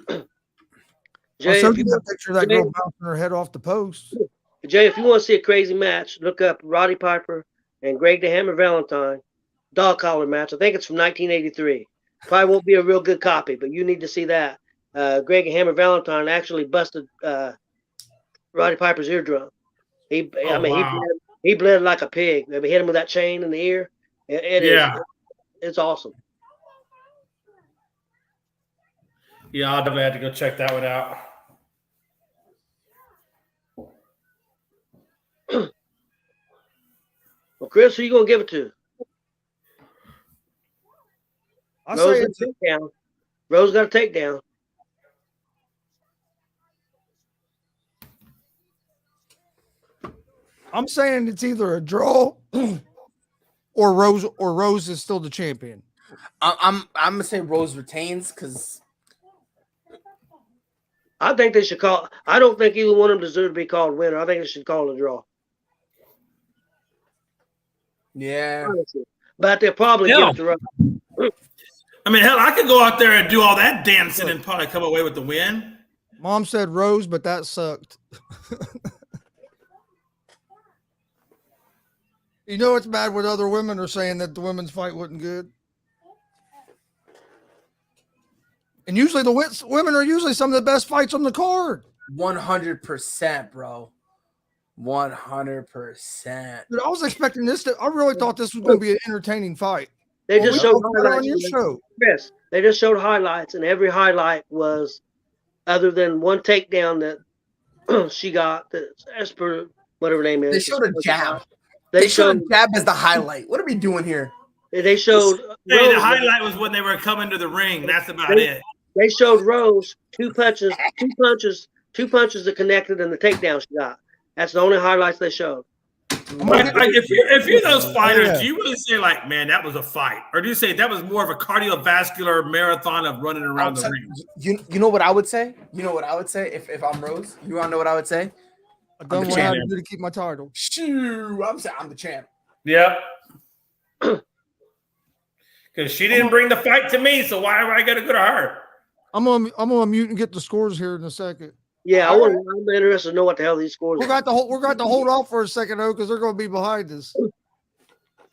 Jay, I showed you that picture of that girl bouncing her head off the post. Jay, if you want to see a crazy match, look up Roddy Piper and Greg the Hammer Valentine dog collar match. I think it's from 1983. Probably won't be a real good copy, but you need to see that. Greg the Hammer Valentine actually busted Roddy Piper's eardrum. He bled like a pig. They hit him with that chain in the ear. It's awesome. Yeah, I'll definitely have to go check that one out. Well, Chris, who you gonna give it to? Rose got a takedown. Rose got a takedown. I'm saying it's either a draw or Rose is still the champion. I'm gonna say Rose retains because I think they should call. I don't think either one of them deserve to be called winner. I think they should call it a draw. Yeah, honestly. But they'll probably give it to Rose. I mean, hell, I could go out there and do all that dancing and probably come away with the win. Mom said Rose, but that sucked. You know it's bad when other women are saying that the women's fight wasn't good. And usually the women are usually some of the best fights on the card. 100%, bro. 100%. Dude, I was expecting this. I really thought this was going to be an entertaining fight. They just showed highlights on your show. Yes, they just showed highlights, and every highlight was other than one takedown that she got. As per whatever name is, they showed a jab. They showed a jab as the highlight. What are we doing here? They showed. Hey, the highlight was when they were coming to the ring. That's about it. They showed Rose two punches that connected, and the takedown she got. That's the only highlights they showed. Like if you're those fighters, do you really say like, man, that was a fight, or do you say that was more of a cardiovascular marathon of running around the ring? You know what I would say? You know what I would say if I'm Rose? You want to know what I would say? I've done what I had to do to keep my title. Shoo! I'm saying I'm the champ. Yep. Because she didn't bring the fight to me, so why am I going to go to her? I'm gonna mute and get the scores here in a second. Yeah, I'm interested to know what the hell these scores We're are. going to hold off for a second though, because they're going to be behind us.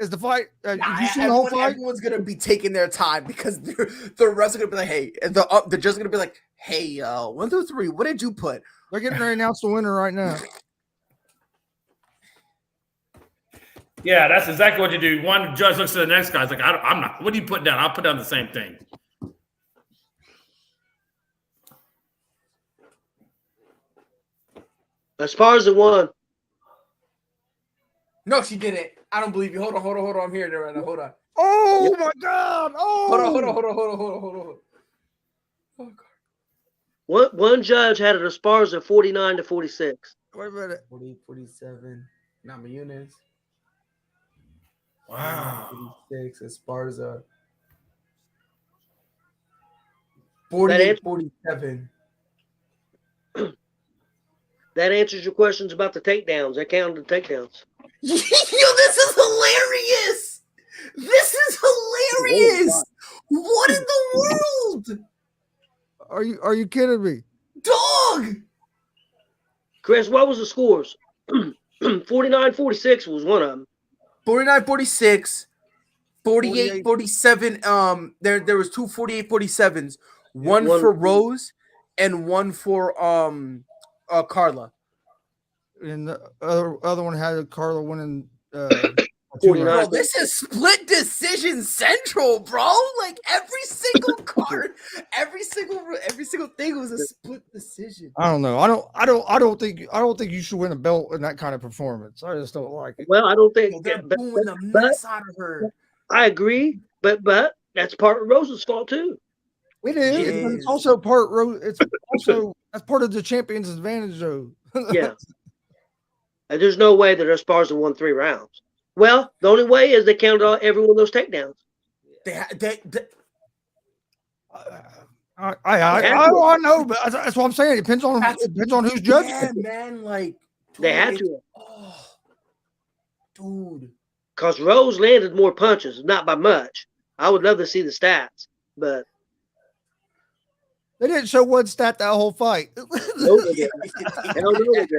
Is the fight? Did you see the whole fight? Everyone's gonna be taking their time because the rest are gonna be like, "Hey," and they're just gonna be like, "Hey, 1, 2, 3, what did you put?" They're getting ready to announce the winner right now. Yeah, that's exactly what you do. One judge looks at the next guy. It's like, I'm not. What do you put down? I'll put down the same thing. ESPARZA won. No, she didn't. I don't believe you. Hold on. I'm hearing it right now. Hold on. Oh my God! Oh, Hold on. Oh God. One judge had an ESPARZA 49-46. Wait a minute. 40, 47. NAMAJUNAS. Wow. 46. ESPARZA. 48, 47. That answers your questions about the takedowns. They counted the takedowns. Yo, this is hilarious. This is hilarious. What in the world? Are you kidding me? Dog. Chris, what was the scores? 49-46 was one of them. 49, 46. 48, 47. There was two 48, 47s. One for Rose and one for Carla. And the other one had Carla winning 49. Bro, this is split decision central, bro. Like every single card, every single thing was a split decision. I don't know. I don't think you should win a belt in that kind of performance. I just don't like it. Well, I don't think They're booing the mess out of her. I agree, but that's part of Rose's fault too. It is. But it's also that's part of the champion's advantage, though. Yeah. And there's no way that ESPARZA won 3 rounds. Well, the only way is they counted every one of those takedowns. I know, but that's what I'm saying. It depends on who's judging. Yeah, man, like they had to. Oh, dude. Because Rose landed more punches, not by much. I would love to see the stats, but they didn't show one stat that whole fight. no, they didn't. I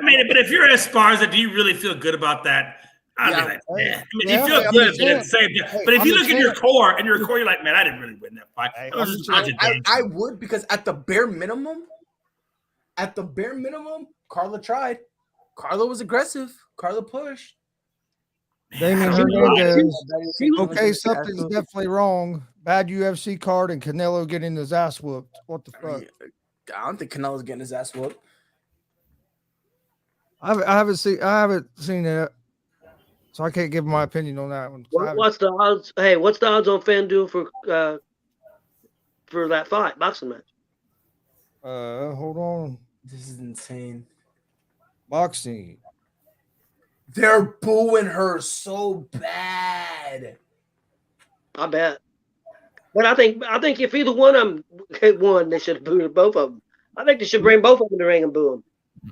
mean, but if you're ESPARZA, do you really feel good about that? I'd be like, man. I mean, you feel good if you didn't save it. But if you look at your core, you're like, man, I didn't really win that fight. I would, because at the bare minimum, Carla tried. Carla was aggressive. Carla pushed. Damien Hernandez. Okay, something's definitely wrong. Bad UFC card and Canelo getting his ass whooped. What the fuck? I don't think Canelo's getting his ass whooped. I haven't seen it, so I can't give my opinion on that one. What's the odds? Hey, what's the odds on FanDuel for that fight, boxing match? Hold on. This is insane. Boxing. They're booing her so bad. I bet. But I think if either one of them won, they should have booed both of them. I think they should bring both of them in the ring and boo them.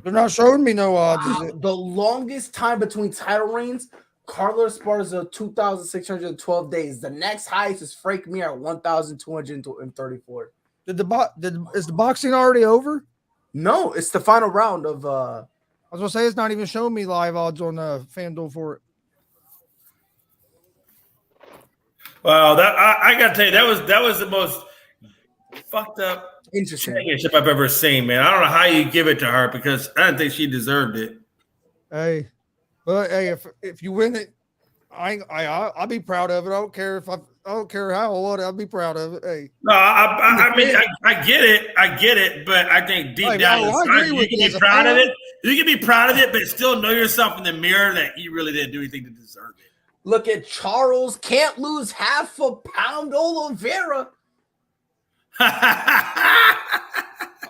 They're not showing me no odds. The longest time between title reigns, Carla ESPARZA 2,612 days. The next highest is Frank Mir at 1,234. Is the boxing already over? No, it's the final round of. I was gonna say it's not even showing me live odds on FanDuel for it. Wow, that I gotta tell you, that was the most fucked up championship I've ever seen, man. I don't know how you give it to her because I didn't think she deserved it. Hey, but hey, if you win it, I'll be proud of it. I don't care how I won it. I'll be proud of it. Hey, no, I mean I get it, but I think deep down inside you can be proud of it. You can be proud of it, but still know yourself in the mirror that you really didn't do anything to deserve it. Look at Charles, can't lose half a pound Oliveira.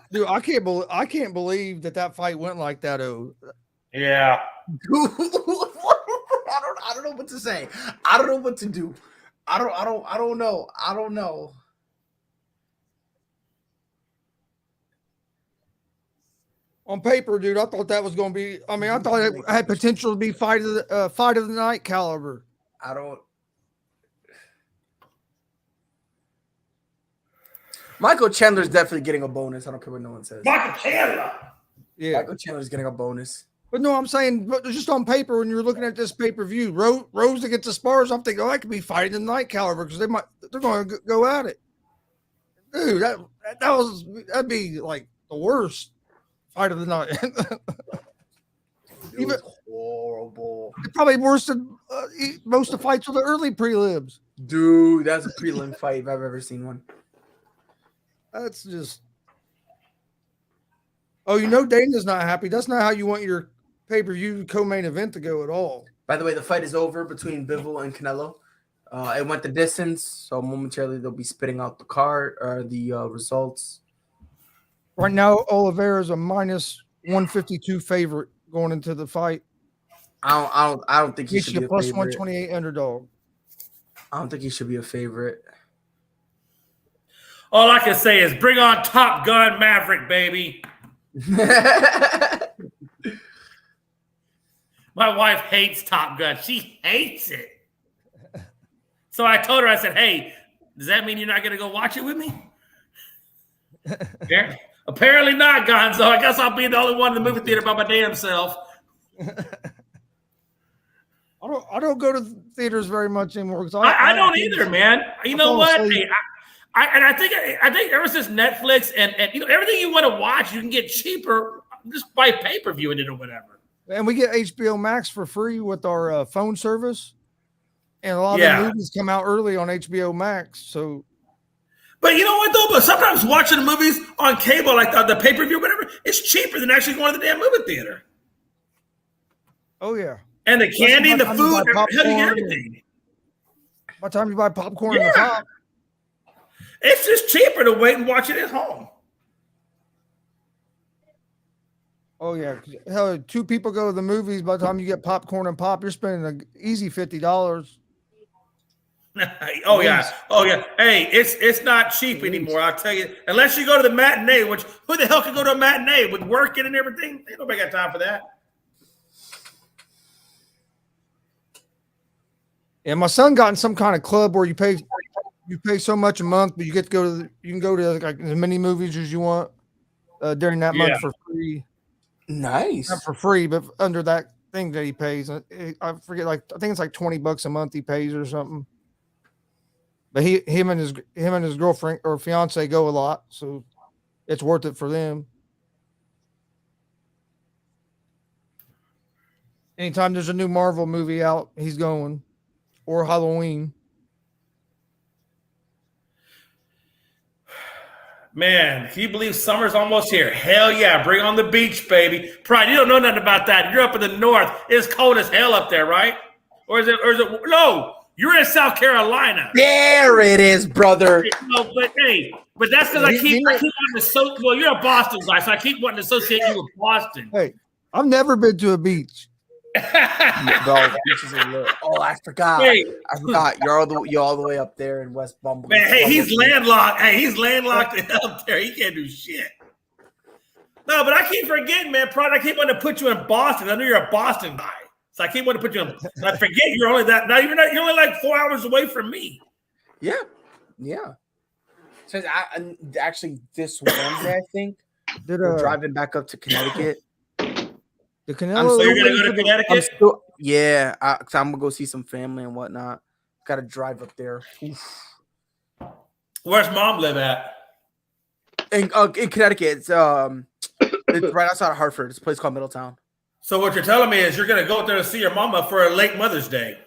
Dude, I can't believe that fight went like that. Oh, yeah. Dude, I don't know what to say. I don't know what to do. I don't know. On paper, dude, I thought that was going to be. I mean, I thought it had potential to be fight of the night caliber. I don't. Michael Chandler's definitely getting a bonus. I don't care what no one says. Michael Chandler. Yeah, Michael Chandler's getting a bonus. but no, I'm saying, but just on paper, when you're looking at this pay per view, Rose against ESPARZA, I'm thinking, oh, that could be fighting in the night caliber because they're going to go at it. Dude, that'd be like the worst fight of the night. It was horrible. Probably worse than most of the fights of the early prelims. Dude, that's a prelim fight if I've ever seen one. That's just. Oh, Dana's not happy. That's not how you want your pay-per-view co-main event to go at all. By the way, the fight is over between Bivol and Canelo. It went the distance, so momentarily they'll be spitting out the card or the results. Right now, Oliveira is a minus 152 favorite going into the fight. I don't think he should be a plus favorite. 128 underdog. I don't think he should be a favorite. All I can say is bring on Top Gun Maverick, baby. My wife hates Top Gun. She hates it. So I told her, I said, hey, does that mean you're not going to go watch it with me? Apparently not, Gonzo. I guess I'll be the only one in the movie theater by my damn self. I don't go to theaters very much anymore. I don't either, man. You know what? Hey, I think ever since Netflix and everything you want to watch, you can get cheaper just by pay-per-viewing it or whatever. And we get HBO Max for free with our phone service. And a lot of the movies come out early on HBO Max. So, but you know what though? But sometimes watching the movies on cable, like the pay-per-view, or whatever, it's cheaper than actually going to the damn movie theater. Oh yeah. And the candy, the food, hell, you get everything. By the time you buy popcorn in the top. It's just cheaper to wait and watch it at home. Oh, yeah. Hell, 2 people go to the movies. By the time you get popcorn and pop, you're spending an easy $50. Oh, yeah. Oh, yeah. Hey, it's not cheap anymore, I'll tell you. Unless you go to the matinee, which who the hell can go to a matinee with working and everything? Ain't nobody got time for that. Yeah, my son got in some kind of club where you pay so much a month, but you get to go to you can go to like as many movies as you want during that month for free. Nice. Not for free, but under that thing that he pays. I forget, I think it's like $20 a month he pays or something. But him and his girlfriend or fiance go a lot, so it's worth it for them. Anytime there's a new Marvel movie out, he's going, or Halloween. Man, can you believe summer's almost here? Hell yeah, bring on the beach, baby. Pride, you don't know nothing about that. You're up in the north. It's cold as hell up there, right? Or is it no, you're in South Carolina. There it is, brother. But that's because I keep wanting to well, you're a Boston guy, so I keep wanting to associate you with Boston. Hey, I've never been to a beach. Oh, I forgot. Hey. I forgot. You're all the way up there in West Bumble. Man, hey, he's landlocked. Hey, he's landlocked up there. He can't do shit. No, but I keep forgetting, man. Pride, I keep wanting to put you in Boston. I know you're a Boston guy, so I keep wanting to put you in. And I forget you're only that. Now you're only like 4 hours away from me. Yeah. So actually this Wednesday, I think we're driving back up to Connecticut. The Canelo. So you're gonna go to Connecticut? I'm gonna go see some family and whatnot. Got to drive up there. Oof. Where's mom live at? In Connecticut. It's right outside of Hartford. It's a place called Middletown. So what you're telling me is you're gonna go up there to see your mama for a late Mother's Day.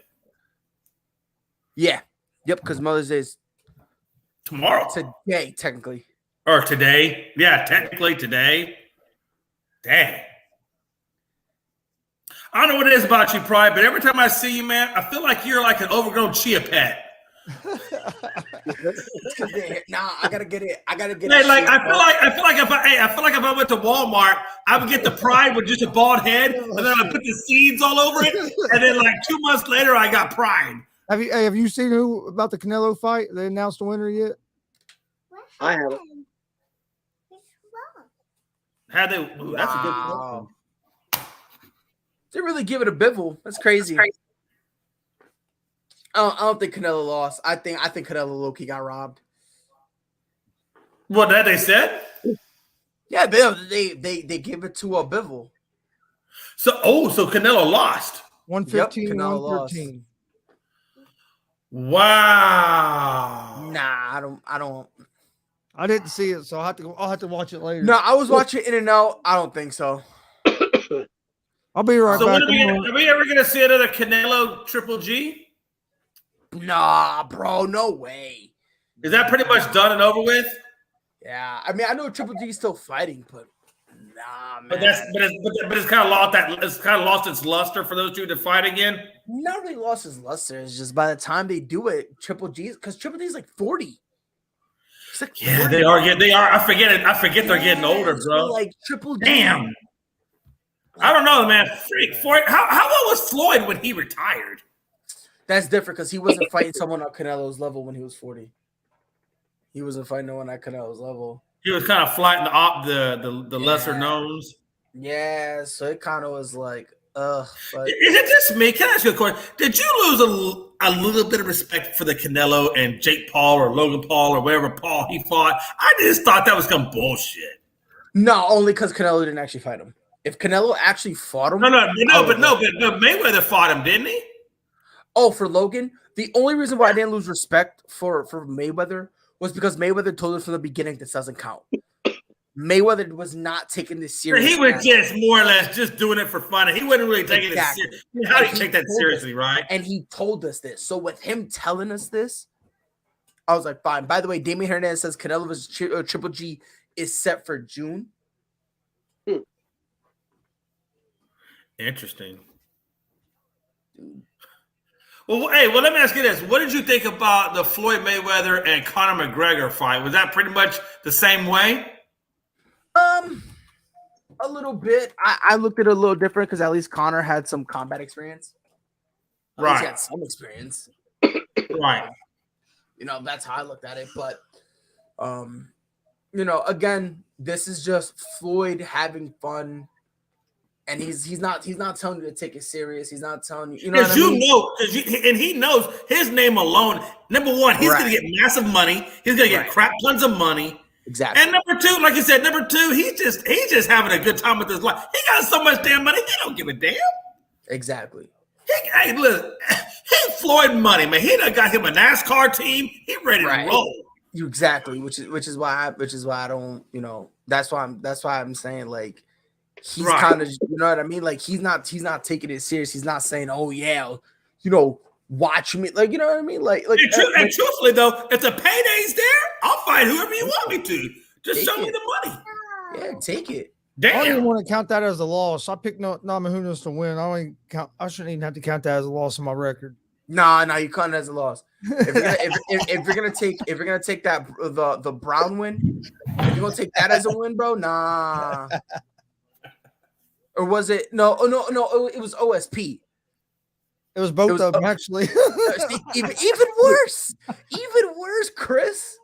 Yeah. Yep. Because Mother's Day is tomorrow. Today, technically. Or today. Yeah, technically today. Dang. I don't know what it is about you, Pride, but every time I see you, man, I feel like you're like an overgrown chia pet. Nah, I gotta get it. I feel like if I went to Walmart, I would get the Pride with just a bald head, and then I put the seeds all over it, and then like 2 months later, I got Pride. Have you seen about the Canelo fight? They announced the winner yet? I haven't. Had they? Ooh, that's a good question. Wow. They really give it a bivel. That's crazy. I don't think Canelo lost. I think Canelo low-key got robbed. What that they said? Yeah, they gave it to a bivel. So Canelo lost. 115, Canelo 113. Wow. Nah, I don't. I didn't see it, so I'll have to watch it later. No, I was watching In and Out. I don't think so. I'll be right So back. are we ever gonna see another Canelo Triple G? Nah, bro, no way. Is that pretty much done and over with? Yeah, I mean, I know Triple G is still fighting, but nah, man. But it's kind of lost its luster for those two to fight again. Not really lost his luster. It's just by the time they do it, Triple G, because Triple G is like 40. Like yeah, 40. they are. Yeah, they are. I forget they're getting older, bro. Like Triple G. Damn. I don't know, man. How old was Floyd when he retired? That's different because he wasn't fighting someone at Canelo's level when he was 40. He wasn't fighting no one at Canelo's level. He was kind of flying the lesser knowns. Yeah, so it kind of was like, But is it just me? Can I ask you a question? Did you lose a little bit of respect for the Canelo and Jake Paul or Logan Paul or whatever Paul he fought? I just thought that was some bullshit. No, only because Canelo didn't actually fight him. If Canelo actually fought him, but Mayweather fought him, didn't he? Oh, for Logan, the only reason why I didn't lose respect for Mayweather was because Mayweather told us from the beginning this doesn't count. Mayweather was not taking this serious. He was just more or less just doing it for fun. He wasn't really taking it seriously. How do you take that seriously, right? And he told us this. So with him telling us this, I was like, fine. By the way, Damian Hernandez says Canelo vs. Triple G is set for June. Interesting. Well, hey, let me ask you this. What did you think about the Floyd Mayweather and Conor McGregor fight? Was that pretty much the same way? A little bit. I looked at it a little different because at least Conor had some combat experience. Right. He had some experience. Right. That's how I looked at it. But, again, this is just Floyd having fun. And he's not telling you to take it serious. He's not telling you, and he knows his name alone. Number one, he's going to get massive money. He's going to get crap tons of money. Exactly. And number two, like you said, he's just having a good time with his life. He got so much damn money, he don't give a damn. Exactly. Hey, look, he Floyd money, man. He done got him a NASCAR team. He ready to roll. Exactly. Which is why I don't. That's why I'm saying like. He's kind of, you know what I mean? Like he's not taking it serious. He's not saying, "Oh yeah, watch me." Like you know what I mean? Like and truthfully though, if the payday's there, I'll fight whoever you want me to. Just show me the money. Yeah, take it. Damn. I don't even want to count that as a loss. I picked NAMAJUNAS to win. I shouldn't even have to count that as a loss on my record. Nah, you count it as a loss. If you're gonna take that the Brown win, if you're gonna take that as a win, bro, nah. Or was it no? It was OSP. It was both of them actually. even worse, Chris.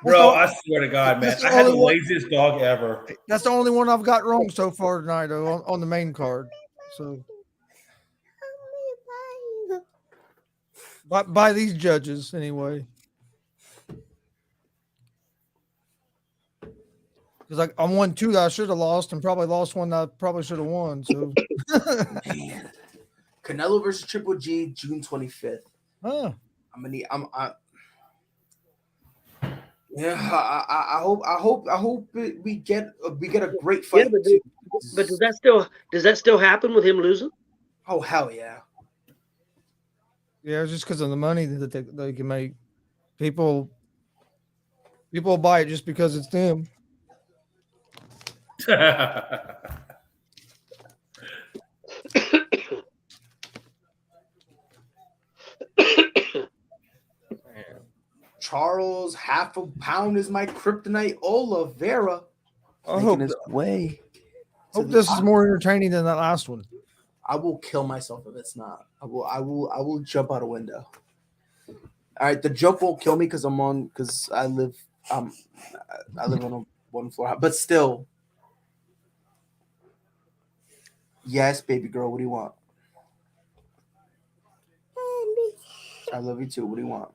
Bro, I swear to God, man, I had the laziest dog ever. That's the only one I've got wrong so far tonight, though, on the main card. So, by these judges, anyway. Because I won two that I should have lost, and probably lost one that I probably should have won. So, man, Canelo versus Triple G, June 25th. Huh. I hope we get a great fight. Yeah, but does that still happen with him losing? Oh hell yeah. Yeah, it's just because of the money that they can make. People buy it just because it's them. Charles, half a pound is my kryptonite. Oliveira, making his way. Hope this is more entertaining than that last one. I will kill myself if it's not. I will jump out a window. All right, the jump won't kill me because I live I live on a one floor house, but still. Yes, baby girl. What do you want? I love you too. What do you want?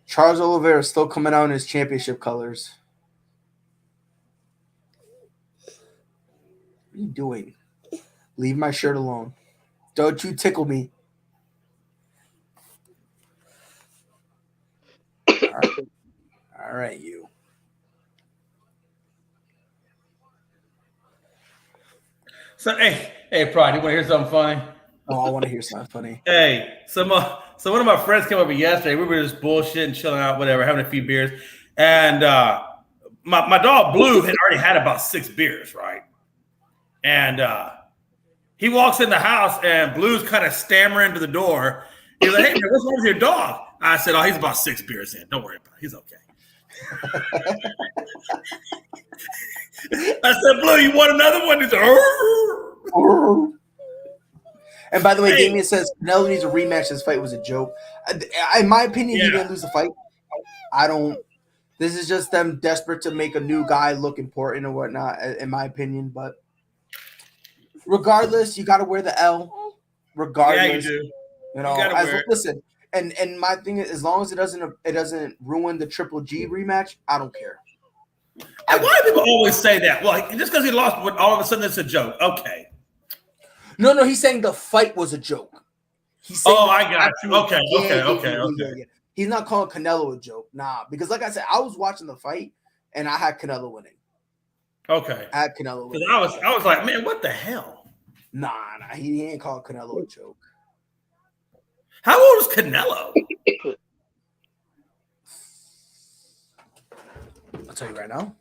Charles Oliveira is still coming out in his championship colors. What are you doing? Leave my shirt alone. Don't you tickle me. All right, you. So hey, Pride, you want to hear something funny? Oh, I want to hear something funny. Hey, so one of my friends came over yesterday. We were just bullshitting, chilling out, whatever, having a few beers, and my dog Blue had already had about 6 beers, right? And he walks in the house, and Blue's kind of stammering to the door. He's like, "Hey man, what's wrong with your dog?" I said, "Oh, he's about 6 beers in. Don't worry about it. He's okay." I said, "Blue, you want another one?" He's like, "Arr." And by the way, Damien says Canelo needs a rematch. This fight was a joke. In my opinion, he didn't lose the fight. I don't. This is just them desperate to make a new guy look important or whatnot, in my opinion. But regardless, you got to wear the L. Regardless, yeah, you do. You know, listen. And my thing is, as long as it doesn't ruin the Triple G rematch, I don't care. And why do people always say that? Well, just because he lost, all of a sudden it's a joke. Okay. No, he's saying the fight was a joke. He's saying I got you. Okay. He's not calling Canelo a joke. Nah, because like I said, I was watching the fight and I had Canelo winning. Okay. I had Canelo winning. I was like, man, what the hell? Nah, he ain't called Canelo a joke. How old is Canelo? I'll tell you right now.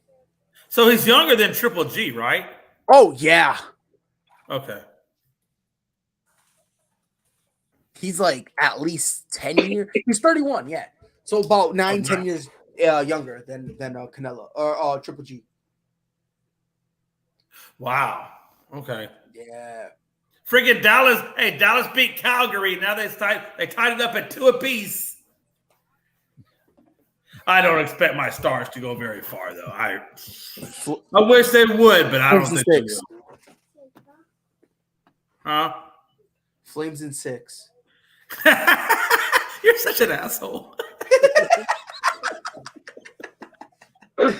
So he's younger than Triple G, right? Oh, yeah. Okay. He's like at least 10 years. He's 31, yeah. So about 10 years younger than Canelo or Triple G. Wow. Okay. Yeah. Friggin' Dallas. Hey, Dallas beat Calgary. Now they tied it up at 2 apiece. I don't expect my Stars to go very far, though. I wish they would, but I don't think they will. Huh? Flames in 6. You're such an asshole. Bro,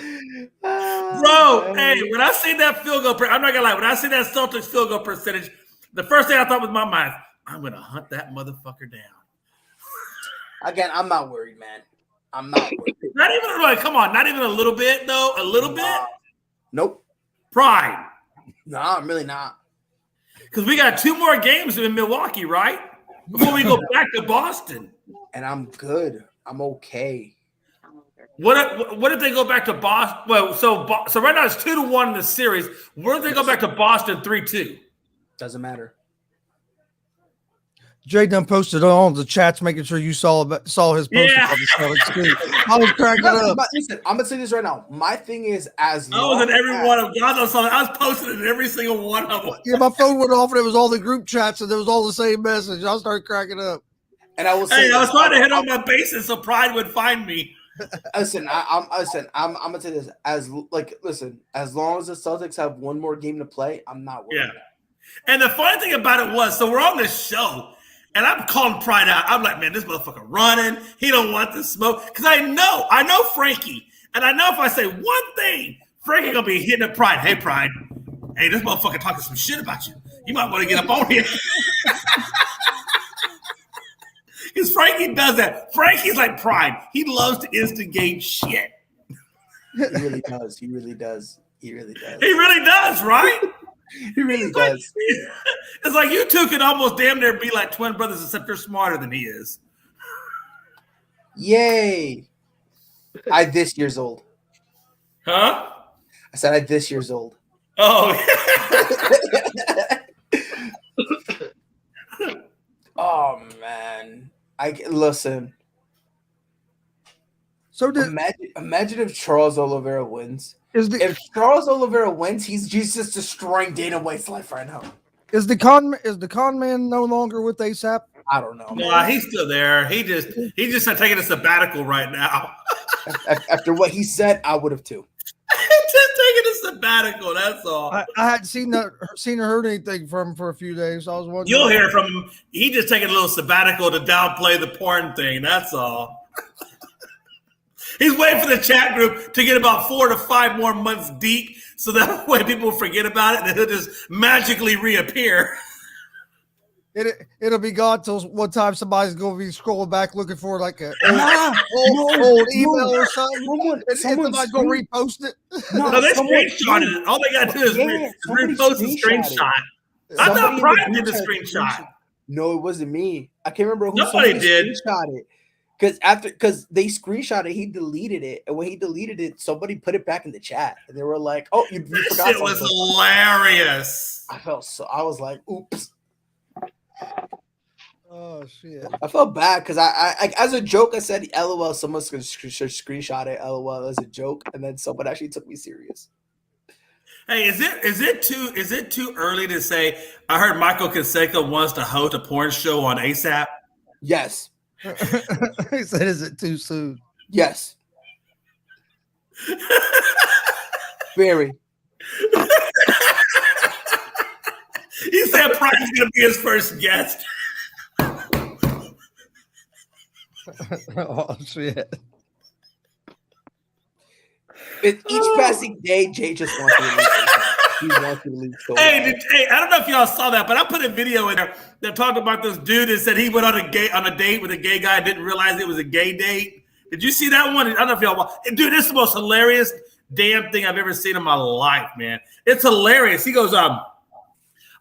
hey, when I see that field goal, I'm not gonna lie, when I see that Celtics field goal percentage, the first thing I thought was in my mind, I'm gonna hunt that motherfucker down. Again, I'm not worried, man. I'm not worried. Not even like, come on, not even a little bit, though. A little bit? Nope. Pride. No, I'm really not. Because we got 2 more games in Milwaukee, right? Before we go back to Boston. And I'm good. I'm okay. What if they go back to Boston? Well, so right now it's 2-1 in the series. What if they go back to Boston 3-2? Doesn't matter. Jay done posted on the chats, making sure you saw his post. Yeah. I was cracking up. But listen, I'm gonna say this right now. My thing is, I was in every one of them. I was posting in every single one of them. Yeah, my phone went off and it was all the group chats and it was all the same message. I started cracking up. And I will say, I was trying to hit on my bases so Pride would find me. Listen, I'm gonna say this as long as the Celtics have one more game to play, I'm not worried. Yeah. And the funny thing about it was, so we're on this show, and I'm calling Pride out. I'm like, man, this motherfucker running. He don't want the smoke. Because I know Frankie. And I know if I say one thing, Frankie gonna be hitting up Pride. Hey, Pride. Hey, this motherfucker talking some shit about you. You might want to get up on here. Because Frankie does that. Frankie's like Pride. He loves to instigate shit. He really does. He really does. He really does. He really does, right? He really does. It's like you two could almost damn near be like twin brothers, except you're smarter than he is. Yay. I this year's old. Huh? I said I this year's old. Oh. Oh, man. Listen. So imagine if Charles Oliveira wins. If Charles Oliveira wins, he's just destroying Dana White's life right now. Is the con man no longer with ASAP? I don't know. No, he's still there. He's just not taking a sabbatical right now. After what he said, I would have too. Just taking a sabbatical. That's all. I hadn't seen or heard anything from him for a few days. So I was wondering. You'll hear from him. He just taking a little sabbatical to downplay the porn thing. That's all. He's waiting for the chat group to get about 4 to 5 more months deep, so that way people forget about it, and then he'll just magically reappear. It'll be gone till one time somebody's going to be scrolling back looking for like a old email or something. Somebody's going to repost it. No, they screenshotted it. All they got to do is repost the screenshot. I thought Brian did the screenshot. No, it wasn't me. I can't remember who. Somebody did. Screenshot it. Because they screenshot it, he deleted it, and when he deleted it, somebody put it back in the chat, and they were like, "Oh, you forgot." It was hilarious. I was like, "Oops." Oh shit! I felt bad because I as a joke I said, "LOL." Someone's gonna screenshot it, "LOL" as a joke, and then someone actually took me serious. Hey, is it too early to say? I heard Michael Canseco wants to host a porn show on ASAP. Yes. He said, "Is it too soon?" Yes. Very. He said Price's going to be his first guest. Oh shit! Each passing day, Jay just wants to leave. He wants to leave. So Hey, I don't know if y'all saw that, but I put a video in there that talked about this dude that said he went on a date with a gay guy and didn't realize it was a gay date. Did you see that one? I don't know if y'all. Dude, this is the most hilarious damn thing I've ever seen in my life, man. It's hilarious. He goes, I'm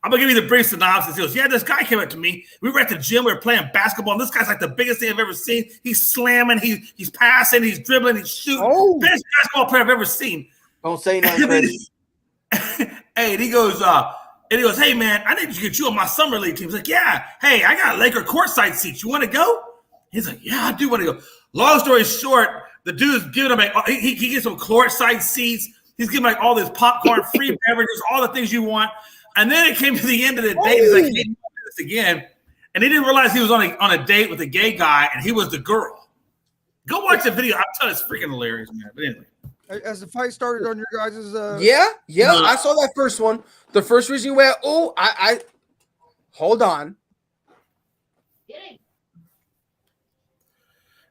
gonna give you the brief synopsis. He goes, yeah, this guy came up to me. We were at the gym. We were playing basketball. And this guy's like the biggest thing I've ever seen. He's slamming. He's passing. He's dribbling. He's shooting. Oh. Best basketball player I've ever seen. Don't say nothing crazy. Hey, and he goes, hey man, I need to get you on my summer league team. He's like, yeah. Hey, I got Laker courtside seats. You want to go? He's like, yeah, I do want to go. Long story short, the dude's giving him he gets some courtside seats. He's giving like all this popcorn, free beverages, all the things you want. And then it came to the end of the date. He's like, hey, do this again. And he didn't realize he was on a date with a gay guy, and he was the girl. Go watch the video. I'm telling you, it's freaking hilarious, man. But anyway. As the fight started on your guys' Yeah, I saw that first one. The first reason you went, I hold on.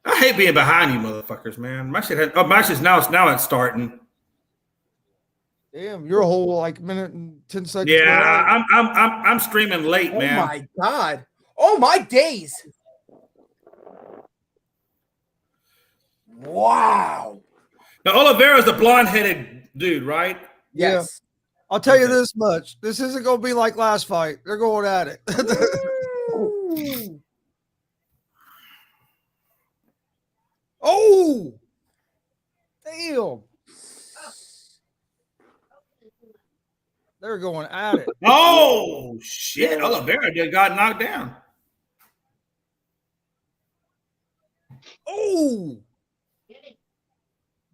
I hate being behind you, motherfuckers, man. My shit's now it's starting. Damn, you're a whole like minute and 10 seconds. Yeah, I'm streaming late, man. Oh my god. Oh my days. Wow. Now Oliveira's the blonde-headed dude, right? Yes. Yeah. I'll tell you this much. This isn't going to be like last fight. They're going at it. Oh! Damn. They're going at it. Oh, shit. Oliveira just got knocked down. Oh!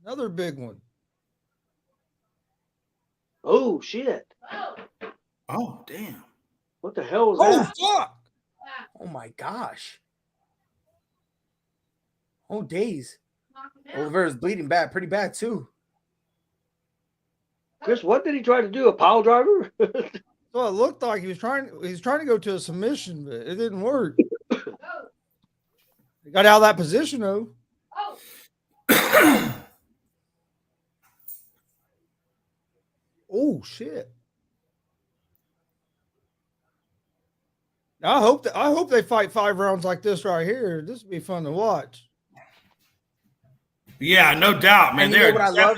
Another big one. Oh shit! Oh damn! What the hell was that? Fuck! Oh my gosh. Oh days. Oliveira's bleeding bad, pretty bad too. Chris, what did he try to do? A pile driver? So it looked like he was trying to go to a submission, but it didn't work. He got out of that position though. Oh shit! Now, I hope they fight 5 rounds like this right here. This would be fun to watch. Yeah, no doubt, man. And you know what I love?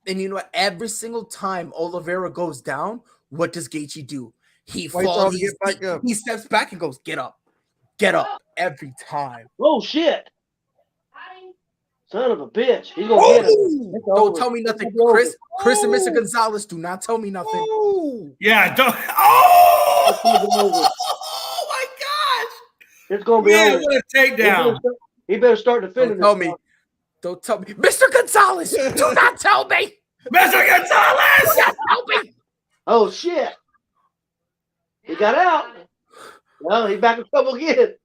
And you know what? Every single time Oliveira goes down, what does Gaethje do? He falls. He steps back and goes, "Get up, every time." Oh shit! Son of a bitch! He's gonna get him. Don't tell me nothing, Chris. Chris and Mr. Gonzalez, do not tell me nothing. Oh. Yeah, don't. Oh! Oh my gosh! It's gonna be over. What a takedown. He better start defending. Don't tell me, Mr. Gonzalez. Do not tell me, Mr. Gonzalez. Do not tell me. Oh shit! He got out. Well, he's back in trouble again.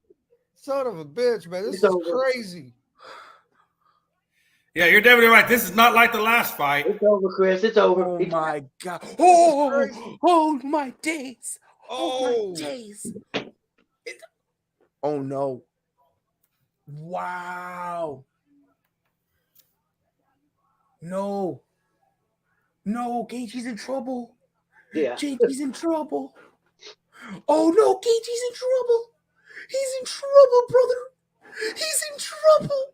Son of a bitch, man. This It's is over. crazy. Yeah, you're definitely right. This is not like the last fight. It's over, Chris. It's over. Oh my God. crazy. Oh my days. Oh. My days. Oh no. Wow. No. No, Gaethje's in trouble. Yeah. Gaethje's in trouble. Oh no, Gaethje's in trouble. He's in trouble, brother. He's in trouble.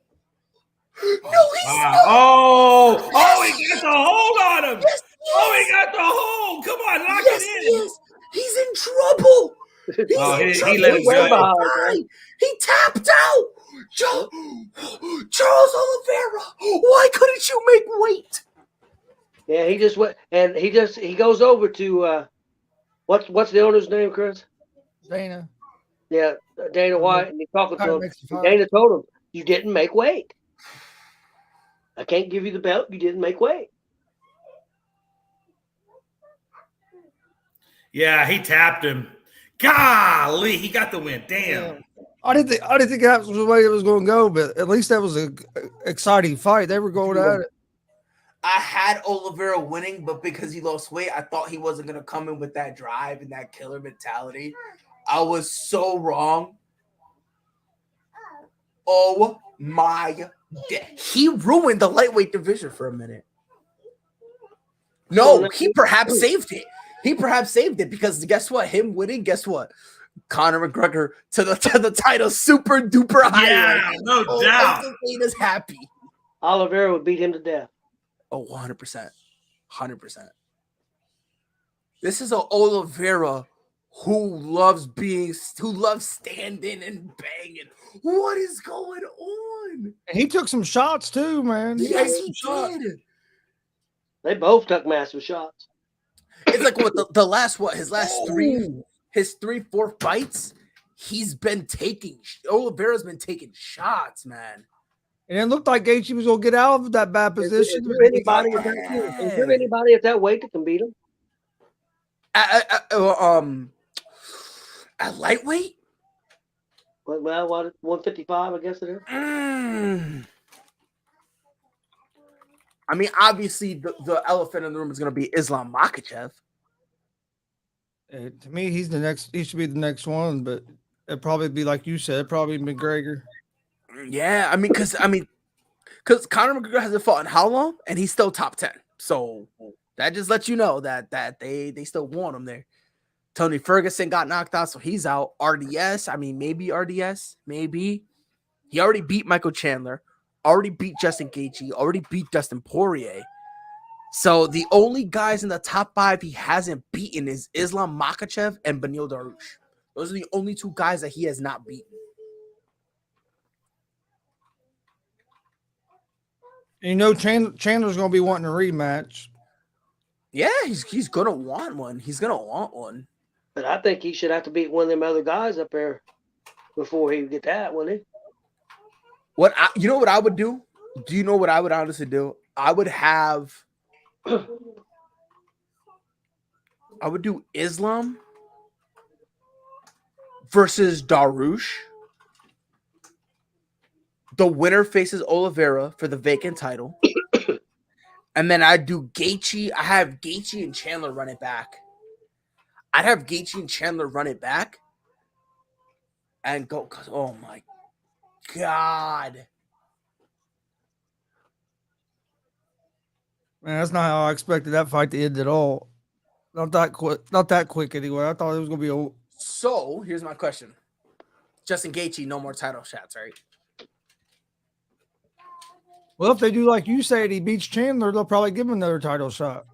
No, he's Wow. not. Oh, he got the hold on him. Yes, Oh, he got the hold. Come on, lock yes, it in. yes. He's in trouble. He's Oh, in he trouble. let him go. behind, He tapped out. Charles Oliveira, why couldn't you make weight? Yeah, he just went, and he goes over to what's the owner's name, Chris? Dana. Yeah, Dana White, and he's talking to him. Makes the And fight. Dana told him, "You didn't make weight. I can't give you the belt. You didn't make weight." Yeah, he tapped him. Golly, he got the win. Damn. Yeah. I didn't think that was the way it was going to go, but at least that was a exciting fight. They were going at it. I had Oliveira winning, but because he lost weight, I thought he wasn't going to come in with that drive and that killer mentality. I was so wrong. Oh my God. He ruined the lightweight division for a minute. No, he perhaps saved it. He perhaps saved it because guess what? Him winning, guess what? Conor McGregor to the title, super duper high. Yeah, no doubt. Is happy. Oliveira would beat him to death. Oh, 100%. 100%. This is an Oliveira who loves standing and banging. What is going on? And he took some shots too, man. Yes, he did. They both took massive shots. It's like what the last his last three, 4 fights, Oliveira's been taking shots, man. And it looked like Gaethje was going to get out of that bad position. Is there anybody at that weight that can beat him? At lightweight? Well, what 155? I guess it is. I mean, obviously, the elephant in the room is going to be Islam Makhachev. To me, he's the next. He should be the next one, but it'd probably be like you said, probably McGregor. Yeah, I mean, because Conor McGregor hasn't fought in how long, and he's still top 10. So that just lets you know that they still want him there. Tony Ferguson got knocked out, so he's out. RDS, I mean, maybe RDS, maybe. He already beat Michael Chandler, already beat Justin Gaethje, already beat Dustin Poirier. So the only guys in the top 5 he hasn't beaten is Islam Makhachev and Beneil Dariush. Those are the only 2 guys that he has not beaten. And you know, Chandler's going to be wanting a rematch. Yeah, he's gonna want one. He's gonna want one. But I think he should have to beat one of them other guys up there before he would get that, wouldn't he? You know what I would do? Do you know what I would honestly do? I would do Islam versus Dariush. The winner faces Oliveira for the vacant title. And then I'd do Gaethje. I have Gaethje and Chandler run it back. I'd have Gaethje and Chandler run it back and go. Oh my God. Man, that's not how I expected that fight to end at all. Not that quick anyway. I thought it was going to be So here's my question. Justin Gaethje, no more title shots, right? Well, if they do like you said, he beats Chandler, they'll probably give him another title shot.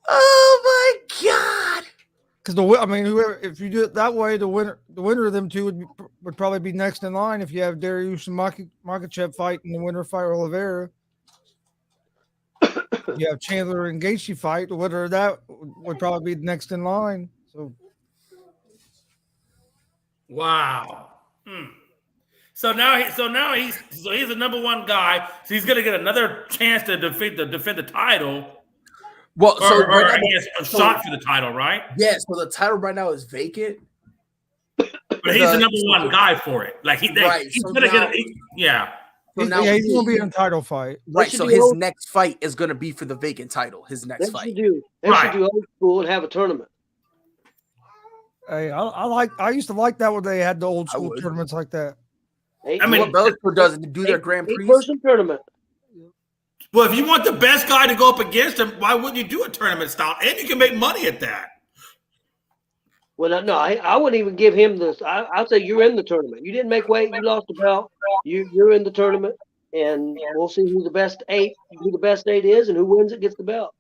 Oh my God! Because whoever, if you do it that way, the winner of them two would probably be next in line. If you have Dariush and Makhachev fight and the winner fight Oliveira. You have Chandler and Gaethje fight. The winner of that would probably be next in line. So, Wow. So he's the number one guy. So he's gonna get another chance to defend the title. Well, or I guess a shot for the title, right? Yeah. So the title right now is vacant. But he's the number one guy for it. Like he's gonna get it. Yeah. So now he's gonna be in a title fight. Right. So his next fight is gonna be for the vacant title. His next fight. They should do old school and have a tournament. Hey, I used to like that when they had the old school tournaments like that. I mean, what Bellator does do their Grand Prix person tournament. Well, if you want the best guy to go up against him, why wouldn't you do a tournament style? And you can make money at that. Well, no, I wouldn't even give him this. I'd say you're in the tournament. You didn't make weight. You lost the belt. You're in the tournament, and we'll see who the best eight is, and who wins it gets the belt.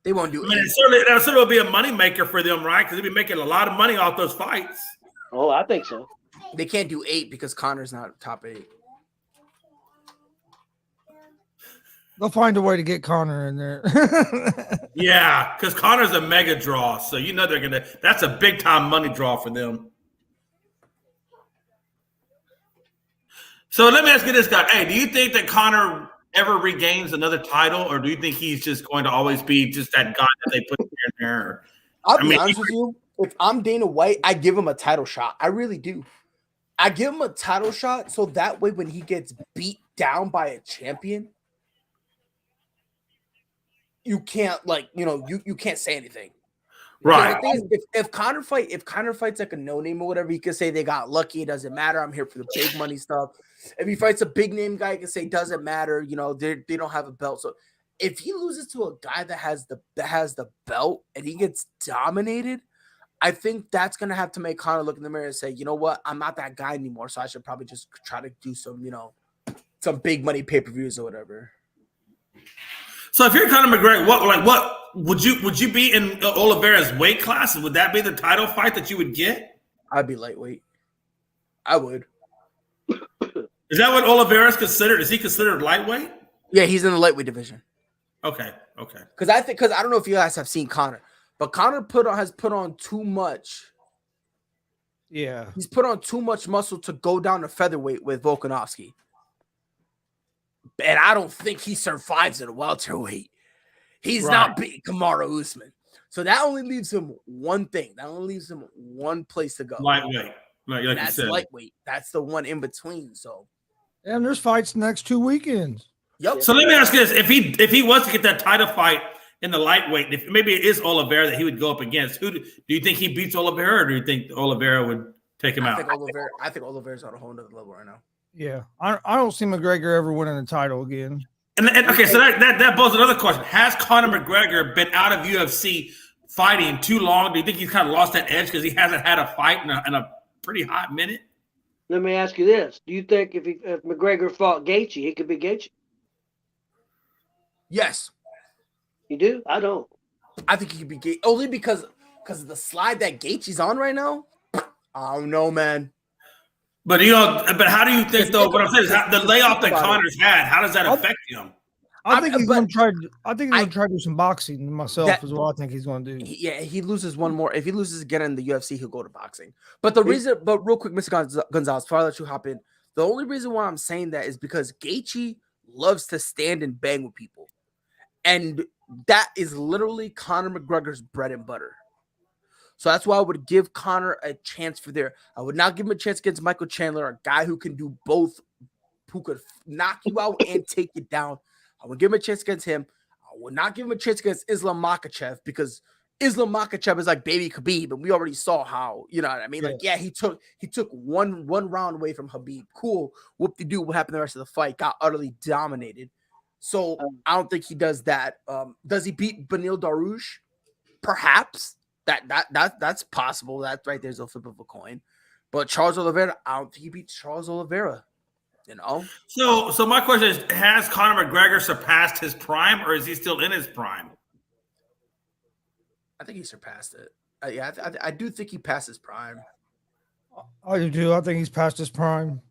They won't do it. I mean, that certainly will be a money maker for them, right? Because they'll be making a lot of money off those fights. Oh, I think so. They can't do 8 because Conor's not top 8. They'll find a way to get Conor in there. Yeah, because Conor's a mega draw, so you know that's a big time money draw for them. So let me ask you this, guy. Hey, do you think that Conor ever regains another title, or do you think he's just going to always be just that guy that they put in there? I'll be honest with you. If I'm Dana White, I give him a title shot. I really do. I give him a title shot so that way when he gets beat down by a champion, you can't you can't say anything. Right. If Conor fights like a no-name or whatever, he can say they got lucky, it doesn't matter. I'm here for the big money stuff. If he fights a big name guy, he can say doesn't matter, they don't have a belt. So if he loses to a guy that has the belt and he gets dominated, I think that's gonna have to make Conor look in the mirror and say, you know what, I'm not that guy anymore. So I should probably just try to do some big money pay-per-views or whatever. So if you're Conor McGregor, what would you be in Oliveira's weight class? Would that be the title fight that you would get? I'd be lightweight. I would. Is that what Oliveira's considered? Is he considered lightweight? Yeah, he's in the lightweight division. Okay. Because I don't know if you guys have seen Conor, but Conor has put on too much. Yeah, he's put on too much muscle to go down to featherweight with Volkanovski. And I don't think he survives at a welterweight. He's not beating Kamaru Usman. So that only leaves him one thing. That only leaves him one place to go. Lightweight. Like that's you said. Lightweight. That's the one in between. So, and there's fights the next 2 weekends. Yep. So let me ask you this: if he was to get that title fight in the lightweight, if maybe it is Oliveira that he would go up against, who do you think he beats Oliveira, or do you think Oliveira would take him out? I think Oliveira's on a whole nother level right now. Yeah, I don't see McGregor ever winning the title again. And okay, so that poses another question: has Conor McGregor been out of UFC fighting too long? Do you think he's kind of lost that edge because he hasn't had a fight in a pretty hot minute? Let me ask you this: do you think if McGregor fought Gaethje, he could be Gaethje? Yes. You do? I don't. I think he could be Gaethje only because of the slide that Gaethje's on right now. I don't know, man. But how do you think though? What I'm saying is the layoff that Conor's had. How does that affect him? I think he's going to try. I think he's going to try to do some boxing myself. Is what I think he's going to do. He loses one more. If he loses again in the UFC, he'll go to boxing. But real quick, Mr. Gonzalez, before I let you hop in, the only reason why I'm saying that is because Gaethje loves to stand and bang with people, and that is literally Conor McGregor's bread and butter. So that's why I would give Conor a chance for there. I would not give him a chance against Michael Chandler, a guy who can do both, who could knock you out and take you down. I would give him a chance against him. I would not give him a chance against Islam Makhachev because Islam Makhachev is like baby Khabib, and we already saw how, you know what I mean? Like, yeah, he took one round away from Khabib. Cool. Whoop-de-doo. What happened the rest of the fight? Got utterly dominated. So I don't think he does that. Does he beat Beneil Dariush? Perhaps. That's possible. That right there's a flip of a coin. But Charles Oliveira, I don't think he beats Charles Oliveira. You know? So my question is, has Conor McGregor surpassed his prime, or is he still in his prime? I think he surpassed it. I do think he passed his prime. I do too. I think he's past his prime.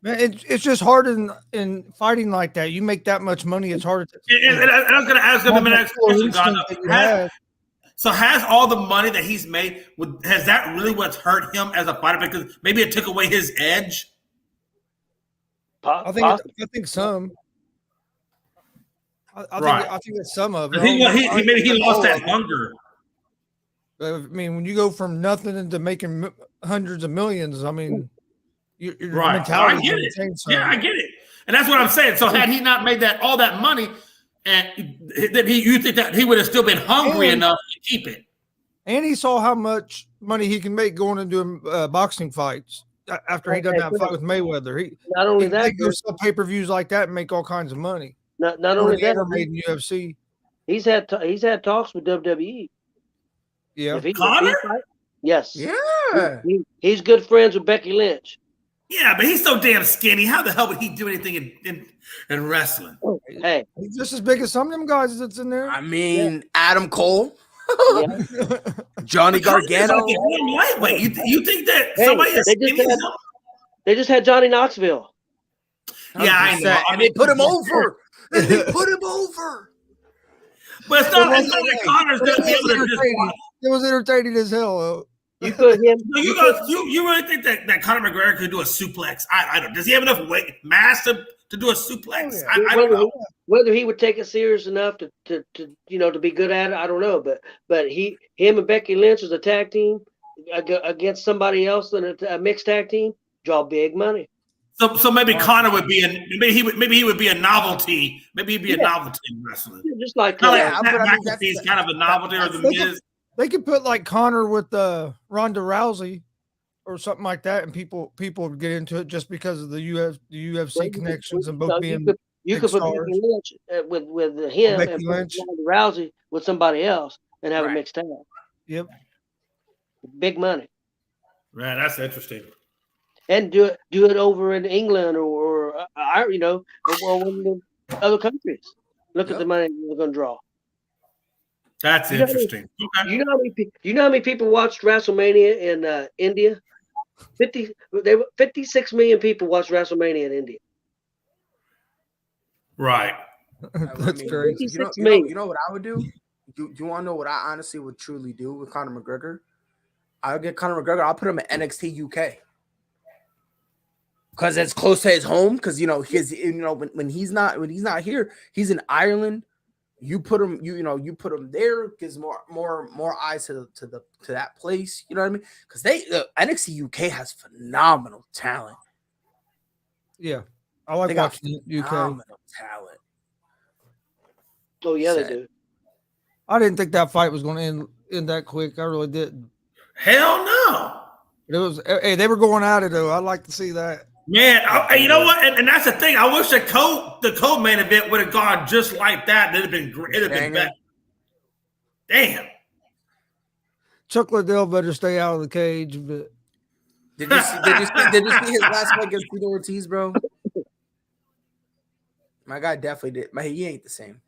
Man, it's just hard in fighting like that. You make that much money, it's hard. And I was going to ask him the next question. So has all the money that he's made, has that really what's hurt him as a fighter? Because maybe it took away his edge? I think some. I think that's some of it. Maybe he lost that hunger. I mean, when you go from nothing into making hundreds of millions, I mean, your mentality. I get it. Yeah, I get it, and that's what I'm saying. So had he not made all that money, and then you think that he would have still been hungry enough to keep it? And he saw how much money he can make going into boxing fights after he done that fight with Mayweather. Not only that, he goes sell pay-per-views like that and make all kinds of money. Not only that, made in UFC. He's had talks with WWE. Yeah, Conor? Yes. Yeah. He's good friends with Becky Lynch. Yeah, but he's so damn skinny. How the hell would he do anything in wrestling? Hey, he's just as big as some of them guys that's in there. I mean, Adam Cole, Johnny Gargano. Lightweight. You think that somebody is skinny? They just had Johnny Knoxville. Yeah, I know. And they put him over. They put him over. But it's not like Conor's going to be able to just watch. It was entertaining as hell, though. You put him. You really think that Conor McGregor could do a suplex? I don't. Does he have enough mass to do a suplex? I don't know. Whether he would take it serious enough to be good at it, I don't know. But him and Becky Lynch as a tag team against somebody else in a mixed tag team, draw big money. So maybe Conor would be maybe he would be a novelty. Maybe he'd be a novelty in wrestling. Just like McAfee's kind of a novelty, or the Miz. They could put like Conor with Ronda Rousey or something like that, and people would get into it just because of the UFC connections and both being. You could put Becky Lynch with him Becky and Lynch. Ronda Rousey with somebody else and have a mixed tag. Yep. Big money. Right, that's interesting. And do it over in England or one of the other countries. Look at the money we're going to draw. That's interesting. You know how many people watched WrestleMania in India? 56 million people watched WrestleMania in India. Right. That's crazy. You know what I would do? You want to know what I honestly would truly do with Conor McGregor? I would get Conor McGregor. I'll put him at NXT UK. Because it's close to his home. Because when he's not here, he's in Ireland. You put him, you put him there, gives more eyes to that place. You know what I mean? Because NXT UK has phenomenal talent. Yeah, I like watching UK. Phenomenal talent. Oh yeah, they do. I didn't think that fight was going to end that quick. I really didn't. Hell no. It was. Hey, they were going at it though. I'd like to see that. Man, you know what? And that's the thing. I wish the co-main event would have gone just like that. It'd have been great. It'd have been better. Damn. Chuck Liddell better stay out of the cage. But did you see his last fight against Tito Ortiz, bro? My guy definitely did. He ain't the same.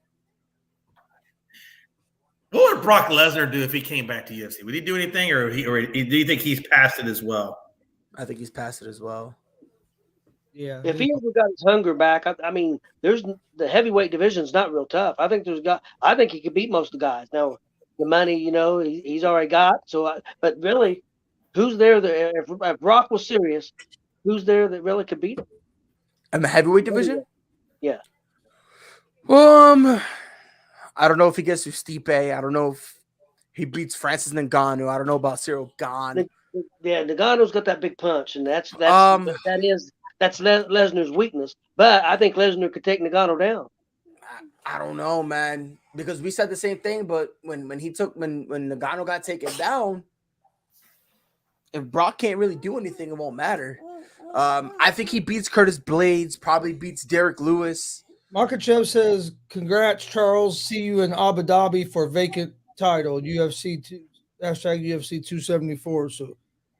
What would Brock Lesnar do if he came back to UFC? Would he do anything, or do you think he's past it as well? I think he's past it as well. Yeah. If he ever got his hunger back, I mean, there's the heavyweight division is not real tough. I think he could beat most of the guys. Now, the money, he's already got. So, but really, who's there? If Brock was serious, who's there that really could beat him? And the heavyweight division? Yeah. I don't know if he gets through Stipe. I don't know if he beats Francis Ngannou. I don't know about Cyril Gane. Yeah, Ngannou's got that big punch, and that's Lesnar's weakness. But I think Lesnar could take Ngannou down. I don't know, man, because we said the same thing. But when Ngannou got taken down, if Brock can't really do anything, it won't matter. I think he beats Curtis Blades. Probably beats Derek Lewis. Makachev says, "Congrats, Charles. See you in Abu Dhabi for vacant title. UFC #UFC 274." So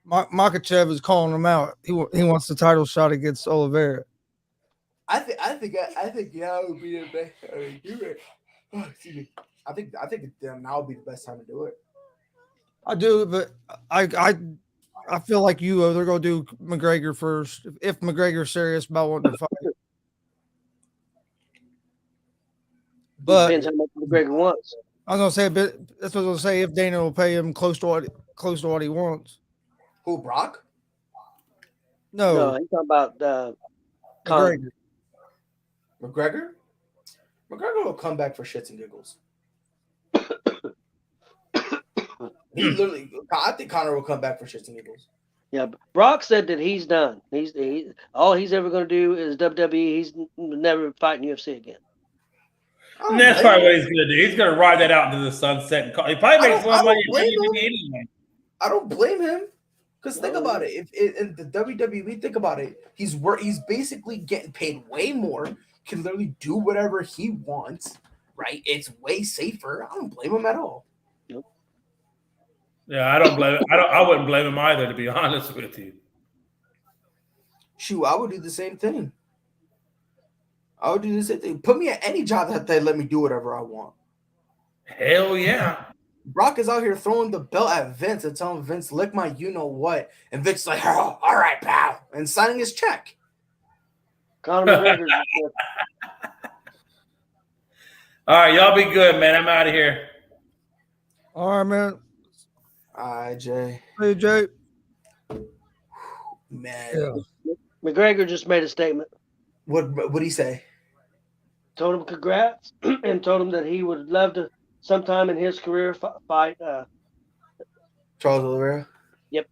Makachev is calling him out. He wants the title shot against Oliveira. I think yeah, it would be the best. I think now would be the best time to do it. I do, but I feel like they're gonna do McGregor first if McGregor's serious about wanting to fight. But depends how much McGregor wants. I was gonna say, but that's what I was gonna say. If Dana will pay him close to what he wants. Who, Brock? No, he's talking about McGregor. McGregor will come back for shits and giggles. I think Conor will come back for shits and giggles. Yeah, Brock said that he's done. All he's ever going to do is WWE. He's never fighting UFC again. That's probably what he's going to do. He's going to ride that out into the sunset. And he probably makes more money in WWE anyway. I don't blame him. Because think about it. If in the WWE, think about it. He's basically getting paid way more. Can literally do whatever he wants. Right? It's way safer. I don't blame him at all. Nope. Yeah, I don't blame him. I wouldn't blame him either, to be honest with you. Shoot, I would do the same thing. Put me at any job that they let me do whatever I want. Hell yeah. Brock is out here throwing the belt at Vince and telling Vince, lick my you-know-what. And Vince's like, oh, all right, pal. And signing his check. Conor McGregor. All right, y'all be good, man. I'm out of here. All right, man. All right, Jay. Hey, Jay. Man. Yeah. McGregor just made a statement. What'd he say? Told him congrats and told him that he would love to sometime in his career fight Charles Oliveira? Yep.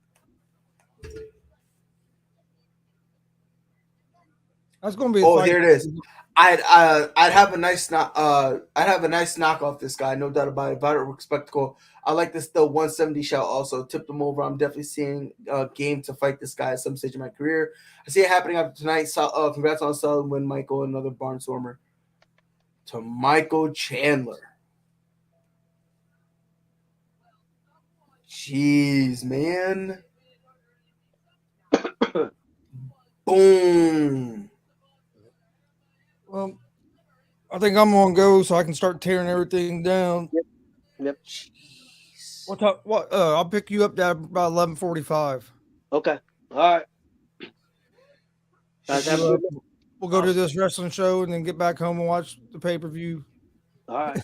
That's going to be. Oh, here it is. I'd have a nice knock off this guy, no doubt about it. Vital spectacle. I like this the 170 shout also. Tipped him over. I'm definitely seeing a game to fight this guy at some stage of my career. I see it happening after tonight. So, congrats on a solid win, Michael. Another barnstormer. To Michael Chandler. Jeez, man. Boom. Well, I think I'm going to go so I can start tearing everything down. Yep. Jeez. What? I'll pick you up at about 11:45. Okay. All right. Guys, have a good one. We'll go to this wrestling show and then get back home and watch the pay-per-view. All right.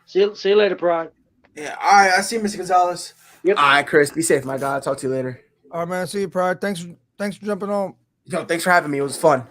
See you later, Pride. Yeah, all right. I see you, Mr. Gonzalez. Yep. All right, Chris. Be safe, my guy. I'll talk to you later. All right, man. See you, Pride. Thanks for jumping on. Thanks for having me. It was fun.